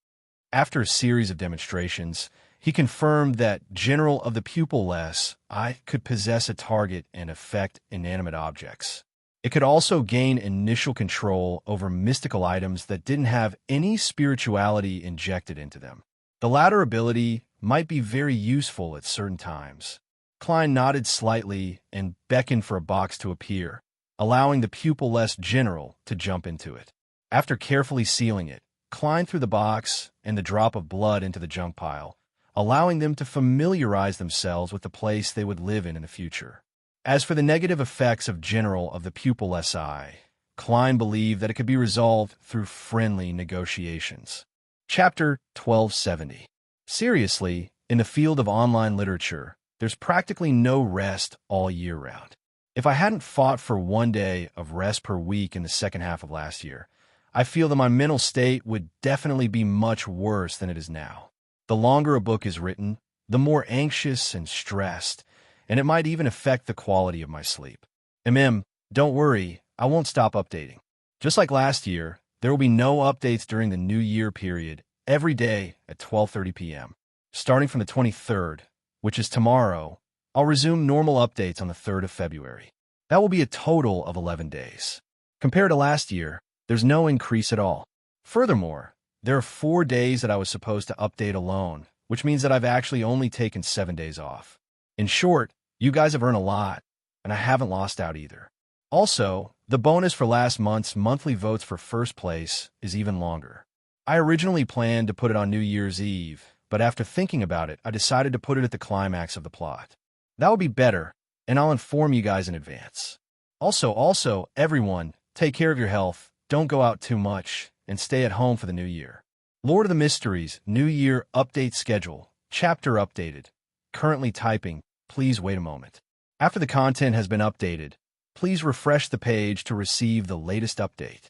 After a series of demonstrations, he confirmed that General of the Pupilless Eye could possess a target and affect inanimate objects. It could also gain initial control over mystical items that didn't have any spirituality injected into them. The latter ability might be very useful at certain times. Klein nodded slightly and beckoned for a box to appear, allowing the pupilless general to jump into it. After carefully sealing it, Klein threw the box and the drop of blood into the junk pile, allowing them to familiarize themselves with the place they would live in the future. As for the negative effects of General of the Pupilless Eye, Klein believed that it could be resolved through friendly negotiations. Chapter 1270. Seriously, in the field of online literature, there's practically no rest all year round. If I hadn't fought for 1 day of rest per week in the second half of last year, I feel that my mental state would definitely be much worse than it is now. The longer a book is written, the more anxious and stressed, and it might even affect the quality of my sleep. Don't worry, I won't stop updating. Just like last year, there will be no updates during the New Year period every day at 12:30 p.m. Starting from the 23rd, which is tomorrow, I'll resume normal updates on the 3rd of February. That will be a total of 11 days. Compared to last year, there's no increase at all. Furthermore, there are 4 days that I was supposed to update alone, which means that I've actually only taken 7 days off. In short, you guys have earned a lot, and I haven't lost out either. Also, the bonus for last month's monthly votes for first place is even longer. I originally planned to put it on New Year's Eve, but after thinking about it, I decided to put it at the climax of the plot. That would be better, and I'll inform you guys in advance. Also, everyone, take care of your health, don't go out too much, and stay at home for the new year. Lord of the Mysteries, New Year Update Schedule, Chapter Updated. Currently typing, please wait a moment. After the content has been updated, please refresh the page to receive the latest update.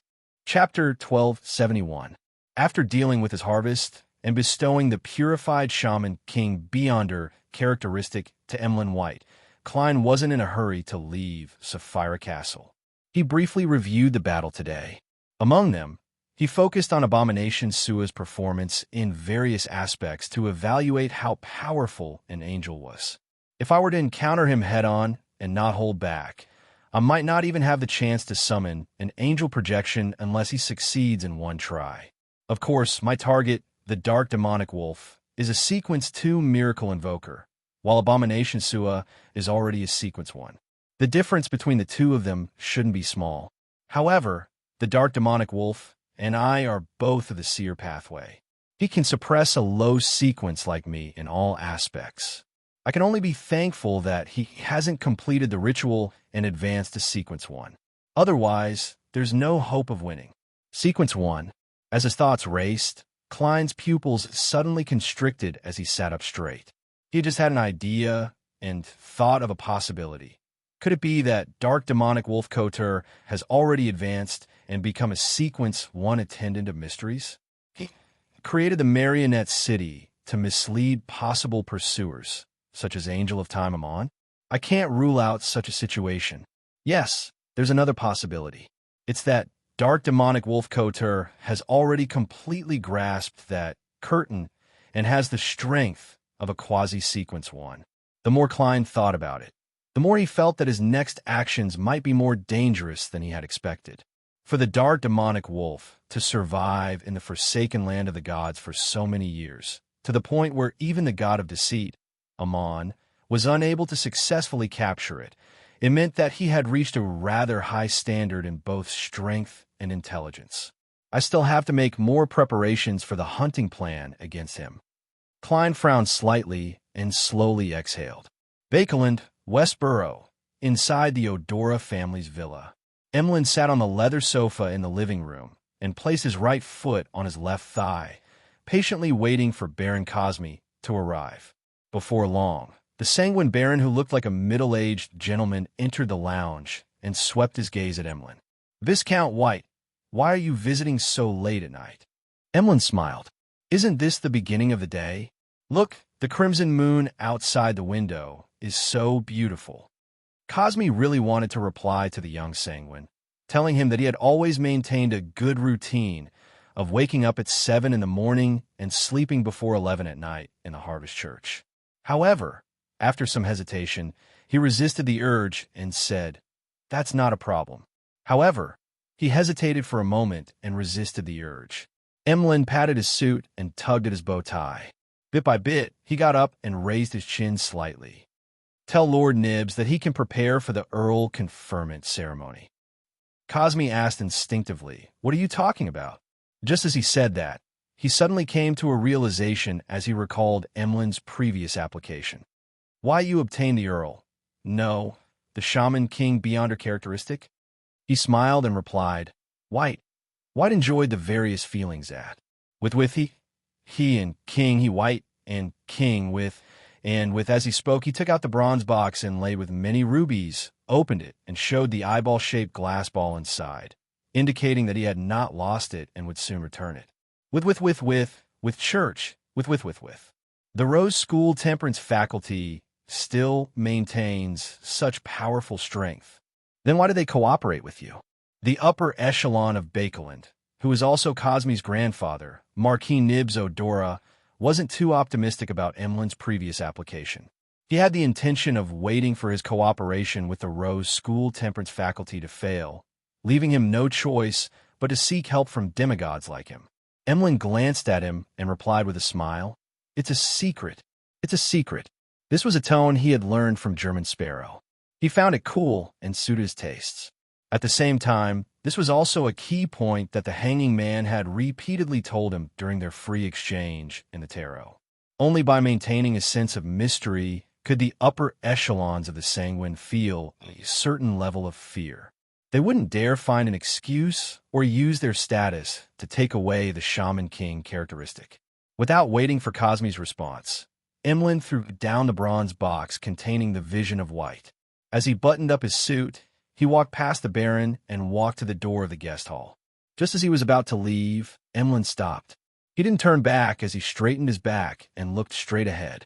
Chapter 1271. After dealing with his harvest and bestowing the purified shaman King Beyonder characteristic to Emlyn White, Klein wasn't in a hurry to leave Sapphira Castle. He briefly reviewed the battle today. Among them, he focused on Abomination Sua's performance in various aspects to evaluate how powerful an angel was. If I were to encounter him head-on and not hold back, I might not even have the chance to summon an angel projection unless he succeeds in one try. Of course, my target, the Dark Demonic Wolf, is a Sequence 2 Miracle Invoker, while Abomination Sua is already a Sequence 1. The difference between the two of them shouldn't be small. However, the Dark Demonic Wolf and I are both of the Seer pathway. He can suppress a low sequence like me in all aspects. I can only be thankful that he hasn't completed the ritual and advanced to Sequence 1. Otherwise, there's no hope of winning. Sequence 1. As his thoughts raced, Klein's pupils suddenly constricted as he sat up straight. He just had an idea and thought of a possibility. Could it be that Dark Demonic Wolf Kotur has already advanced and become a Sequence 1 attendant of mysteries? He created the Marionette City to mislead possible pursuers, such as Angel of Time Amon? I can't rule out such a situation. Yes, there's another possibility. It's that Dark Demonic Wolf Kotur has already completely grasped that curtain and has the strength of a quasi-Sequence 1. The more Klein thought about it, the the more he felt that his next actions might be more dangerous than he had expected. For the dark demonic wolf to survive in the forsaken land of the gods for so many years, to the point where even the god of deceit, Amon, was unable to successfully capture it, it meant that he had reached a rather high standard in both strength and intelligence. I still have to make more preparations for the hunting plan against him. Klein frowned slightly and slowly exhaled. Bakeland, Westboro, inside the Odora family's villa. Emlyn sat on the leather sofa in the living room and placed his right foot on his left thigh, patiently waiting for Baron Cosme to arrive. Before long, the sanguine Baron, who looked like a middle-aged gentleman, entered the lounge and swept his gaze at Emlyn. "Viscount White, why are you visiting so late at night?" Emlyn smiled. "Isn't this the beginning of the day? Look, the crimson moon outside the window is so beautiful." Cosme really wanted to reply to the young sanguine, telling him that he had always maintained a good routine of waking up at 7 in the morning and sleeping before 11 at night in the Harvest Church. However, after some hesitation, he resisted the urge and said, "That's not a problem." However, he hesitated for a moment and resisted the urge. Emlyn patted his suit and tugged at his bow tie. Bit by bit, he got up and raised his chin slightly. "Tell Lord Nibs that he can prepare for the Earl conferment ceremony." Cosme asked instinctively, "What are you talking about?" Just as he said that, he suddenly came to a realization as he recalled Emlyn's previous application. "Why you obtained the Earl? No, the Shaman King beyond her characteristic?" He smiled and replied, White enjoyed the various feelings at. With he and King, he White and King with, as he spoke, he took out the bronze box inlaid with many rubies, opened it, and showed the eyeball-shaped glass ball inside, indicating that he had not lost it and would soon return it. With church. The Rose School Temperance faculty still maintains such powerful strength. Then why do they cooperate with you? The upper echelon of Bakeland, who is also Cosme's grandfather, Marquis Nibs Odora, wasn't too optimistic about Emlyn's previous application. He had the intention of waiting for his cooperation with the Rose School Temperance faculty to fail, leaving him no choice but to seek help from demigods like him. Emlyn glanced at him and replied with a smile, It's a secret. This was a tone he had learned from German Sparrow. He found it cool and suited his tastes. At the same time, this was also a key point that the hanging man had repeatedly told him during their free exchange in the tarot. Only by maintaining a sense of mystery could the upper echelons of the sanguine feel a certain level of fear. They wouldn't dare find an excuse or use their status to take away the Shaman King characteristic. Without waiting for Cosme's response, Emlyn threw down the bronze box containing the vision of White. As he buttoned up his suit, he walked past the Baron and walked to the door of the guest hall. Just as he was about to leave, Emlyn stopped. He didn't turn back as he straightened his back and looked straight ahead.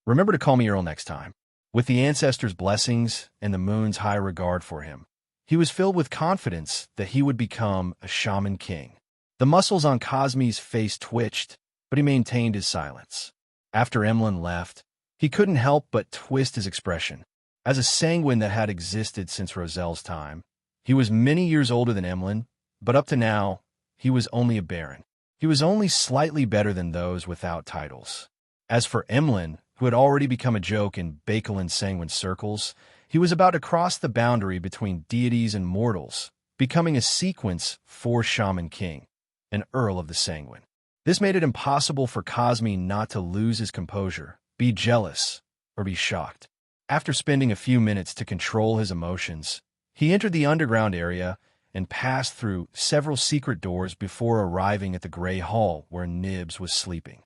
"Remember to call me Earl next time." With the ancestors' blessings and the moon's high regard for him, he was filled with confidence that he would become a Shaman King. The muscles on Cosme's face twitched, but he maintained his silence. After Emlyn left, he couldn't help but twist his expression. As a sanguine that had existed since Roselle's time, he was many years older than Emlyn, but up to now, he was only a baron. He was only slightly better than those without titles. As for Emlyn, who had already become a joke in Bakeland sanguine circles, he was about to cross the boundary between deities and mortals, becoming a sequence for Shaman King, an Earl of the Sanguine. This made it impossible for Cosme not to lose his composure, be jealous, or be shocked. After spending a few minutes to control his emotions, he entered the underground area and passed through several secret doors before arriving at the Grey Hall where Nibs was sleeping.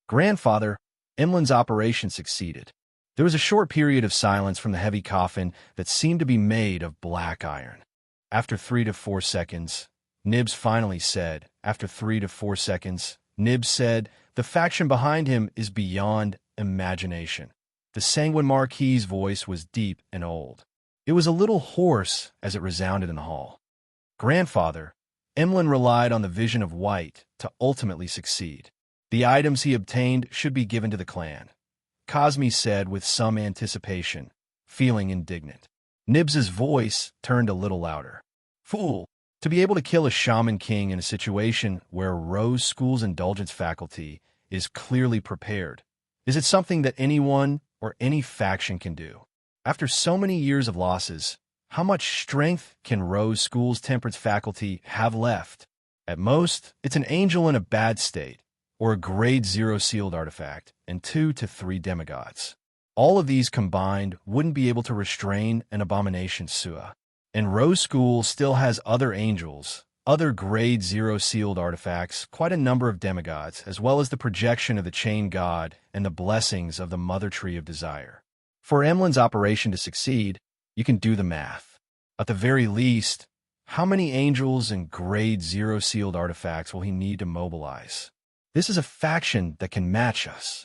"Grandfather," Emlyn's operation succeeded. There was a short period of silence from the heavy coffin that seemed to be made of black iron. After 3 to 4 seconds, Nibs finally said, "The faction behind him is beyond imagination." The sanguine Marquis's voice was deep and old. It was a little hoarse as it resounded in the hall. "Grandfather," Emlyn relied on the vision of White to ultimately succeed. "The items he obtained should be given to the clan," Cosme said with some anticipation. feeling indignant. Nibs's voice turned a little louder. Fool! To be able to kill a shaman king in a situation where Rose School's indulgence faculty is clearly prepared. Is it something that anyone or any faction can do? After so many years of losses, how much strength can Rose School's temperance faculty have left? At most, it's an angel in a bad state, or a grade 0 sealed artifact, and 2 to 3 demigods. All of these combined wouldn't be able to restrain an abomination Sua. And Rose School still has other angels, other grade 0 sealed artifacts, quite a number of demigods, as well as the projection of the chain god and the blessings of the Mother Tree of Desire. For Emlin's operation to succeed, you can do the math. At the very least, how many angels and grade 0 sealed artifacts will he need to mobilize? This is a faction that can match us.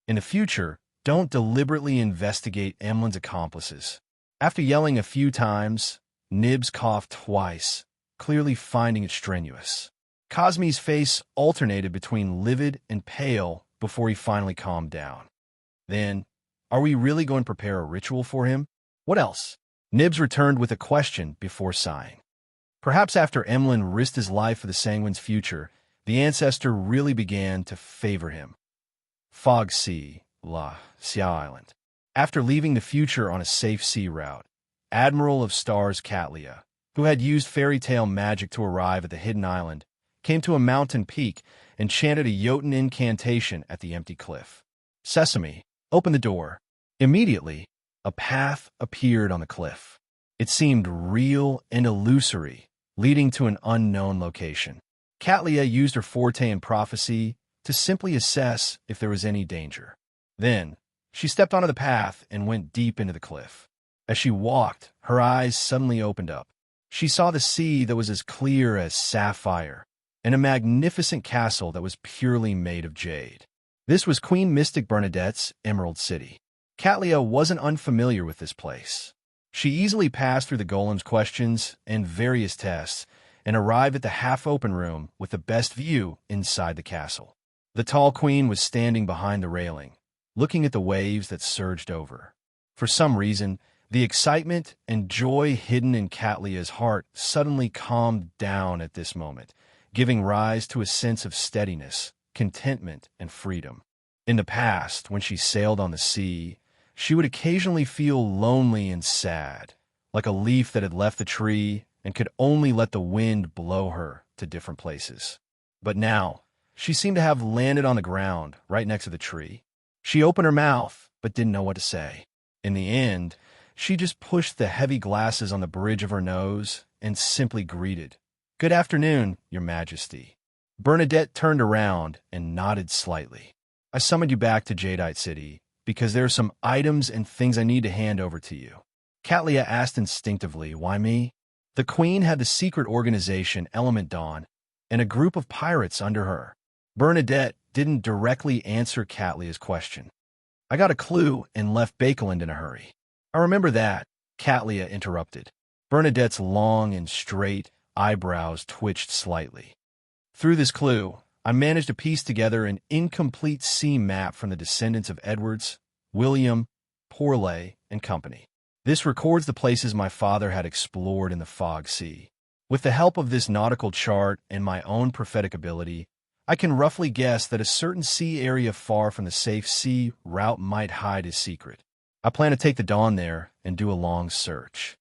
In the future, don't deliberately investigate Emlin's accomplices. After yelling a few times, Nibs coughed twice, clearly finding it strenuous. Cosme's face alternated between livid and pale before he finally calmed down. Then, are we really going to prepare a ritual for him? What else? Nibs returned with a question before sighing. Perhaps after Emlyn risked his life for the Sanguine's future, the ancestor really began to favor him. Fog Sea, Xia Island. After leaving the future on a safe sea route, Admiral of Stars Catlia, who had used fairy tale magic to arrive at the hidden island, came to a mountain peak and chanted a Jotun incantation at the empty cliff. Sesame, open the door. Immediately, a path appeared on the cliff. It seemed real and illusory, leading to an unknown location. Catlia used her forte in prophecy to simply assess if there was any danger. Then, she stepped onto the path and went deep into the cliff. As she walked, her eyes suddenly opened up. She saw the sea that was as clear as sapphire, and a magnificent castle that was purely made of jade. This was Queen Mystic Bernadette's Emerald City. Catlia wasn't unfamiliar with this place. She easily passed through the golem's questions and various tests, and arrived at the half-open room with the best view inside the castle. The tall queen was standing behind the railing, looking at the waves that surged over. For some reason, the excitement and joy hidden in Catlia's heart suddenly calmed down at this moment, giving rise to a sense of steadiness, contentment, and freedom. In the past, when she sailed on the sea, she would occasionally feel lonely and sad, like a leaf that had left the tree and could only let the wind blow her to different places. But now, she seemed to have landed on the ground right next to the tree. She opened her mouth, but didn't know what to say. In the end, she just pushed the heavy glasses on the bridge of her nose and simply greeted, "Good afternoon, Your Majesty." Bernadette turned around and nodded slightly. "I summoned you back to Jadeite City because there are some items and things I need to hand over to you." Catlia asked instinctively, "Why me?" The queen had the secret organization Element Dawn and a group of pirates under her. Bernadette didn't directly answer Catlia's question. "I got a clue and left Bakeland in a hurry." "I remember that," Catlia interrupted. Bernadette's long and straight eyebrows twitched slightly. "Through this clue, I managed to piece together an incomplete sea map from the descendants of Edwards, William, Porley, and Company. This records the places my father had explored in the Fog Sea. With the help of this nautical chart and my own prophetic ability, I can roughly guess that a certain sea area far from the safe sea route might hide his secret. I plan to take the Dawn there and do a long search.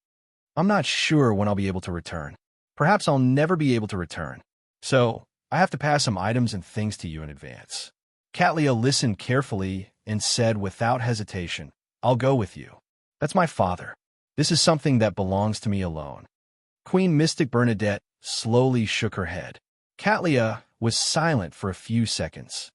I'm not sure when I'll be able to return. Perhaps I'll never be able to return. So, I have to pass some items and things to you in advance." Catlia listened carefully and said without hesitation, "I'll go with you. That's my father. This is something that belongs to me alone." Queen Mystic Bernadette slowly shook her head. Catlia was silent for a few seconds.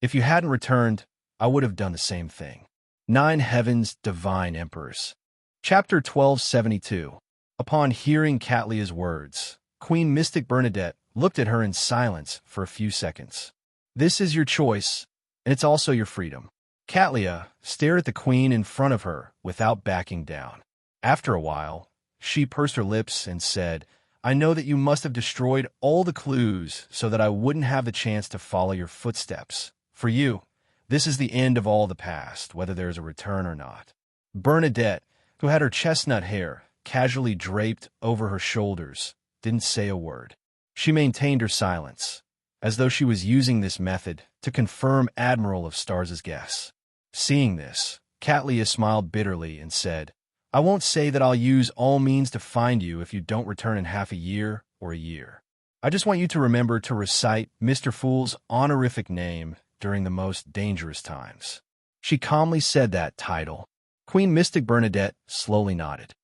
"If you hadn't returned, I would have done the same thing." 9 Heaven's Divine Emperors. Chapter 1272. Upon hearing Catlia's words, Queen Mystic Bernadette looked at her in silence for a few seconds. "This is your choice, and it's also your freedom." Catlia stared at the queen in front of her without backing down. After a while, she pursed her lips and said, "I know that you must have destroyed all the clues so that I wouldn't have the chance to follow your footsteps. For you, this is the end of all the past, whether there is a return or not." Bernadette who had her chestnut hair casually draped over her shoulders, didn't say a word. She maintained her silence, as though she was using this method to confirm Admiral of Stars's guess. Seeing this, Catlia smiled bitterly and said, I won't say that I'll use all means to find you if you don't return in half a year or a year. I just want you to remember to recite Mr. Fool's honorific name during the most dangerous times. She calmly said that title. Queen Mystic Bernadette slowly nodded.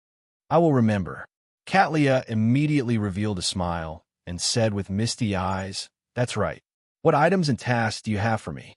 I will remember. Catlia immediately revealed a smile and said with misty eyes, That's right. What items and tasks do you have for me?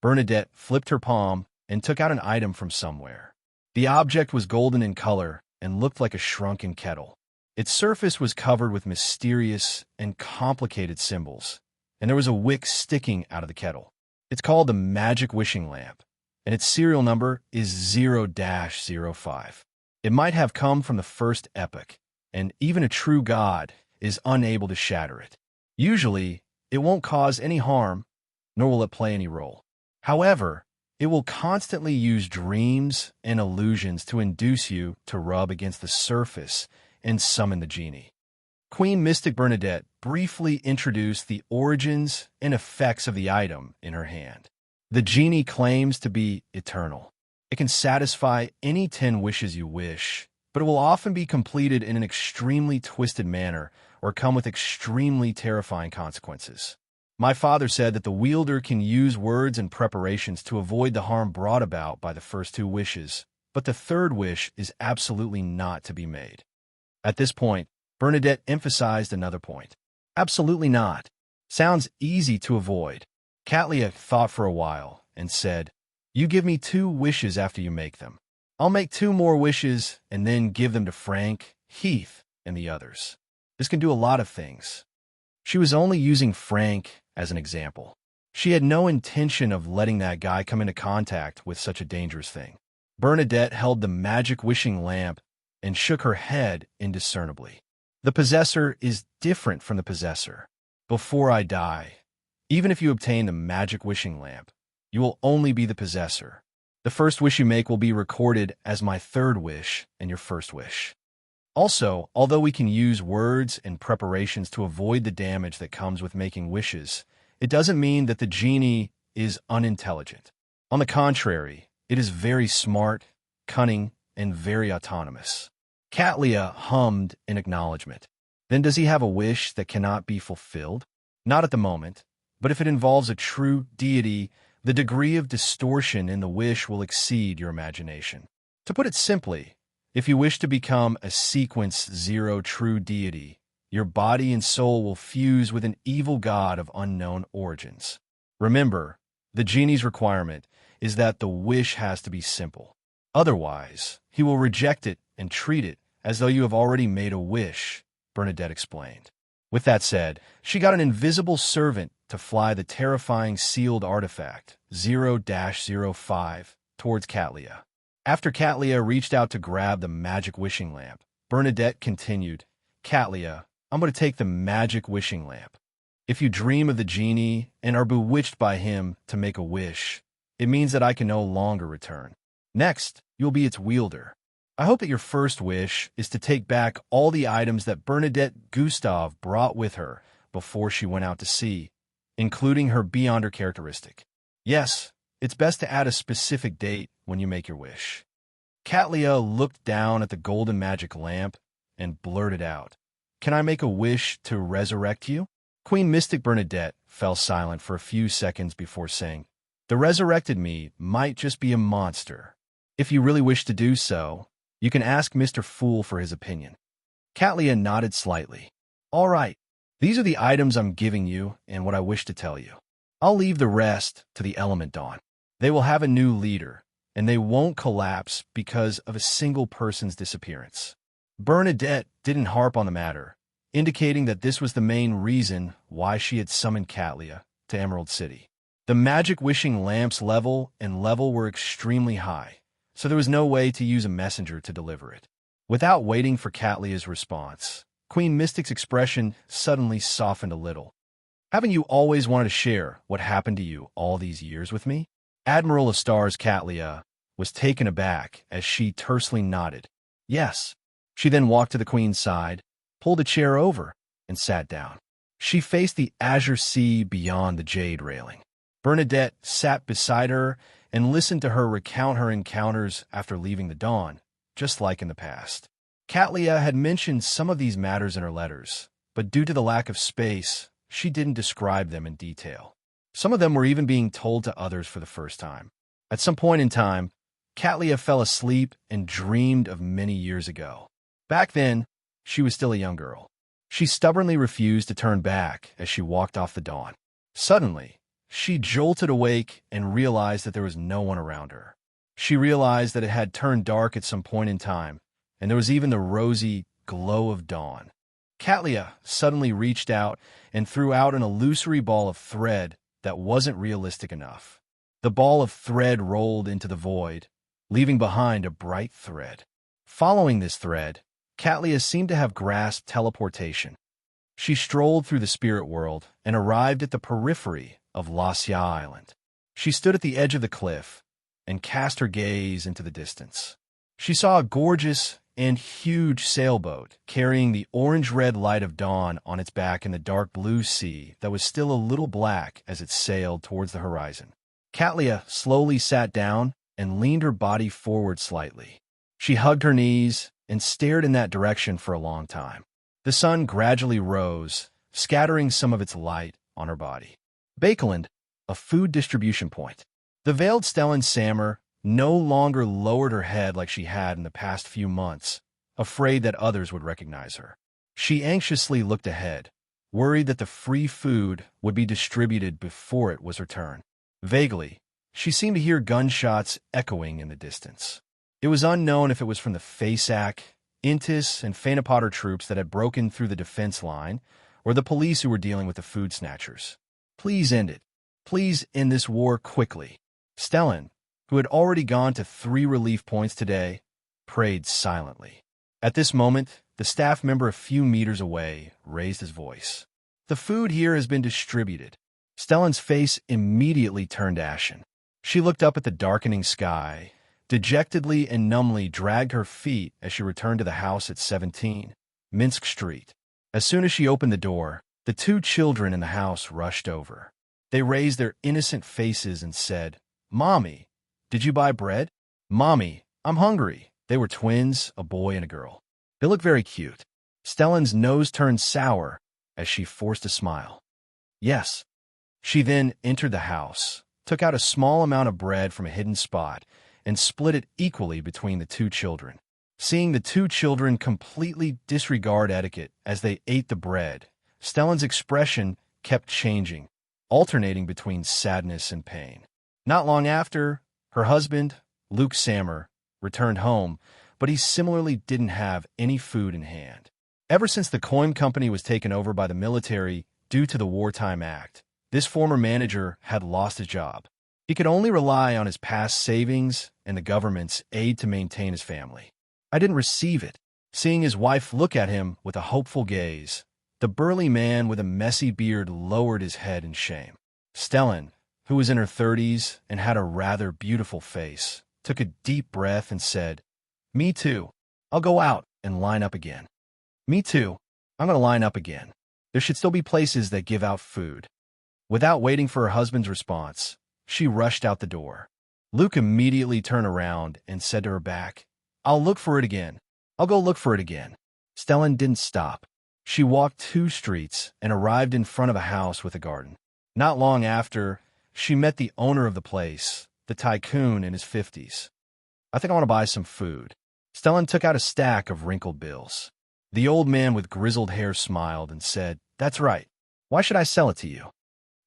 Bernadette flipped her palm and took out an item from somewhere. The object was golden in color and looked like a shrunken kettle. Its surface was covered with mysterious and complicated symbols, and there was a wick sticking out of the kettle. It's called the Magic Wishing Lamp, and its serial number is 0-05. It might have come from the first epoch, and even a true god is unable to shatter it. Usually, it won't cause any harm, nor will it play any role. However, it will constantly use dreams and illusions to induce you to rub against the surface and summon the genie. Queen Mystic Bernadette briefly introduced the origins and effects of the item in her hand. The genie claims to be eternal. It can satisfy any 10 wishes you wish, but it will often be completed in an extremely twisted manner or come with extremely terrifying consequences. My father said that the wielder can use words and preparations to avoid the harm brought about by the first 2 wishes, but the third wish is absolutely not to be made. At this point, Bernadette emphasized another point. Absolutely not. Sounds easy to avoid. Catlia thought for a while and said, You give me 2 wishes after you make them. I'll make 2 more wishes and then give them to Frank, Heath, and the others. This can do a lot of things. She was only using Frank as an example. She had no intention of letting that guy come into contact with such a dangerous thing. Bernadette held the magic wishing lamp and shook her head indiscernibly. The possessor is different from the possessor. Before I die, even if you obtain the magic wishing lamp, you will only be the possessor. The first wish you make will be recorded as my third wish and your first wish. Also, although we can use words and preparations to avoid the damage that comes with making wishes, it doesn't mean that the genie is unintelligent. On the contrary, it is very smart, cunning, and very autonomous. Catlia hummed in acknowledgement. Then does he have a wish that cannot be fulfilled? Not at the moment, but if it involves a true deity, the degree of distortion in the wish will exceed your imagination. To put it simply, if you wish to become a sequence 0 true deity, your body and soul will fuse with an evil god of unknown origins. Remember, the genie's requirement is that the wish has to be simple. Otherwise, he will reject it and treat it as though you have already made a wish, Bernadette explained. With that said, she got an invisible servant to fly the terrifying sealed artifact, 0-05, towards Catlia. After Catlia reached out to grab the magic wishing lamp, Bernadette continued, Catlia, I'm going to take the magic wishing lamp. If you dream of the genie and are bewitched by him to make a wish, it means that I can no longer return. Next, you'll be its wielder. I hope that your first wish is to take back all the items that Bernadette Gustave brought with her before she went out to sea, including her Beyonder characteristic. Yes, it's best to add a specific date when you make your wish. Catlia looked down at the golden magic lamp and blurted out, Can I make a wish to resurrect you? Queen Mystic Bernadette fell silent for a few seconds before saying, The resurrected me might just be a monster. If you really wish to do so, you can ask Mr. Fool for his opinion. Catlia nodded slightly. All right, these are the items I'm giving you and what I wish to tell you. I'll leave the rest to the Element Dawn. They will have a new leader, and they won't collapse because of a single person's disappearance. Bernadette didn't harp on the matter, indicating that this was the main reason why she had summoned Catlia to Emerald City. The magic wishing lamp's level were extremely high, so there was no way to use a messenger to deliver it. Without waiting for Catlia's response, Queen Mystic's expression suddenly softened a little. Haven't you always wanted to share what happened to you all these years with me? Admiral of Stars Catlia was taken aback as she tersely nodded. Yes. She then walked to the queen's side, pulled a chair over, and sat down. She faced the azure sea beyond the jade railing. Bernadette sat beside her and listened to her recount her encounters after leaving the Dawn, just like in the past. Catlia had mentioned some of these matters in her letters, but due to the lack of space, she didn't describe them in detail. Some of them were even being told to others for the first time. At some point in time, Catlia fell asleep and dreamed of many years ago. Back then, she was still a young girl. She stubbornly refused to turn back as she walked off the Dawn. Suddenly, she jolted awake and realized that there was no one around her. She realized that it had turned dark at some point in time, and there was even the rosy glow of dawn. Catlia suddenly reached out and threw out an illusory ball of thread that wasn't realistic enough. The ball of thread rolled into the void, leaving behind a bright thread. Following this thread, Catlia seemed to have grasped teleportation. She strolled through the spirit world and arrived at the periphery of Lasya Island. She stood at the edge of the cliff and cast her gaze into the distance. She saw a gorgeous and huge sailboat carrying the orange-red light of dawn on its back in the dark blue sea that was still a little black as it sailed towards the horizon. Catlia slowly sat down and leaned her body forward slightly. She hugged her knees and stared in that direction for a long time. The sun gradually rose, scattering some of its light on her body. Bakeland, a food distribution point. The veiled Stellan Sammer no longer lowered her head like she had in the past few months, afraid that others would recognize her. She anxiously looked ahead, worried that the free food would be distributed before it was her turn. Vaguely, she seemed to hear gunshots echoing in the distance. It was unknown if it was from the Fasak, Intis, and Phaenopotter troops that had broken through the defense line, or the police who were dealing with the food snatchers. Please end it. Please end this war quickly. Stellan, who had already gone to 3 relief points today, prayed silently. At this moment, the staff member a few meters away raised his voice. The food here has been distributed. Stellan's face immediately turned ashen. She looked up at the darkening sky, dejectedly and numbly dragged her feet as she returned to the house at 17, Minsk Street. As soon as she opened the door, the 2 children in the house rushed over. They raised their innocent faces and said, "Mommy, did you buy bread?" "Mommy, I'm hungry." They were twins, a boy and a girl. They looked very cute. Stellan's nose turned sour as she forced a smile. Yes. She then entered the house, took out a small amount of bread from a hidden spot, and split it equally between the 2 children. Seeing the 2 children completely disregard etiquette as they ate the bread, Stellan's expression kept changing, alternating between sadness and pain. Not long after, her husband, Luke Sammer, returned home, but he similarly didn't have any food in hand. Ever since the Coim Company was taken over by the military due to the Wartime Act, this former manager had lost his job. He could only rely on his past savings and the government's aid to maintain his family. I didn't receive it. Seeing his wife look at him with a hopeful gaze, the burly man with a messy beard lowered his head in shame. Stellan, who was in her 30s and had a rather beautiful face, took a deep breath and said, "Me too. I'll go out and line up again." "Me too. I'm going to line up again. There should still be places that give out food." Without waiting for her husband's response, she rushed out the door. Luke immediately turned around and said to her back, "I'll look for it again. I'll go look for it again." Stellan didn't stop. She walked 2 streets and arrived in front of a house with a garden. Not long after, she met the owner of the place, the tycoon in his 50s. "I think I want to buy some food." Stellan took out a stack of wrinkled bills. The old man with grizzled hair smiled and said, "That's right. Why should I sell it to you?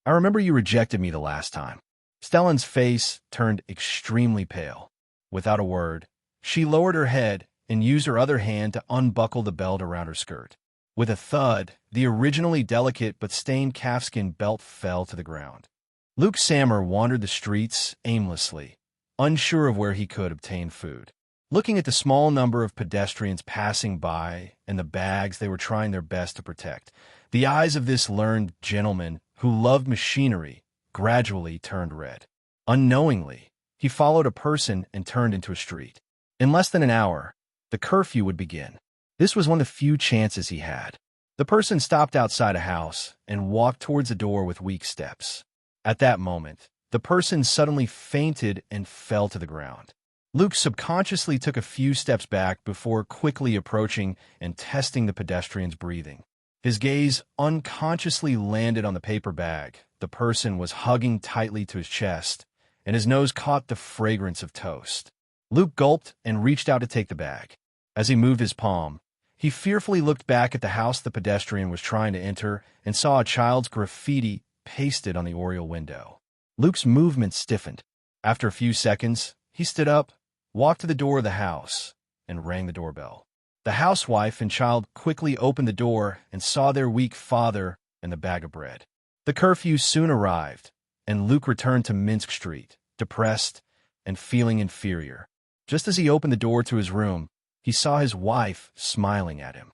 I remember you rejected me the last time." Stellan's face turned extremely pale. Without a word, she lowered her head and used her other hand to unbuckle the belt around her skirt. With a thud, the originally delicate but stained calfskin belt fell to the ground. Luke Sammer wandered the streets aimlessly, unsure of where he could obtain food. Looking at the small number of pedestrians passing by and the bags they were trying their best to protect, the eyes of this learned gentleman who loved machinery gradually turned red. Unknowingly, He followed a person and turned into a street. In less than an hour, the curfew would begin. This was one of the few chances he had. The person stopped outside a house and walked towards the door with weak steps. At that moment, the person suddenly fainted and fell to the ground. Luke subconsciously took a few steps back before quickly approaching and testing the pedestrian's breathing. His gaze unconsciously landed on the paper bag the person was hugging tightly to his chest, and his nose caught the fragrance of toast. Luke gulped and reached out to take the bag. As he moved his palm, he fearfully looked back at the house the pedestrian was trying to enter and saw a child's graffiti pasted on the oriel window. Luke's movement stiffened. After a few seconds, he stood up, walked to the door of the house, and rang the doorbell. The housewife and child quickly opened the door and saw their weak father and the bag of bread. The curfew soon arrived, and Luke returned to Minsk Street, depressed and feeling inferior. Just as he opened the door to his room, he saw his wife smiling at him.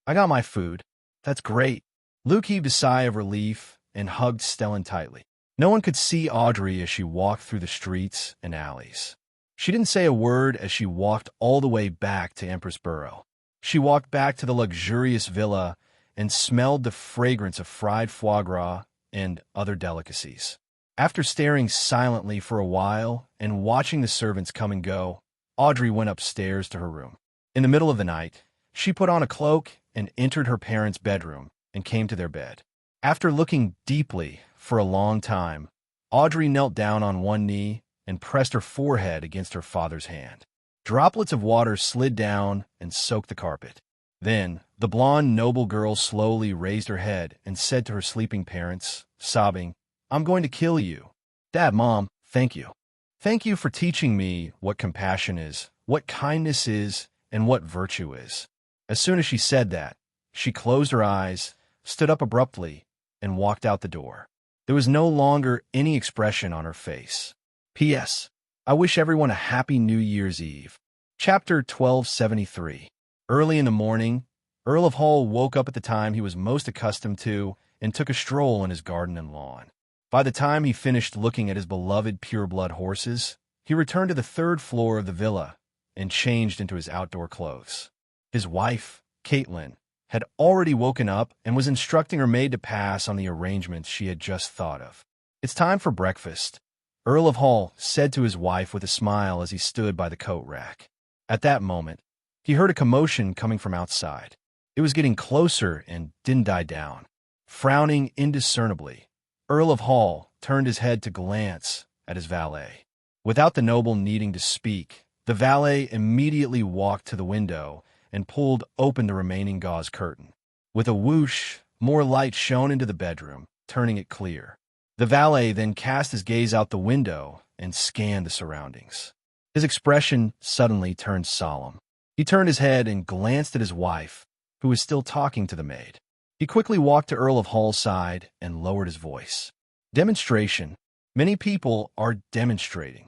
"I got my food. That's great." Luke heaved a sigh of relief and hugged Stellan tightly. No one could see Audrey as she walked through the streets and alleys. She didn't say a word as she walked all the way back to Empress Borough. She walked back to the luxurious villa and smelled the fragrance of fried foie gras and other delicacies. After staring silently for a while and watching the servants come and go, Audrey went upstairs to her room. In the middle of the night, she put on a cloak and entered her parents' bedroom and came to their bed. After looking deeply for a long time, Audrey knelt down on one knee and pressed her forehead against her father's hand. Droplets of water slid down and soaked the carpet. Then, the blonde noble girl slowly raised her head and said to her sleeping parents, sobbing, "I'm going to kill you. Dad, Mom, thank you. Thank you for teaching me what compassion is, what kindness is, and what virtue is." As soon as she said that, she closed her eyes, stood up abruptly, and walked out the door. There was no longer any expression on her face. P.S. I wish everyone a happy New Year's Eve. Chapter 1273. Early in the morning, Earl of Hull woke up at the time he was most accustomed to and took a stroll in his garden and lawn. By the time he finished looking at his beloved pureblood horses, he returned to the third floor of the villa and changed into his outdoor clothes. His wife, Caitlin, had already woken up and was instructing her maid to pass on the arrangements she had just thought of. "It's time for breakfast," Earl of Hull said to his wife with a smile as he stood by the coat rack. At that moment, he heard a commotion coming from outside. It was getting closer and didn't die down. Frowning indiscernibly, Earl of Hull turned his head to glance at his valet. Without the noble needing to speak, the valet immediately walked to the window and pulled open the remaining gauze curtain. With a whoosh, more light shone into the bedroom, turning it clear. The valet then cast his gaze out the window and scanned the surroundings. His expression suddenly turned solemn. He turned his head and glanced at his wife, who was still talking to the maid. He quickly walked to Earl of Hull's side and lowered his voice. "Demonstration. Many people are demonstrating."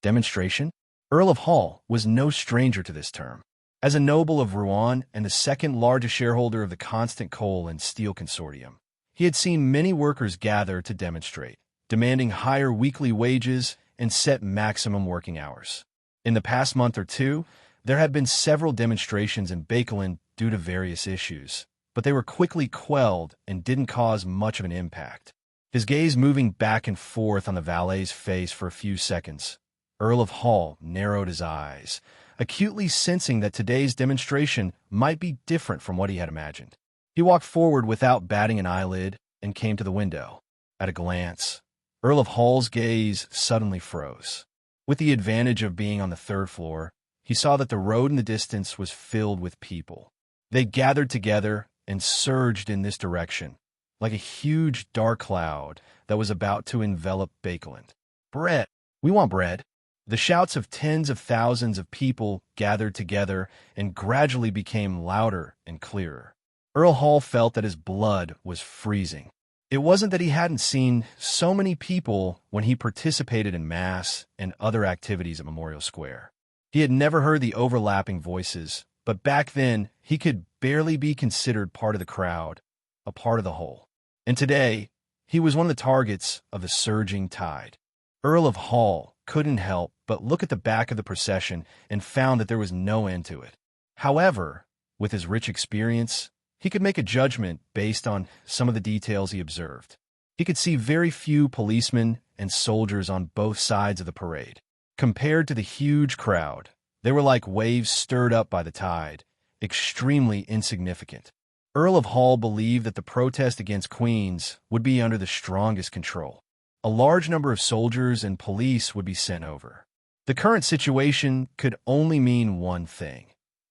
Demonstration? Earl of Hull was no stranger to this term. As a noble of Rouen and the second largest shareholder of the Constant Coal and Steel Consortium, he had seen many workers gather to demonstrate, demanding higher weekly wages and set maximum working hours. In the past month or two, there had been several demonstrations in Bakelin due to various issues, but they were quickly quelled and didn't cause much of an impact. His gaze moving back and forth on the valet's face for a few seconds, Earl of Hull narrowed his eyes, acutely sensing that today's demonstration might be different from what he had imagined. He walked forward without batting an eyelid and came to the window. At a glance, Earl of Hull's gaze suddenly froze. With the advantage of being on the third floor, he saw that the road in the distance was filled with people. They gathered together and surged in this direction, like a huge dark cloud that was about to envelop Bakeland. "Bread! We want bread!" The shouts of tens of thousands of people gathered together and gradually became louder and clearer. Earl Hull felt that his blood was freezing. It wasn't that he hadn't seen so many people when he participated in Mass and other activities at Memorial Square. He had never heard the overlapping voices, but back then he could barely be considered part of the crowd, a part of the whole. And today, he was one of the targets of the surging tide. Earl of Hull couldn't help but look at the back of the procession and found that there was no end to it. However, with his rich experience, he could make a judgment based on some of the details he observed. He could see very few policemen and soldiers on both sides of the parade. Compared to the huge crowd, they were like waves stirred up by the tide, extremely insignificant. Earl of Hall believed that the protest against Queens would be under the strongest control. A large number of soldiers and police would be sent over. The current situation could only mean one thing.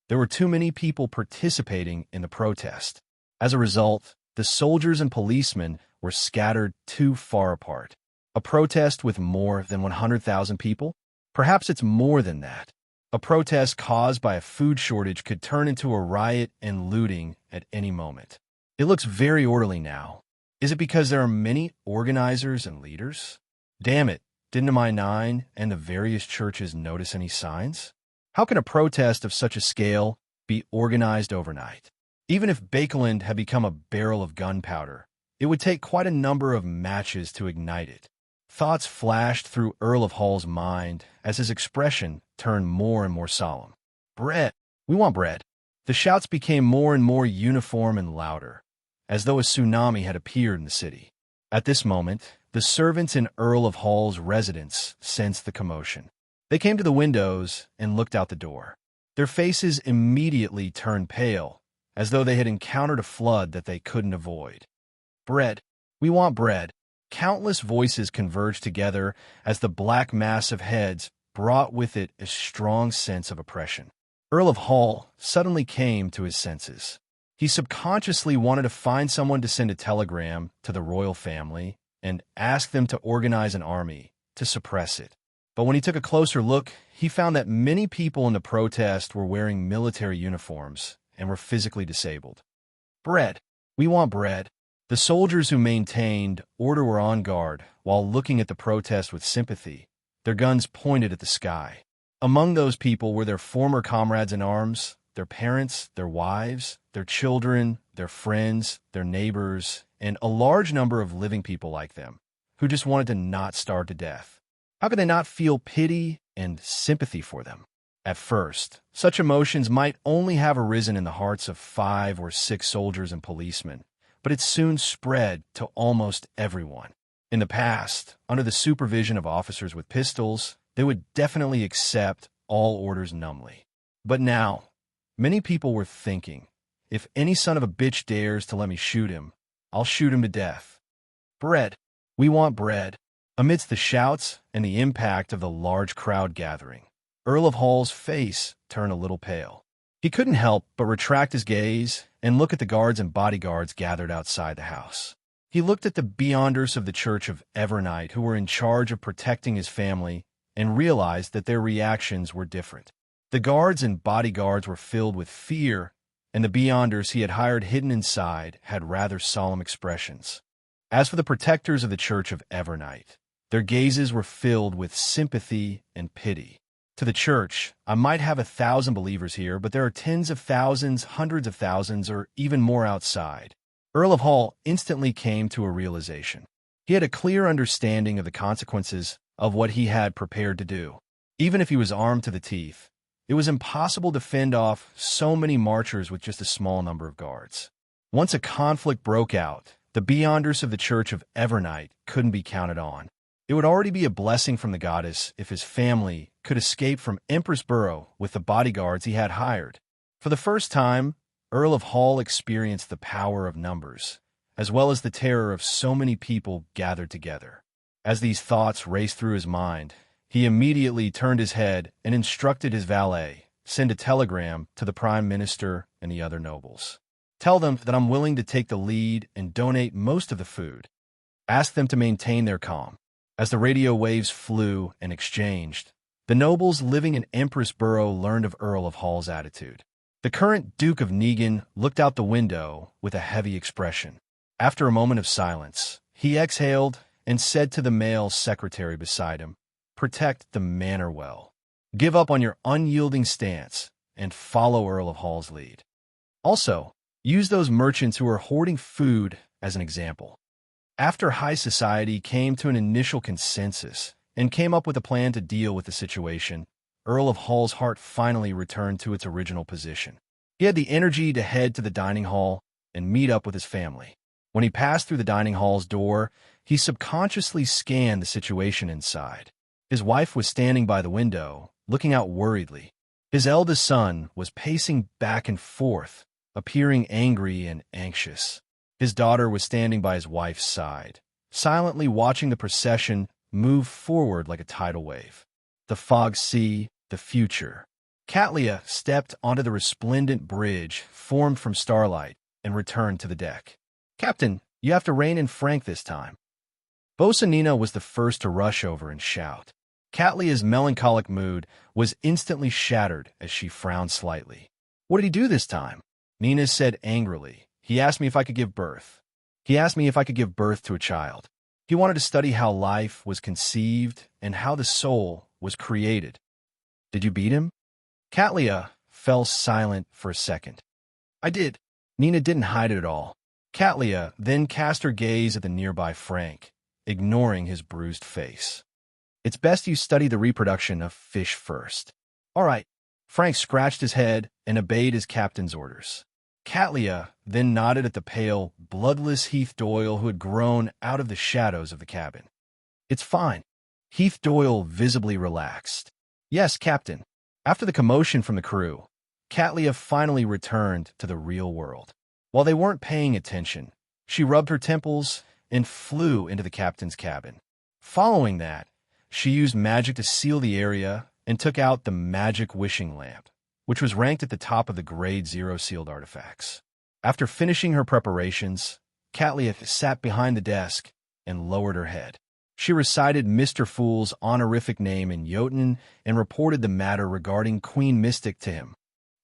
There were too many people participating in the protest. As a result, the soldiers and policemen were scattered too far apart. A protest with more than 100,000 people? Perhaps it's more than that. A protest caused by a food shortage could turn into a riot and looting at any moment. It looks very orderly now. Is it because there are many organizers and leaders? Damn it, didn't MI9 and the various churches notice any signs? How can a protest of such a scale be organized overnight? Even if Bakeland had become a barrel of gunpowder, it would take quite a number of matches to ignite it. Thoughts flashed through Earl of Hall's mind as his expression turned more and more solemn. Bread! We want bread! The shouts became more and more uniform and louder, as though a tsunami had appeared in the city. At this moment, the servants in Earl of Hall's residence sensed the commotion. They came to the windows and looked out the door. Their faces immediately turned pale, as though they had encountered a flood that they couldn't avoid. Bread! We want bread! Countless voices converged together as the black mass of heads brought with it a strong sense of oppression. Earl of Hall suddenly came to his senses. He subconsciously wanted to find someone to send a telegram to the royal family and ask them to organize an army to suppress it. But when he took a closer look, he found that many people in the protest were wearing military uniforms and were physically disabled. Bread! We want bread! The soldiers who maintained order were on guard while looking at the protest with sympathy, their guns pointed at the sky. Among those people were their former comrades in arms, their parents, their wives, their children, their friends, their neighbors, and a large number of living people like them, who just wanted to not starve to death. How could they not feel pity and sympathy for them? At first, such emotions might only have arisen in the hearts of 5 or 6 soldiers and policemen, but it soon spread to almost everyone. In the past, under the supervision of officers with pistols, they would definitely accept all orders numbly. But now, many people were thinking, if any son of a bitch dares to let me shoot him, I'll shoot him to death. Bread! We want bread! Amidst the shouts and the impact of the large crowd gathering, Earl of Hall's face turned a little pale. He couldn't help but retract his gaze and look at the guards and bodyguards gathered outside the house. He looked at the beyonders of the Church of Evernight who were in charge of protecting his family and realized that their reactions were different. The guards and bodyguards were filled with fear, and the beyonders he had hired hidden inside had rather solemn expressions. As for the protectors of the Church of Evernight, their gazes were filled with sympathy and pity. To the church, I might have 1,000 believers here, but there are tens of thousands, hundreds of thousands, or even more outside. Earl of Hall instantly came to a realization. He had a clear understanding of the consequences of what he had prepared to do. Even if he was armed to the teeth, it was impossible to fend off so many marchers with just a small number of guards. Once a conflict broke out, the beyonders of the Church of Evernight couldn't be counted on. It would already be a blessing from the goddess if his family could escape from Empress Borough with the bodyguards he had hired. For the first time, Earl of Hall experienced the power of numbers, as well as the terror of so many people gathered together. As these thoughts raced through his mind, he immediately turned his head and instructed his valet, send a telegram to the Prime Minister and the other nobles. Tell them that I'm willing to take the lead and donate most of the food. Ask them to maintain their calm. As the radio waves flew and exchanged, the nobles living in Empress Borough learned of Earl of Hall's attitude. The current Duke of Negan looked out the window with a heavy expression. After a moment of silence, he exhaled and said to the male secretary beside him, "Protect the manor well. Give up on your unyielding stance and follow Earl of Hall's lead. Also, use those merchants who are hoarding food as an example." After high society came to an initial consensus and came up with a plan to deal with the situation, Earl of Hall's heart finally returned to its original position. He had the energy to head to the dining hall and meet up with his family. When he passed through the dining hall's door, he subconsciously scanned the situation inside. His wife was standing by the window, looking out worriedly. His eldest son was pacing back and forth, appearing angry and anxious. His daughter was standing by his wife's side, silently watching the procession move forward like a tidal wave. The fog sea, the future. Catlia stepped onto the resplendent bridge formed from starlight and returned to the deck. "Captain, you have to rein in Frank this time." Bosanina was the first to rush over and shout. Catlia's melancholic mood was instantly shattered as she frowned slightly. "What did he do this time?" Nina said angrily. "He asked me if I could give birth. He asked me if I could give birth to a child. He wanted to study how life was conceived and how the soul was created." "Did you beat him?" Catlia fell silent for a second. "I did." Nina didn't hide it at all. Catlia then cast her gaze at the nearby Frank, ignoring his bruised face. "It's best you study the reproduction of fish first." "All right." Frank scratched his head and obeyed his captain's orders. Catlia then nodded at the pale, bloodless Heath Doyle who had grown out of the shadows of the cabin. "It's fine." Heath Doyle visibly relaxed. "Yes, Captain." After the commotion from the crew, Catlia finally returned to the real world. While they weren't paying attention, she rubbed her temples and flew into the captain's cabin. Following that, she used magic to seal the area and took out the magic wishing lamp, which was ranked at the top of the Grade 0 sealed artifacts. After finishing her preparations, Catlia sat behind the desk and lowered her head. She recited Mr. Fool's honorific name in Jotun and reported the matter regarding Queen Mystic to him.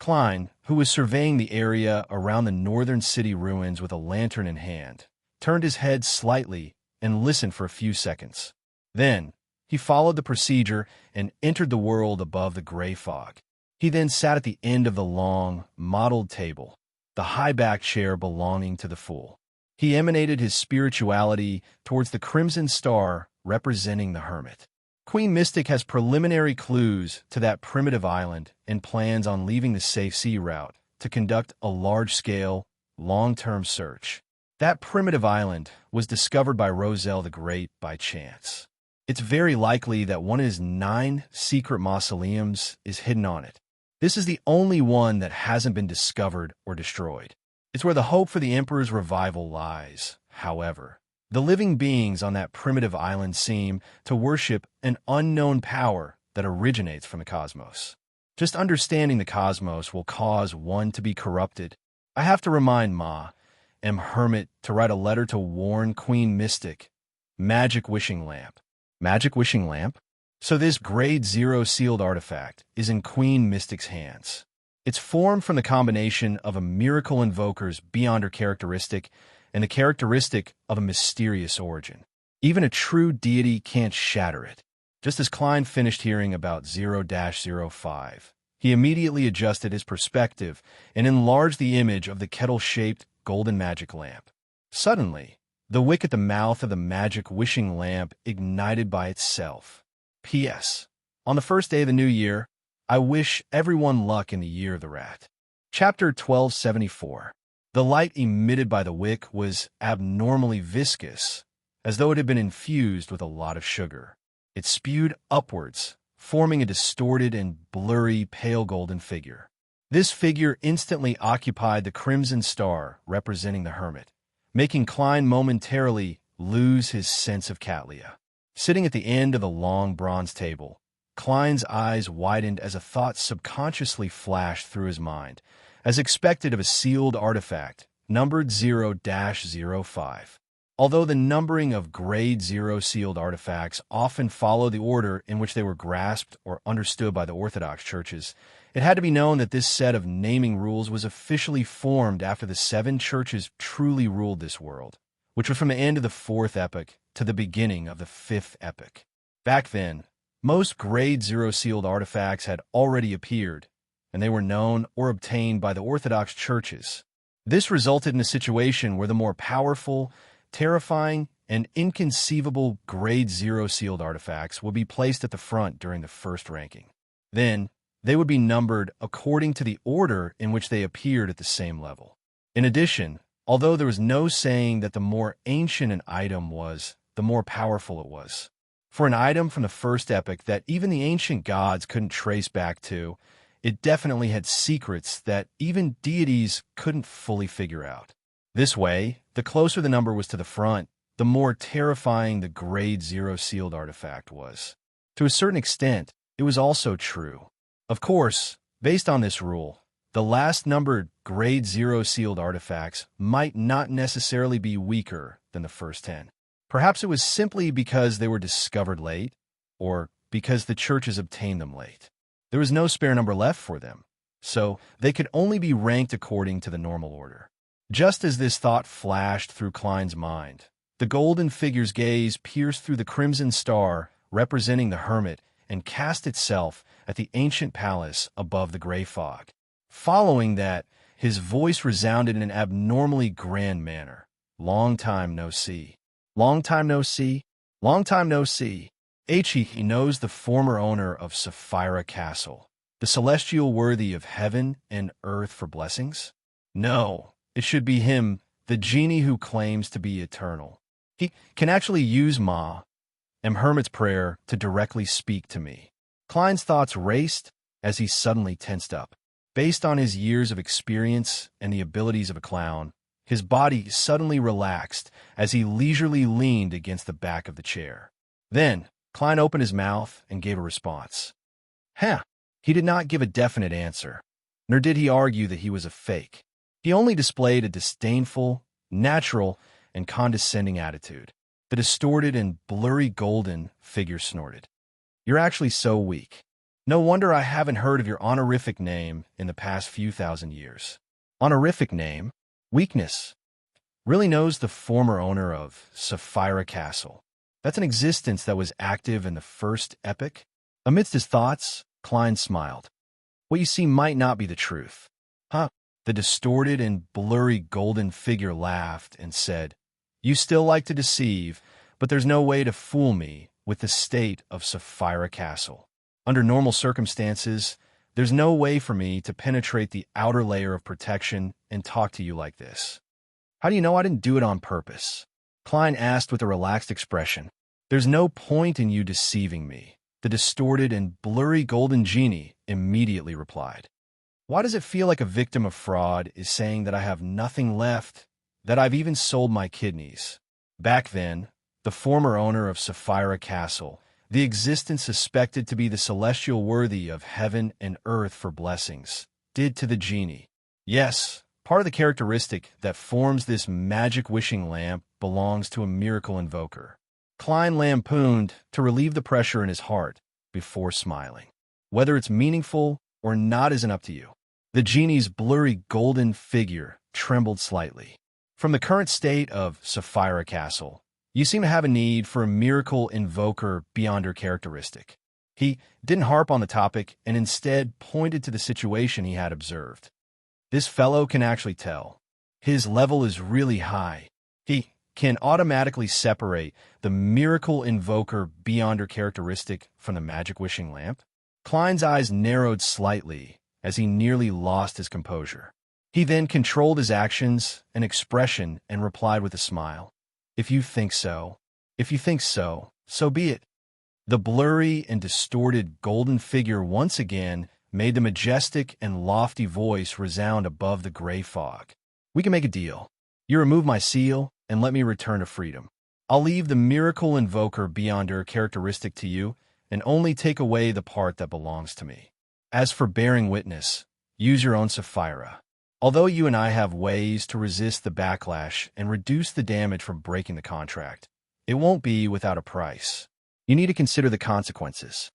Klein, who was surveying the area around the northern city ruins with a lantern in hand, turned his head slightly and listened for a few seconds. Then, he followed the procedure and entered the world above the gray fog. He then sat at the end of the long, mottled table, the high-backed chair belonging to the fool. He emanated his spirituality towards the crimson star representing the hermit. Queen Mystic has preliminary clues to that primitive island and plans on leaving the safe sea route to conduct a large-scale, long-term search. That primitive island was discovered by Roselle the Great by chance. It's very likely that one of his 9 secret mausoleums is hidden on it. This is the only one that hasn't been discovered or destroyed. It's where the hope for the Emperor's revival lies, however. The living beings on that primitive island seem to worship an unknown power that originates from the cosmos. Just understanding the cosmos will cause one to be corrupted. I have to remind Ma, Hermit, to write a letter to warn Queen Mystic. Magic wishing lamp. Magic wishing lamp? So this Grade 0 sealed artifact is in Queen Mystic's hands. It's formed from the combination of a miracle invoker's beyond her characteristic and the characteristic of a mysterious origin. Even a true deity can't shatter it. Just as Klein finished hearing about 0-05, he immediately adjusted his perspective and enlarged the image of the kettle-shaped golden magic lamp. Suddenly, the wick at the mouth of the magic wishing lamp ignited by itself. P.S. On the first day of the new year, I wish everyone luck in the year of the rat. Chapter 1274. The light emitted by the wick was abnormally viscous, as though it had been infused with a lot of sugar. It spewed upwards, forming a distorted and blurry pale golden figure. This figure instantly occupied the crimson star representing the hermit, making Klein momentarily lose his sense of Catlia. Sitting at the end of the long bronze table, Klein's eyes widened as a thought subconsciously flashed through his mind, as expected of a sealed artifact, numbered 0-05. Although the numbering of Grade 0 sealed artifacts often follow the order in which they were grasped or understood by the Orthodox churches, it had to be known that this set of naming rules was officially formed after the 7 churches truly ruled this world, which was from the end of the 4th epoch to the beginning of the 5th epoch. Back then, most Grade 0 sealed artifacts had already appeared, and they were known or obtained by the Orthodox churches. This resulted in a situation where the more powerful, terrifying, and inconceivable Grade 0 sealed artifacts would be placed at the front during the first ranking. Then, they would be numbered according to the order in which they appeared at the same level. In addition, although there was no saying that the more ancient an item was, the more powerful it was. For an item from the first epic that even the ancient gods couldn't trace back to, it definitely had secrets that even deities couldn't fully figure out. This way, the closer the number was to the front, the more terrifying the Grade 0 sealed artifact was. To a certain extent, it was also true. Of course, based on this rule, the last numbered Grade 0 sealed artifacts might not necessarily be weaker than the first 10. Perhaps it was simply because they were discovered late, or because the churches obtained them late. There was no spare number left for them, so they could only be ranked according to the normal order. Just as this thought flashed through Klein's mind, the golden figure's gaze pierced through the crimson star representing the hermit and cast itself at the ancient palace above the gray fog. Following that, his voice resounded in an abnormally grand manner. "Long time no see. Long time no see. Long time no see." He knows the former owner of Sapphira Castle, the celestial worthy of heaven and earth for blessings? No, it should be him, the genie who claims to be eternal. He can actually use Ma, Hermit's prayer, to directly speak to me. Klein's thoughts raced as he suddenly tensed up. Based on his years of experience and the abilities of a clown, his body suddenly relaxed as he leisurely leaned against the back of the chair. Then, Klein opened his mouth and gave a response. He did not give a definite answer, nor did he argue that he was a fake. He only displayed a disdainful, natural, and condescending attitude. The distorted and blurry golden figure snorted. "You're actually so weak. No wonder I haven't heard of your honorific name in the past few thousand years." Honorific name? Weakness. Really knows the former owner of Sapphira Castle. That's an existence that was active in the first epic? Amidst his thoughts, Klein smiled. What you see might not be the truth. The distorted and blurry golden figure laughed and said, "You still like to deceive, but there's no way to fool me with the state of Sapphira Castle. Under normal circumstances, there's no way for me to penetrate the outer layer of protection and talk to you like this." "How do you know I didn't do it on purpose?" Klein asked with a relaxed expression. "There's no point in you deceiving me," the distorted and blurry golden genie immediately replied. "Why does it feel like a victim of fraud is saying that I have nothing left, that I've even sold my kidneys?" Back then, the former owner of Sapphira Castle, the existence suspected to be the celestial worthy of heaven and earth for blessings, did to the genie. Yes, part of the characteristic that forms this magic wishing lamp belongs to a miracle invoker. Klein lampooned to relieve the pressure in his heart before smiling. Whether it's meaningful or not isn't up to you. The genie's blurry golden figure trembled slightly. "From the current state of Sapphira Castle, you seem to have a need for a miracle invoker beyond your characteristic." He didn't harp on the topic and instead pointed to the situation he had observed. "This fellow can actually tell. His level is really high. He can automatically separate the miracle invoker beyond her characteristic from the magic wishing lamp." Klein's eyes narrowed slightly as he nearly lost his composure. He then controlled his actions and expression and replied with a smile. If you think so, so be it." The blurry and distorted golden figure once again made the majestic and lofty voice resound above the gray fog. "We can make a deal. You remove my seal and let me return to freedom. I'll leave the miracle invoker beyond her characteristic to you and only take away the part that belongs to me. As for bearing witness, use your own Sapphira. Although you and I have ways to resist the backlash and reduce the damage from breaking the contract, it won't be without a price. You need to consider the consequences.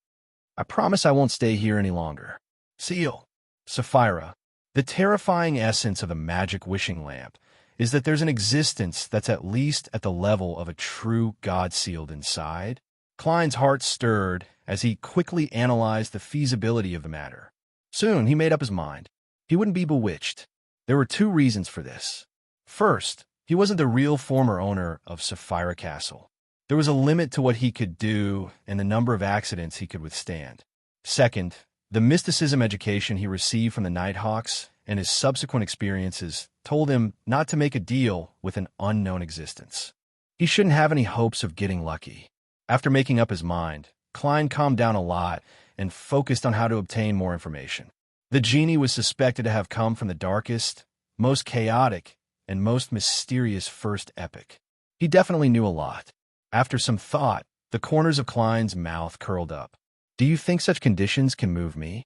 I promise I won't stay here any longer." Seal. Sapphira. The terrifying essence of the magic wishing lamp is that there's an existence that's at least at the level of a true god sealed inside. Klein's heart stirred as he quickly analyzed the feasibility of the matter. Soon he made up his mind. He wouldn't be bewitched. There were two reasons for this. First, He wasn't the real former owner of Sapphira Castle. There was a limit to what he could do and the number of accidents he could withstand. Second, the mysticism education he received from the Nighthawks and his subsequent experiences told him not to make a deal with an unknown existence. He shouldn't have any hopes of getting lucky. After making up his mind, Klein calmed down a lot and focused on how to obtain more information. The genie was suspected to have come from the darkest, most chaotic, and most mysterious first epoch. He definitely knew a lot. After some thought, the corners of Klein's mouth curled up. Do you think such conditions can move me?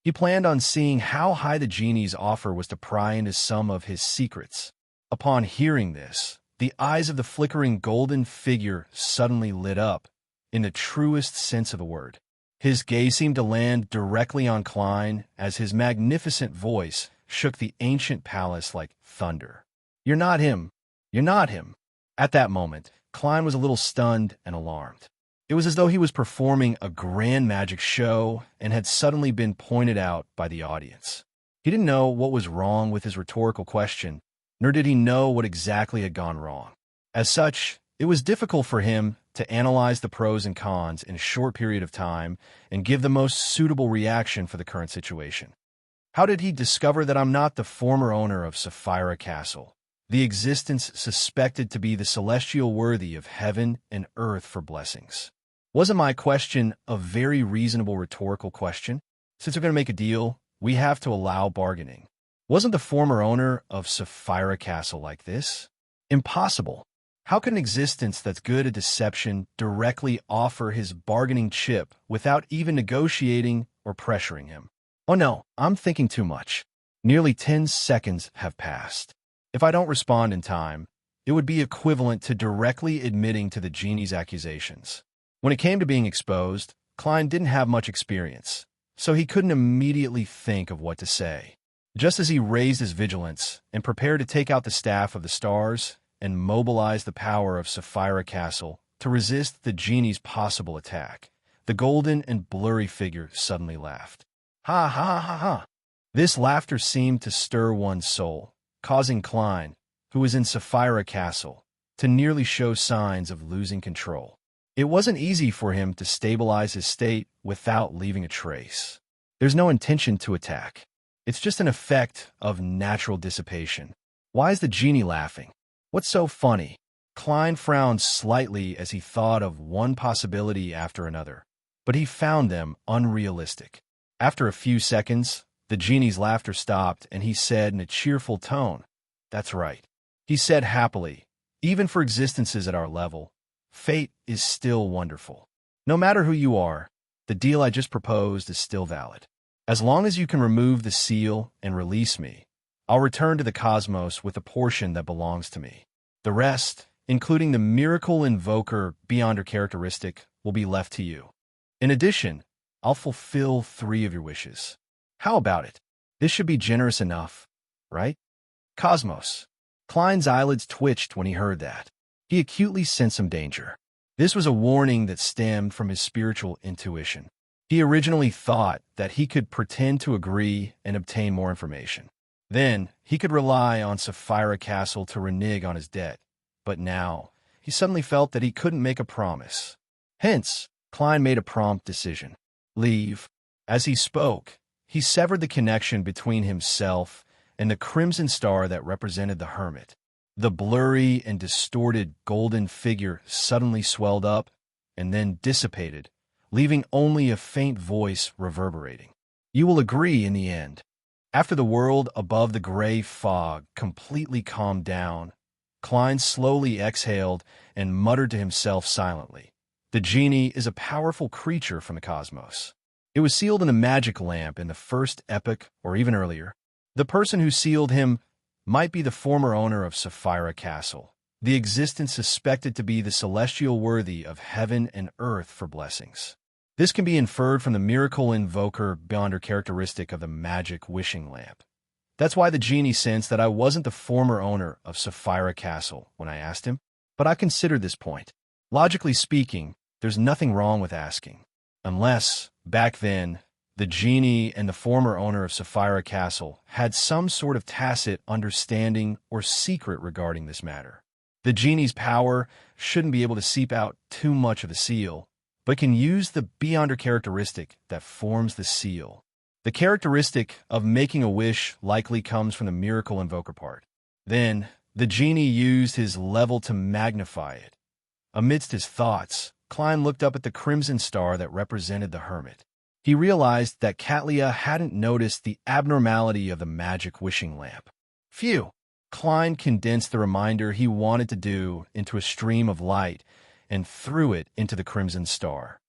He planned on seeing how high the genie's offer was to pry into some of his secrets. Upon hearing this, the eyes of the flickering golden figure suddenly lit up, in the truest sense of the word. His gaze seemed to land directly on Klein as his magnificent voice shook the ancient palace like thunder. You're not him. You're not him. At that moment, Klein was a little stunned and alarmed. It was as though he was performing a grand magic show and had suddenly been pointed out by the audience. He didn't know what was wrong with his rhetorical question, nor did he know what exactly had gone wrong. As such, it was difficult for him to analyze the pros and cons in a short period of time and give the most suitable reaction for the current situation. How did he discover that I'm not the former owner of Sapphira Castle, the existence suspected to be the celestial worthy of heaven and earth for blessings? Wasn't my question a very reasonable rhetorical question? Since we're going to make a deal, we have to allow bargaining. Wasn't the former owner of Sapphira Castle like this? Impossible. How can an existence that's good at deception directly offer his bargaining chip without even negotiating or pressuring him? Oh no, I'm thinking too much. Nearly 10 seconds have passed. If I don't respond in time, it would be equivalent to directly admitting to the genie's accusations. When it came to being exposed, Klein didn't have much experience, so he couldn't immediately think of what to say. Just as he raised his vigilance and prepared to take out the staff of the stars and mobilize the power of Sapphira Castle to resist the genie's possible attack, the golden and blurry figure suddenly laughed. Ha ha ha ha! This laughter seemed to stir one's soul, causing Klein, who was in Sapphira Castle, to nearly show signs of losing control. It wasn't easy for him to stabilize his state without leaving a trace. There's no intention to attack. It's just an effect of natural dissipation. Why is the genie laughing? What's so funny? Klein frowned slightly as he thought of one possibility after another, but he found them unrealistic. After a few seconds, the genie's laughter stopped and he said in a cheerful tone, "That's right." He said happily, "Even for existences at our level, fate is still wonderful. No matter who you are, the deal I just proposed is still valid. As long as you can remove the seal and release me, I'll return to the cosmos with a portion that belongs to me. The rest, including the miracle invoker beyond her characteristic, will be left to you. In addition, I'll fulfill 3 of your wishes. How about it? This should be generous enough, right? Cosmos." Klein's eyelids twitched when he heard that. He acutely sensed some danger. This was a warning that stemmed from his spiritual intuition. He originally thought that he could pretend to agree and obtain more information. Then, he could rely on Sapphira Castle to renege on his debt. But now, he suddenly felt that he couldn't make a promise. Hence, Klein made a prompt decision. Leave. As he spoke, he severed the connection between himself and the crimson star that represented the hermit. The blurry and distorted golden figure suddenly swelled up and then dissipated, leaving only a faint voice reverberating. You will agree in the end. After the world above the gray fog completely calmed down, Klein slowly exhaled and muttered to himself silently. The genie is a powerful creature from the cosmos. It was sealed in a magic lamp in the first epoch or even earlier. The person who sealed him might be the former owner of Sapphira Castle, the existence suspected to be the celestial worthy of heaven and earth for blessings. This can be inferred from the miracle invoker beyond her characteristic of the magic wishing lamp. That's why the genie sensed that I wasn't the former owner of Sapphira Castle when I asked him, but I considered this point. Logically speaking, there's nothing wrong with asking. Unless, back then, The genie and the former owner of Sapphira Castle had some sort of tacit understanding or secret regarding this matter. The genie's power shouldn't be able to seep out too much of the seal, but can use the beyonder characteristic that forms the seal. The characteristic of making a wish likely comes from the miracle invoker part. Then, the genie used his level to magnify it. Amidst his thoughts, Klein looked up at the crimson star that represented the hermit. He realized that Katlia hadn't noticed the abnormality of the magic wishing lamp. Phew! Klein condensed the reminder he wanted to do into a stream of light and threw it into the crimson star.